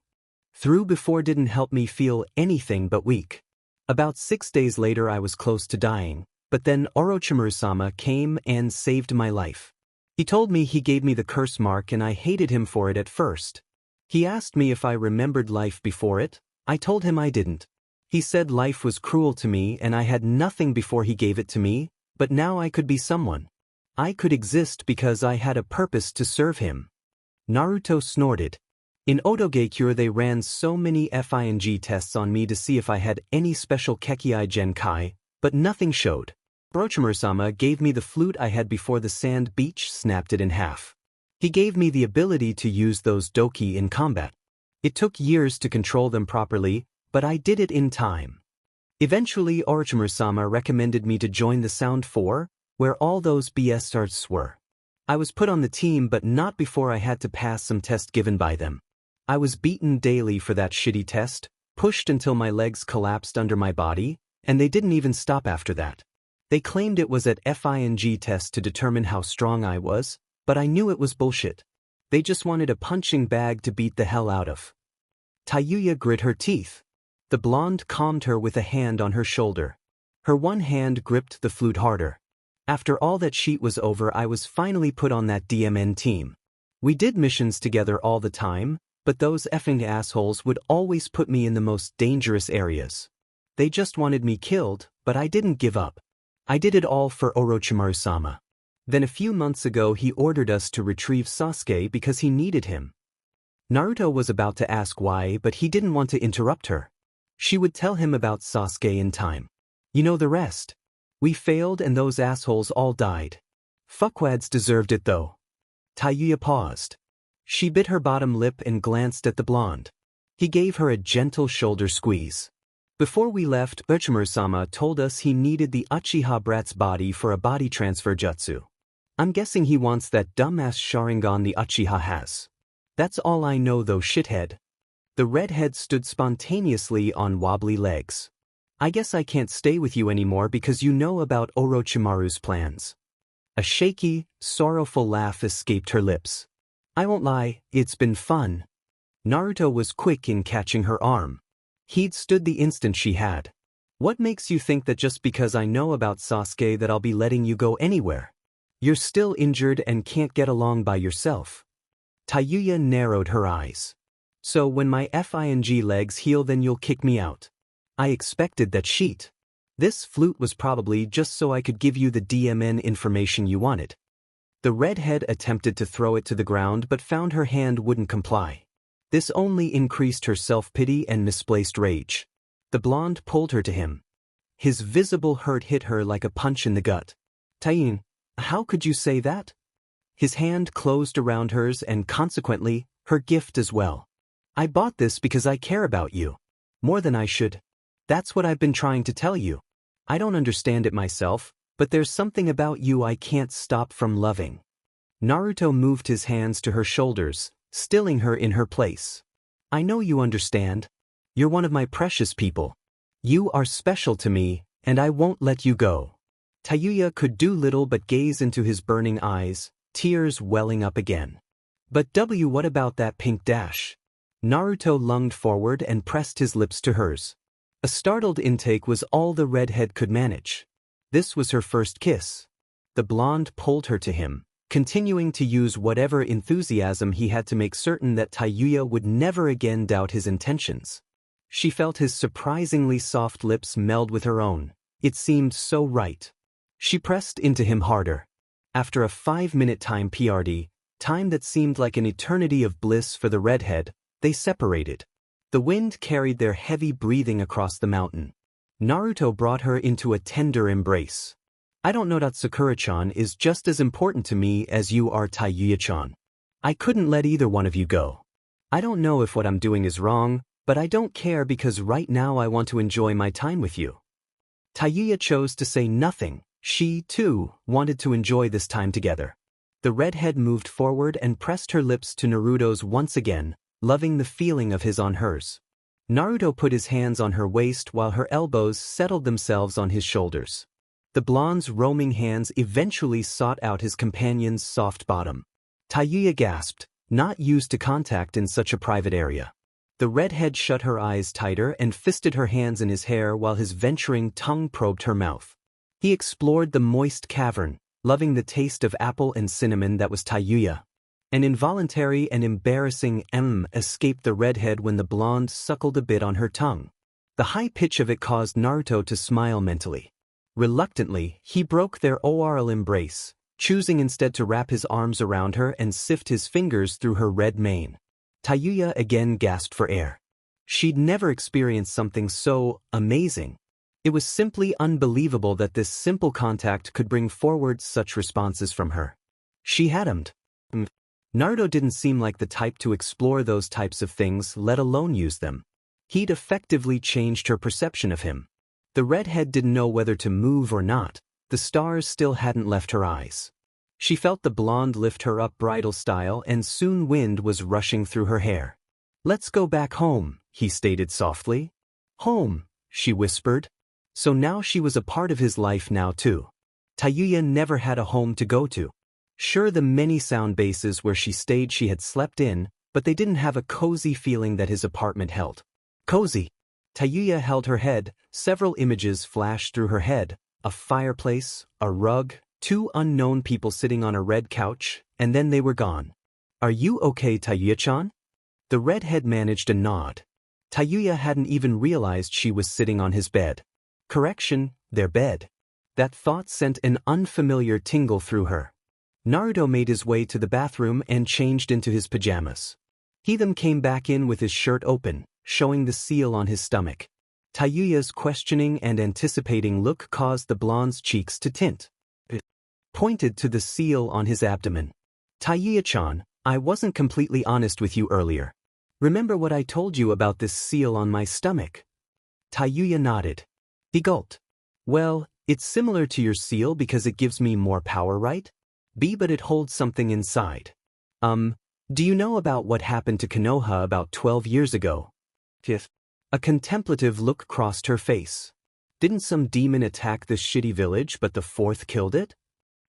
through before didn't help me feel anything but weak. About 6 days later I was close to dying, but then Orochimaru-sama came and saved my life. He told me he gave me the curse mark and I hated him for it at first. He asked me if I remembered life before it. I told him I didn't. He said life was cruel to me and I had nothing before he gave it to me, but now I could be someone. I could exist because I had a purpose to serve him. Naruto snorted. In Otogakure they ran so many FING tests on me to see if I had any special Kekkei Genkai, but nothing showed. Orochimaru-sama gave me the flute I had before the sand beach snapped it in half. He gave me the ability to use those doki in combat. It took years to control them properly, but I did it in time. Eventually Orochimaru-sama recommended me to join the Sound 4, where all those BS arts were. I was put on the team but not before I had to pass some test given by them. I was beaten daily for that shitty test, pushed until my legs collapsed under my body, and they didn't even stop after that. They claimed it was at FING test to determine how strong I was, but I knew it was bullshit. They just wanted a punching bag to beat the hell out of. Tayuya grit her teeth. The blonde calmed her with a hand on her shoulder. Her one hand gripped the flute harder. After all that shit was over I was finally put on that DMN team. We did missions together all the time, but those effing assholes would always put me in the most dangerous areas. They just wanted me killed, but I didn't give up. I did it all for Orochimaru-sama. Then a few months ago he ordered us to retrieve Sasuke because he needed him. Naruto was about to ask why, but he didn't want to interrupt her. She would tell him about Sasuke in time. You know the rest. We failed and those assholes all died. Fuckwads deserved it though. Tayuya paused. She bit her bottom lip and glanced at the blonde. He gave her a gentle shoulder squeeze. Before we left, Orochimaru-sama told us he needed the Uchiha brat's body for a body transfer jutsu. I'm guessing he wants that dumbass Sharingan the Uchiha has. That's all I know though, shithead. The redhead stood spontaneously on wobbly legs. I guess I can't stay with you anymore because you know about Orochimaru's plans. A shaky, sorrowful laugh escaped her lips. I won't lie, it's been fun. Naruto was quick in catching her arm. He'd stood the instant she had. What makes you think that just because I know about Sasuke that I'll be letting you go anywhere? You're still injured and can't get along by yourself. Tayuya narrowed her eyes. So when my FING legs heal then you'll kick me out. I expected that sheet. This flute was probably just so I could give you the DMN information you wanted. The redhead attempted to throw it to the ground but found her hand wouldn't comply. This only increased her self-pity and misplaced rage. The blonde pulled her to him. His visible hurt hit her like a punch in the gut. Tayin, how could you say that? His hand closed around hers and consequently, her gift as well. I bought this because I care about you. More than I should. That's what I've been trying to tell you. I don't understand it myself, but there's something about you I can't stop from loving. Naruto moved his hands to her shoulders, stilling her in her place. I know you understand. You're one of my precious people. You are special to me, and I won't let you go. Tayuya could do little but gaze into his burning eyes, tears welling up again. But what about that pink dash? Naruto lunged forward and pressed his lips to hers. A startled intake was all the redhead could manage. This was her first kiss. The blonde pulled her to him, continuing to use whatever enthusiasm he had to make certain that Tayuya would never again doubt his intentions. She felt his surprisingly soft lips meld with her own. It seemed so right. She pressed into him harder. After a 5-minute time PRD, time that seemed like an eternity of bliss for the redhead, they separated. The wind carried their heavy breathing across the mountain. Naruto brought her into a tender embrace. I don't know that Sakura-chan is just as important to me as you are, Tayuya-chan. I couldn't let either one of you go. I don't know if what I'm doing is wrong, but I don't care because right now I want to enjoy my time with you. Tayuya chose to say nothing. She, too, wanted to enjoy this time together. The redhead moved forward and pressed her lips to Naruto's once again, loving the feeling of his on hers. Naruto put his hands on her waist while her elbows settled themselves on his shoulders. The blonde's roaming hands eventually sought out his companion's soft bottom. Tayuya gasped, not used to contact in such a private area. The redhead shut her eyes tighter and fisted her hands in his hair while his venturing tongue probed her mouth. He explored the moist cavern, loving the taste of apple and cinnamon that was Tayuya. An involuntary and embarrassing escaped the redhead when the blonde suckled a bit on her tongue. The high pitch of it caused Naruto to smile mentally. Reluctantly, he broke their oral embrace, choosing instead to wrap his arms around her and sift his fingers through her red mane. Tayuya again gasped for air. She'd never experienced something so amazing. It was simply unbelievable that this simple contact could bring forward such responses from her. She had him. Naruto didn't seem like the type to explore those types of things, let alone use them. He'd effectively changed her perception of him. The redhead didn't know whether to move or not. The stars still hadn't left her eyes. She felt the blonde lift her up bridal style and soon wind was rushing through her hair. "Let's go back home," he stated softly. "Home," she whispered. So now she was a part of his life now too. Tayuya never had a home to go to. Sure, the many sound bases where she stayed she had slept in, but they didn't have a cozy feeling that his apartment held. Cozy. Tayuya held her head, several images flashed through her head, a fireplace, a rug, 2 unknown people sitting on a red couch, and then they were gone. "Are you okay, Tayuya-chan?" The redhead managed a nod. Tayuya hadn't even realized she was sitting on his bed. Correction, their bed. That thought sent an unfamiliar tingle through her. Naruto made his way to the bathroom and changed into his pajamas. He then came back in with his shirt open, showing the seal on his stomach. Tayuya's questioning and anticipating look caused the blonde's cheeks to tint. It pointed to the seal on his abdomen. "Tayuya-chan, I wasn't completely honest with you earlier. Remember what I told you about this seal on my stomach?" Tayuya nodded. He gulped. "Well, it's similar to your seal because it gives me more power, right? But it holds something inside. Do you know about what happened to Konoha about 12 years ago?" A contemplative look crossed her face. "Didn't some demon attack this shitty village but the 4th killed it?"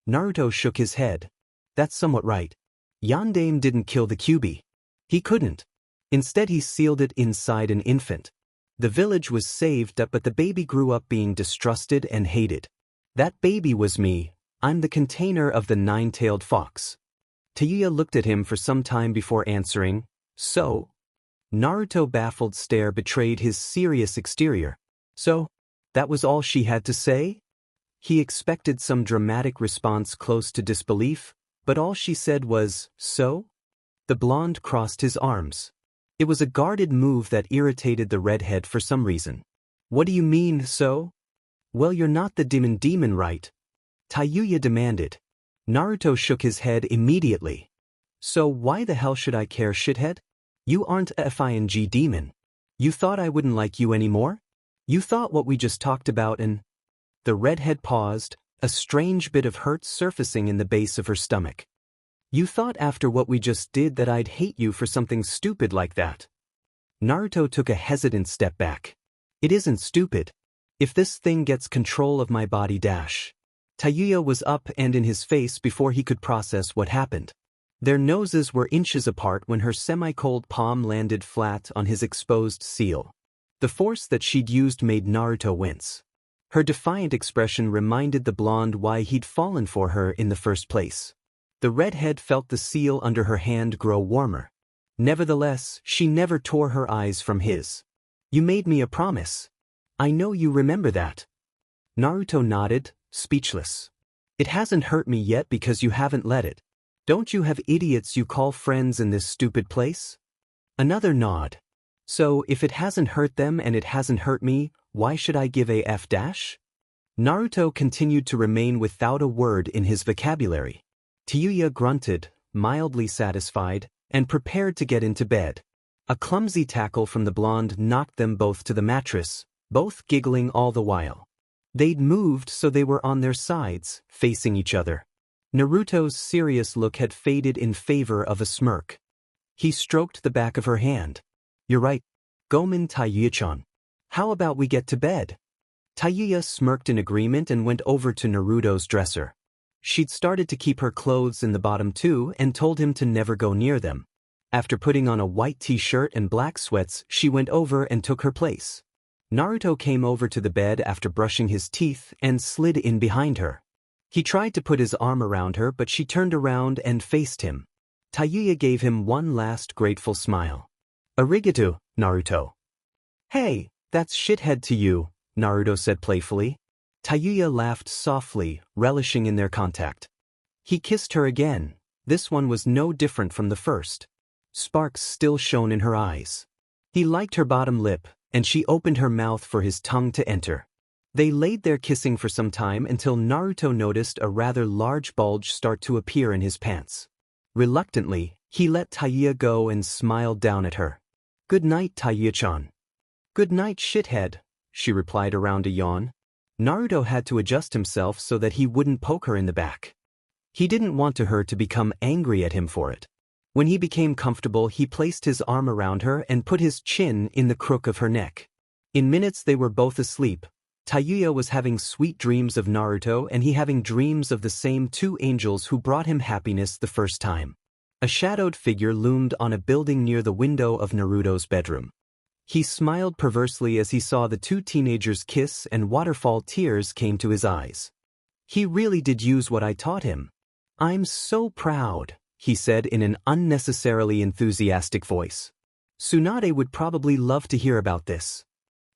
Naruto shook his head. "That's somewhat right. Yondaime didn't kill the Kyuubi. He couldn't. Instead he sealed it inside an infant. The village was saved but the baby grew up being distrusted and hated. That baby was me. I'm the container of the 9-tailed fox." Tayuya looked at him for some time before answering, "So?" Naruto's baffled stare betrayed his serious exterior. "So? That was all she had to say?" He expected some dramatic response close to disbelief, but all she said was, "So?" The blonde crossed his arms. It was a guarded move that irritated the redhead for some reason. "What do you mean, so?" "Well, you're not the demon, right?" Tayuya demanded. Naruto shook his head immediately. "So why the hell should I care, shithead? You aren't a fing demon. You thought I wouldn't like you anymore? You thought what we just talked about and—" The redhead paused, a strange bit of hurt surfacing in the base of her stomach. "You thought after what we just did that I'd hate you for something stupid like that?" Naruto took a hesitant step back. "It isn't stupid. If this thing gets control of my body Tayuya was up and in his face before he could process what happened. Their noses were inches apart when her semi-cold palm landed flat on his exposed seal. The force that she'd used made Naruto wince. Her defiant expression reminded the blonde why he'd fallen for her in the first place. The redhead felt the seal under her hand grow warmer. Nevertheless, she never tore her eyes from his. "You made me a promise. I know you remember that." Naruto nodded, speechless. "It hasn't hurt me yet because you haven't let it. Don't you have idiots you call friends in this stupid place?" Another nod. "So, if it hasn't hurt them and it hasn't hurt me, why should I give a f dash?" Naruto continued to remain without a word in his vocabulary. Tayuya grunted, mildly satisfied, and prepared to get into bed. A clumsy tackle from the blonde knocked them both to the mattress, both giggling all the while. They'd moved so they were on their sides, facing each other. Naruto's serious look had faded in favor of a smirk. He stroked the back of her hand. "You're right. Gomen Tayuya-chan. How about we get to bed?" Tayuya smirked in agreement and went over to Naruto's dresser. She'd started to keep her clothes in the bottom too and told him to never go near them. After putting on a white t-shirt and black sweats, she went over and took her place. Naruto came over to the bed after brushing his teeth and slid in behind her. He tried to put his arm around her, but she turned around and faced him. Tayuya gave him one last grateful smile. "Arigato, Naruto." "Hey, that's shithead to you," Naruto said playfully. Tayuya laughed softly, relishing in their contact. He kissed her again. This one was no different from the first. Sparks still shone in her eyes. He liked her bottom lip, and she opened her mouth for his tongue to enter. They laid there kissing for some time until Naruto noticed a rather large bulge start to appear in his pants. Reluctantly, he let Tayuya go and smiled down at her. "Good night, Tayuya-chan." "Good night, shithead," she replied around a yawn. Naruto had to adjust himself so that he wouldn't poke her in the back. He didn't want her to become angry at him for it. When he became comfortable, he placed his arm around her and put his chin in the crook of her neck. In minutes they were both asleep. Tayuya was having sweet dreams of Naruto and he having dreams of the same two angels who brought him happiness the first time. A shadowed figure loomed on a building near the window of Naruto's bedroom. He smiled perversely as he saw the two teenagers kiss and waterfall tears came to his eyes. "He really did use what I taught him. I'm so proud," he said in an unnecessarily enthusiastic voice. "Tsunade would probably love to hear about this."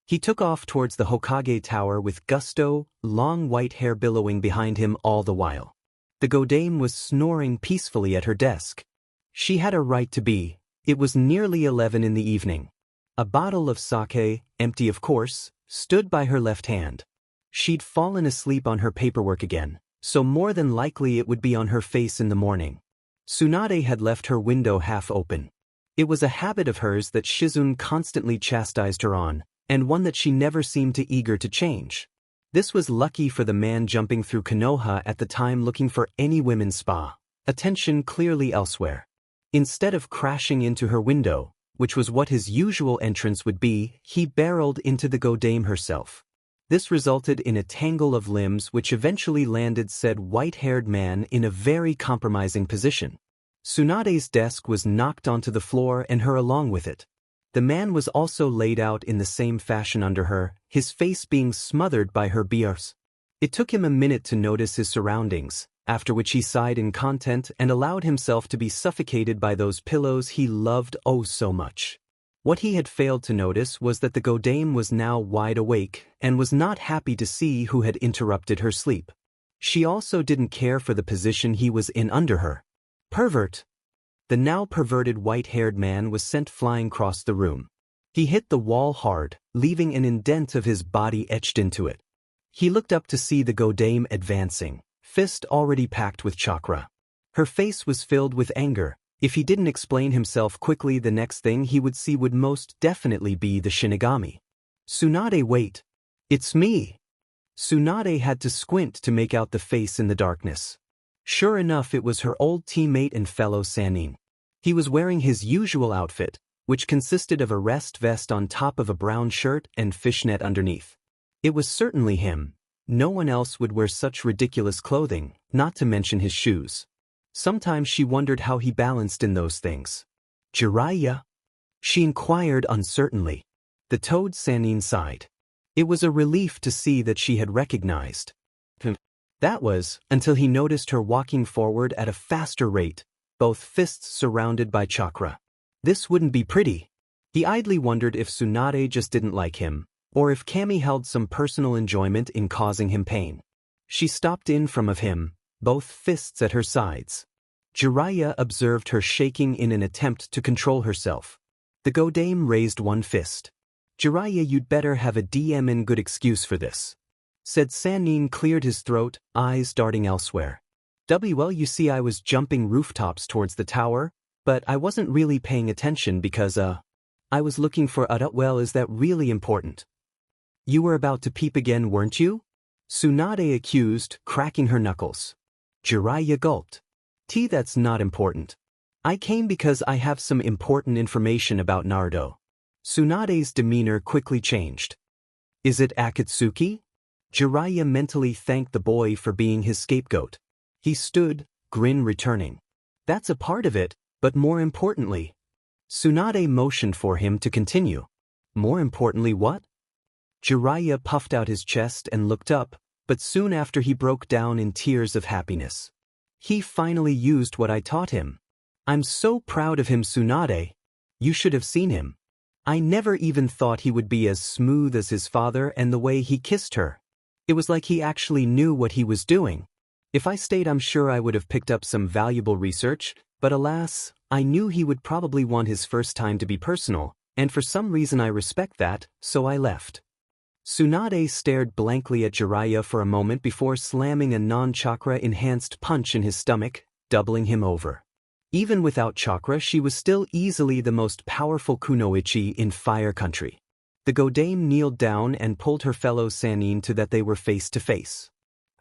He took off towards the Hokage tower with gusto, long white hair billowing behind him all the while. The Godame was snoring peacefully at her desk. She had a right to be. It was nearly 11 in the evening. A bottle of sake, empty of course, stood by her left hand. She'd fallen asleep on her paperwork again, so more than likely it would be on her face in the morning. Tsunade had left her window half open. It was a habit of hers that Shizune constantly chastised her on, and one that she never seemed too eager to change. This was lucky for the man jumping through Konoha at the time looking for any women's spa, attention clearly elsewhere. Instead of crashing into her window, which was what his usual entrance would be, he barreled into the Godame herself. This resulted in a tangle of limbs which eventually landed said white-haired man in a very compromising position. Tsunade's desk was knocked onto the floor and her along with it. The man was also laid out in the same fashion under her, his face being smothered by her biers. It took him a minute to notice his surroundings, after which he sighed in content and allowed himself to be suffocated by those pillows he loved oh so much. What he had failed to notice was that the Godame was now wide awake and was not happy to see who had interrupted her sleep. She also didn't care for the position he was in under her. "Pervert!" The now perverted white-haired man was sent flying across the room. He hit the wall hard, leaving an indent of his body etched into it. He looked up to see the Godame advancing, fist already packed with chakra. Her face was filled with anger. If he didn't explain himself quickly, the next thing he would see would most definitely be the Shinigami. "Tsunade, wait. It's me." Tsunade had to squint to make out the face in the darkness. Sure enough, it was her old teammate and fellow Sannin. He was wearing his usual outfit, which consisted of a rest vest on top of a brown shirt and fishnet underneath. It was certainly him. No one else would wear such ridiculous clothing, not to mention his shoes. Sometimes she wondered how he balanced in those things. Jiraiya? She inquired uncertainly. The toad Sannin sighed. It was a relief to see that she had recognized. That was, until he noticed her walking forward at a faster rate, both fists surrounded by chakra. This wouldn't be pretty. He idly wondered if Tsunade just didn't like him, or if Kami held some personal enjoyment in causing him pain. She stopped in front of him, both fists at her sides. Jiraiya observed her shaking in an attempt to control herself. The Godame raised one fist. Jiraiya, you'd better have a damn good excuse for this. Said Sannin, cleared his throat, eyes darting elsewhere. Well, you see, I was jumping rooftops towards the tower, but I wasn't really paying attention because, I was looking for well, is that really important? You were about to peep again, weren't you? Tsunade accused, cracking her knuckles. Jiraiya gulped. That's not important. I came because I have some important information about Naruto. Tsunade's demeanor quickly changed. Is it Akatsuki? Jiraiya mentally thanked the boy for being his scapegoat. He stood, grin returning. That's a part of it, but more importantly. Tsunade motioned for him to continue. More importantly what? Jiraiya puffed out his chest and looked up, but soon after he broke down in tears of happiness. He finally used what I taught him. I'm so proud of him, Tsunade. You should have seen him. I never even thought he would be as smooth as his father, and the way he kissed her. It was like he actually knew what he was doing. If I stayed, I'm sure I would have picked up some valuable research, but alas, I knew he would probably want his first time to be personal, and for some reason I respect that, so I left. Tsunade stared blankly at Jiraiya for a moment before slamming a non-chakra-enhanced punch in his stomach, doubling him over. Even without chakra, she was still easily the most powerful kunoichi in Fire Country. The Godame kneeled down and pulled her fellow Sannin to that they were face to face.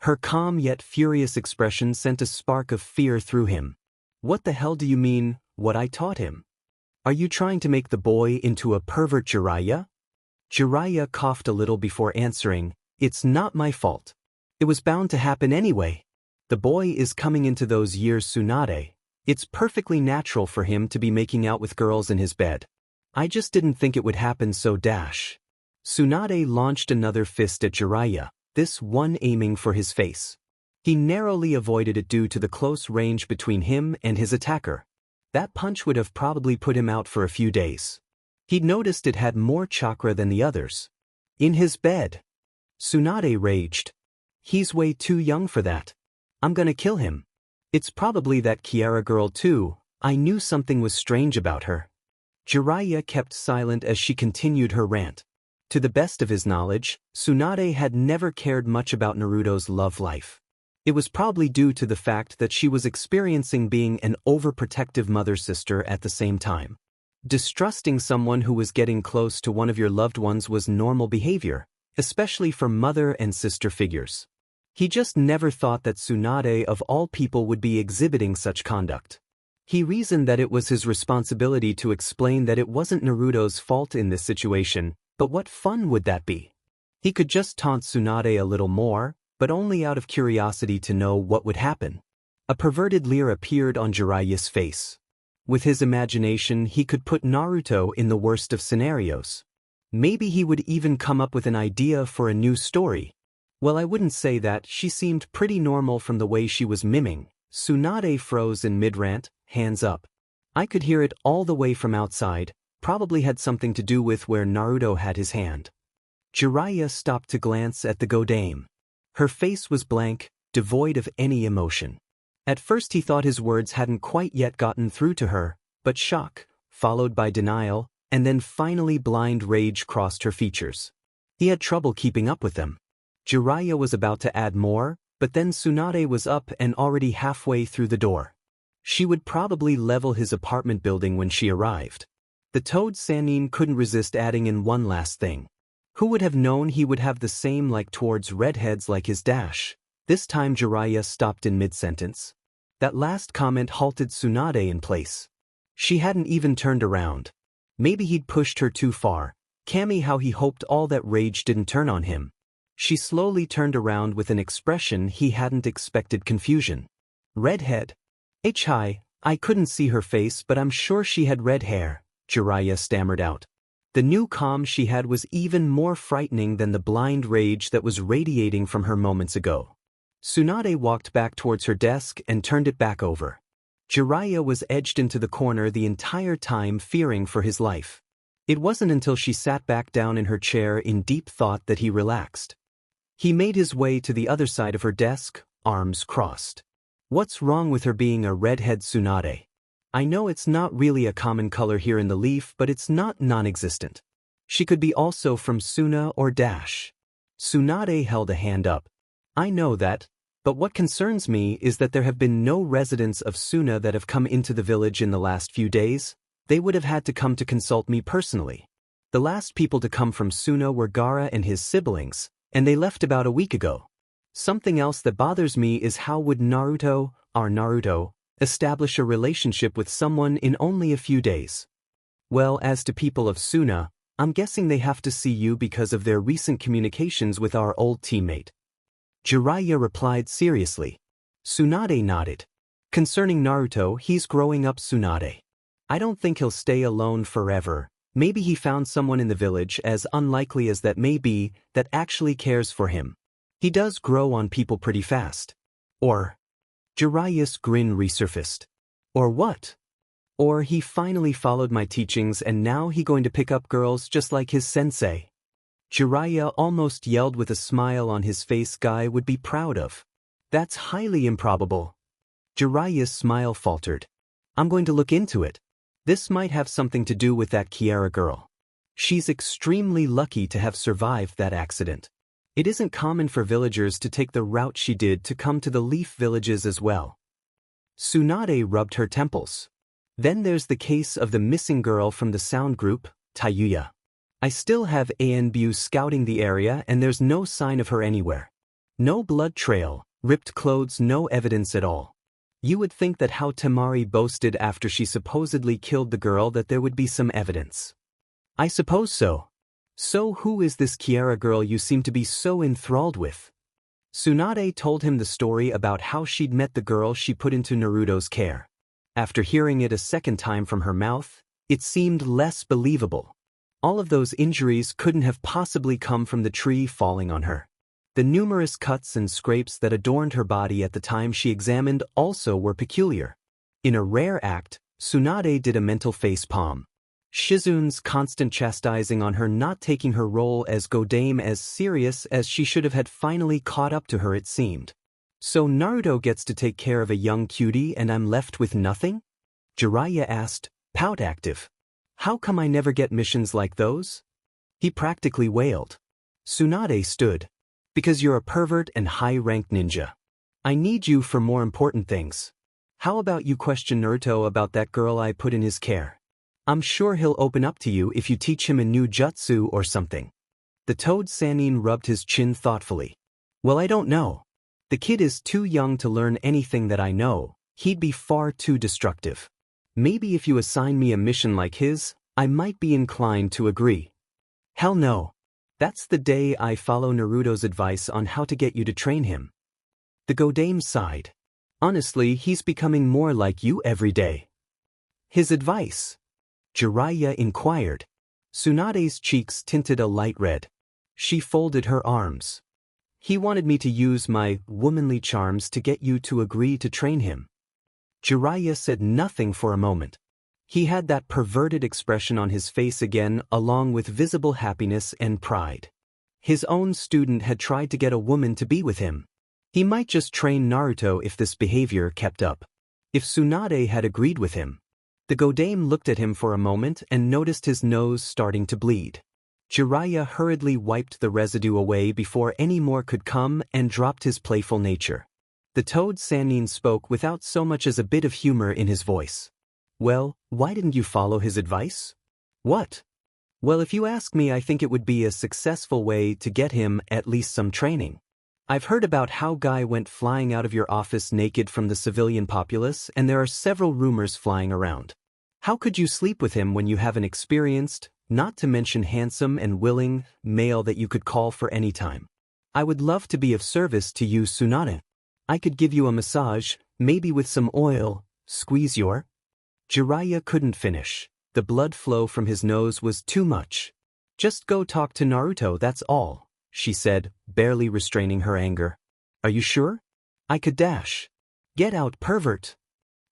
Her calm yet furious expression sent a spark of fear through him. What the hell do you mean, what I taught him? Are you trying to make the boy into a pervert, Jiraiya? Jiraiya coughed a little before answering, it's not my fault. It was bound to happen anyway. The boy is coming into those years, Tsunade. It's perfectly natural for him to be making out with girls in his bed. I just didn't think it would happen so dash. Tsunade launched another fist at Jiraiya, this one aiming for his face. He narrowly avoided it due to the close range between him and his attacker. That punch would have probably put him out for a few days. He'd noticed it had more chakra than the others. In his bed. Tsunade raged. He's way too young for that. I'm gonna kill him. It's probably that Kiara girl too. I knew something was strange about her. Jiraiya kept silent as she continued her rant. To the best of his knowledge, Tsunade had never cared much about Naruto's love life. It was probably due to the fact that she was experiencing being an overprotective mother-sister at the same time. Distrusting someone who was getting close to one of your loved ones was normal behavior, especially for mother and sister figures. He just never thought that Tsunade of all people would be exhibiting such conduct. He reasoned that it was his responsibility to explain that it wasn't Naruto's fault in this situation, but what fun would that be? He could just taunt Tsunade a little more, but only out of curiosity to know what would happen. A perverted leer appeared on Jiraiya's face. With his imagination, he could put Naruto in the worst of scenarios. Maybe he would even come up with an idea for a new story. Well, I wouldn't say that. She seemed pretty normal from the way she was miming. Tsunade froze in mid-rant, hands up. I could hear it all the way from outside, probably had something to do with where Naruto had his hand. Jiraiya stopped to glance at the Godame. Her face was blank, devoid of any emotion. At first he thought his words hadn't quite yet gotten through to her, but shock, followed by denial, and then finally blind rage crossed her features. He had trouble keeping up with them. Jiraiya was about to add more, but then Tsunade was up and already halfway through the door. She would probably level his apartment building when she arrived. The toad Sannin couldn't resist adding in one last thing. Who would have known he would have the same like towards redheads like his dash? This time Jiraiya stopped in mid-sentence. That last comment halted Tsunade in place. She hadn't even turned around. Maybe he'd pushed her too far. Kami, how he hoped all that rage didn't turn on him. She slowly turned around with an expression he hadn't expected: confusion. Redhead? Hi, I couldn't see her face, but I'm sure she had red hair, Jiraiya stammered out. The new calm she had was even more frightening than the blind rage that was radiating from her moments ago. Tsunade walked back towards her desk and turned it back over. Jiraiya was edged into the corner the entire time, fearing for his life. It wasn't until she sat back down in her chair in deep thought that he relaxed. He made his way to the other side of her desk, arms crossed. What's wrong with her being a redhead, Tsunade? I know it's not really a common color here in the leaf, but it's not non-existent. She could be also from Suna or Dash. Tsunade held a hand up. I know that, but what concerns me is that there have been no residents of Suna that have come into the village in the last few days. They would have had to come to consult me personally. The last people to come from Suna were Gaara and his siblings, and they left about a week ago. Something else that bothers me is how would Naruto, our Naruto, establish a relationship with someone in only a few days? Well, as to people of Suna, I'm guessing they have to see you because of their recent communications with our old teammate. Jiraiya replied seriously. Tsunade nodded. Concerning Naruto, he's growing up, Tsunade. I don't think he'll stay alone forever. Maybe he found someone in the village, as unlikely as that may be, that actually cares for him. He does grow on people pretty fast. Or... Jiraiya's grin resurfaced. Or what? Or he finally followed my teachings and now he going to pick up girls just like his sensei. Jiraiya almost yelled with a smile on his face. Guy would be proud of. That's highly improbable. Jiraiya's smile faltered. I'm going to look into it. This might have something to do with that Kiara girl. She's extremely lucky to have survived that accident. It isn't common for villagers to take the route she did to come to the leaf villages as well. Tsunade rubbed her temples. Then there's the case of the missing girl from the sound group, Tayuya. I still have Anbu scouting the area and there's no sign of her anywhere. No blood trail, ripped clothes, no evidence at all. You would think that how Temari boasted after she supposedly killed the girl that there would be some evidence. I suppose so. So who is this Kiara girl you seem to be so enthralled with? Tsunade told him the story about how she'd met the girl she put into Naruto's care. After hearing it a second time from her mouth, it seemed less believable. All of those injuries couldn't have possibly come from the tree falling on her. The numerous cuts and scrapes that adorned her body at the time she examined also were peculiar. In a rare act, Tsunade did a mental facepalm. Shizune's constant chastising on her not taking her role as Godame as serious as she should have had finally caught up to her, it seemed. So Naruto gets to take care of a young cutie and I'm left with nothing? Jiraiya asked, pout active. How come I never get missions like those? He practically wailed. Tsunade stood. Because you're a pervert and high-ranked ninja. I need you for more important things. How about you question Naruto about that girl I put in his care? I'm sure he'll open up to you if you teach him a new jutsu or something. The Toad Sannin rubbed his chin thoughtfully. Well, I don't know. The kid is too young to learn anything that I know. He'd be far too destructive. Maybe if you assign me a mission like his, I might be inclined to agree. Hell no. That's the day I follow Naruto's advice on how to get you to train him. The Godame sighed. Honestly, he's becoming more like you every day. His advice? Jiraiya inquired. Tsunade's cheeks tinted a light red. She folded her arms. He wanted me to use my womanly charms to get you to agree to train him. Jiraiya said nothing for a moment. He had that perverted expression on his face again, along with visible happiness and pride. His own student had tried to get a woman to be with him. He might just train Naruto if this behavior kept up. If Tsunade had agreed with him. The Godame looked at him for a moment and noticed his nose starting to bleed. Jiraiya hurriedly wiped the residue away before any more could come and dropped his playful nature. The Toad Sannin spoke without so much as a bit of humor in his voice. Well, why didn't you follow his advice? What? Well, if you ask me, I think it would be a successful way to get him at least some training. I've heard about how Guy went flying out of your office naked from the civilian populace, and there are several rumors flying around. How could you sleep with him when you have an experienced, not to mention handsome and willing, male that you could call for any time? I would love to be of service to you, Tsunade. I could give you a massage, maybe with some oil, squeeze your... Jiraiya couldn't finish. The blood flow from his nose was too much. Just go talk to Naruto, that's all, she said, barely restraining her anger. Are you sure? I could dash. Get out, pervert.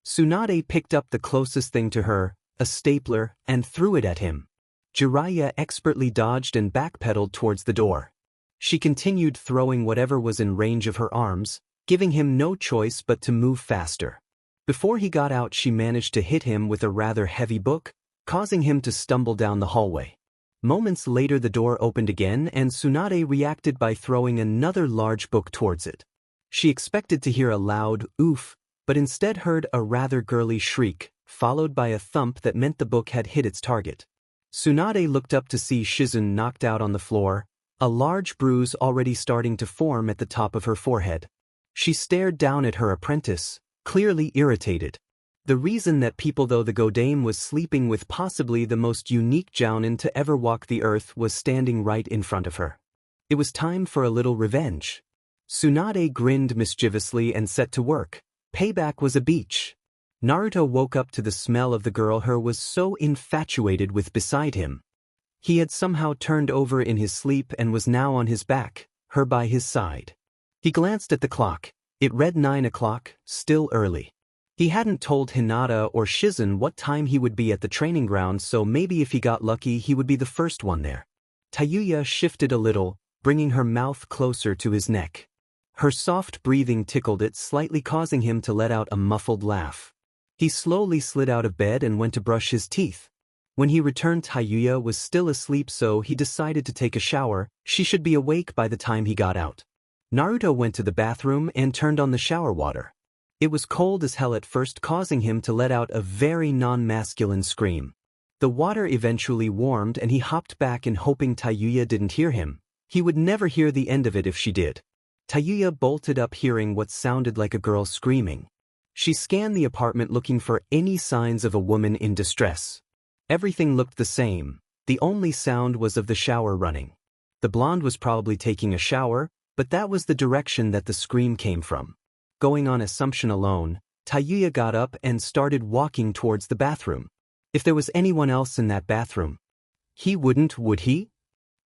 Tsunade picked up the closest thing to her, a stapler, and threw it at him. Jiraiya expertly dodged and backpedaled towards the door. She continued throwing whatever was in range of her arms, giving him no choice but to move faster. Before he got out, she managed to hit him with a rather heavy book, causing him to stumble down the hallway. Moments later the door opened again and Tsunade reacted by throwing another large book towards it. She expected to hear a loud oof, but instead heard a rather girly shriek, followed by a thump that meant the book had hit its target. Tsunade looked up to see Shizune knocked out on the floor, a large bruise already starting to form at the top of her forehead. She stared down at her apprentice, clearly irritated. The reason that people though the Godame was sleeping with possibly the most unique jounin to ever walk the earth was standing right in front of her. It was time for a little revenge. Tsunade grinned mischievously and set to work. Payback was a beach. Naruto woke up to the smell of the girl he was so infatuated with beside him. He had somehow turned over in his sleep and was now on his back, her by his side. He glanced at the clock. It read 9 o'clock, still early. He hadn't told Hinata or Shizune what time he would be at the training ground, so maybe if he got lucky he would be the first one there. Tayuya shifted a little, bringing her mouth closer to his neck. Her soft breathing tickled it, slightly causing him to let out a muffled laugh. He slowly slid out of bed and went to brush his teeth. When he returned, Tayuya was still asleep, so he decided to take a shower. She should be awake by the time he got out. Naruto went to the bathroom and turned on the shower water. It was cold as hell at first, causing him to let out a very non-masculine scream. The water eventually warmed and he hopped back in, hoping Tayuya didn't hear him. He would never hear the end of it if she did. Tayuya bolted up, hearing what sounded like a girl screaming. She scanned the apartment looking for any signs of a woman in distress. Everything looked the same. The only sound was of the shower running. The blonde was probably taking a shower, but that was the direction that the scream came from. Going on assumption alone, Tayuya got up and started walking towards the bathroom. If there was anyone else in that bathroom, he wouldn't, would he?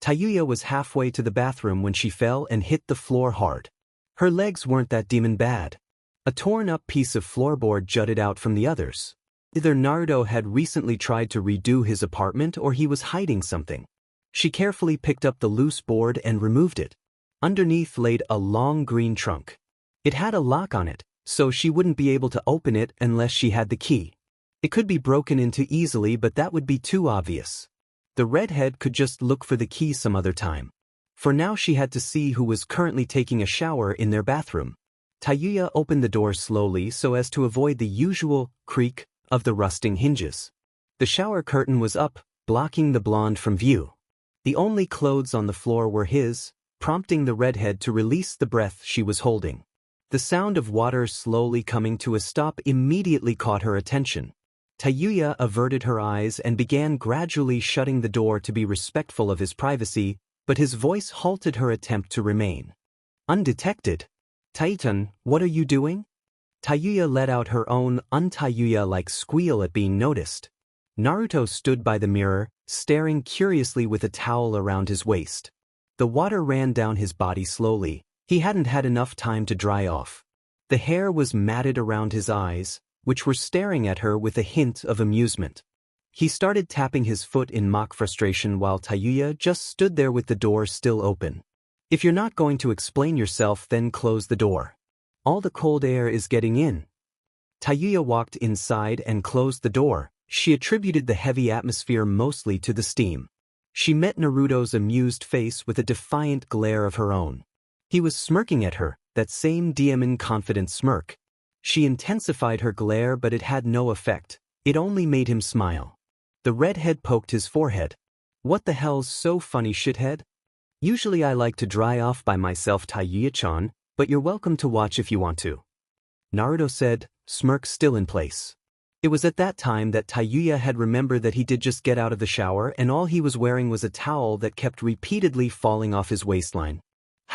Tayuya was halfway to the bathroom when she fell and hit the floor hard. Her legs weren't that demon bad. A torn-up piece of floorboard jutted out from the others. Either Naruto had recently tried to redo his apartment or he was hiding something. She carefully picked up the loose board and removed it. Underneath laid a long green trunk. It had a lock on it, so she wouldn't be able to open it unless she had the key. It could be broken into easily, but that would be too obvious. The redhead could just look for the key some other time. For now she had to see who was currently taking a shower in their bathroom. Tayuya opened the door slowly so as to avoid the usual creak of the rusting hinges. The shower curtain was up, blocking the blonde from view. The only clothes on the floor were his, prompting the redhead to release the breath she was holding. The sound of water slowly coming to a stop immediately caught her attention. Tayuya averted her eyes and began gradually shutting the door to be respectful of his privacy, but his voice halted her attempt to remain undetected. Titan, what are you doing? Tayuya let out her own un-Tayuya-like squeal at being noticed. Naruto stood by the mirror, staring curiously with a towel around his waist. The water ran down his body slowly. He hadn't had enough time to dry off. The hair was matted around his eyes, which were staring at her with a hint of amusement. He started tapping his foot in mock frustration while Tayuya just stood there with the door still open. If you're not going to explain yourself, then close the door. All the cold air is getting in. Tayuya walked inside and closed the door. She attributed the heavy atmosphere mostly to the steam. She met Naruto's amused face with a defiant glare of her own. He was smirking at her, that same demon confident smirk. She intensified her glare, but it had no effect. It only made him smile. The redhead poked his forehead. What the hell's so funny, shithead? Usually I like to dry off by myself, Tayuya-chan, but you're welcome to watch if you want to. Naruto said, smirk still in place. It was at that time that Tayuya had remembered that he did just get out of the shower and all he was wearing was a towel that kept repeatedly falling off his waistline.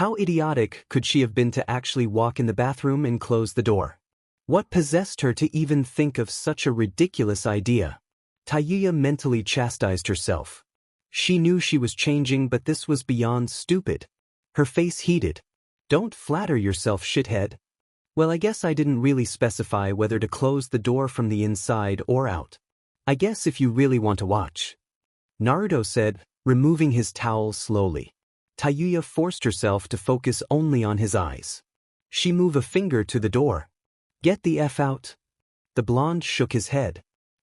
How idiotic could she have been to actually walk in the bathroom and close the door? What possessed her to even think of such a ridiculous idea? Tayuya mentally chastised herself. She knew she was changing, but this was beyond stupid. Her face heated. Don't flatter yourself, shithead. Well, I guess I didn't really specify whether to close the door from the inside or out. I guess if you really want to watch. Naruto said, removing his towel slowly. Tayuya forced herself to focus only on his eyes. She moved a finger to the door. Get the F out. The blonde shook his head.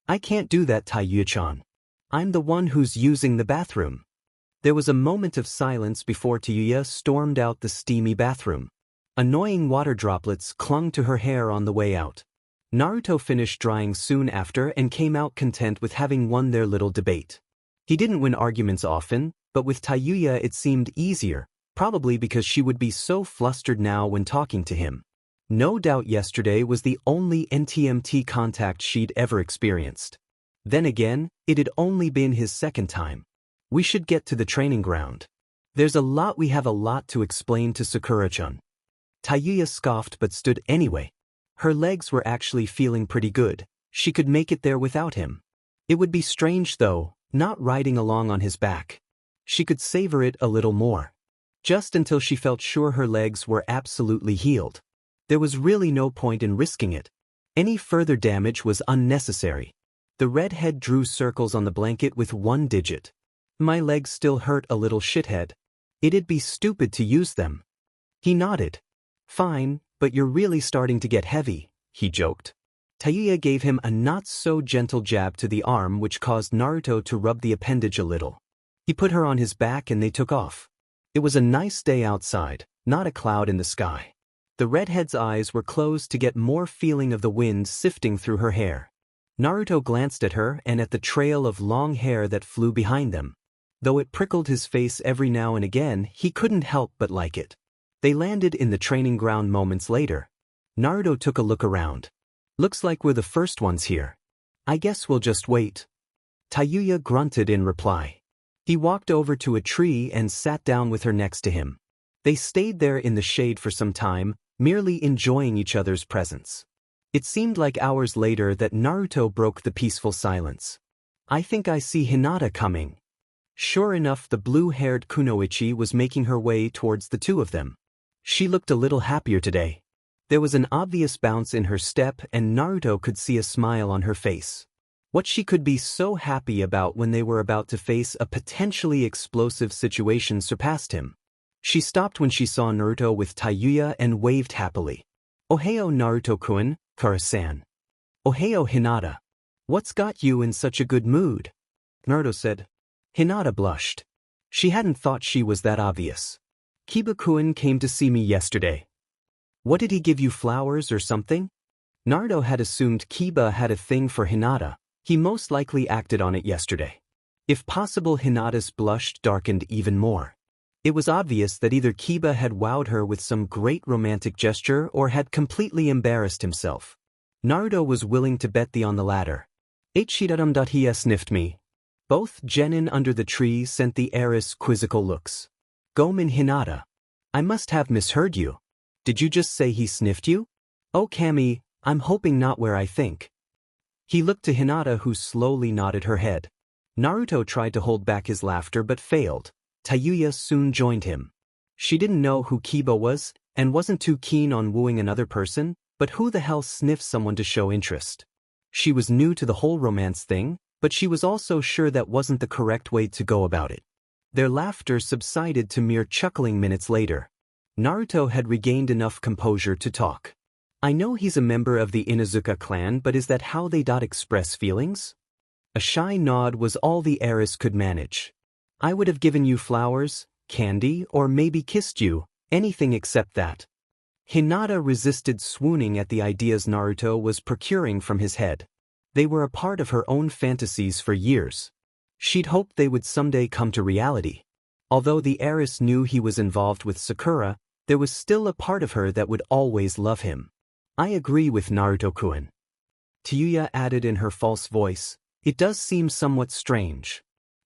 I can't do that, Tayuya-chan. I'm the one who's using the bathroom. There was a moment of silence before Tayuya stormed out the steamy bathroom. Annoying water droplets clung to her hair on the way out. Naruto finished drying soon after and came out content with having won their little debate. He didn't win arguments often, but with Tayuya it seemed easier, probably because she would be so flustered now when talking to him. No doubt yesterday was the only NTMT contact she'd ever experienced. Then again, it had only been his second time. We should get to the training ground. We have a lot to explain to Sakura-chan. Tayuya scoffed but stood anyway. Her legs were actually feeling pretty good. She could make it there without him. It would be strange though, not riding along on his back. She could savor it a little more. Just until she felt sure her legs were absolutely healed. There was really no point in risking it. Any further damage was unnecessary. The redhead drew circles on the blanket with one digit. My legs still hurt a little, shithead. It'd be stupid to use them. He nodded. Fine, but you're really starting to get heavy, he joked. Tayuya gave him a not-so-gentle jab to the arm which caused Naruto to rub the appendage a little. He put her on his back and they took off. It was a nice day outside, not a cloud in the sky. The redhead's eyes were closed to get more feeling of the wind sifting through her hair. Naruto glanced at her and at the trail of long hair that flew behind them. Though it prickled his face every now and again, he couldn't help but like it. They landed in the training ground moments later. Naruto took a look around. Looks like we're the first ones here. I guess we'll just wait. Tayuya grunted in reply. He walked over to a tree and sat down with her next to him. They stayed there in the shade for some time, merely enjoying each other's presence. It seemed like hours later that Naruto broke the peaceful silence. I think I see Hinata coming. Sure enough, the blue-haired kunoichi was making her way towards the two of them. She looked a little happier today. There was an obvious bounce in her step and Naruto could see a smile on her face. What she could be so happy about when they were about to face a potentially explosive situation surpassed him. She stopped when she saw Naruto with Tayuya and waved happily. Ohayo Naruto-kun, Kara-san. Ohayo Hinata. What's got you in such a good mood? Naruto said. Hinata blushed. She hadn't thought she was that obvious. Kiba-kun came to see me yesterday. What, did he give you flowers or something? Naruto had assumed Kiba had a thing for Hinata. He most likely acted on it yesterday. If possible, Hinata's blush darkened even more. It was obvious that either Kiba had wowed her with some great romantic gesture or had completely embarrassed himself. Naruto was willing to bet on the latter. He sniffed me. Both genin under the tree sent the heiress quizzical looks. Gomen Hinata. I must have misheard you. Did you just say he sniffed you? Oh Kami, I'm hoping not where I think. He looked to Hinata who slowly nodded her head. Naruto tried to hold back his laughter but failed. Tayuya soon joined him. She didn't know who Kiba was and wasn't too keen on wooing another person, but who the hell sniffs someone to show interest? She was new to the whole romance thing, but she was also sure that wasn't the correct way to go about it. Their laughter subsided to mere chuckling minutes later. Naruto had regained enough composure to talk. I know he's a member of the Inuzuka clan, but is that how they express feelings? A shy nod was all the heiress could manage. I would have given you flowers, candy, or maybe kissed you, anything except that. Hinata resisted swooning at the ideas Naruto was procuring from his head. They were a part of her own fantasies for years. She'd hoped they would someday come to reality. Although the heiress knew he was involved with Sakura, there was still a part of her that would always love him. I agree with Naruto-kun. Tayuya added in her false voice, it does seem somewhat strange.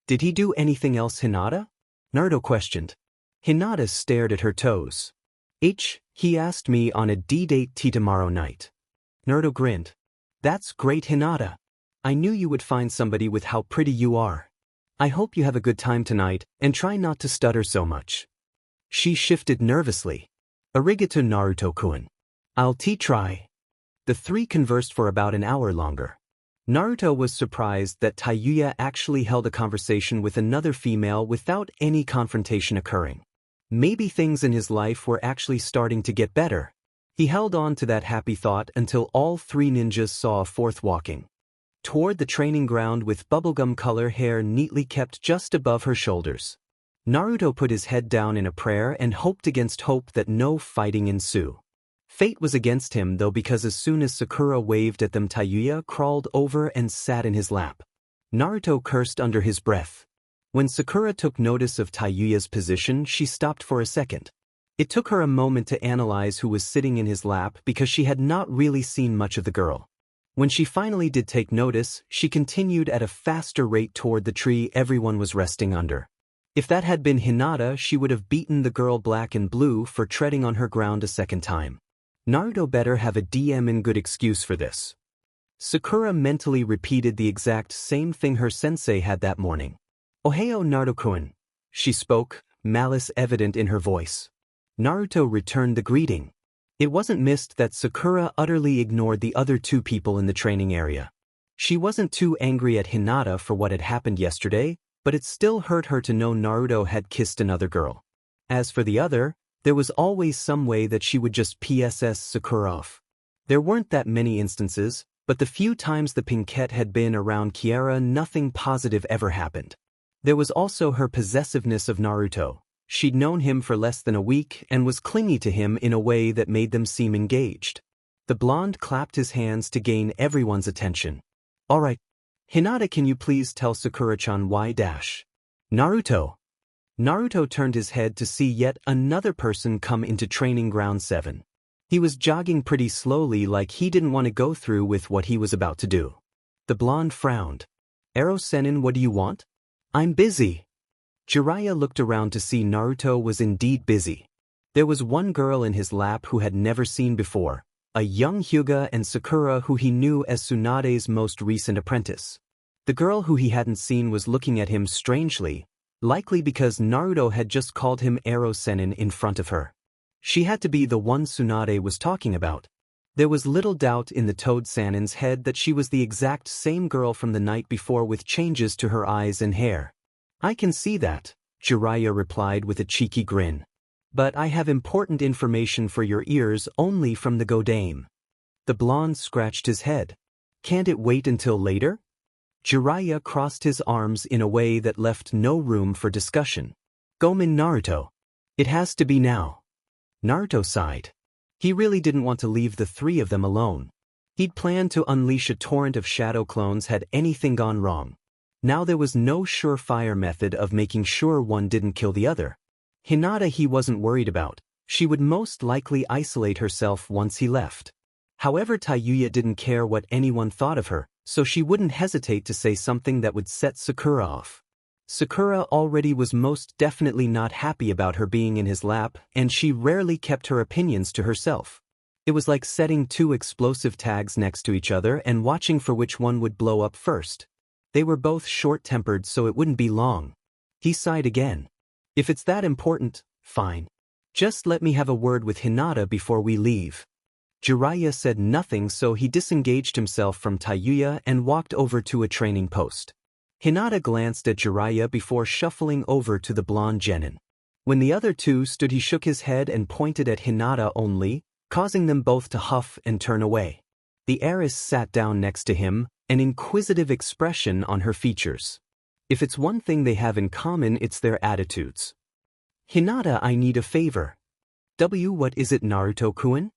Did he do anything else, Hinata? Naruto questioned. Hinata stared at her toes. He asked me on a D-date tomorrow night. Naruto grinned. That's great, Hinata. I knew you would find somebody with how pretty you are. I hope you have a good time tonight, and try not to stutter so much. She shifted nervously. Arigato, Naruto-kun. I'll try. The three conversed for about an hour longer. Naruto was surprised that Tayuya actually held a conversation with another female without any confrontation occurring. Maybe things in his life were actually starting to get better. He held on to that happy thought until all three ninjas saw a fourth walking toward the training ground with bubblegum color hair neatly kept just above her shoulders. Naruto put his head down in a prayer and hoped against hope that no fighting ensue. Fate was against him though, because as soon as Sakura waved at them, Tayuya crawled over and sat in his lap. Naruto cursed under his breath. When Sakura took notice of Tayuya's position, she stopped for a second. It took her a moment to analyze who was sitting in his lap because she had not really seen much of the girl. When she finally did take notice, she continued at a faster rate toward the tree everyone was resting under. If that had been Hinata, she would have beaten the girl black and blue for treading on her ground a second time. Naruto better have a damn good excuse for this. Sakura mentally repeated the exact same thing her sensei had that morning. Ohayo, Naruto-kun. She spoke, malice evident in her voice. Naruto returned the greeting. It wasn't missed that Sakura utterly ignored the other two people in the training area. She wasn't too angry at Hinata for what had happened yesterday, but it still hurt her to know Naruto had kissed another girl. As for the other, there was always some way that she would just PSS Sakura off. There weren't that many instances, but the few times the Pinkette had been around Kiara, nothing positive ever happened. There was also her possessiveness of Naruto. She'd known him for less than a week and was clingy to him in a way that made them seem engaged. The blonde clapped his hands to gain everyone's attention. Alright, Hinata, can you please tell Sakura-chan why Naruto? Naruto turned his head to see yet another person come into training ground 7. He was jogging pretty slowly, like he didn't want to go through with what he was about to do. The blonde frowned. Ero-senin, what do you want? I'm busy. Jiraiya looked around to see Naruto was indeed busy. There was one girl in his lap who had never seen before, a young Hyuga, and Sakura, who he knew as Tsunade's most recent apprentice. The girl who he hadn't seen was looking at him strangely, likely because Naruto had just called him Ero-senin in front of her. She had to be the one Tsunade was talking about. There was little doubt in the Toad Sanin's head that she was the exact same girl from the night before, with changes to her eyes and hair. I can see that, Jiraiya replied with a cheeky grin. But I have important information for your ears only from the Godame. The blonde scratched his head. Can't it wait until later? Jiraiya crossed his arms in a way that left no room for discussion. Gomen, Naruto. It has to be now. Naruto sighed. He really didn't want to leave the three of them alone. He'd planned to unleash a torrent of shadow clones had anything gone wrong. Now there was no surefire method of making sure one didn't kill the other. Hinata he wasn't worried about. She would most likely isolate herself once he left. However, Tayuya didn't care what anyone thought of her, so she wouldn't hesitate to say something that would set Sakura off. Sakura already was most definitely not happy about her being in his lap, and she rarely kept her opinions to herself. It was like setting two explosive tags next to each other and watching for which one would blow up first. They were both short-tempered, so it wouldn't be long. He sighed again. If it's that important, fine. Just let me have a word with Hinata before we leave. Jiraiya said nothing, so he disengaged himself from Tayuya and walked over to a training post. Hinata glanced at Jiraiya before shuffling over to the blonde genin. When the other two stood, he shook his head and pointed at Hinata only, causing them both to huff and turn away. The heiress sat down next to him, an inquisitive expression on her features. If it's one thing they have in common, it's their attitudes. Hinata, I need a favor. What is it, Naruto-kun?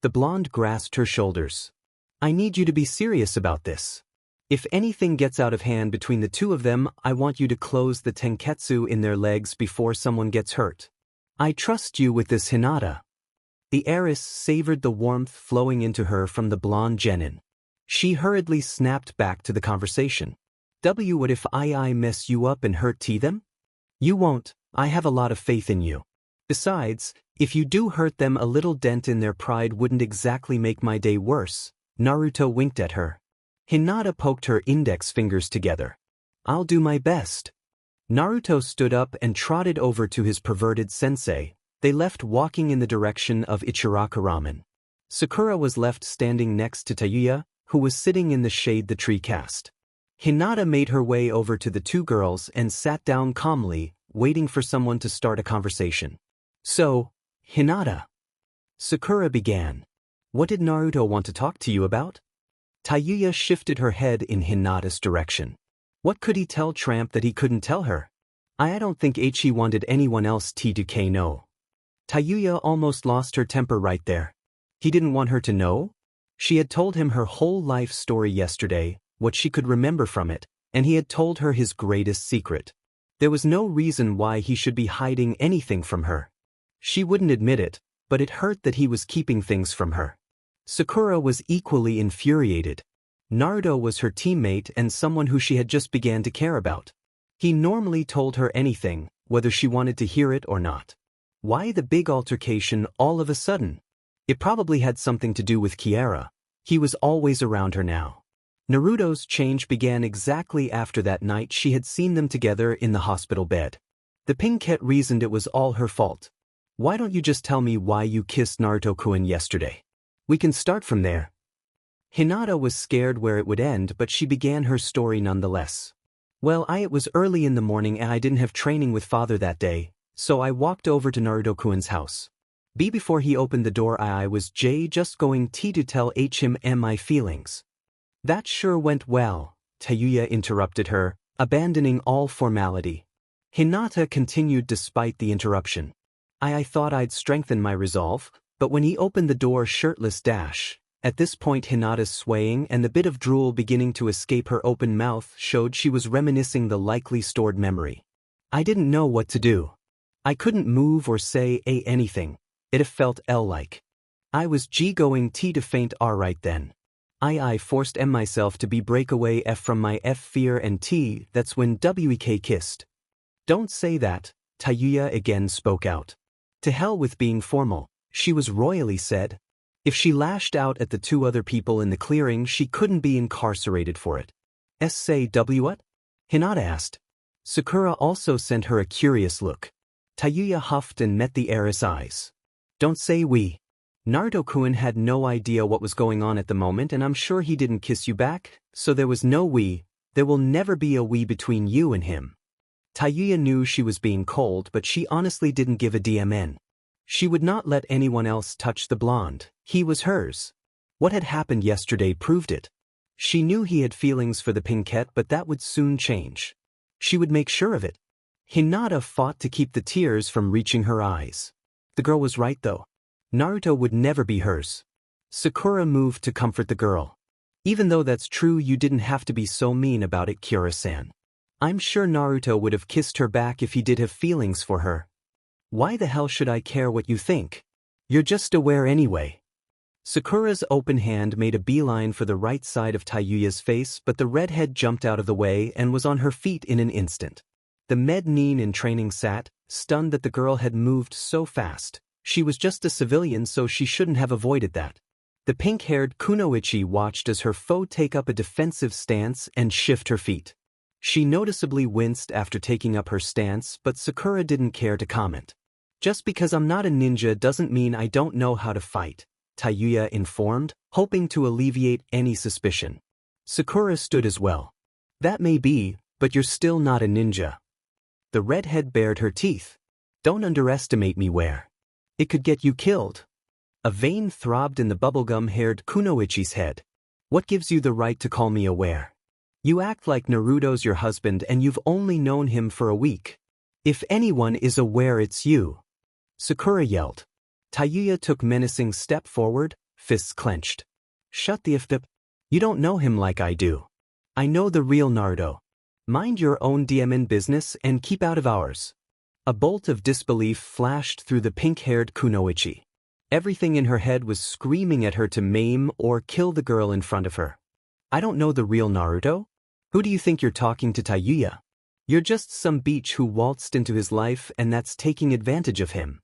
The blonde grasped her shoulders. I need you to be serious about this. If anything gets out of hand between the two of them, I want you to close the tenketsu in their legs before someone gets hurt. I trust you with this, Hinata. The heiress savored the warmth flowing into her from the blonde genin. She hurriedly snapped back to the conversation. What if I mess you up and hurt them? You won't, I have a lot of faith in you. Besides, if you do hurt them, a little dent in their pride wouldn't exactly make my day worse. Naruto winked at her. Hinata poked her index fingers together. I'll do my best. Naruto stood up and trotted over to his perverted sensei. They left walking in the direction of Ichiraka Ramen. Sakura was left standing next to Tayuya, who was sitting in the shade the tree cast. Hinata made her way over to the two girls and sat down calmly, waiting for someone to start a conversation. So, Hinata. Sakura began. What did Naruto want to talk to you about? Tayuya shifted her head in Hinata's direction. What could he tell Tramp that he couldn't tell her? I don't think he wanted anyone else to know. Tayuya almost lost her temper right there. He didn't want her to know? She had told him her whole life story yesterday, what she could remember from it, and he had told her his greatest secret. There was no reason why he should be hiding anything from her. She wouldn't admit it, but it hurt that he was keeping things from her. Sakura was equally infuriated. Naruto was her teammate and someone who she had just began to care about. He normally told her anything, whether she wanted to hear it or not. Why the big altercation all of a sudden? It probably had something to do with Kiara. He was always around her now. Naruto's change began exactly after that night she had seen them together in the hospital bed. The Pinkette reasoned it was all her fault. Why don't you just tell me why you kissed Naruto-kun yesterday? We can start from there. Hinata was scared where it would end, but she began her story nonetheless. Well, it was early in the morning and I didn't have training with father that day, so I walked over to Naruto-kun's house. Before he opened the door I was just going to tell him my feelings. That sure went well, Tayuya interrupted her, abandoning all formality. Hinata continued despite the interruption. I thought I'd strengthen my resolve, but when he opened the door shirtless at this point Hinata's swaying and the bit of drool beginning to escape her open mouth showed she was reminiscing the likely stored memory. I didn't know what to do. I couldn't move or say anything. It felt like. I was going to faint right then. I forced myself to be breakaway from my fear and that's when WK kissed. Don't say that, Tayuya again spoke out. To hell with being formal, she was royally said. If she lashed out at the two other people in the clearing she couldn't be incarcerated for it. Say what? Hinata asked. Sakura also sent her a curious look. Tayuya huffed and met the heiress' eyes. Don't say we. Naruto-kun had no idea what was going on at the moment and I'm sure he didn't kiss you back, so there was no we. There will never be a we between you and him. Tayuya knew she was being cold but she honestly didn't give a damn. She would not let anyone else touch the blonde. He was hers. What had happened yesterday proved it. She knew he had feelings for the Pinkette but that would soon change. She would make sure of it. Hinata fought to keep the tears from reaching her eyes. The girl was right though. Naruto would never be hers. Sakura moved to comfort the girl. Even though that's true you didn't have to be so mean about it, Kira-san. I'm sure Naruto would have kissed her back if he did have feelings for her. Why the hell should I care what you think? You're just aware anyway. Sakura's open hand made a beeline for the right side of Tayuya's face but the redhead jumped out of the way and was on her feet in an instant. The meddling in training sat, stunned that the girl had moved so fast. She was just a civilian so she shouldn't have avoided that. The pink-haired Kunoichi watched as her foe take up a defensive stance and shift her feet. She noticeably winced after taking up her stance but Sakura didn't care to comment. Just because I'm not a ninja doesn't mean I don't know how to fight, Tayuya informed, hoping to alleviate any suspicion. Sakura stood as well. That may be, but you're still not a ninja. The redhead bared her teeth. Don't underestimate me where. It could get you killed. A vein throbbed in the bubblegum-haired Kunoichi's head. What gives you the right to call me aware? You act like Naruto's your husband and you've only known him for a week. If anyone is aware it's you. Sakura yelled. Tayuya took menacing step forward, fists clenched. Shut the f***. You don't know him like I do. I know the real Naruto. Mind your own DMN business and keep out of ours. A bolt of disbelief flashed through the pink-haired Kunoichi. Everything in her head was screaming at her to maim or kill the girl in front of her. I don't know the real Naruto? Who do you think you're talking to, Tayuya? You're just some beach who waltzed into his life and that's taking advantage of him.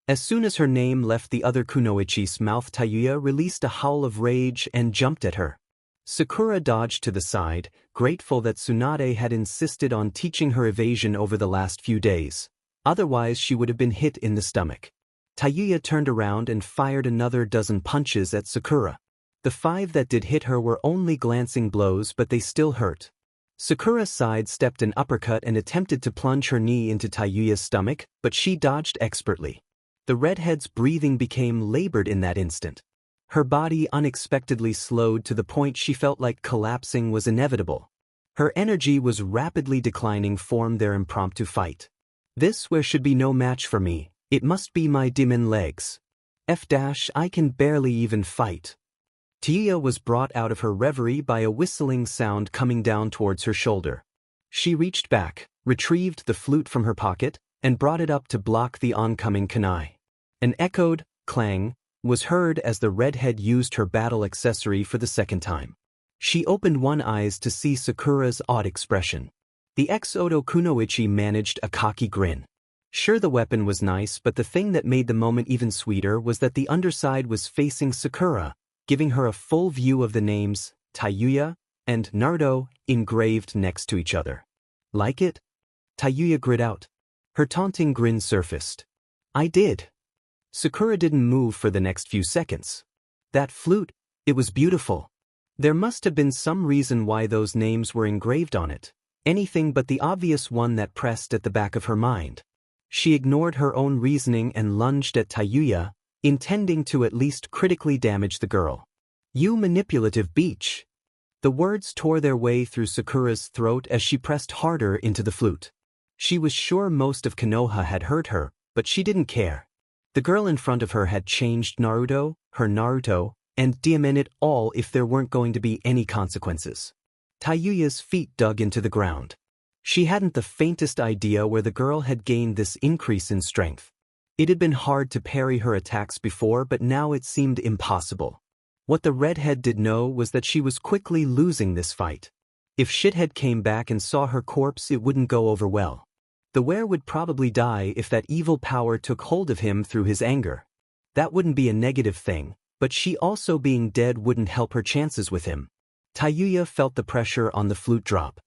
As soon as her name left the other kunoichi's mouth, Tayuya released a howl of rage and jumped at her. Sakura dodged to the side, grateful that Tsunade had insisted on teaching her evasion over the last few days. Otherwise she would have been hit in the stomach. Tayuya turned around and fired another dozen punches at Sakura. The 5 that did hit her were only glancing blows, but they still hurt. Sakura sidestepped an uppercut and attempted to plunge her knee into Tayuya's stomach, but she dodged expertly. The redhead's breathing became labored in that instant. Her body unexpectedly slowed to the point she felt like collapsing was inevitable. Her energy was rapidly declining, formed their impromptu fight. This where should be no match for me, it must be my demon legs. I can barely even fight. Tayuya was brought out of her reverie by a whistling sound coming down towards her shoulder. She reached back, retrieved the flute from her pocket, and brought it up to block the oncoming kunai. An echoed clang was heard as the redhead used her battle accessory for the second time. She opened one eye to see Sakura's odd expression. The ex-Oto kunoichi managed a cocky grin. Sure, the weapon was nice, but the thing that made the moment even sweeter was that the underside was facing Sakura, giving her a full view of the names Tayuya and Naruto engraved next to each other. Like it? Tayuya grit out. Her taunting grin surfaced. I did. Sakura didn't move for the next few seconds. That flute, it was beautiful. There must have been some reason why those names were engraved on it, anything but the obvious one that pressed at the back of her mind. She ignored her own reasoning and lunged at Tayuya, intending to at least critically damage the girl. You manipulative beach. The words tore their way through Sakura's throat as she pressed harder into the flute. She was sure most of Konoha had heard her, but she didn't care. The girl in front of her had changed Naruto, her Naruto, and DMN it all if there weren't going to be any consequences. Tayuya's feet dug into the ground. She hadn't the faintest idea where the girl had gained this increase in strength. It had been hard to parry her attacks before, but now it seemed impossible. What the redhead did know was that she was quickly losing this fight. If Shithead came back and saw her corpse, it wouldn't go over well. The were would probably die if that evil power took hold of him through his anger. That wouldn't be a negative thing, but she also being dead wouldn't help her chances with him. Tayuya felt the pressure on the flute drop.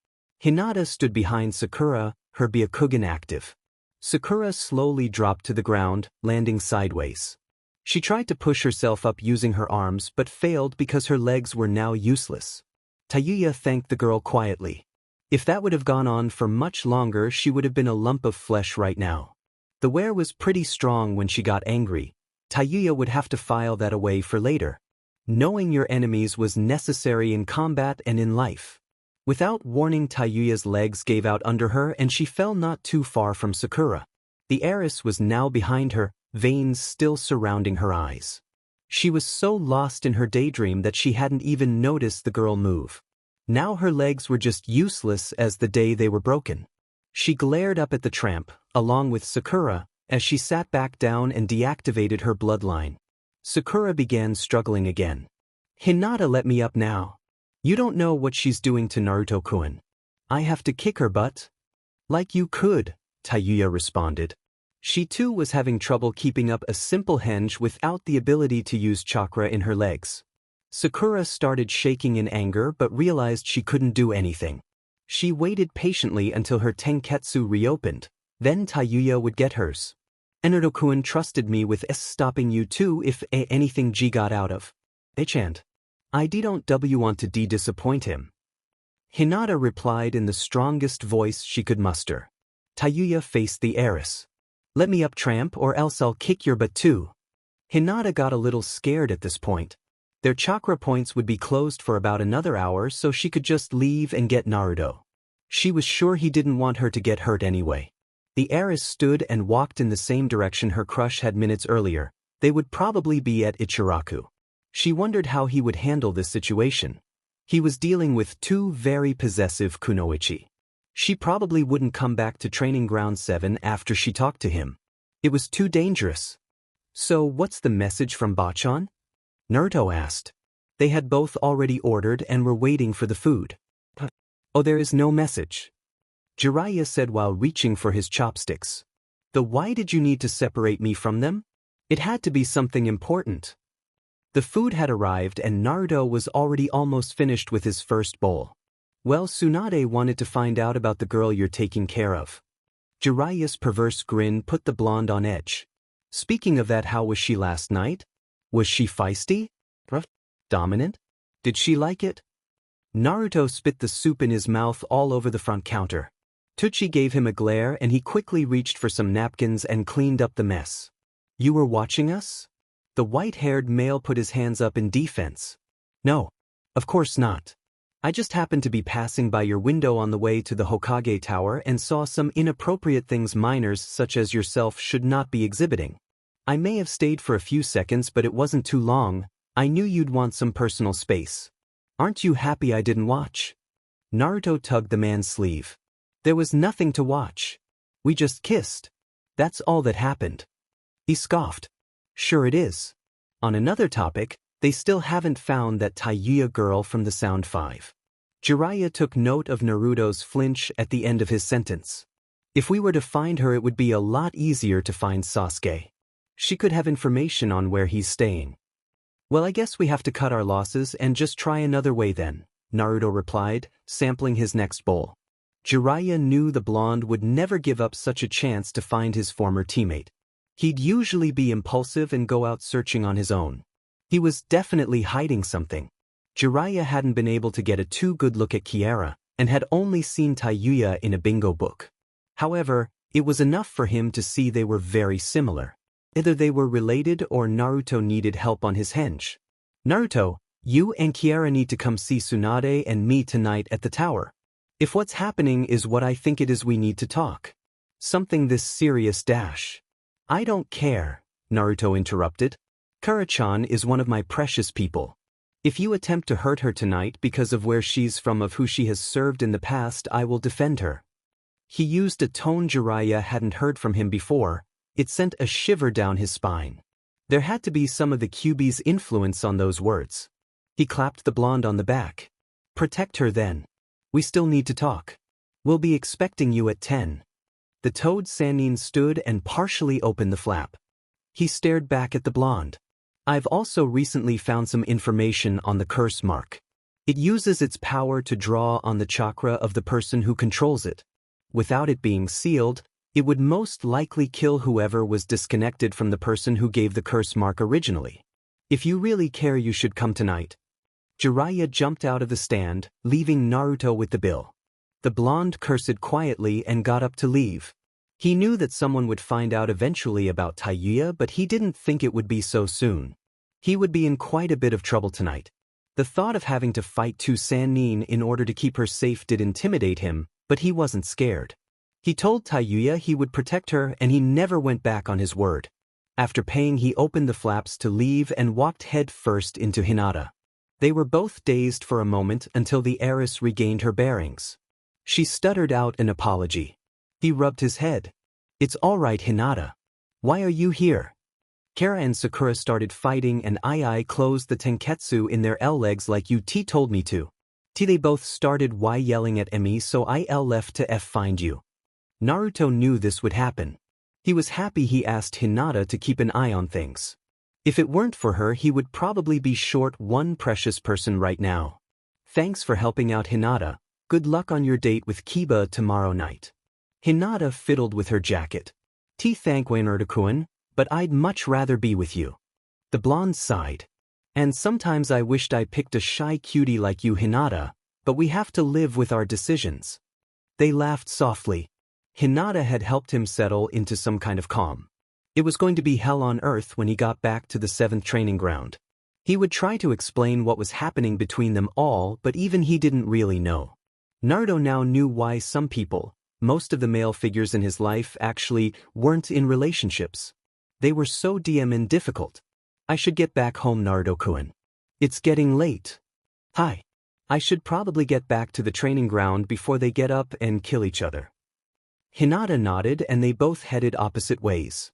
Hinata stood behind Sakura, her Byakugan active. Sakura slowly dropped to the ground, landing sideways. She tried to push herself up using her arms but failed because her legs were now useless. Tayuya thanked the girl quietly. If that would have gone on for much longer, she would have been a lump of flesh right now. The were was pretty strong when she got angry. Tayuya would have to file that away for later. Knowing your enemies was necessary in combat and in life. Without warning, Tayuya's legs gave out under her and she fell not too far from Sakura. The heiress was now behind her, veins still surrounding her eyes. She was so lost in her daydream that she hadn't even noticed the girl move. Now her legs were just useless as the day they were broken. She glared up at the tramp, along with Sakura, as she sat back down and deactivated her bloodline. Sakura began struggling again. Hinata, let me up now. You don't know what she's doing to Naruto-kun. I have to kick her butt? Like you could, Tayuya responded. She too was having trouble keeping up a simple henge without the ability to use chakra in her legs. Sakura started shaking in anger but realized she couldn't do anything. She waited patiently until her tenketsu reopened, then Tayuya would get hers. Naruto-kun trusted me with stopping you too if anything G got out of. Chant. I don't want to disappoint him. Hinata replied in the strongest voice she could muster. Tayuya faced the heiress. Let me up, tramp, or else I'll kick your butt too. Hinata got a little scared at this point. Their chakra points would be closed for about another hour, so she could just leave and get Naruto. She was sure he didn't want her to get hurt anyway. The heiress stood and walked in the same direction her crush had minutes earlier. They would probably be at Ichiraku. She wondered how he would handle this situation. He was dealing with 2 very possessive kunoichi. She probably wouldn't come back to Training Ground 7 after she talked to him. It was too dangerous. So what's the message from Bachan? Naruto asked. They had both already ordered and were waiting for the food. Oh, there is no message. Jiraiya said while reaching for his chopsticks. Why did you need to separate me from them? It had to be something important. The food had arrived and Naruto was already almost finished with his first bowl. Well, Tsunade wanted to find out about the girl you're taking care of. Jiraiya's perverse grin put the blonde on edge. Speaking of that, how was she last night? Was she feisty? Dominant? Did she like it? Naruto spit the soup in his mouth all over the front counter. Tsuchi gave him a glare and he quickly reached for some napkins and cleaned up the mess. You were watching us? The white-haired male put his hands up in defense. No, of course not. I just happened to be passing by your window on the way to the Hokage Tower and saw some inappropriate things minors such as yourself should not be exhibiting. I may have stayed for a few seconds, but it wasn't too long. I knew you'd want some personal space. Aren't you happy I didn't watch? Naruto tugged the man's sleeve. There was nothing to watch. We just kissed. That's all that happened. He scoffed. Sure it is. On another topic, they still haven't found that Tayuya girl from the Sound 5. Jiraiya took note of Naruto's flinch at the end of his sentence. If we were to find her, it would be a lot easier to find Sasuke. She could have information on where he's staying. Well, I guess we have to cut our losses and just try another way then, Naruto replied, sampling his next bowl. Jiraiya knew the blonde would never give up such a chance to find his former teammate. He'd usually be impulsive and go out searching on his own. He was definitely hiding something. Jiraiya hadn't been able to get a too good look at Kiara, and had only seen Tayuya in a bingo book. However, it was enough for him to see they were very similar. Either they were related or Naruto needed help on his henge. Naruto, you and Kiara need to come see Tsunade and me tonight at the tower. If what's happening is what I think it is, we need to talk. Something this serious dash. I don't care, Naruto interrupted. Kura-chan is one of my precious people. If you attempt to hurt her tonight because of where she's from, of who she has served in the past, I will defend her. He used a tone Jiraiya hadn't heard from him before. It sent a shiver down his spine. There had to be some of the Kyuubi's influence on those words. He clapped the blonde on the back. Protect her then. We still need to talk. We'll be expecting you at 10. The toad Sannin stood and partially opened the flap. He stared back at the blonde. I've also recently found some information on the curse mark. It uses its power to draw on the chakra of the person who controls it. Without it being sealed, it would most likely kill whoever was disconnected from the person who gave the curse mark originally. If you really care, you should come tonight. Jiraiya jumped out of the stand, leaving Naruto with the bill. The blonde cursed quietly and got up to leave. He knew that someone would find out eventually about Tayuya, but he didn't think it would be so soon. He would be in quite a bit of trouble tonight. The thought of having to fight two Sannin in order to keep her safe did intimidate him, but he wasn't scared. He told Tayuya he would protect her, and he never went back on his word. After paying, he opened the flaps to leave and walked head first into Hinata. They were both dazed for a moment until the heiress regained her bearings. She stuttered out an apology. He rubbed his head. It's all right, Hinata. Why are you here? Kara and Sakura started fighting and Ai closed the tenketsu in their L legs like you T told me to. They both started Y yelling at me, so I L left to F find you. Naruto knew this would happen. He was happy he asked Hinata to keep an eye on things. If it weren't for her, he would probably be short one precious person right now. Thanks for helping out, Hinata. Good luck on your date with Kiba tomorrow night. Hinata fiddled with her jacket. Thank you, Naruto-kun, but I'd much rather be with you. The blonde sighed. And sometimes I wished I picked a shy cutie like you, Hinata, but we have to live with our decisions. They laughed softly. Hinata had helped him settle into some kind of calm. It was going to be hell on earth when he got back to the 7th training ground. He would try to explain what was happening between them all, but even he didn't really know. Naruto now knew why some people, most of the male figures in his life, actually weren't in relationships. They were so DM and difficult. I should get back home, Naruto-kun. It's getting late. Hi. I should probably get back to the training ground before they get up and kill each other. Hinata nodded and they both headed opposite ways.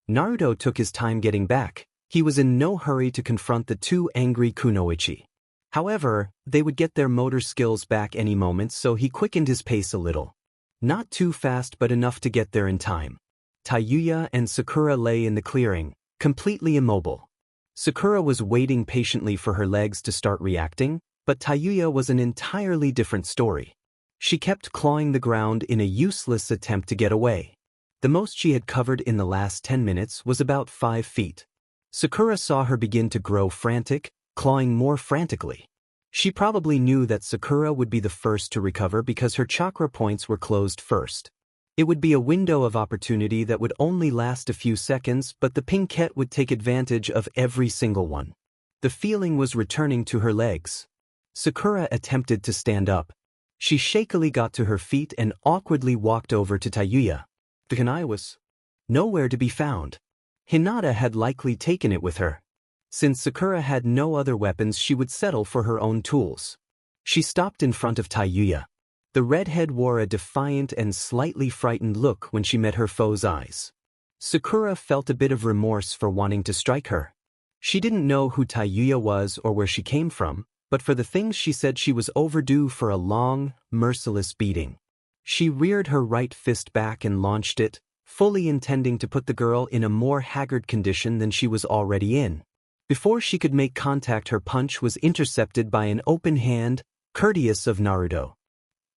Naruto took his time getting back. He was in no hurry to confront the two angry kunoichi. However, they would get their motor skills back any moment, so he quickened his pace a little. Not too fast but enough to get there in time. Tayuya and Sakura lay in the clearing, completely immobile. Sakura was waiting patiently for her legs to start reacting, but Tayuya was an entirely different story. She kept clawing the ground in a useless attempt to get away. The most she had covered in the last 10 minutes was about 5 feet. Sakura saw her begin to grow frantic, clawing more frantically. She probably knew that Sakura would be the first to recover because her chakra points were closed first. It would be a window of opportunity that would only last a few seconds, but the pinkette would take advantage of every single one. The feeling was returning to her legs. Sakura attempted to stand up. She shakily got to her feet and awkwardly walked over to Tayuya. The kunai was nowhere to be found. Hinata had likely taken it with her. Since Sakura had no other weapons, she would settle for her own tools. She stopped in front of Tayuya. The redhead wore a defiant and slightly frightened look when she met her foe's eyes. Sakura felt a bit of remorse for wanting to strike her. She didn't know who Tayuya was or where she came from, but for the things she said, she was overdue for a long, merciless beating. She reared her right fist back and launched it, fully intending to put the girl in a more haggard condition than she was already in. Before she could make contact, her punch was intercepted by an open hand, courteous of Naruto.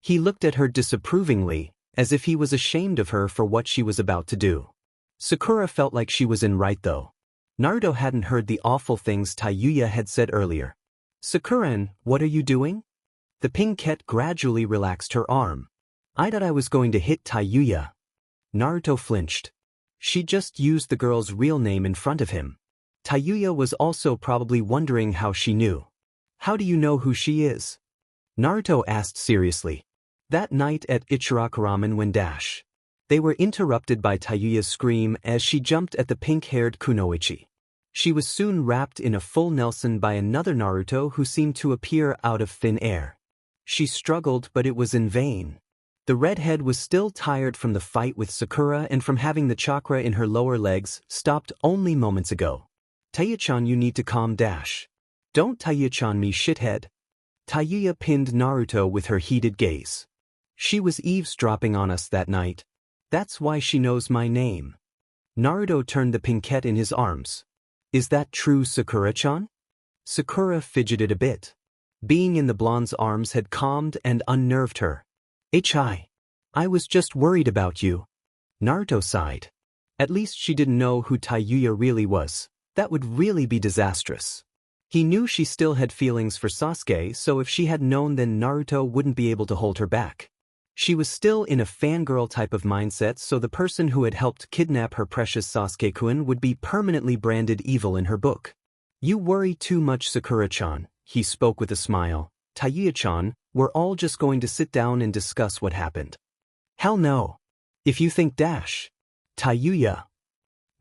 He looked at her disapprovingly, as if he was ashamed of her for what she was about to do. Sakura felt like she was in right though. Naruto hadn't heard the awful things Tayuya had said earlier. "Sakura-an, what are you doing?" The pinkette gradually relaxed her arm. "I thought I was going to hit Tayuya." Naruto flinched. She just used the girl's real name in front of him. Tayuya was also probably wondering how she knew. "How do you know who she is?" Naruto asked seriously. That night at Ramen when they were interrupted by Tayuya's scream as she jumped at the pink-haired kunoichi. She was soon wrapped in a full Nelson by another Naruto who seemed to appear out of thin air. She struggled, but it was in vain. The redhead was still tired from the fight with Sakura and from having the chakra in her lower legs stopped only moments ago. "Tayuya-chan, you need to calm. Don't Tayuya-chan me, shithead." Tayuya pinned Naruto with her heated gaze. "She was eavesdropping on us that night. That's why she knows my name." Naruto turned the pinkette in his arms. "Is that true, Sakura-chan?" Sakura fidgeted a bit. Being in the blonde's arms had calmed and unnerved her. I was just worried about you." Naruto sighed. At least she didn't know who Tayuya really was. That would really be disastrous. He knew she still had feelings for Sasuke, so if she had known, then Naruto wouldn't be able to hold her back. She was still in a fangirl type of mindset, so the person who had helped kidnap her precious Sasuke-kun would be permanently branded evil in her book. "You worry too much, Sakura-chan," he spoke with a smile. "Tayuya-chan, we're all just going to sit down and discuss what happened." "Hell no. If you think Tayuya."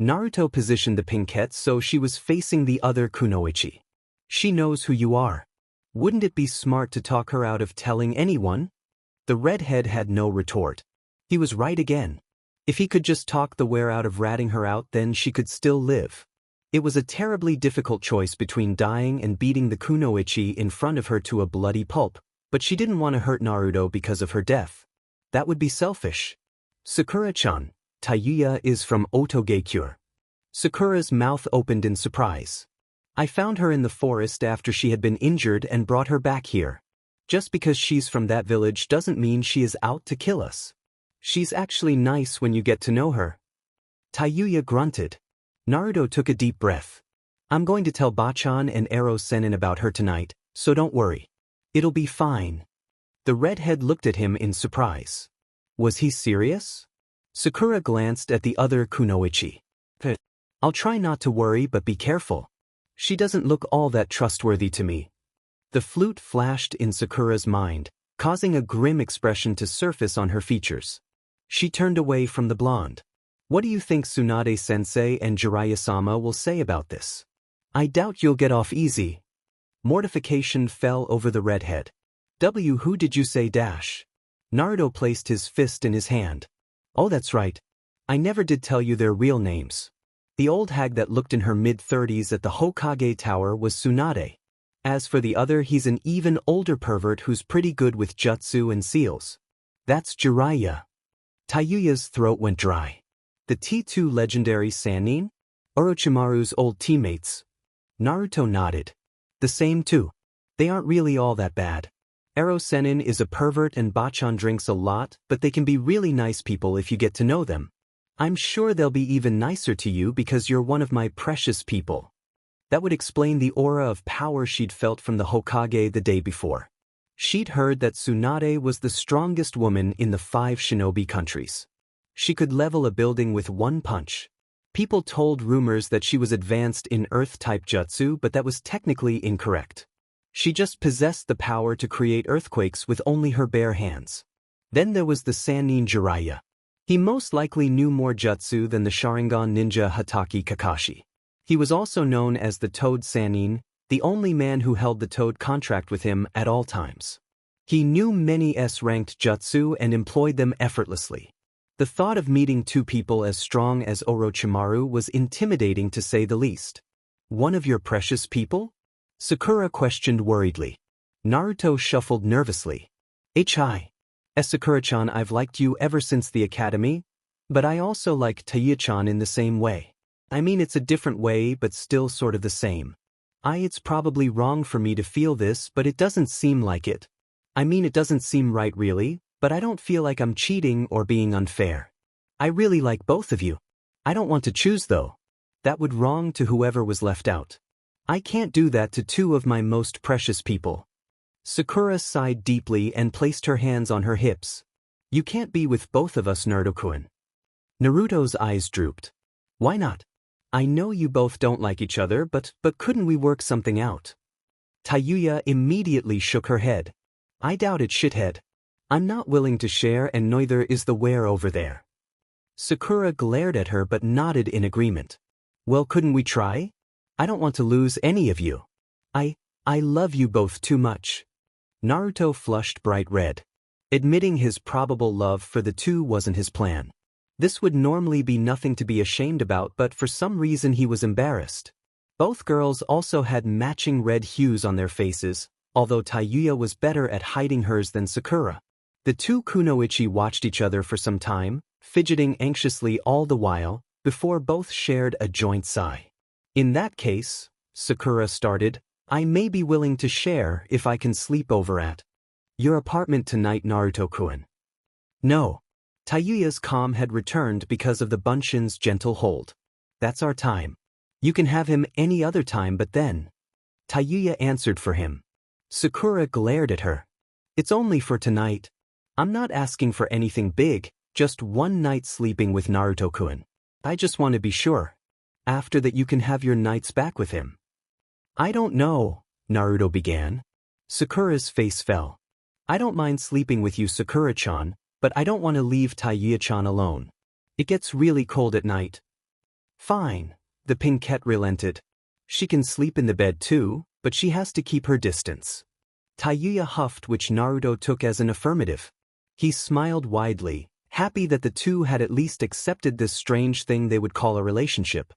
Naruto positioned the pinkette so she was facing the other kunoichi. "She knows who you are. Wouldn't it be smart to talk her out of telling anyone?" The redhead had no retort. He was right again. If he could just talk the wear out of ratting her out, then she could still live. It was a terribly difficult choice between dying and beating the kunoichi in front of her to a bloody pulp, but she didn't want to hurt Naruto because of her death. That would be selfish. "Sakura-chan, Tayuya is from Otogekure." Sakura's mouth opened in surprise. "I found her in the forest after she had been injured and brought her back here. Just because she's from that village doesn't mean she is out to kill us. She's actually nice when you get to know her." Tayuya grunted. Naruto took a deep breath. "I'm going to tell Bachan and Ero Sennin about her tonight, so don't worry. It'll be fine." The redhead looked at him in surprise. Was he serious? Sakura glanced at the other kunoichi. "I'll try not to worry, but be careful. She doesn't look all that trustworthy to me." The flute flashed in Sakura's mind, causing a grim expression to surface on her features. She turned away from the blonde. "What do you think Tsunade-sensei and Jiraiya-sama will say about this?" "I doubt you'll get off easy." Mortification fell over the redhead. Who did you say? Naruto placed his fist in his hand. "Oh, that's right. I never did tell you their real names." The old hag that looked in her mid-30s at the Hokage Tower was Tsunade. As for the other, he's an even older pervert who's pretty good with jutsu and seals. "That's Jiraiya." Tayuya's throat went dry. The T2 legendary Sannin? Orochimaru's old teammates. Naruto nodded. The same too. They aren't really all that bad. Ero Sennin is a pervert and Bachan drinks a lot, but they can be really nice people if you get to know them. I'm sure they'll be even nicer to you because you're one of my precious people. That would explain the aura of power she'd felt from the Hokage the day before. She'd heard that Tsunade was the strongest woman in the 5 shinobi countries. She could level a building with one punch. People told rumors that she was advanced in earth-type jutsu, but that was technically incorrect. She just possessed the power to create earthquakes with only her bare hands. Then there was the Sannin Jiraiya. He most likely knew more jutsu than the Sharingan ninja Hatake Kakashi. He was also known as the Toad Sannin, the only man who held the Toad contract with him at all times. He knew many S-ranked jutsu and employed them effortlessly. The thought of meeting 2 people as strong as Orochimaru was intimidating to say the least. One of your precious people? Sakura questioned worriedly. Naruto shuffled nervously. Sakura-chan, I've liked you ever since the academy, but I also like Tayuya-chan in the same way. I mean, it's a different way, but still sort of the same. It's probably wrong for me to feel this, but it doesn't seem like it. I mean, it doesn't seem right really, but I don't feel like I'm cheating or being unfair. I really like both of you. I don't want to choose though. That would wrong to whoever was left out. I can't do that to 2 of my most precious people. Sakura sighed deeply and placed her hands on her hips. You can't be with both of us, Naruto-kun. Naruto's eyes drooped. Why not? I know you both don't like each other, but couldn't we work something out? Tayuya immediately shook her head. I doubt it, shithead. I'm not willing to share and neither is the where over there. Sakura glared at her but nodded in agreement. Well, couldn't we try? I don't want to lose any of you. I love you both too much. Naruto flushed bright red. Admitting his probable love for the 2 wasn't his plan. This would normally be nothing to be ashamed about, but for some reason he was embarrassed. Both girls also had matching red hues on their faces, although Tayuya was better at hiding hers than Sakura. The 2 kunoichi watched each other for some time, fidgeting anxiously all the while, before both shared a joint sigh. In that case, Sakura started, I may be willing to share if I can sleep over at your apartment tonight, Naruto-kun. No. Tayuya's calm had returned because of the Bunshin's gentle hold. That's our time. You can have him any other time but then. Tayuya answered for him. Sakura glared at her. It's only for tonight. I'm not asking for anything big, just one night sleeping with Naruto-kun. I just want to be sure. After that you can have your nights back with him. I don't know, Naruto began. Sakura's face fell. I don't mind sleeping with you, Sakura-chan, but I don't want to leave Tayuya-chan alone. It gets really cold at night. Fine, the pinkette relented. She can sleep in the bed too, but she has to keep her distance. Tayuya huffed, which Naruto took as an affirmative. He smiled widely, happy that the 2 had at least accepted this strange thing they would call a relationship.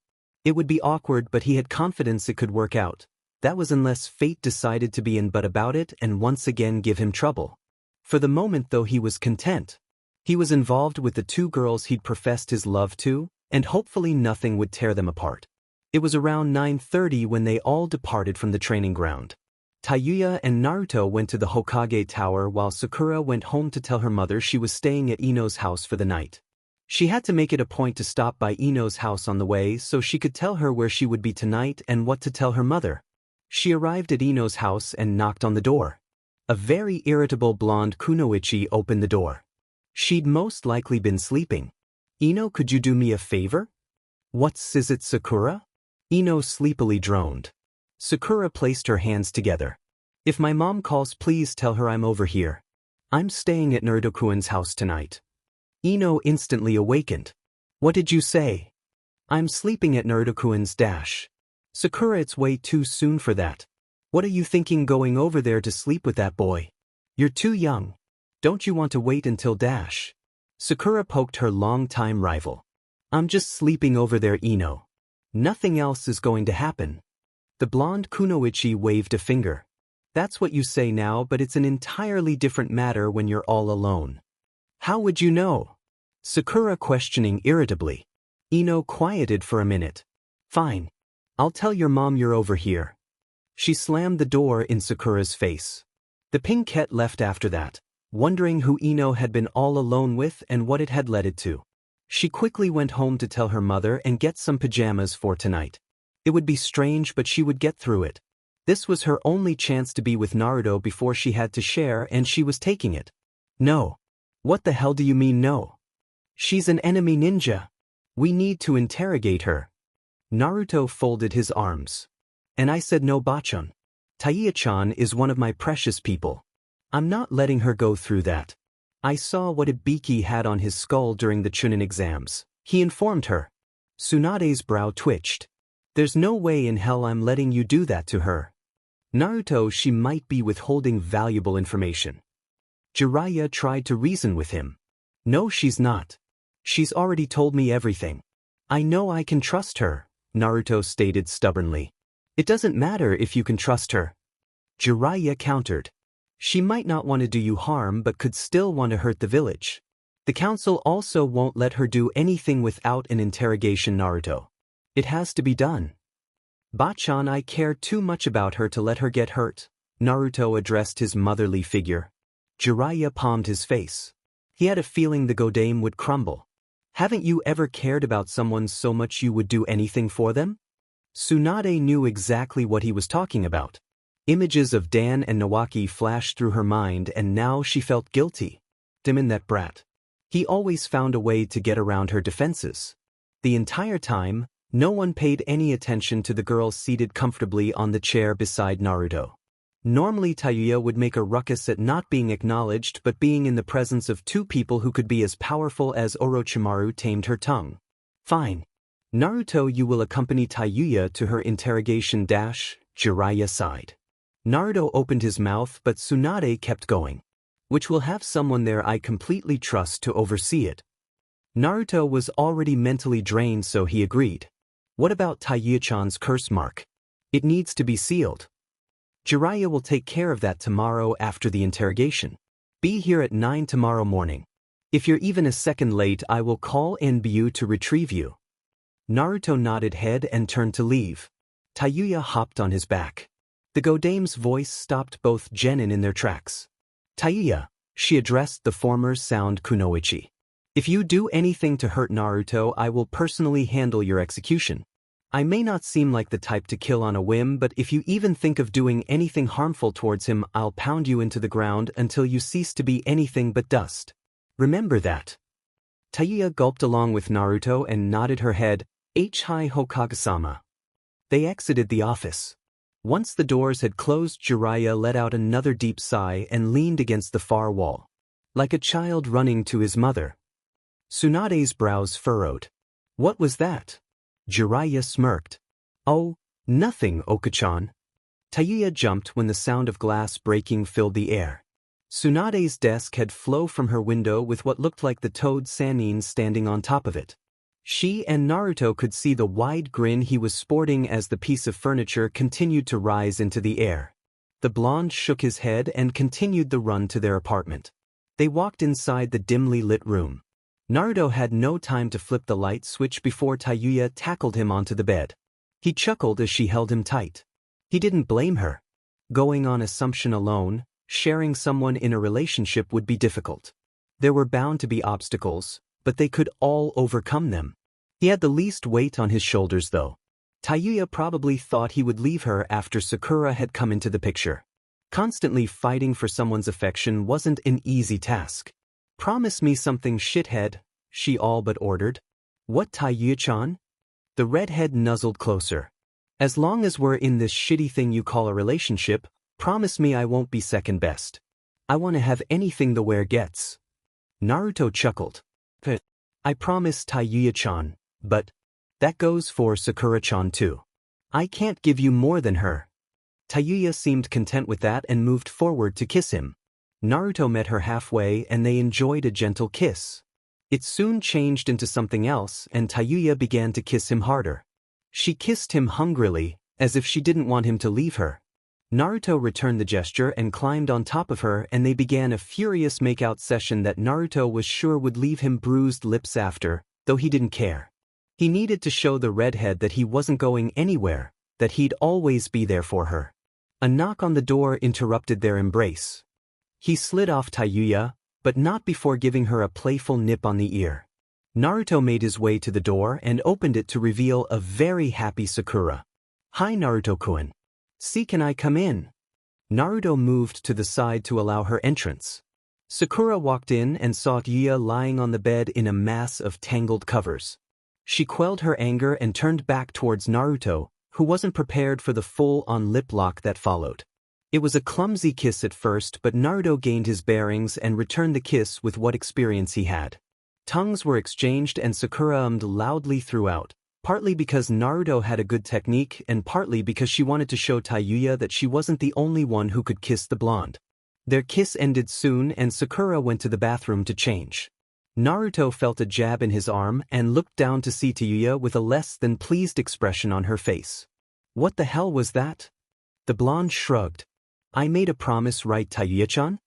It would be awkward, but he had confidence it could work out. That was unless fate decided to be in but about it and once again give him trouble. For the moment though he was content. He was involved with the 2 girls he'd professed his love to, and hopefully nothing would tear them apart. It was around 9:30 when they all departed from the training ground. Tayuya and Naruto went to the Hokage Tower while Sakura went home to tell her mother she was staying at Ino's house for the night. She had to make it a point to stop by Ino's house on the way so she could tell her where she would be tonight and what to tell her mother. She arrived at Ino's house and knocked on the door. A very irritable blonde kunoichi opened the door. She'd most likely been sleeping. Ino, could you do me a favor? What's is it, Sakura? Ino sleepily droned. Sakura placed her hands together. If my mom calls, please tell her I'm over here. I'm staying at Naruto-kun's house tonight. Ino instantly awakened. What did you say? I'm sleeping at Naruto-kun's dash. Sakura, it's way too soon for that. What are you thinking going over there to sleep with that boy? You're too young. Don't you want to wait until dash? Sakura poked her long-time rival. I'm just sleeping over there, Ino. Nothing else is going to happen. The blonde kunoichi waved a finger. That's what you say now, but it's an entirely different matter when you're all alone. How would you know? Sakura questioning irritably. Ino quieted for a minute. Fine. I'll tell your mom you're over here. She slammed the door in Sakura's face. The Pinkette left after that, wondering who Ino had been all alone with and what it had led it to. She quickly went home to tell her mother and get some pajamas for tonight. It would be strange, but she would get through it. This was her only chance to be with Naruto before she had to share, and she was taking it. No. What the hell do you mean no? She's an enemy ninja. We need to interrogate her. Naruto folded his arms. And I said no, Bachan. Tayuya-chan is one of my precious people. I'm not letting her go through that. I saw what Ibiki had on his skull during the Chunin exams, he informed her. Tsunade's brow twitched. There's no way in hell I'm letting you do that to her. Naruto, she might be withholding valuable information. Jiraiya tried to reason with him. No, she's not. She's already told me everything. I know I can trust her, Naruto stated stubbornly. It doesn't matter if you can trust her. Jiraiya countered. She might not want to do you harm but could still want to hurt the village. The council also won't let her do anything without an interrogation, Naruto. It has to be done. Bachan, I care too much about her to let her get hurt. Naruto addressed his motherly figure. Jiraiya palmed his face. He had a feeling the Godame would crumble. Haven't you ever cared about someone so much you would do anything for them? Tsunade knew exactly what he was talking about. Images of Dan and Nawaki flashed through her mind, and now she felt guilty. Damn that brat. He always found a way to get around her defenses. The entire time, no one paid any attention to the girl seated comfortably on the chair beside Naruto. Normally Tayuya would make a ruckus at not being acknowledged, but being in the presence of two people who could be as powerful as Orochimaru tamed her tongue. Fine. Naruto, you will accompany Tayuya to her interrogation. Jiraiya sighed. Naruto opened his mouth, but Tsunade kept going. Which will have someone there I completely trust to oversee it. Naruto was already mentally drained, so he agreed. What about Tayuya-chan's curse mark? It needs to be sealed. Jiraiya will take care of that tomorrow after the interrogation. Be here at 9 tomorrow morning. If you're even a second late, I will call NBU to retrieve you. Naruto nodded head and turned to leave. Tayuya hopped on his back. The Godame's voice stopped both genin in their tracks. Tayuya, she addressed the former sound kunoichi. If you do anything to hurt Naruto, I will personally handle your execution. I may not seem like the type to kill on a whim, but if you even think of doing anything harmful towards him, I'll pound you into the ground until you cease to be anything but dust. Remember that. Tayuya gulped along with Naruto and nodded her head. Hi Hokage-sama. They exited the office. Once the doors had closed, Jiraiya let out another deep sigh and leaned against the far wall. Like a child running to his mother. Tsunade's brows furrowed. What was that? Jiraiya smirked. Oh, nothing, Okachan. Tayuya jumped when the sound of glass breaking filled the air. Tsunade's desk had flown from her window with what looked like the toad Sannin standing on top of it. She and Naruto could see the wide grin he was sporting as the piece of furniture continued to rise into the air. The blonde shook his head and continued the run to their apartment. They walked inside the dimly lit room. Naruto had no time to flip the light switch before Tayuya tackled him onto the bed. He chuckled as she held him tight. He didn't blame her. Going on assumption alone, sharing someone in a relationship would be difficult. There were bound to be obstacles, but they could all overcome them. He had the least weight on his shoulders though. Tayuya probably thought he would leave her after Sakura had come into the picture. Constantly fighting for someone's affection wasn't an easy task. Promise me something, shithead, she all but ordered. What, Tayuya-chan? The redhead nuzzled closer. As long as we're in this shitty thing you call a relationship, promise me I won't be second best. I want to have anything the wear gets. Naruto chuckled. I promise, Tayuya-chan, but that goes for Sakura-chan too. I can't give you more than her. Tayuya seemed content with that and moved forward to kiss him. Naruto met her halfway and they enjoyed a gentle kiss. It soon changed into something else and Tayuya began to kiss him harder. She kissed him hungrily, as if she didn't want him to leave her. Naruto returned the gesture and climbed on top of her, and they began a furious makeout session that Naruto was sure would leave him bruised lips after, though he didn't care. He needed to show the redhead that he wasn't going anywhere, that he'd always be there for her. A knock on the door interrupted their embrace. He slid off Tayuya, but not before giving her a playful nip on the ear. Naruto made his way to the door and opened it to reveal a very happy Sakura. "Hi Naruto-kun. See, can I come in?" Naruto moved to the side to allow her entrance. Sakura walked in and saw Tayuya lying on the bed in a mass of tangled covers. She quelled her anger and turned back towards Naruto, who wasn't prepared for the full-on lip lock that followed. It was a clumsy kiss at first, but Naruto gained his bearings and returned the kiss with what experience he had. Tongues were exchanged and Sakura ummed loudly throughout, partly because Naruto had a good technique and partly because she wanted to show Tayuya that she wasn't the only one who could kiss the blonde. Their kiss ended soon and Sakura went to the bathroom to change. Naruto felt a jab in his arm and looked down to see Tayuya with a less than pleased expression on her face. "What the hell was that?" The blonde shrugged. "I made a promise, right, Tayuya-chan?"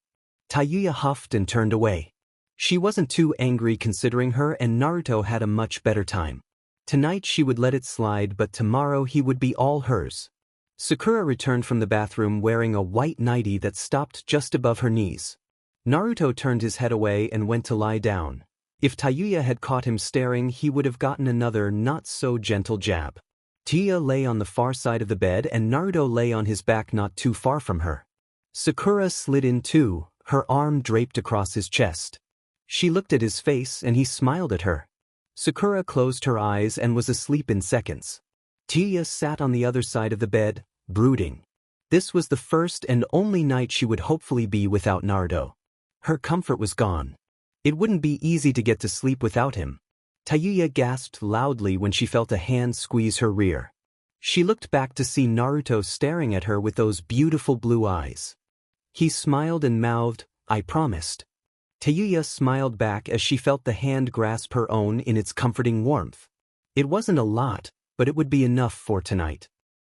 Tayuya huffed and turned away. She wasn't too angry considering her and Naruto had a much better time. Tonight she would let it slide, but tomorrow he would be all hers. Sakura returned from the bathroom wearing a white nightie that stopped just above her knees. Naruto turned his head away and went to lie down. If Tayuya had caught him staring, he would have gotten another not-so-gentle jab. Tayuya lay on the far side of the bed and Naruto lay on his back not too far from her. Sakura slid in too, her arm draped across his chest. She looked at his face and he smiled at her. Sakura closed her eyes and was asleep in seconds. Tayuya sat on the other side of the bed, brooding. This was the first and only night she would hopefully be without Naruto. Her comfort was gone. It wouldn't be easy to get to sleep without him. Tayuya gasped loudly when she felt a hand squeeze her rear. She looked back to see Naruto staring at her with those beautiful blue eyes. He smiled and mouthed, "I promised." Tayuya smiled back as she felt the hand grasp her own in its comforting warmth. It wasn't a lot, but it would be enough for tonight.